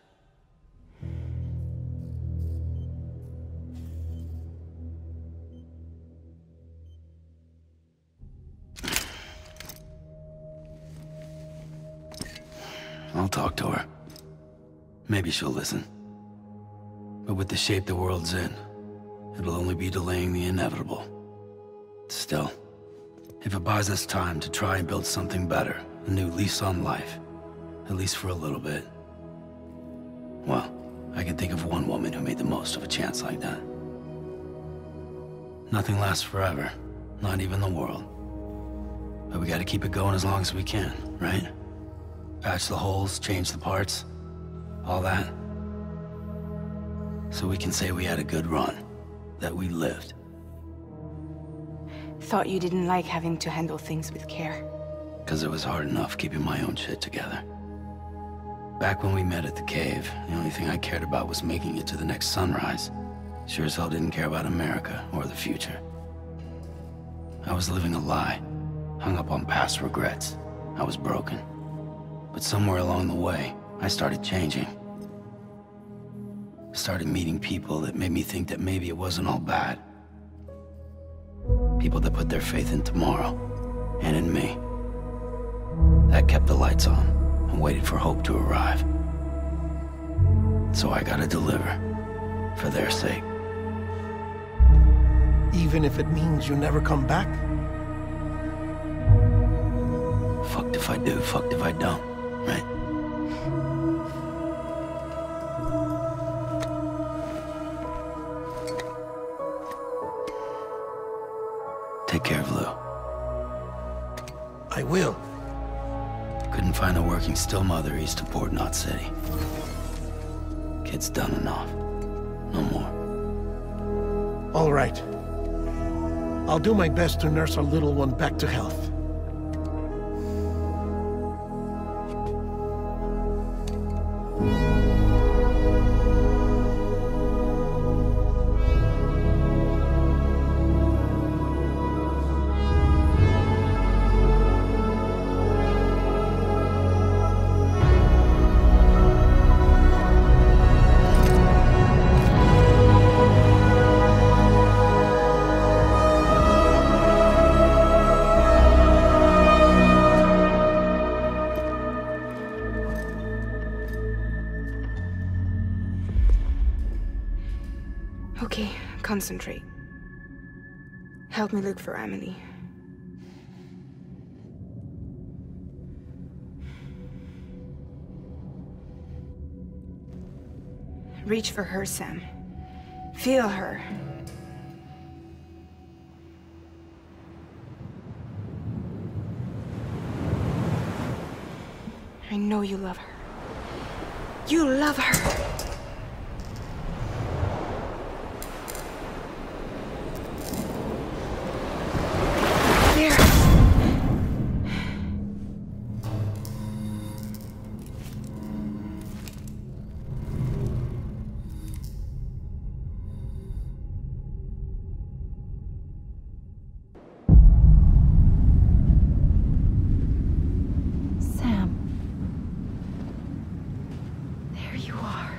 I'll talk to her. Maybe she'll listen. But with the shape the world's in, it'll only be delaying the inevitable. Still, if it buys us time to try and build something better, a new lease on life, at least for a little bit, well, I can think of one woman who made the most of a chance like that. Nothing lasts forever, not even the world. But we gotta keep it going as long as we can, right? Patch the holes, change the parts, all that. So we can say we had a good run, that we lived. Thought you didn't like having to handle things with care. 'Cause it was hard enough keeping my own shit together. Back when we met at the cave, the only thing I cared about was making it to the next sunrise. Sure as hell didn't care about America or the future. I was living a lie, hung up on past regrets. I was broken. But somewhere along the way, I started changing. Started meeting people that made me think that maybe it wasn't all bad. People that put their faith in tomorrow, and in me. That kept the lights on, and waited for hope to arrive. So I gotta deliver, for their sake. Even if it means you never come back? Fucked if I do, fucked if I don't, right? Take care of Lou. I will. Couldn't find a working still mother east of Port Knot City. Kid's done enough. No more. All right. I'll do my best to nurse our little one back to health. Okay, concentrate. Help me look for Emily. Reach for her, Sam. Feel her. I know you love her. You love her! Sam. There you are.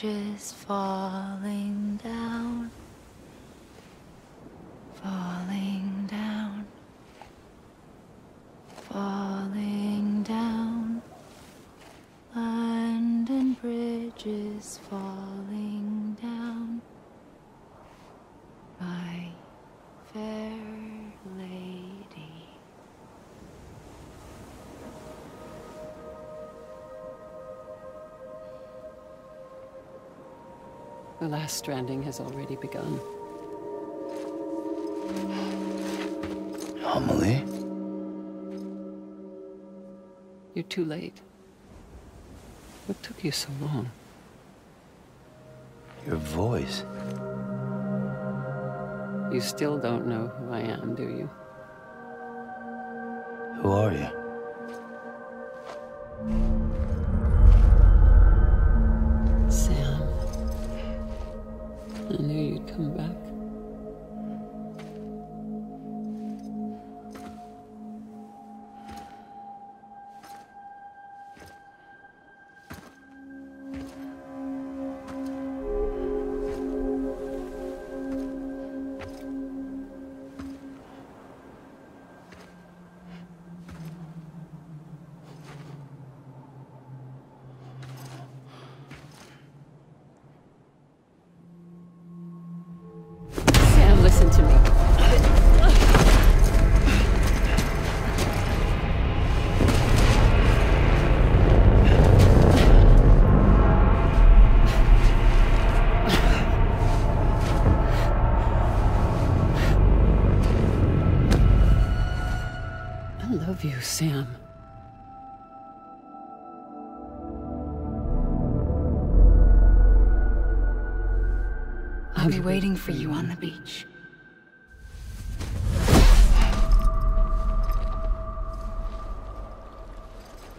bridges falling down, falling down, falling down. London bridges falling down, my fair lady. The last stranding has already begun. Amelie? You're too late. What took you so long? Your voice. You still don't know who I am, do you? Who are you? Sam. I knew you'd come back. Listen to me. I love you, Sam. I'll be waiting for you on the beach.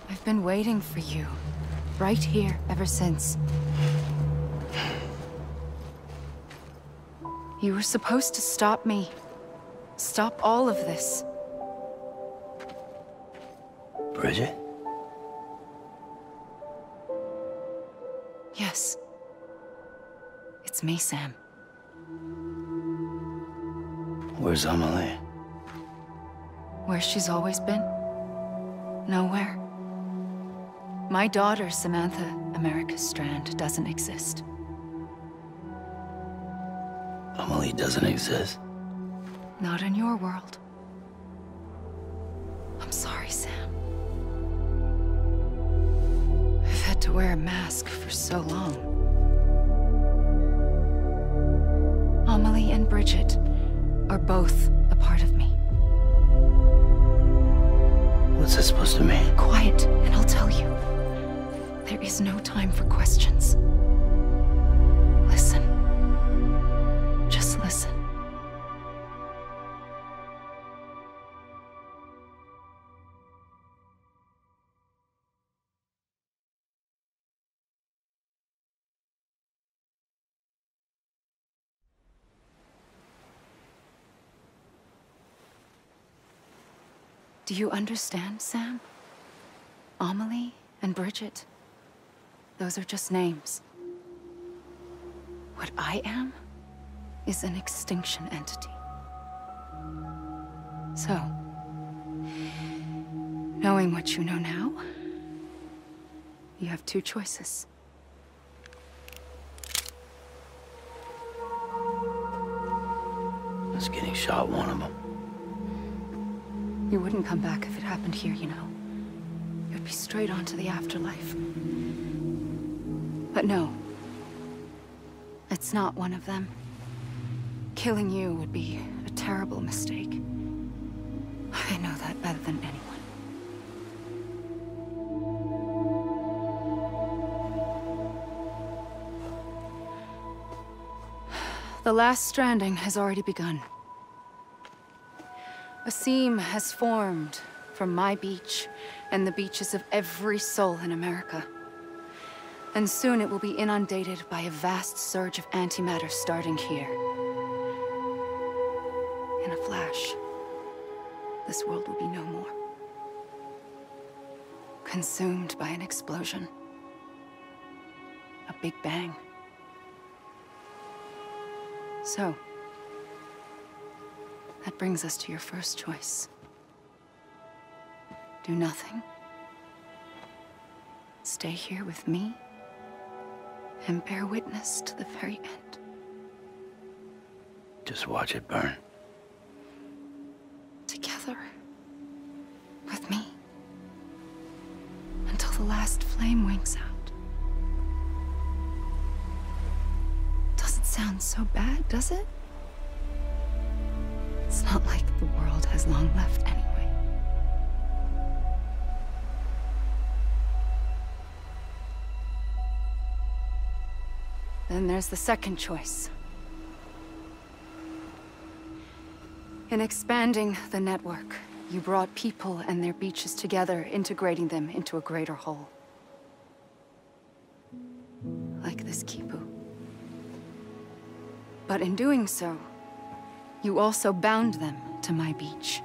I've been waiting for you, right here, ever since. You were supposed to stop me. Stop all of this. Bridget? Yes. It's me, Sam. Where's Amelie? Where she's always been. Nowhere. My daughter, Samantha America Strand, doesn't exist. Amelie doesn't exist? Not in your world. I'm sorry, Sam. I've had to wear a mask for so long. Amelie and Bridget are both a part of me. What's that supposed to mean? Quiet, and I'll tell you. There is no time for questions. Listen. Just listen. Do you understand, Sam? Amelie and Bridget, those are just names. What I am is an extinction entity. So, knowing what you know now, you have two choices. Is getting shot one of them? You wouldn't come back if it happened here, you know. You'd be straight on to the afterlife. But no. It's not one of them. Killing you would be a terrible mistake. I know that better than anyone. The last stranding has already begun. A seam has formed from my beach and the beaches of every soul in America. And soon it will be inundated by a vast surge of antimatter starting here. In a flash, this world will be no more. Consumed by an explosion. A big bang. So, that brings us to your first choice. Do nothing. Stay here with me and bear witness to the very end. Just watch it burn. Together. With me. Until the last flame winks out. Doesn't sound so bad, does it? It's not like the world has long left anyway. Then there's the second choice. In expanding the network, you brought people and their beaches together, integrating them into a greater whole. Like this Kipu. But in doing so, you also bound them to my beach.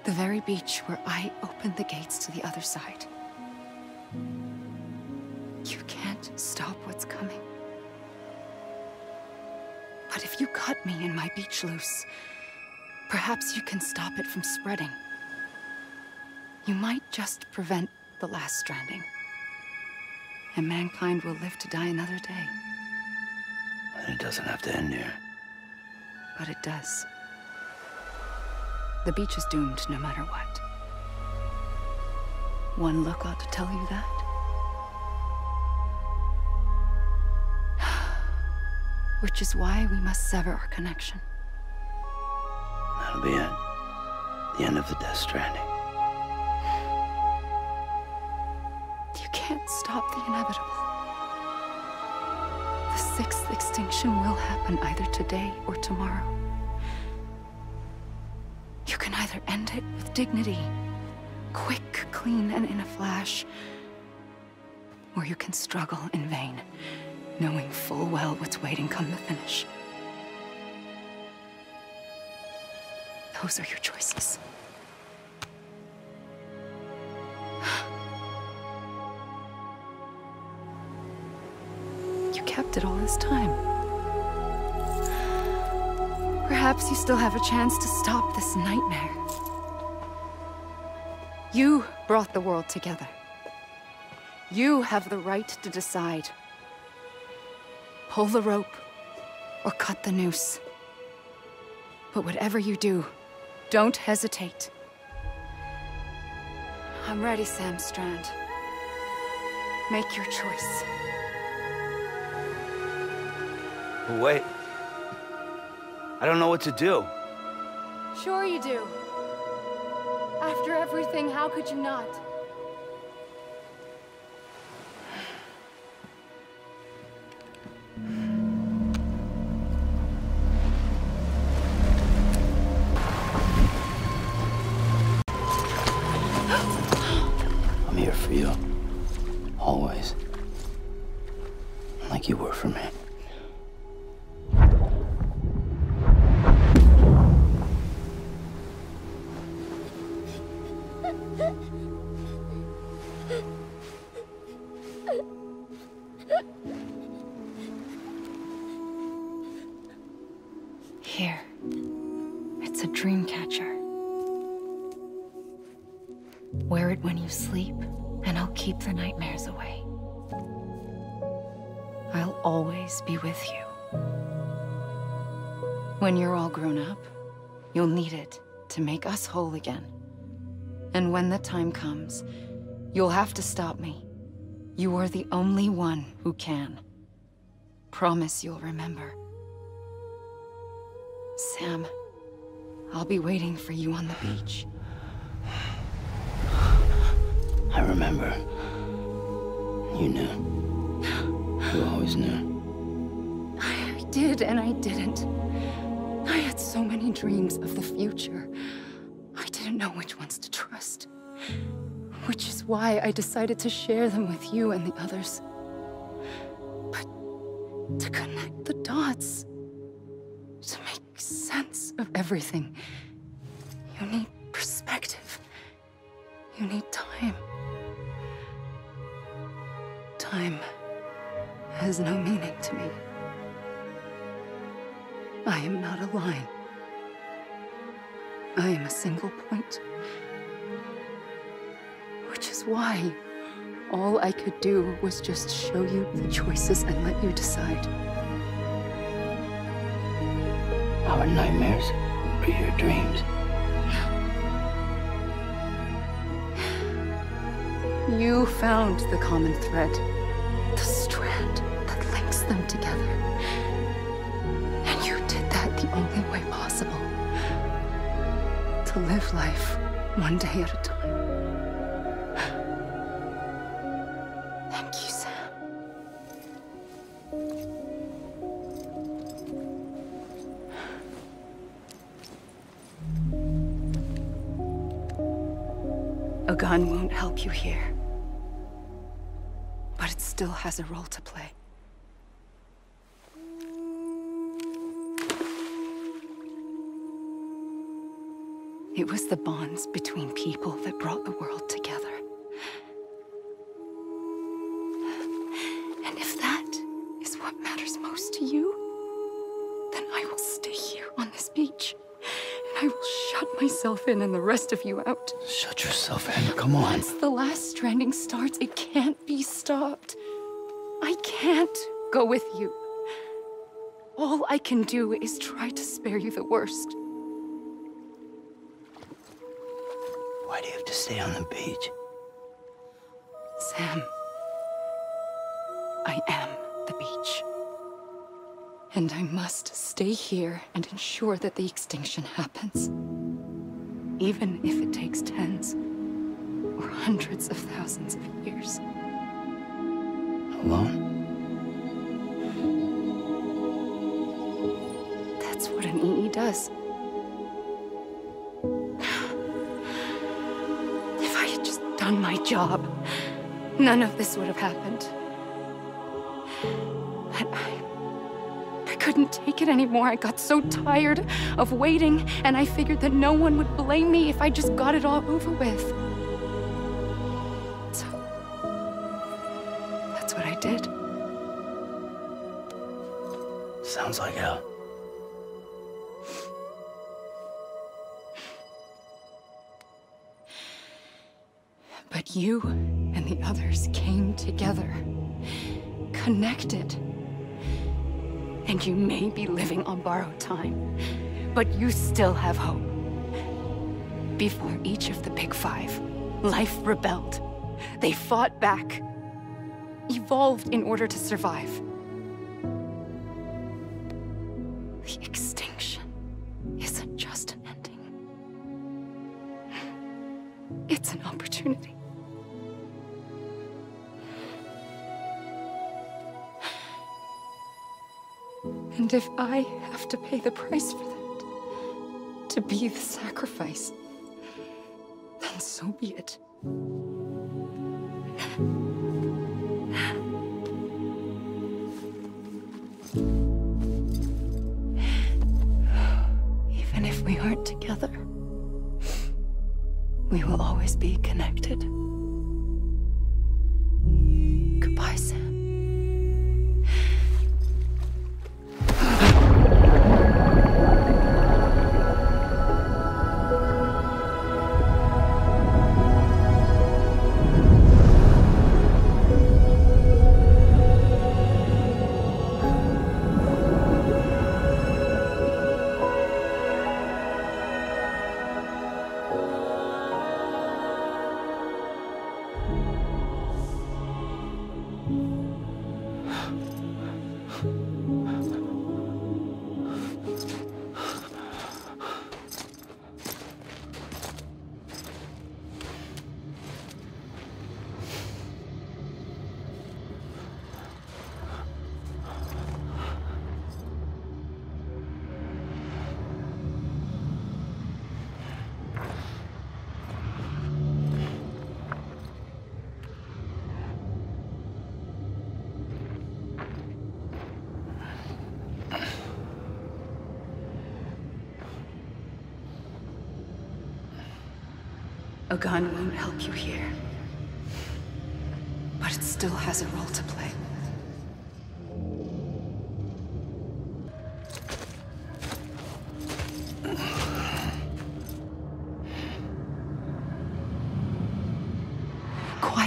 The very beach where I opened the gates to the other side. You can't stop what's coming. But if you cut me and my beach loose, perhaps you can stop it from spreading. You might just prevent the last stranding. And mankind will live to die another day. And it doesn't have to end here. But it does. The beach is doomed no matter what. One look ought to tell you that. Which is why we must sever our connection. That'll be it. The end of the Death Stranding. You can't stop the inevitable. The sixth extinction will happen either today or tomorrow. You can either end it with dignity, quick, clean, and in a flash, or you can struggle in vain, knowing full well what's waiting come the finish. Those are your choices. You kept it all this time. Perhaps you still have a chance to stop this nightmare. You brought the world together. You have the right to decide. Pull the rope, or cut the noose. But whatever you do, don't hesitate. I'm ready, Sam Strand. Make your choice. But wait. I don't know what to do. Sure you do. After everything, how could you not? I'm here for you. Always. Like you were for me. Here. It's a dream catcher. Wear it when you sleep, and I'll keep the nightmares away. I'll always be with you. When you're all grown up, you'll need it to make us whole again. And when the time comes, you'll have to stop me. You are the only one who can. Promise you'll remember. Sam, I'll be waiting for you on the beach. I remember. You knew. You always knew. I did and I didn't. I had so many dreams of the future. I didn't know which ones to trust. Which is why I decided to share them with you and the others. But to connect the dots, to make sense of everything, you need perspective. You need time. Time has no meaning to me. line. I am a single point. Which is why all I could do was just show you the choices and let you decide. Our nightmares are your dreams. You found the common thread, the strand that links them together. And you did that the only way possible. To live life one day at a time. Thank you, Sam. A gun won't help you here. But it still has a role to play. It was the bonds between people that brought the world together. And if that is what matters most to you, then I will stay here on this beach. And I will shut myself in and the rest of you out. Shut yourself in, come on. Once the last stranding starts, it can't be stopped. I can't go with you. All I can do is try to spare you the worst. Why do you have to stay on the beach? Sam, I am the beach. And I must stay here and ensure that the extinction happens. Even if it takes tens or hundreds of thousands of years. Alone? That's what an EE does. If I had just done my job, none of this would have happened. But I couldn't take it anymore. I got so tired of waiting, and I figured that no one would blame me if I just got it all over with. So, that's what I did. Sounds like hell. But you and the others came together, connected. And you may be living on borrowed time, but you still have hope. Before each of the Big Five, life rebelled. They fought back, evolved in order to survive. The extinction isn't just an ending. It's an opportunity. And if I have to pay the price for that, to be the sacrifice, then so be it. Even if we aren't together, we will always be connected. Goodbye, Sam. A gun won't help you here, but it still has a role to play.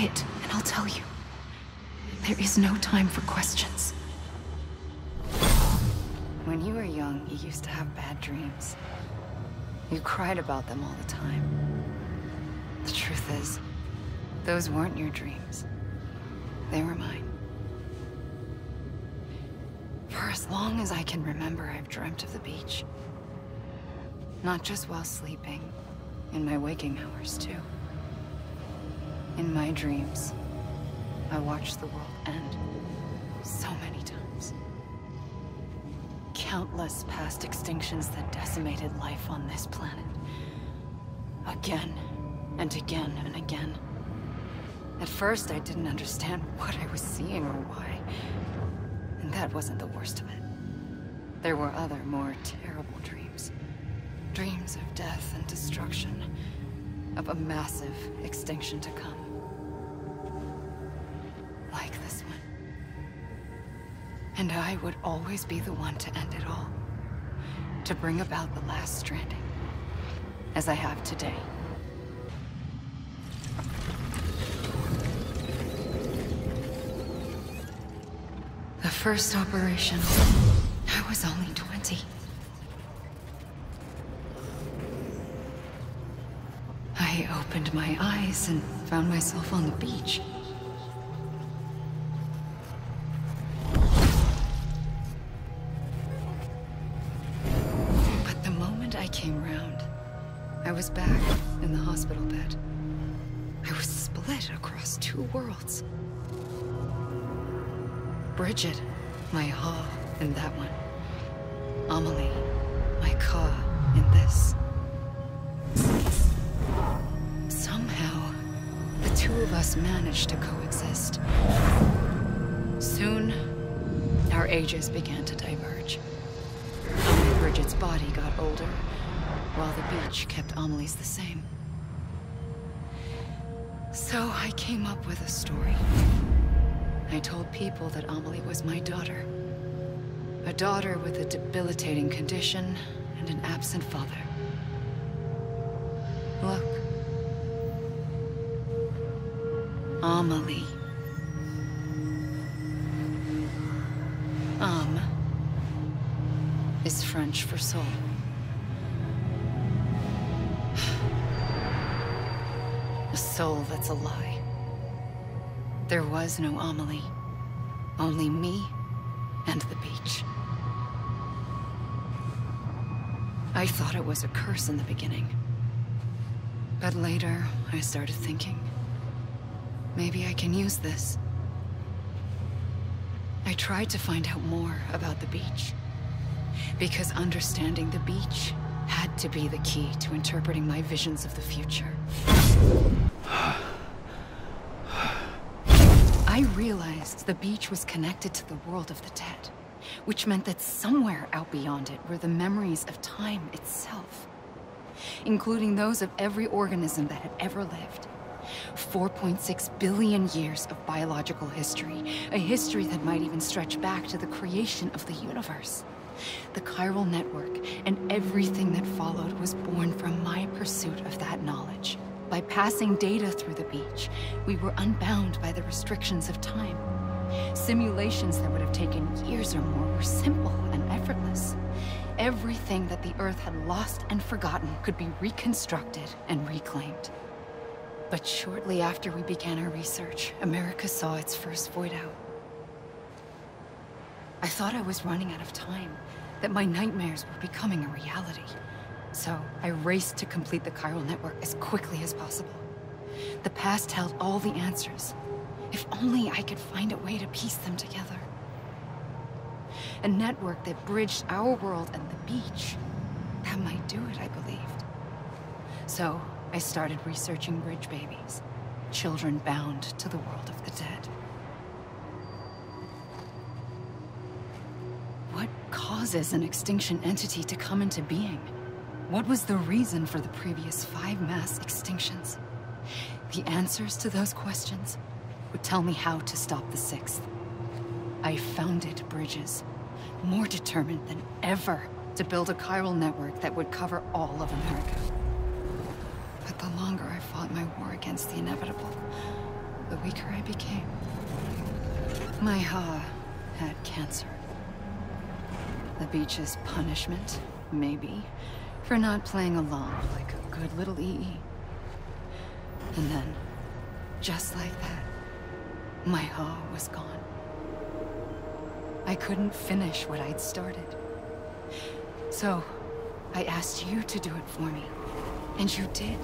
quiet, and I'll tell you. There is no time for questions. When you were young, you used to have bad dreams. You cried about them all the time. The truth is, those weren't your dreams. They were mine. For as long as I can remember, I've dreamt of the beach. Not just while sleeping, in my waking hours too. In my dreams, I watched the world end so many times. Countless past extinctions that decimated life on this planet. Again, and again, and again. At first, I didn't understand what I was seeing or why. And that wasn't the worst of it. There were other, more terrible dreams. Dreams of death and destruction. Of a massive extinction to come. Like this one. And I would always be the one to end it all. To bring about the last stranding. As I have today. The first operation, I was only 20. I opened my eyes and found myself on the beach. But the moment I came round, I was back in the hospital bed. I was split across two worlds. Bridget, my ha in that one. Amelie, my ka in this. Somehow, the two of us managed to coexist. Soon, our ages began to diverge. Bridget's body got older, while the beach kept Amelie's the same. So I came up with a story. I told people that Amelie was my daughter. A daughter with a debilitating condition and an absent father. Look. Amelie. Is French for soul. A soul that's a lie. There was no Amelie. Only me and the beach. I thought it was a curse in the beginning. But later, I started thinking, maybe I can use this. I tried to find out more about the beach. Because understanding the beach had to be the key to interpreting my visions of the future. I realized the beach was connected to the world of the dead, which meant that somewhere out beyond it were the memories of time itself, including those of every organism that had ever lived. 4.6 billion years of biological history, a history that might even stretch back to the creation of the universe. The chiral network and everything that followed was born from my pursuit of that knowledge. By passing data through the beach, we were unbound by the restrictions of time. Simulations that would have taken years or more were simple and effortless. Everything that the Earth had lost and forgotten could be reconstructed and reclaimed. But shortly after we began our research, America saw its first void out. I thought I was running out of time, that my nightmares were becoming a reality. So I raced to complete the chiral network as quickly as possible. The past held all the answers. If only I could find a way to piece them together. A network that bridged our world and the beach. That might do it, I believed. So I started researching bridge babies, children bound to the world of the dead. What causes an extinction entity to come into being? What was the reason for the previous 5 mass extinctions? The answers to those questions would tell me how to stop the 6th. I founded bridges, more determined than ever to build a chiral network that would cover all of America. But the longer I fought my war against the inevitable, the weaker I became. My Ha had cancer. The beach's punishment, maybe, for not playing along like a good little EE. And then, just like that, my Ha was gone. I couldn't finish what I'd started. So, I asked you to do it for me, and you did.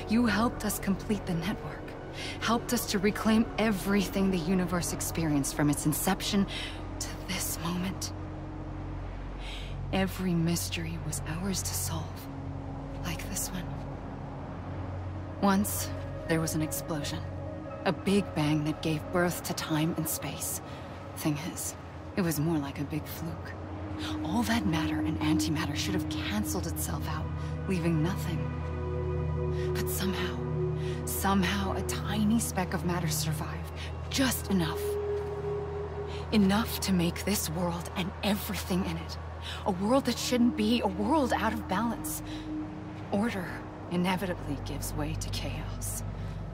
You helped us complete the network, helped us to reclaim everything the universe experienced from its inception to this moment. Every mystery was ours to solve, like this one. Once, there was an explosion. A big bang that gave birth to time and space. Thing is, it was more like a big fluke. All that matter and antimatter should have canceled itself out, leaving nothing. But somehow a tiny speck of matter survived. Just enough. Enough to make this world and everything in it. A world that shouldn't be, a world out of balance. Order inevitably gives way to chaos.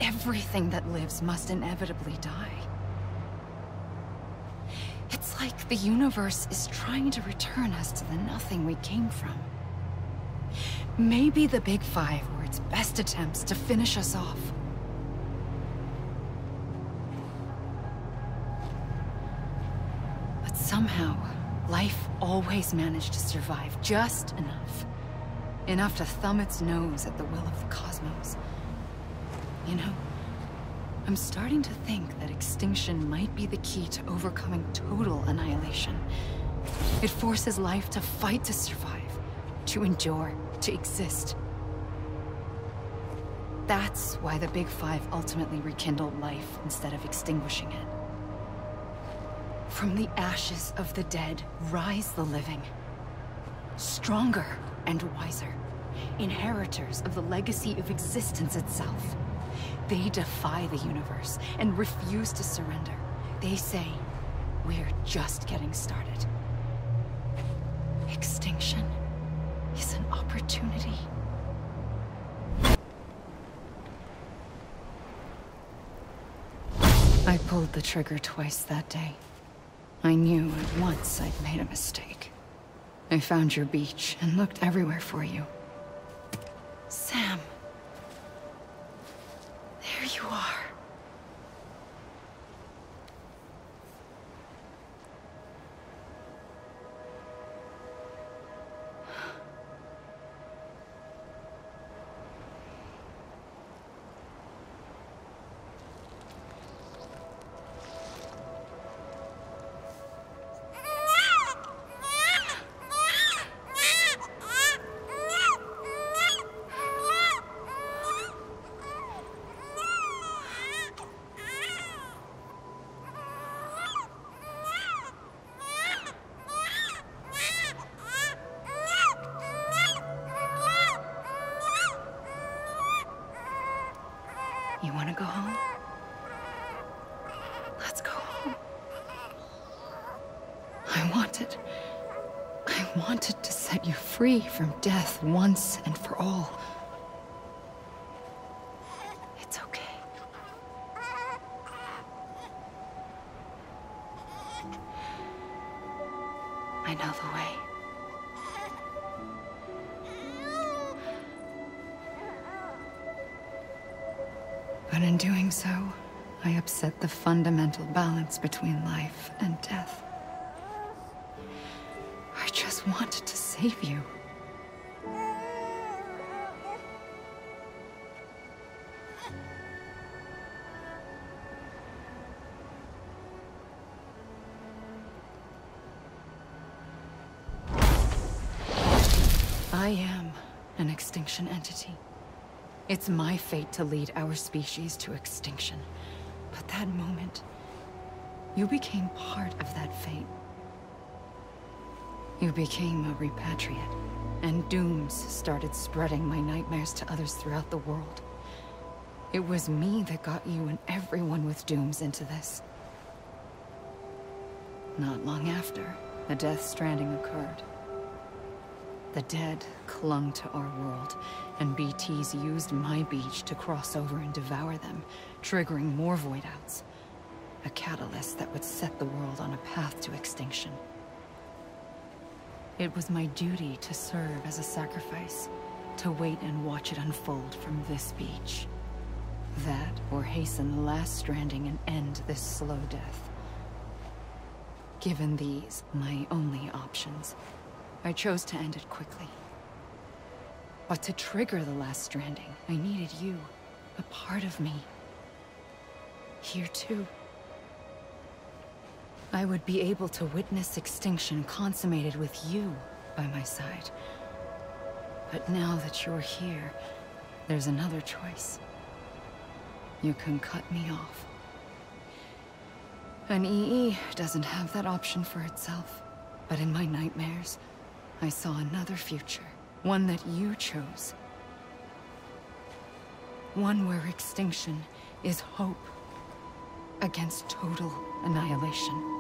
Everything that lives must inevitably die. It's like the universe is trying to return us to the nothing we came from. Maybe the Big Five were its best attempts to finish us off. But somehow, life always managed to survive just enough. Enough to thumb its nose at the will of the cosmos. You know, I'm starting to think that extinction might be the key to overcoming total annihilation. It forces life to fight to survive, to endure, to exist. That's why the Big Five ultimately rekindled life instead of extinguishing it. From the ashes of the dead, rise the living. Stronger and wiser. Inheritors of the legacy of existence itself. They defy the universe and refuse to surrender. They say, we're just getting started. Extinction is an opportunity. I pulled the trigger twice that day. I knew at once I'd made a mistake. I found your beach and looked everywhere for you. Sam. There you are. You want to go home? Let's go home. I wanted to set you free from death once and for all. It's okay. I know the way. But in doing so, I upset the fundamental balance between life and death. I just wanted to save you. I am an extinction entity. It's my fate to lead our species to extinction. But that moment, you became part of that fate. You became a repatriate, and dooms started spreading my nightmares to others throughout the world. It was me that got you and everyone with dooms into this. Not long after, a Death Stranding occurred. The dead clung to our world, and BTs used my beach to cross over and devour them, triggering more void outs. A catalyst that would set the world on a path to extinction. It was my duty to serve as a sacrifice, to wait and watch it unfold from this beach. That, or hasten the last stranding and end this slow death. Given these, my only options, I chose to end it quickly. But to trigger the last stranding, I needed you, a part of me. Here too. I would be able to witness extinction consummated with you by my side. But now that you're here, there's another choice. You can cut me off. An EE doesn't have that option for itself. But in my nightmares, I saw another future. One that you chose. One where extinction is hope against total annihilation.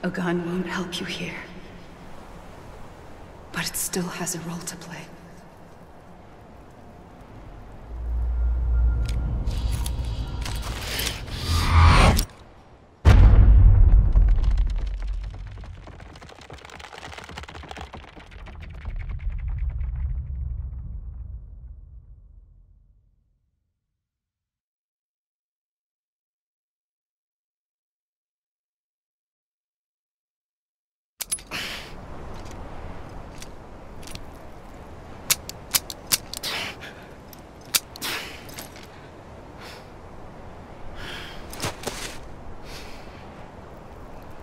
A gun won't help you here. But it still has a role to play.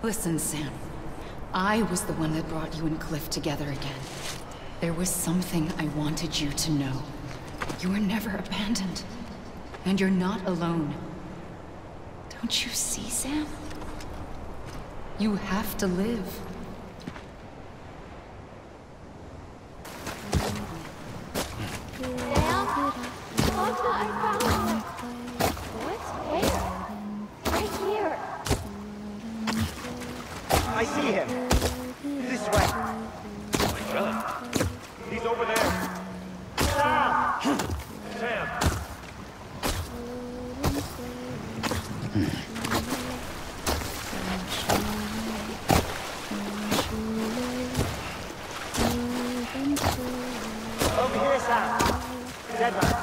Listen, Sam. I was the one that brought you and Cliff together again. There was something I wanted you to know. You were never abandoned. And you're not alone. Don't you see, Sam? You have to live. I see him. This way. Really? He's over there. Sam! Sam! Over here, Sam. Dead man.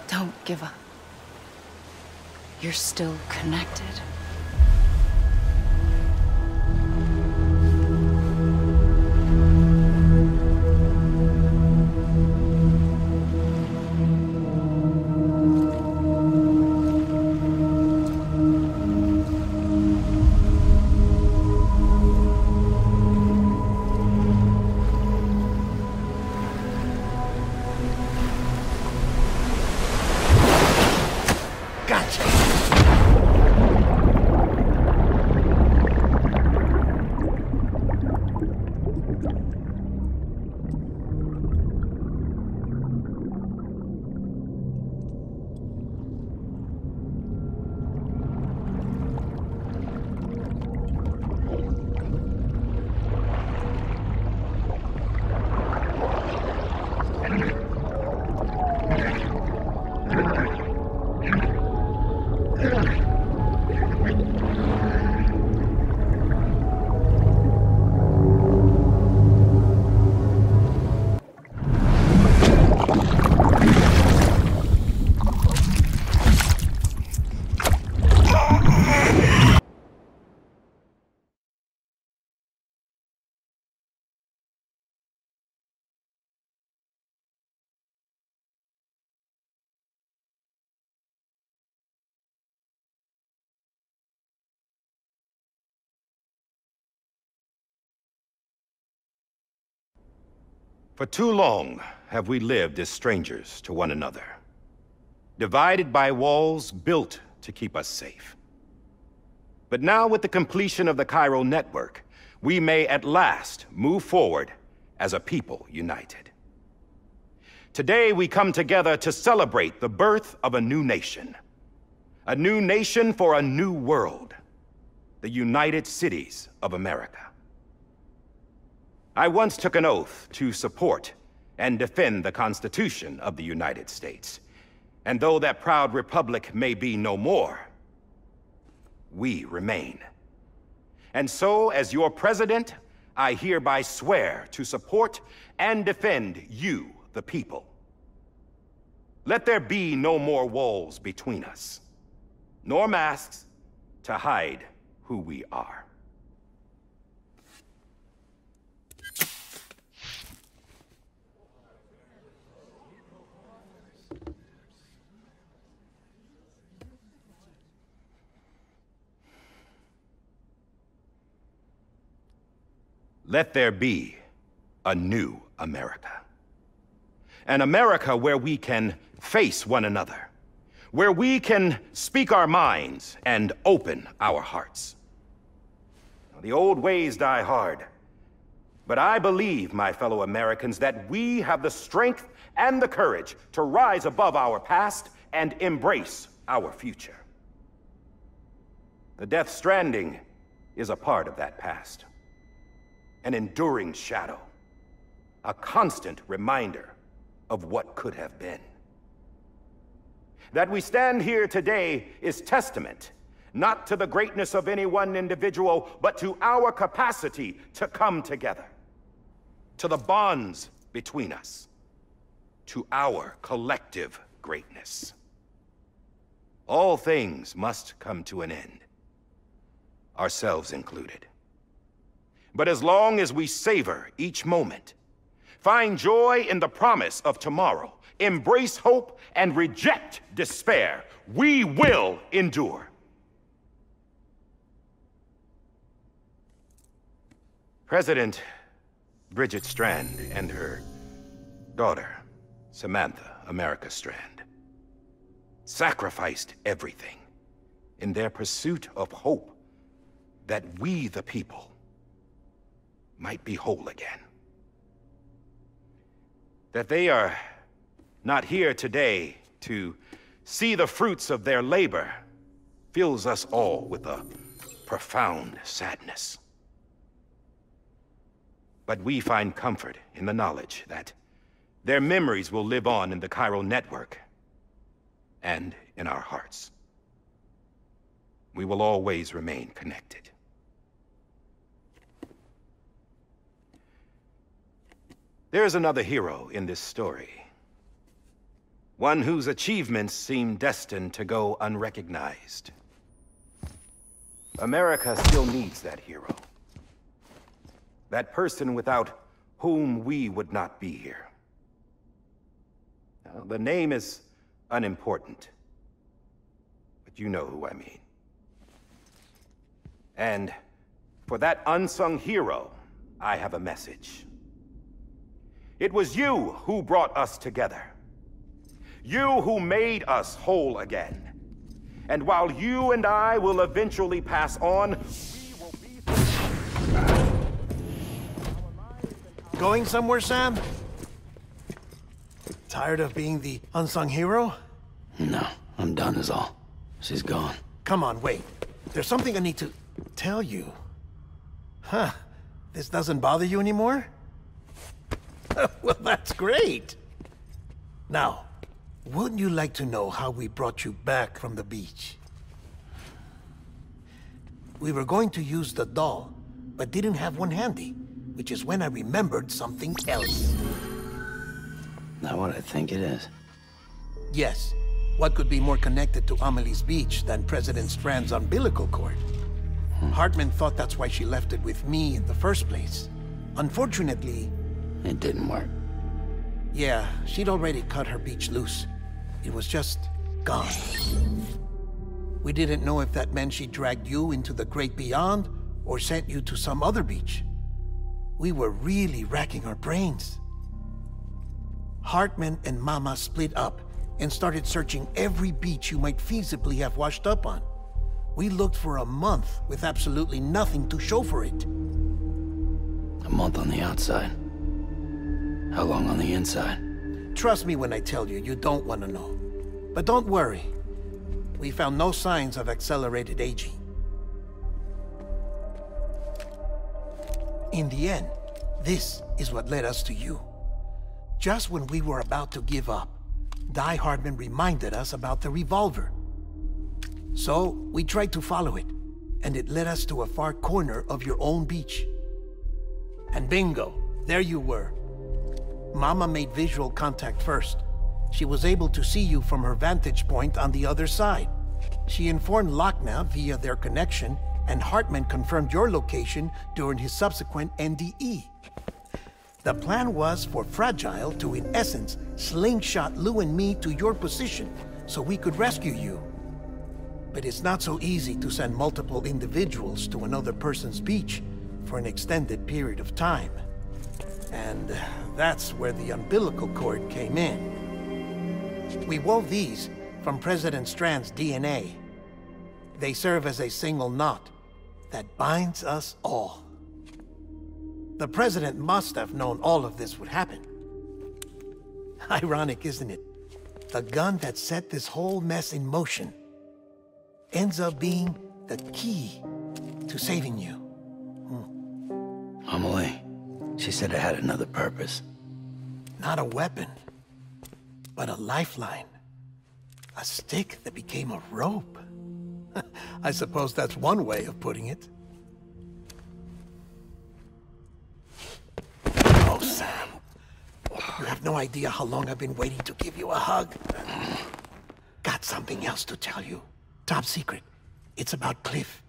Don't give up. You're still connected. For too long have we lived as strangers to one another, divided by walls built to keep us safe. But now, with the completion of the Cairo network, we may at last move forward as a people united. Today we come together to celebrate the birth of a new nation for a new world, the United Cities of America. I once took an oath to support and defend the Constitution of the United States. And though that proud republic may be no more, we remain. And so, as your president, I hereby swear to support and defend you, the people. Let there be no more walls between us, nor masks to hide who we are. Let there be a new America. An America where we can face one another, where we can speak our minds and open our hearts. The old ways die hard, but I believe, my fellow Americans, that we have the strength and the courage to rise above our past and embrace our future. The Death Stranding is a part of that past. An enduring shadow, a constant reminder of what could have been. That we stand here today is testament, not to the greatness of any one individual, but to our capacity to come together, to the bonds between us, to our collective greatness. All things must come to an end, ourselves included. But as long as we savor each moment, find joy in the promise of tomorrow, embrace hope, and reject despair, we will endure. President Bridget Strand and her daughter, Samantha America Strand, sacrificed everything in their pursuit of hope that we, the people, might be whole again. That they are not here today to see the fruits of their labor fills us all with a profound sadness. But we find comfort in the knowledge that their memories will live on in the Cairo network and in our hearts. We will always remain connected. There's another hero in this story. One whose achievements seem destined to go unrecognized. America still needs that hero. That person without whom we would not be here. Now, the name is unimportant, but you know who I mean. And for that unsung hero, I have a message. It was you who brought us together. You who made us whole again. And while you and I will eventually pass on, we will be... Going somewhere, Sam? Tired of being the unsung hero? No, I'm done is all. She's gone. Come on, wait. There's something I need to tell you. Huh. This doesn't bother you anymore? Well, that's great. Now, wouldn't you like to know how we brought you back from the beach? We were going to use the doll, but didn't have one handy, which is when I remembered something else. Not what I think it is. Yes. What could be more connected to Amelie's beach than President Strand's umbilical cord? Hartman thought that's why she left it with me in the first place. Unfortunately... It didn't work. Yeah, she'd already cut her beach loose. It was just gone. We didn't know if that meant she dragged you into the great beyond, or sent you to some other beach. We were really racking our brains. Hartman and Mama split up and started searching every beach you might feasibly have washed up on. We looked for a month with absolutely nothing to show for it. A month on the outside. How long on the inside? Trust me when I tell you, you don't want to know. But don't worry. We found no signs of accelerated aging. In the end, this is what led us to you. Just when we were about to give up, Die Hartman reminded us about the revolver. So, we tried to follow it, and it led us to a far corner of your own beach. And bingo, there you were. Mama made visual contact first. She was able to see you from her vantage point on the other side. She informed Lochna via their connection, and Hartman confirmed your location during his subsequent NDE. The plan was for Fragile to, in essence, slingshot Lou and me to your position so we could rescue you. But it's not so easy to send multiple individuals to another person's beach for an extended period of time. And that's where the umbilical cord came in. We wove these from President Strand's DNA. They serve as a single knot that binds us all. The President must have known all of this would happen. Ironic, isn't it? The gun that set this whole mess in motion ends up being the key to saving you. Amelie, she said it had another purpose. Not a weapon, but a lifeline. A stick that became a rope. I suppose that's one way of putting it. Oh, Sam. You have no idea how long I've been waiting to give you a hug. Got something else to tell you. Top secret. It's about Cliff.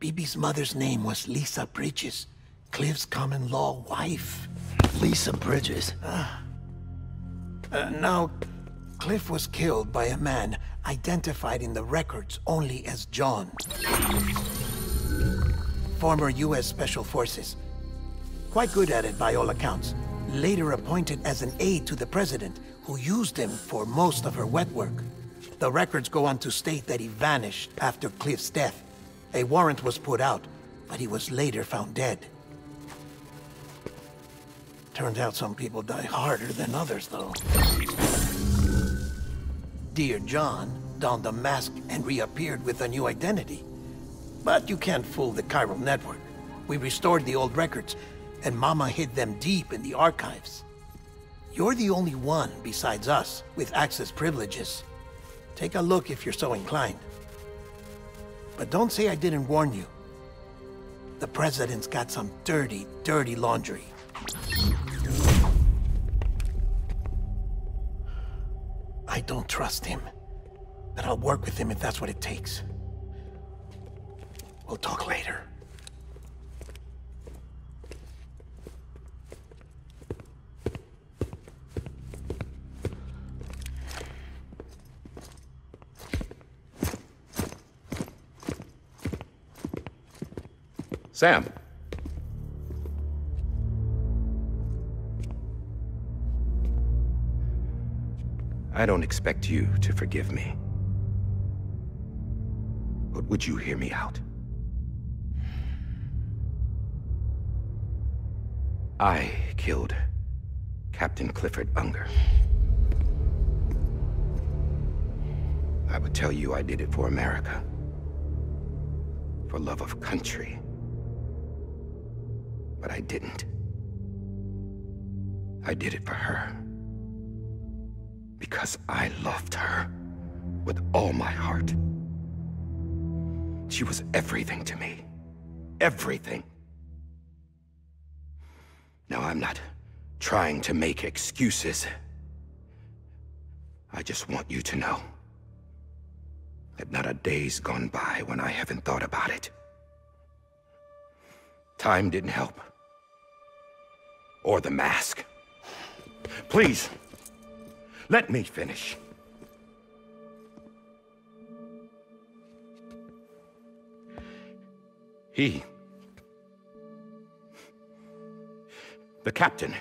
Bibi's mother's name was Lisa Bridges, Cliff's common-law wife. Lisa Bridges? No, Cliff was killed by a man identified in the records only as John. Former U.S. Special Forces. Quite good at it by all accounts. Later appointed as an aide to the president, who used him for most of her wet work. The records go on to state that he vanished after Cliff's death. A warrant was put out, but he was later found dead. Turns out some people die harder than others, though. Dear John donned a mask and reappeared with a new identity. But you can't fool the chiral network. We restored the old records, and Mama hid them deep in the archives. You're the only one, besides us, with access privileges. Take a look if you're so inclined. But don't say I didn't warn you. The president's got some dirty, dirty laundry. I don't trust him, but I'll work with him if that's what it takes. We'll talk later. Sam. I don't expect you to forgive me. But would you hear me out? I killed Captain Clifford Unger. I would tell you I did it for America. For love of country. But I didn't. I did it for her. Because I loved her with all my heart. She was everything to me. Everything. Now, I'm not trying to make excuses. I just want you to know that not a day's gone by when I haven't thought about it. Time didn't help. Or the mask. Please, let me finish. The captain,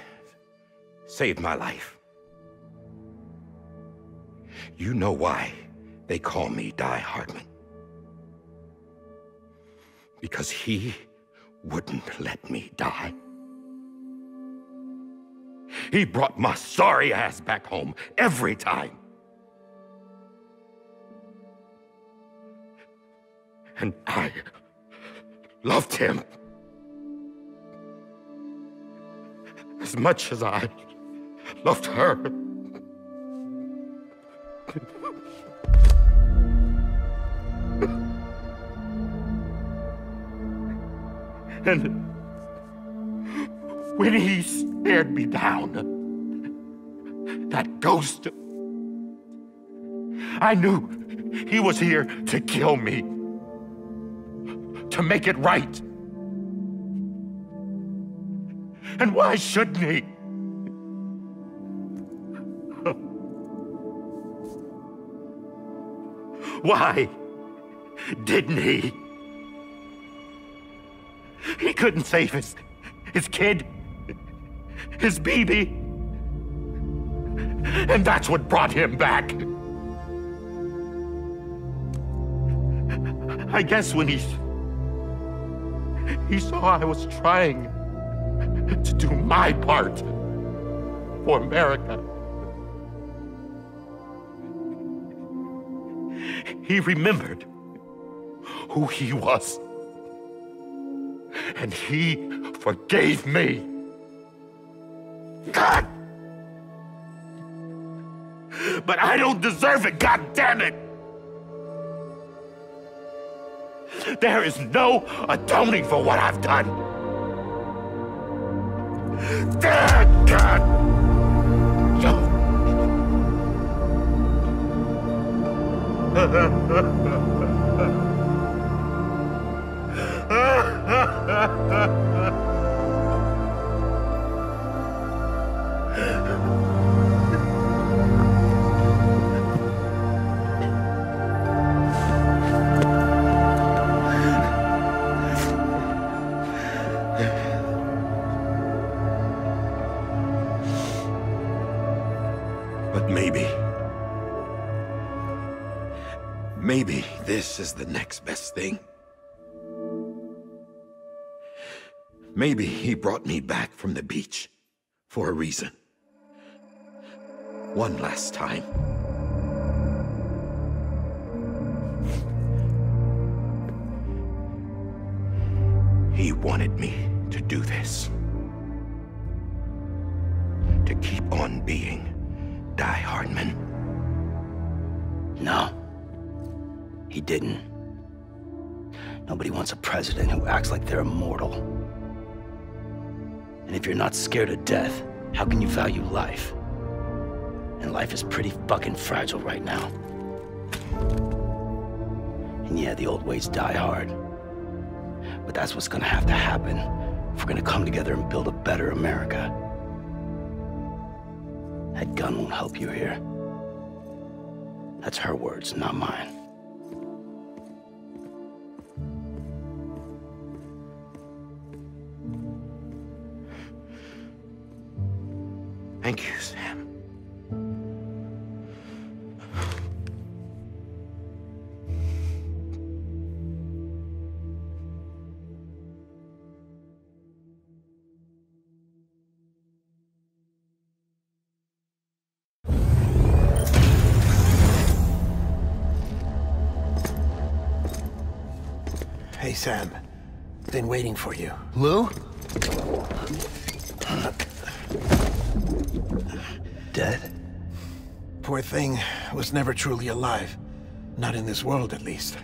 saved my life. You know why they call me Die Hardman. Because he wouldn't let me die. He brought my sorry ass back home every time. And I loved him as much as I loved her. And when he stared me down, that ghost, I knew he was here to kill me, to make it right. And why shouldn't he? Why didn't he? He couldn't save his kid, his baby. And that's what brought him back. I guess when he saw I was trying to do my part for America, he remembered who he was. And he forgave me. God! But I don't deserve it, God damn it! There is no atoning for what I've done. God! But maybe this is the next best thing. Maybe he brought me back from the beach for a reason. One last time. He wanted me to do this. To keep on being Die Hardman. No. He didn't. Nobody wants a president who acts like they're immortal. And if you're not scared of death, how can you value life? And life is pretty fucking fragile right now. And yeah, the old ways die hard. But that's what's gonna have to happen if we're gonna come together and build a better America. That gun won't help you here. That's her words, not mine. Thank you, Sam. Hey, Sam. Been waiting for you. Lou? Dead? Poor thing was never truly alive. Not in this world, at least.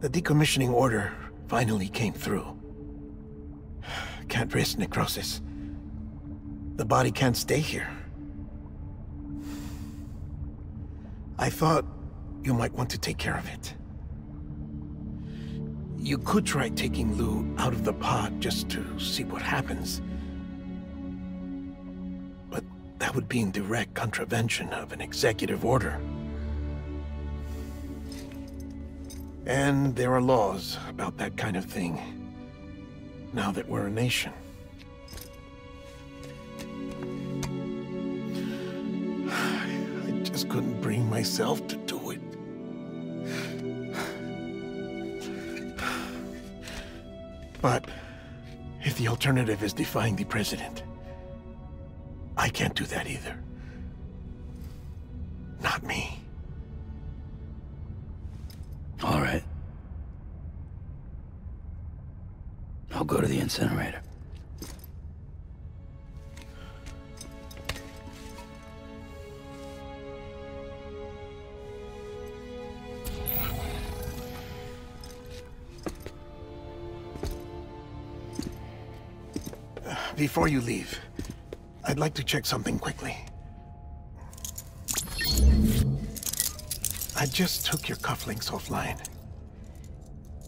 The decommissioning order finally came through. Can't risk necrosis. The body can't stay here. I thought you might want to take care of it. You could try taking Lou out of the pod just to see what happens. But that would be in direct contravention of an executive order. And there are laws about that kind of thing, now that we're a nation. I just couldn't bring myself to do it. But if the alternative is defying the president, I can't do that either. Not me. All right. I'll go to the incinerator. Before you leave, I'd like to check something quickly. I just took your cufflinks offline.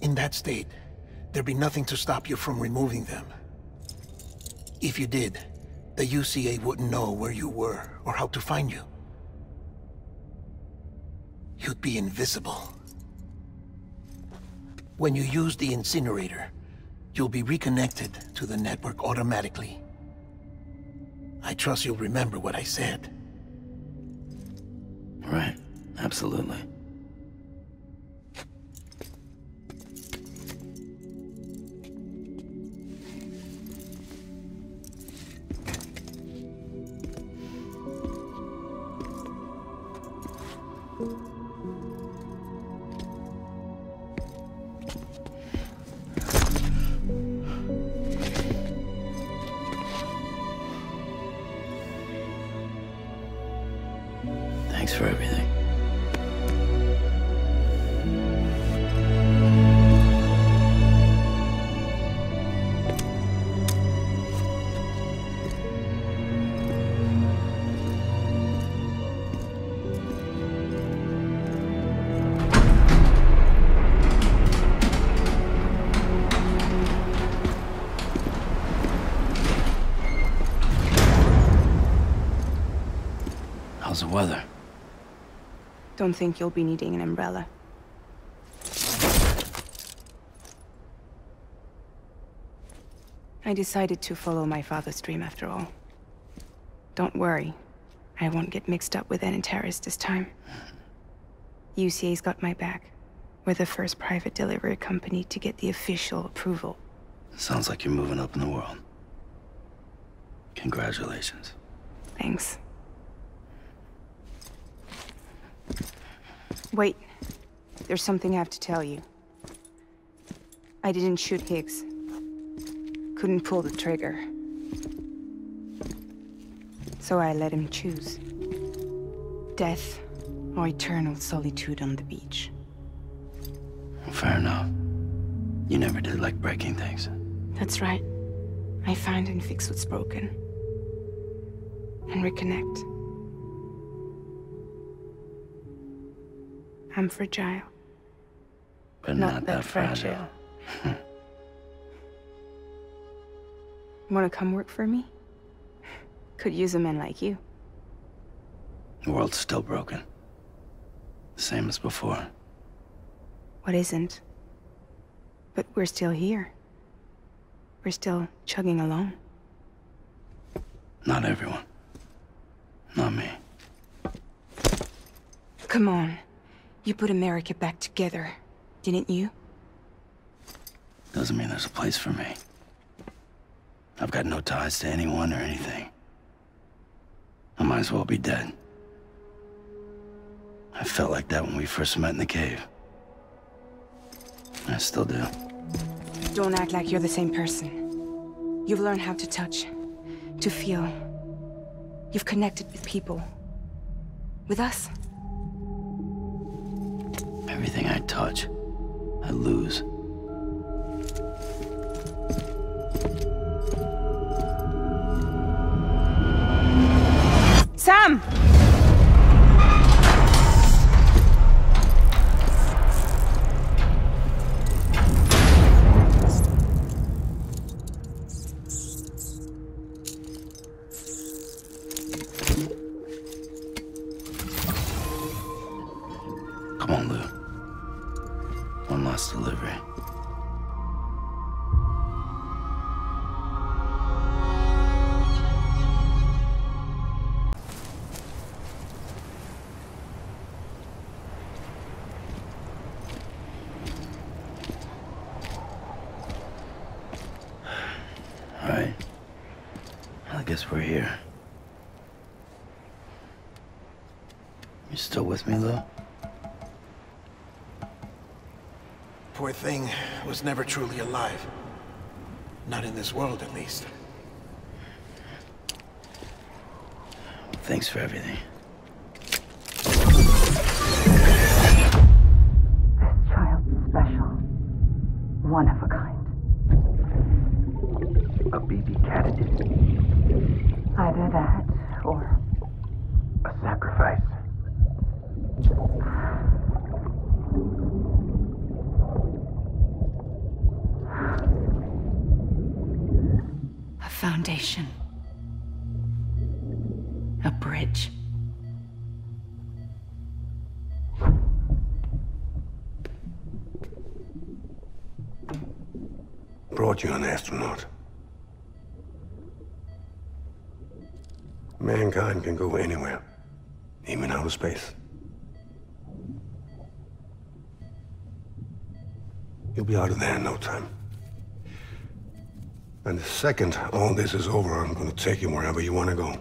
In that state, there'd be nothing to stop you from removing them. If you did, the UCA wouldn't know where you were or how to find you. You'd be invisible. When you use the incinerator, you'll be reconnected to the network automatically. I trust you'll remember what I said. Right, absolutely. Thanks for everything. How's the weather? Don't think you'll be needing an umbrella. I decided to follow my father's dream after all. Don't worry, I won't get mixed up with any terrorists this time. UCA's got my back. We're the first private delivery company to get the official approval. Sounds like you're moving up in the world. Congratulations. Thanks. Wait, there's something I have to tell you. I didn't shoot Higgs. Couldn't pull the trigger. So I let him choose. Death or eternal solitude on the beach. Fair enough. You never did like breaking things. That's right. I find and fix what's broken. And reconnect. I'm fragile. But not that fragile. Wanna come work for me? Could use a man like you. The world's still broken. The same as before. What isn't? But we're still here. We're still chugging along. Not everyone. Not me. Come on. You put America back together, didn't you? Doesn't mean there's a place for me. I've got no ties to anyone or anything. I might as well be dead. I felt like that when we first met in the cave. I still do. Don't act like you're the same person. You've learned how to touch, to feel. You've connected with people. With us. Everything I touch I lose. Sam! Come on, Lou. One last delivery. All right. Well, I guess we're here. You still with me, Lou? Poor thing was never truly alive. Not in this world, at least. Thanks for everything. This child's special. One of a kind. A baby candidate? Either that, or a sacrifice. A foundation. A bridge. Brought you an astronaut. Mankind can go anywhere, even outer space. You'll be out of there in no time. And the second all this is over, I'm gonna take you wherever you want to go.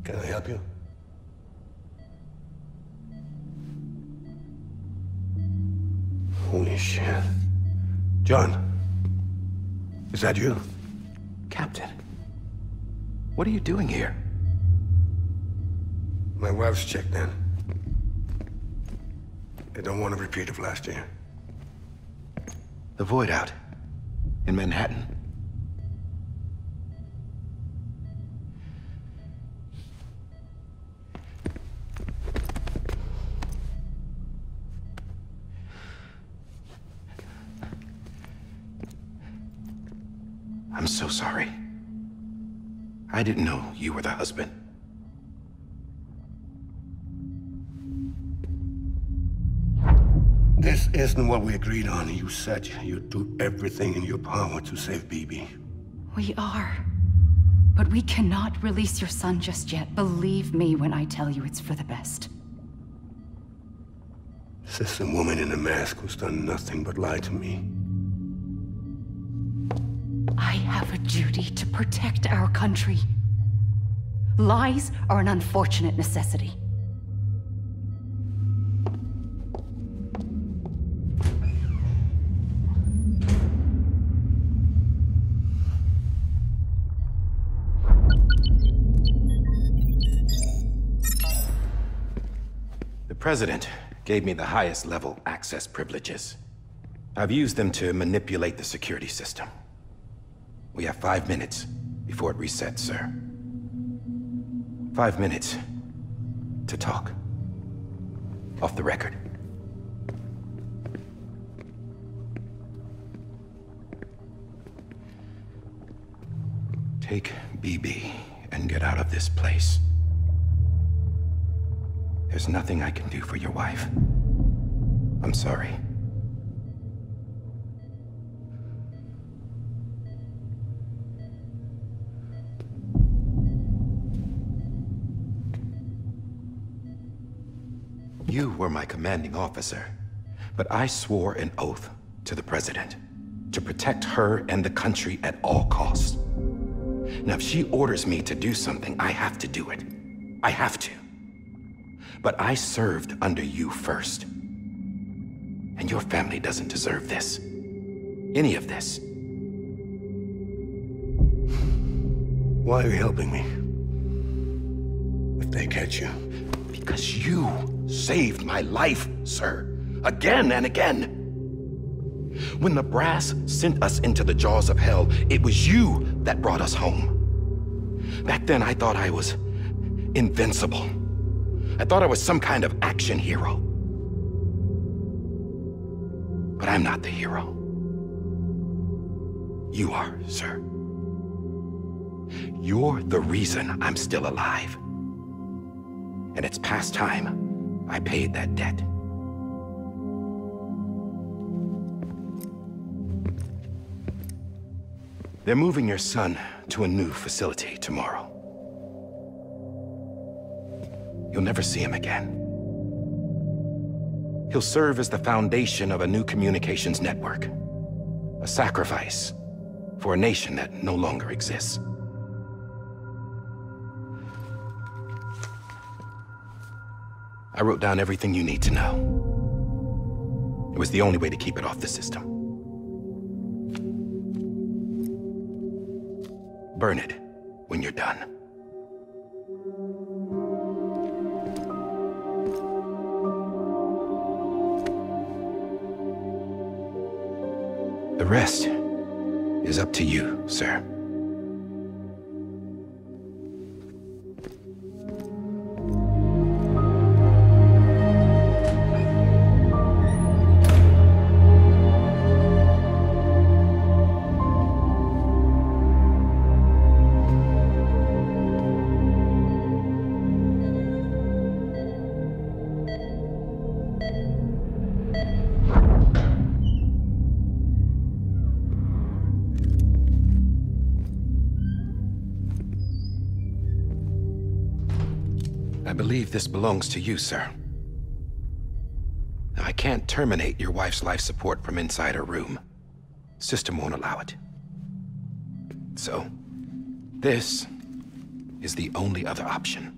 Can I help you? Holy shit. John, is that you? Captain, what are you doing here? My wife's checked in. They don't want a repeat of last year. The Void out in Manhattan. I'm so sorry. I didn't know you were the husband. This isn't what we agreed on. You said you'd do everything in your power to save BB. We are. But we cannot release your son just yet. Believe me when I tell you it's for the best. This is a woman in a mask who's done nothing but lie to me. I have a duty to protect our country. Lies are an unfortunate necessity. The President gave me the highest level access privileges. I've used them to manipulate the security system. We have 5 minutes before it resets, sir. 5 minutes to talk. Off the record. Take BB and get out of this place. There's nothing I can do for your wife. I'm sorry. You were my commanding officer, but I swore an oath to the President to protect her and the country at all costs. Now, if she orders me to do something, I have to do it. I have to. But I served under you first. And your family doesn't deserve this. Any of this. Why are you helping me? If they catch you. Because you saved my life, sir. Again and again. When the brass sent us into the jaws of hell, it was you that brought us home. Back then, I thought I was invincible. I thought I was some kind of action hero. But I'm not the hero. You are, sir. You're the reason I'm still alive. And it's past time I paid that debt. They're moving your son to a new facility tomorrow. You'll never see him again. He'll serve as the foundation of a new communications network. A sacrifice for a nation that no longer exists. I wrote down everything you need to know. It was the only way to keep it off the system. Burn it when you're done. The rest is up to you, sir. I believe this belongs to you, sir. Now, I can't terminate your wife's life support from inside her room. System won't allow it. So, this is the only other option.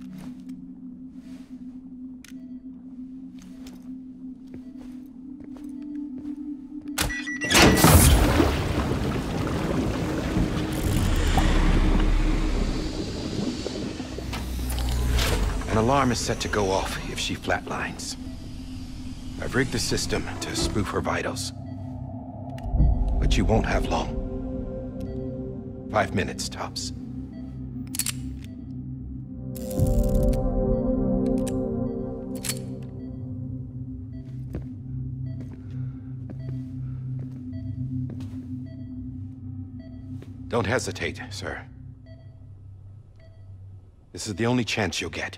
An alarm is set to go off if she flatlines. I've rigged the system to spoof her vitals. But you won't have long. 5 minutes, tops. Don't hesitate, sir. This is the only chance you'll get.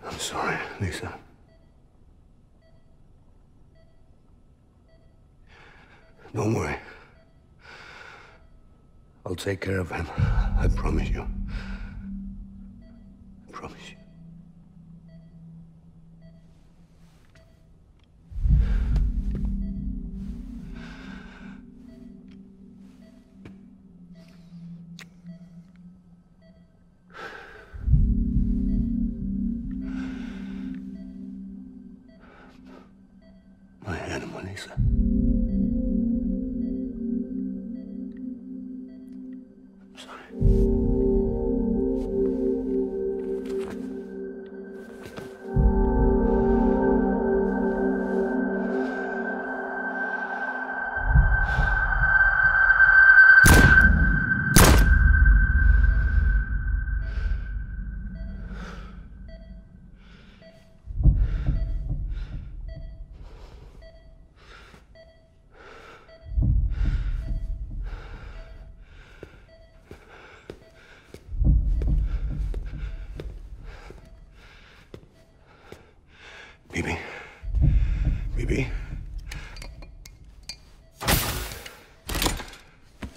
I'm sorry, Lisa. Don't worry. I'll take care of him. I promise you. I promise you. My animal, Lisa.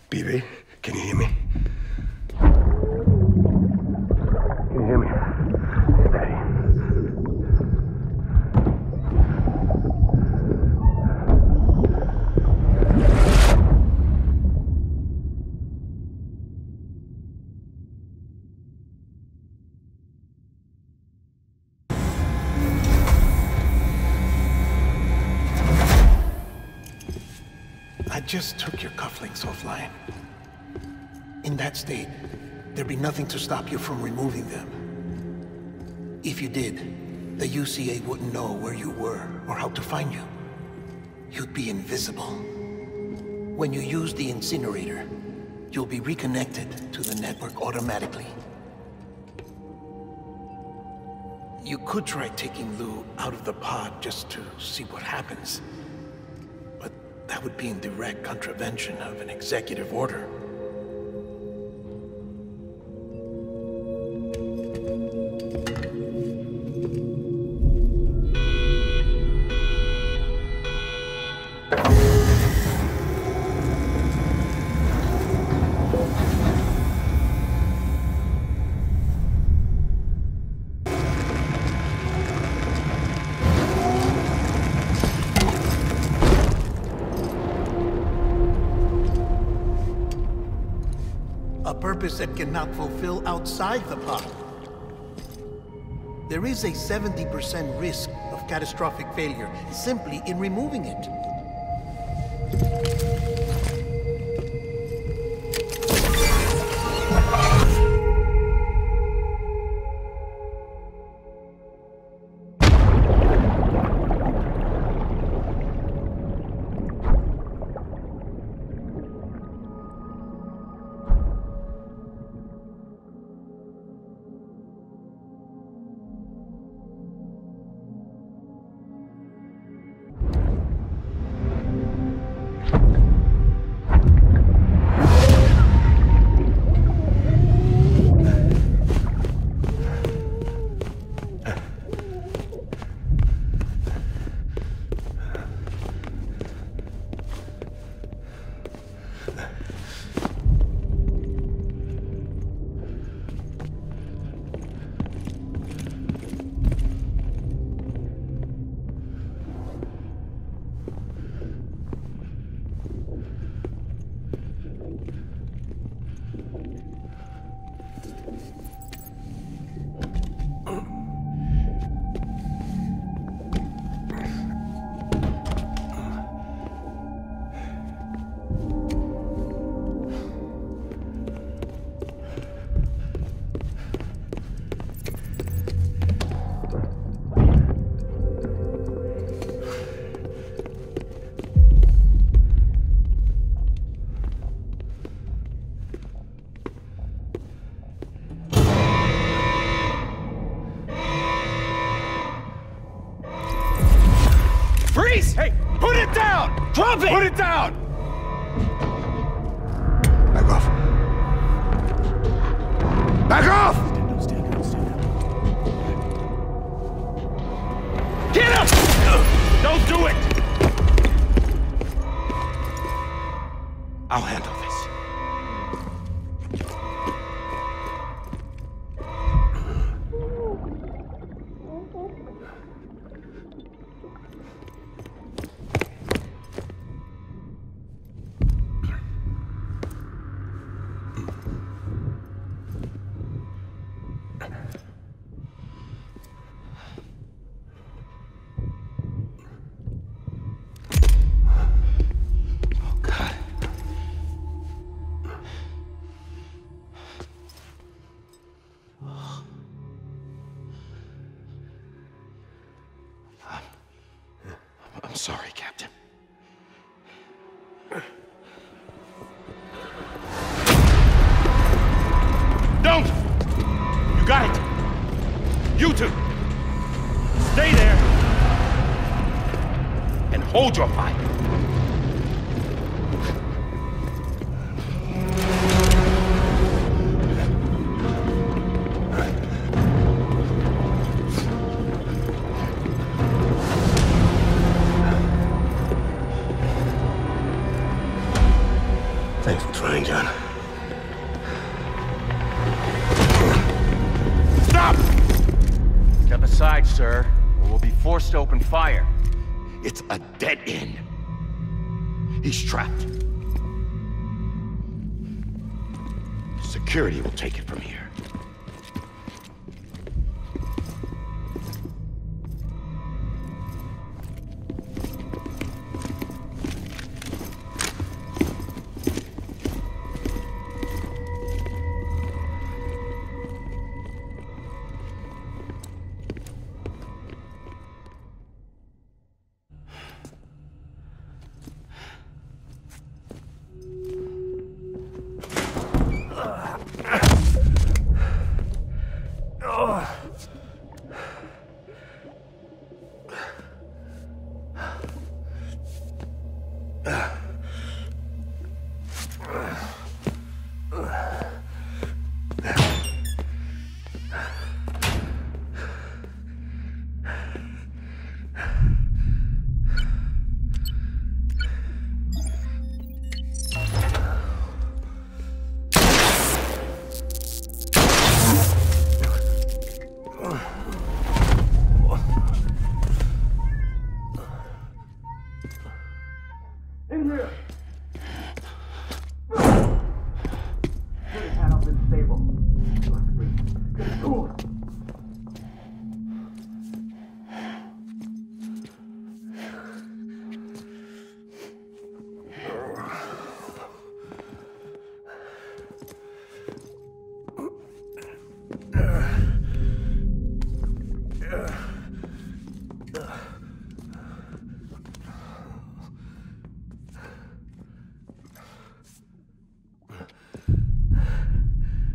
Baby, can you hear me? Can you hear me? Steady. I just took your cufflinks offline. In that state, there'd be nothing to stop you from removing them. If you did, the UCA wouldn't know where you were or how to find you. You'd be invisible. When you use the incinerator, you'll be reconnected to the network automatically. You could try taking Lou out of the pod just to see what happens. But that would be in direct contravention of an executive order. That cannot fulfill outside the pod. There is a 70% risk of catastrophic failure simply in removing it. Hey, put it down! Drop it! Put it down! Back off. Back off! Get up! Don't do it! I'll handle this. I'm sorry, Captain. Don't! You got it! You two! Stay there! And hold your fire! Thanks for trying, John. Stop! Step aside, sir, or we'll be forced to open fire. It's a dead end. He's trapped. Security will take it from here.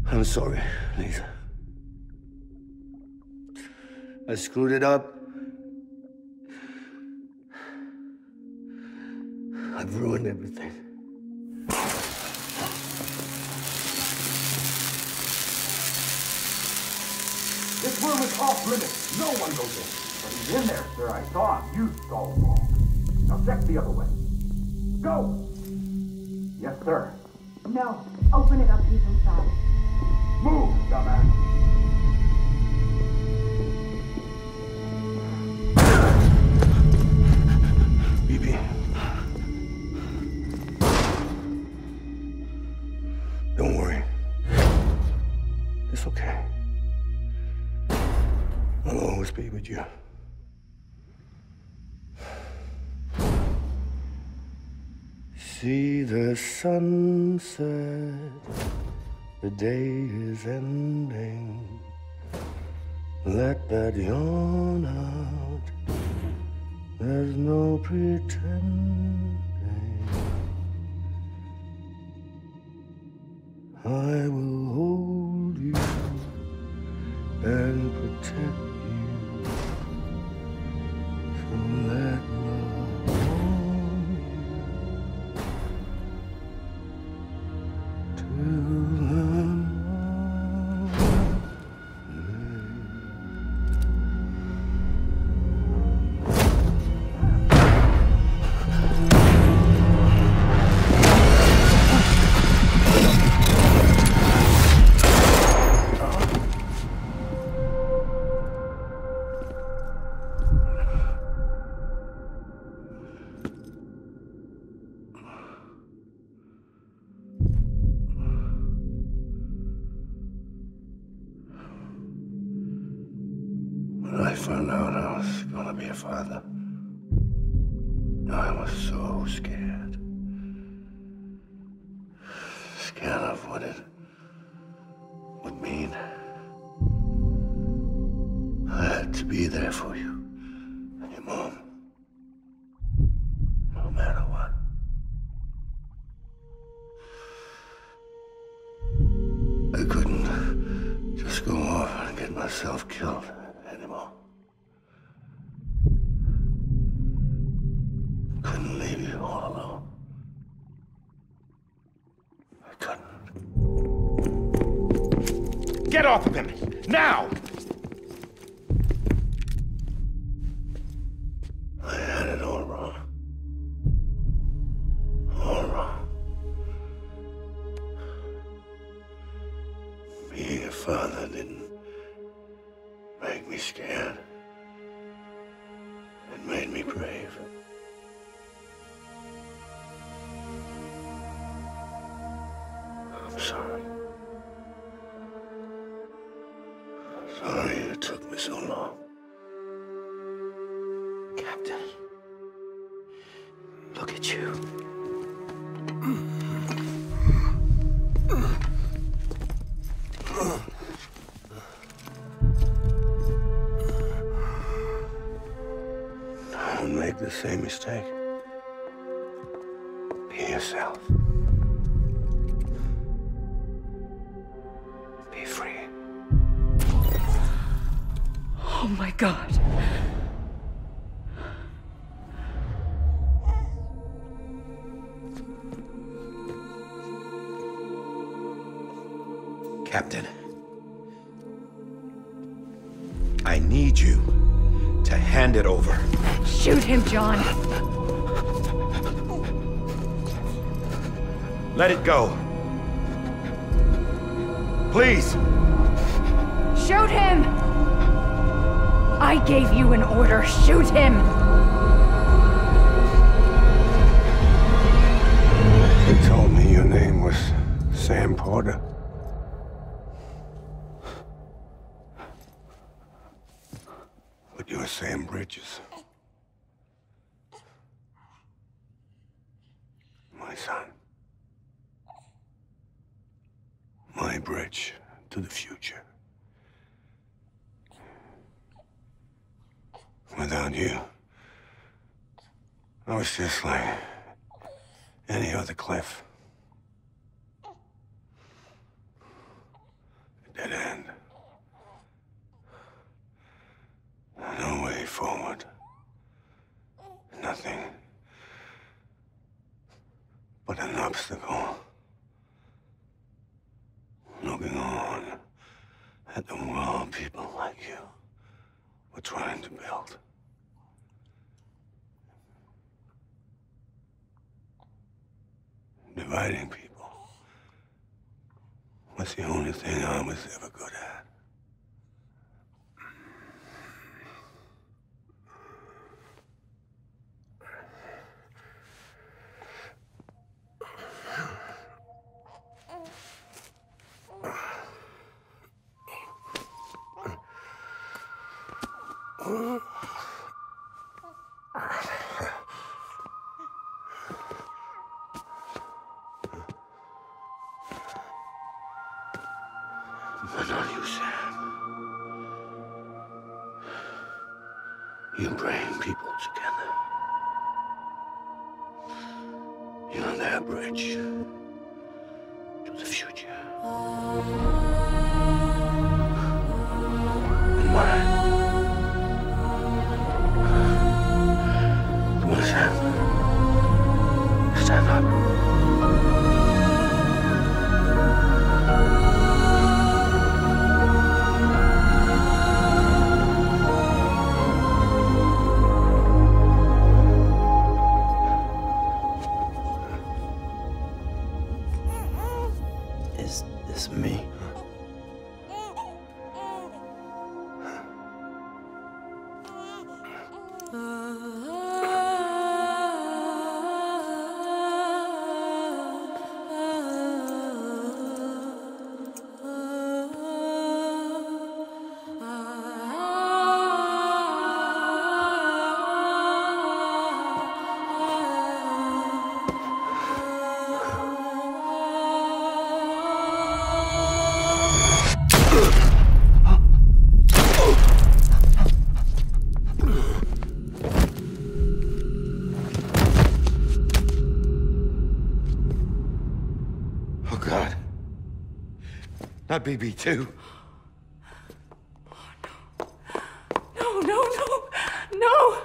I'm sorry, Lisa. I screwed it up. I've ruined everything. This room is off limits. No one goes in. But he's in there, sir. I saw him. You saw him all. Now check the other way. Go! Yes, sir. No. Open it up. He's inside. Move, dumbass. BB. Don't worry. It's okay. I'll always be with you. See the sunset. The day is ending. Let that yawn out. There's no pretending. I will hold you and protect you. So let love warm you till the When I found out I was gonna be a father, I was so scared. Scared of what it would mean. I had to be there for you and your mom, no matter what. I couldn't just go off and get myself killed anymore. Couldn't leave you all alone. I couldn't. Get off of him! Now! I had it all wrong. All wrong. father didn't make me scared. It made me brave. I'm sorry. Sorry it took me so long. Captain, look at you. Don't make the same mistake. Be yourself. Be free. Oh my God. Captain, I need you to hand it over. Shoot him, John. Let it go. Please. Shoot him! I gave you an order. Shoot him! You told me your name was Sam Porter. But you're Sam Bridges. My son. My bridge to the future. Without you, I was just like any other Cliff. A dead end. No way forward. Nothing but an obstacle. Looking on at the world people like you were trying to build. Dividing people was the only thing I was ever good at. But not you, Sam. You bring people together. You're their bridge to the future. And mine. Come on, Sam. Stand up. Is this me? Oh, God. Not BB2. No, no, no, no!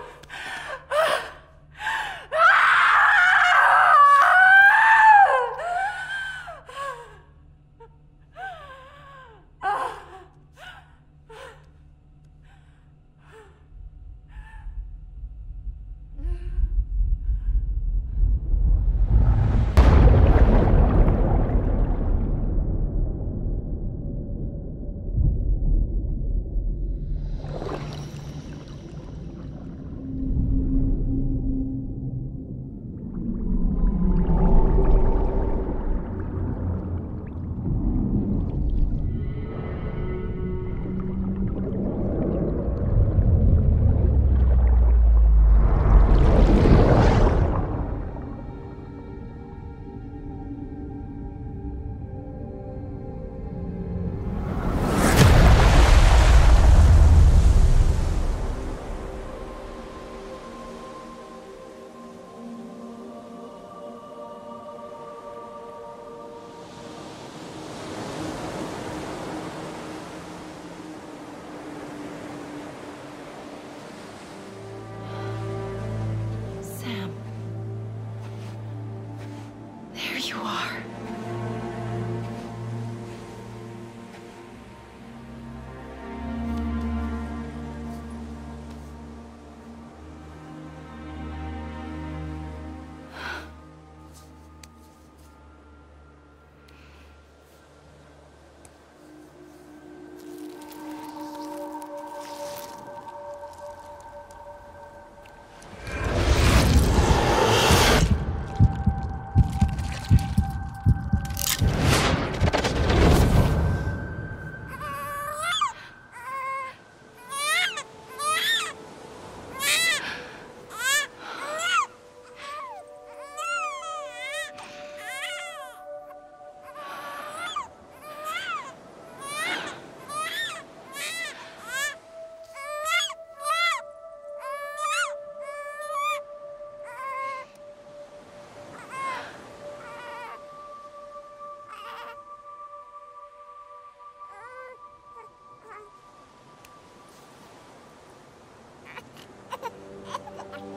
you are.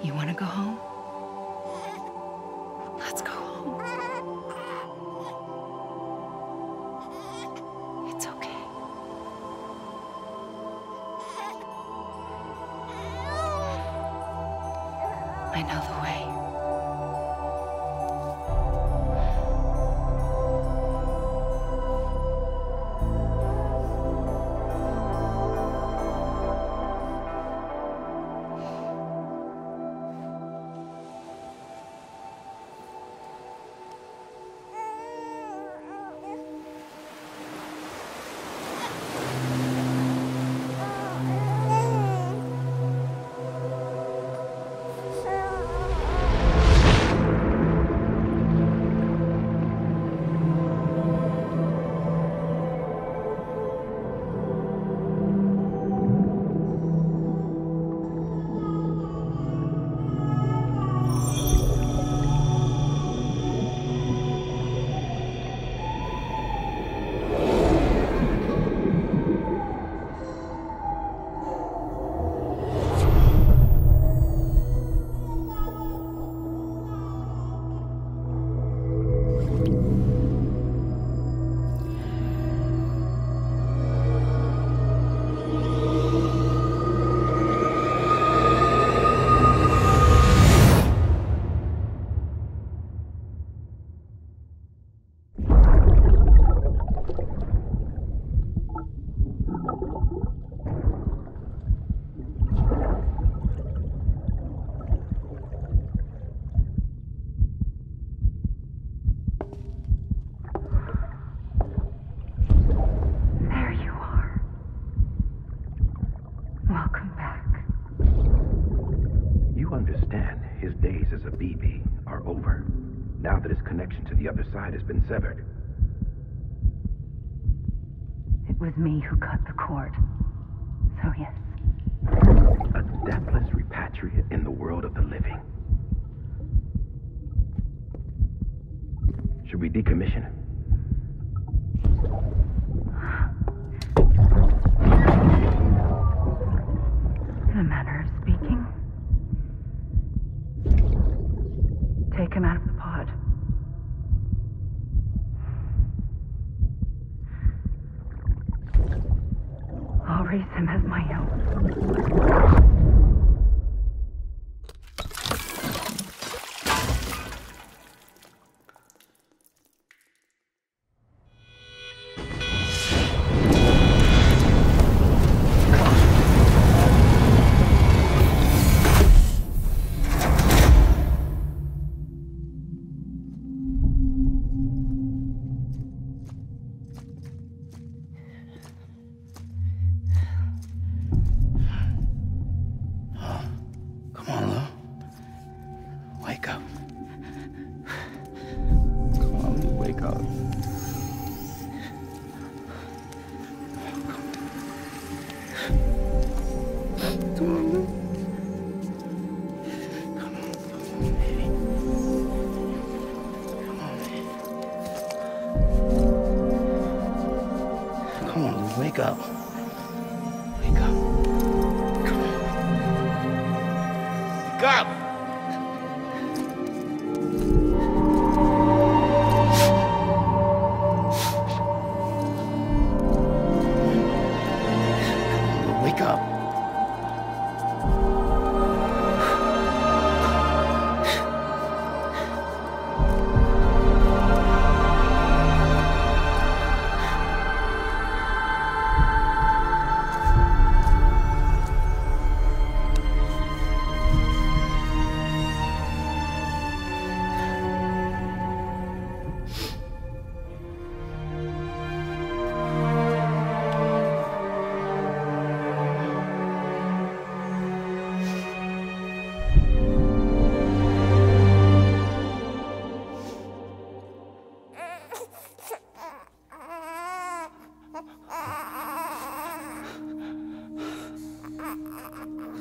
You want to go home? Let's go home. It's okay. I know the way. Now that his connection to the other side has been severed. It was me who cut the cord. So yes. A deathless repatriate in the world of the living. Should we decommission him? In a manner of speaking. Take him out of the pod. I'll raise him as my own. Wake up. Wake up. Come on. Wake up!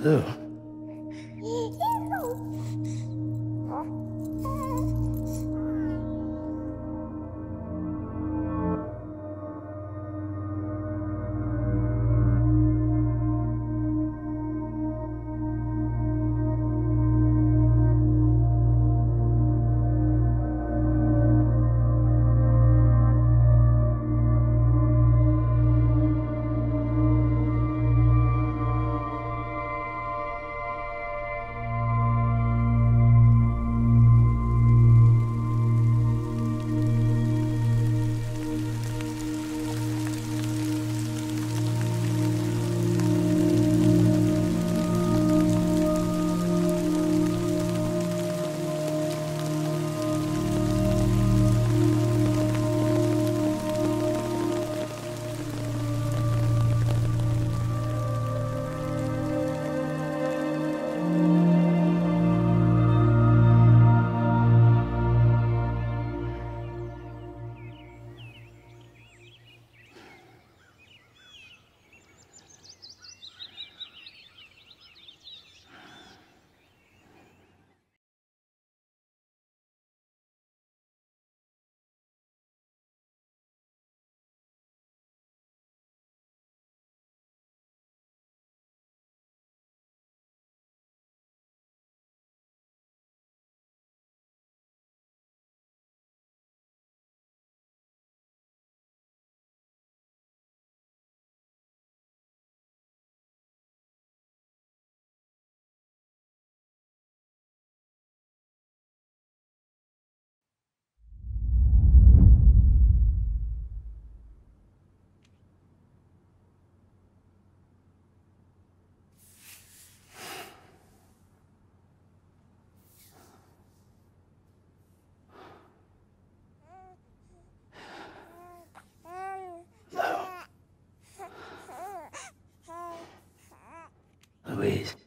Lou. Louise.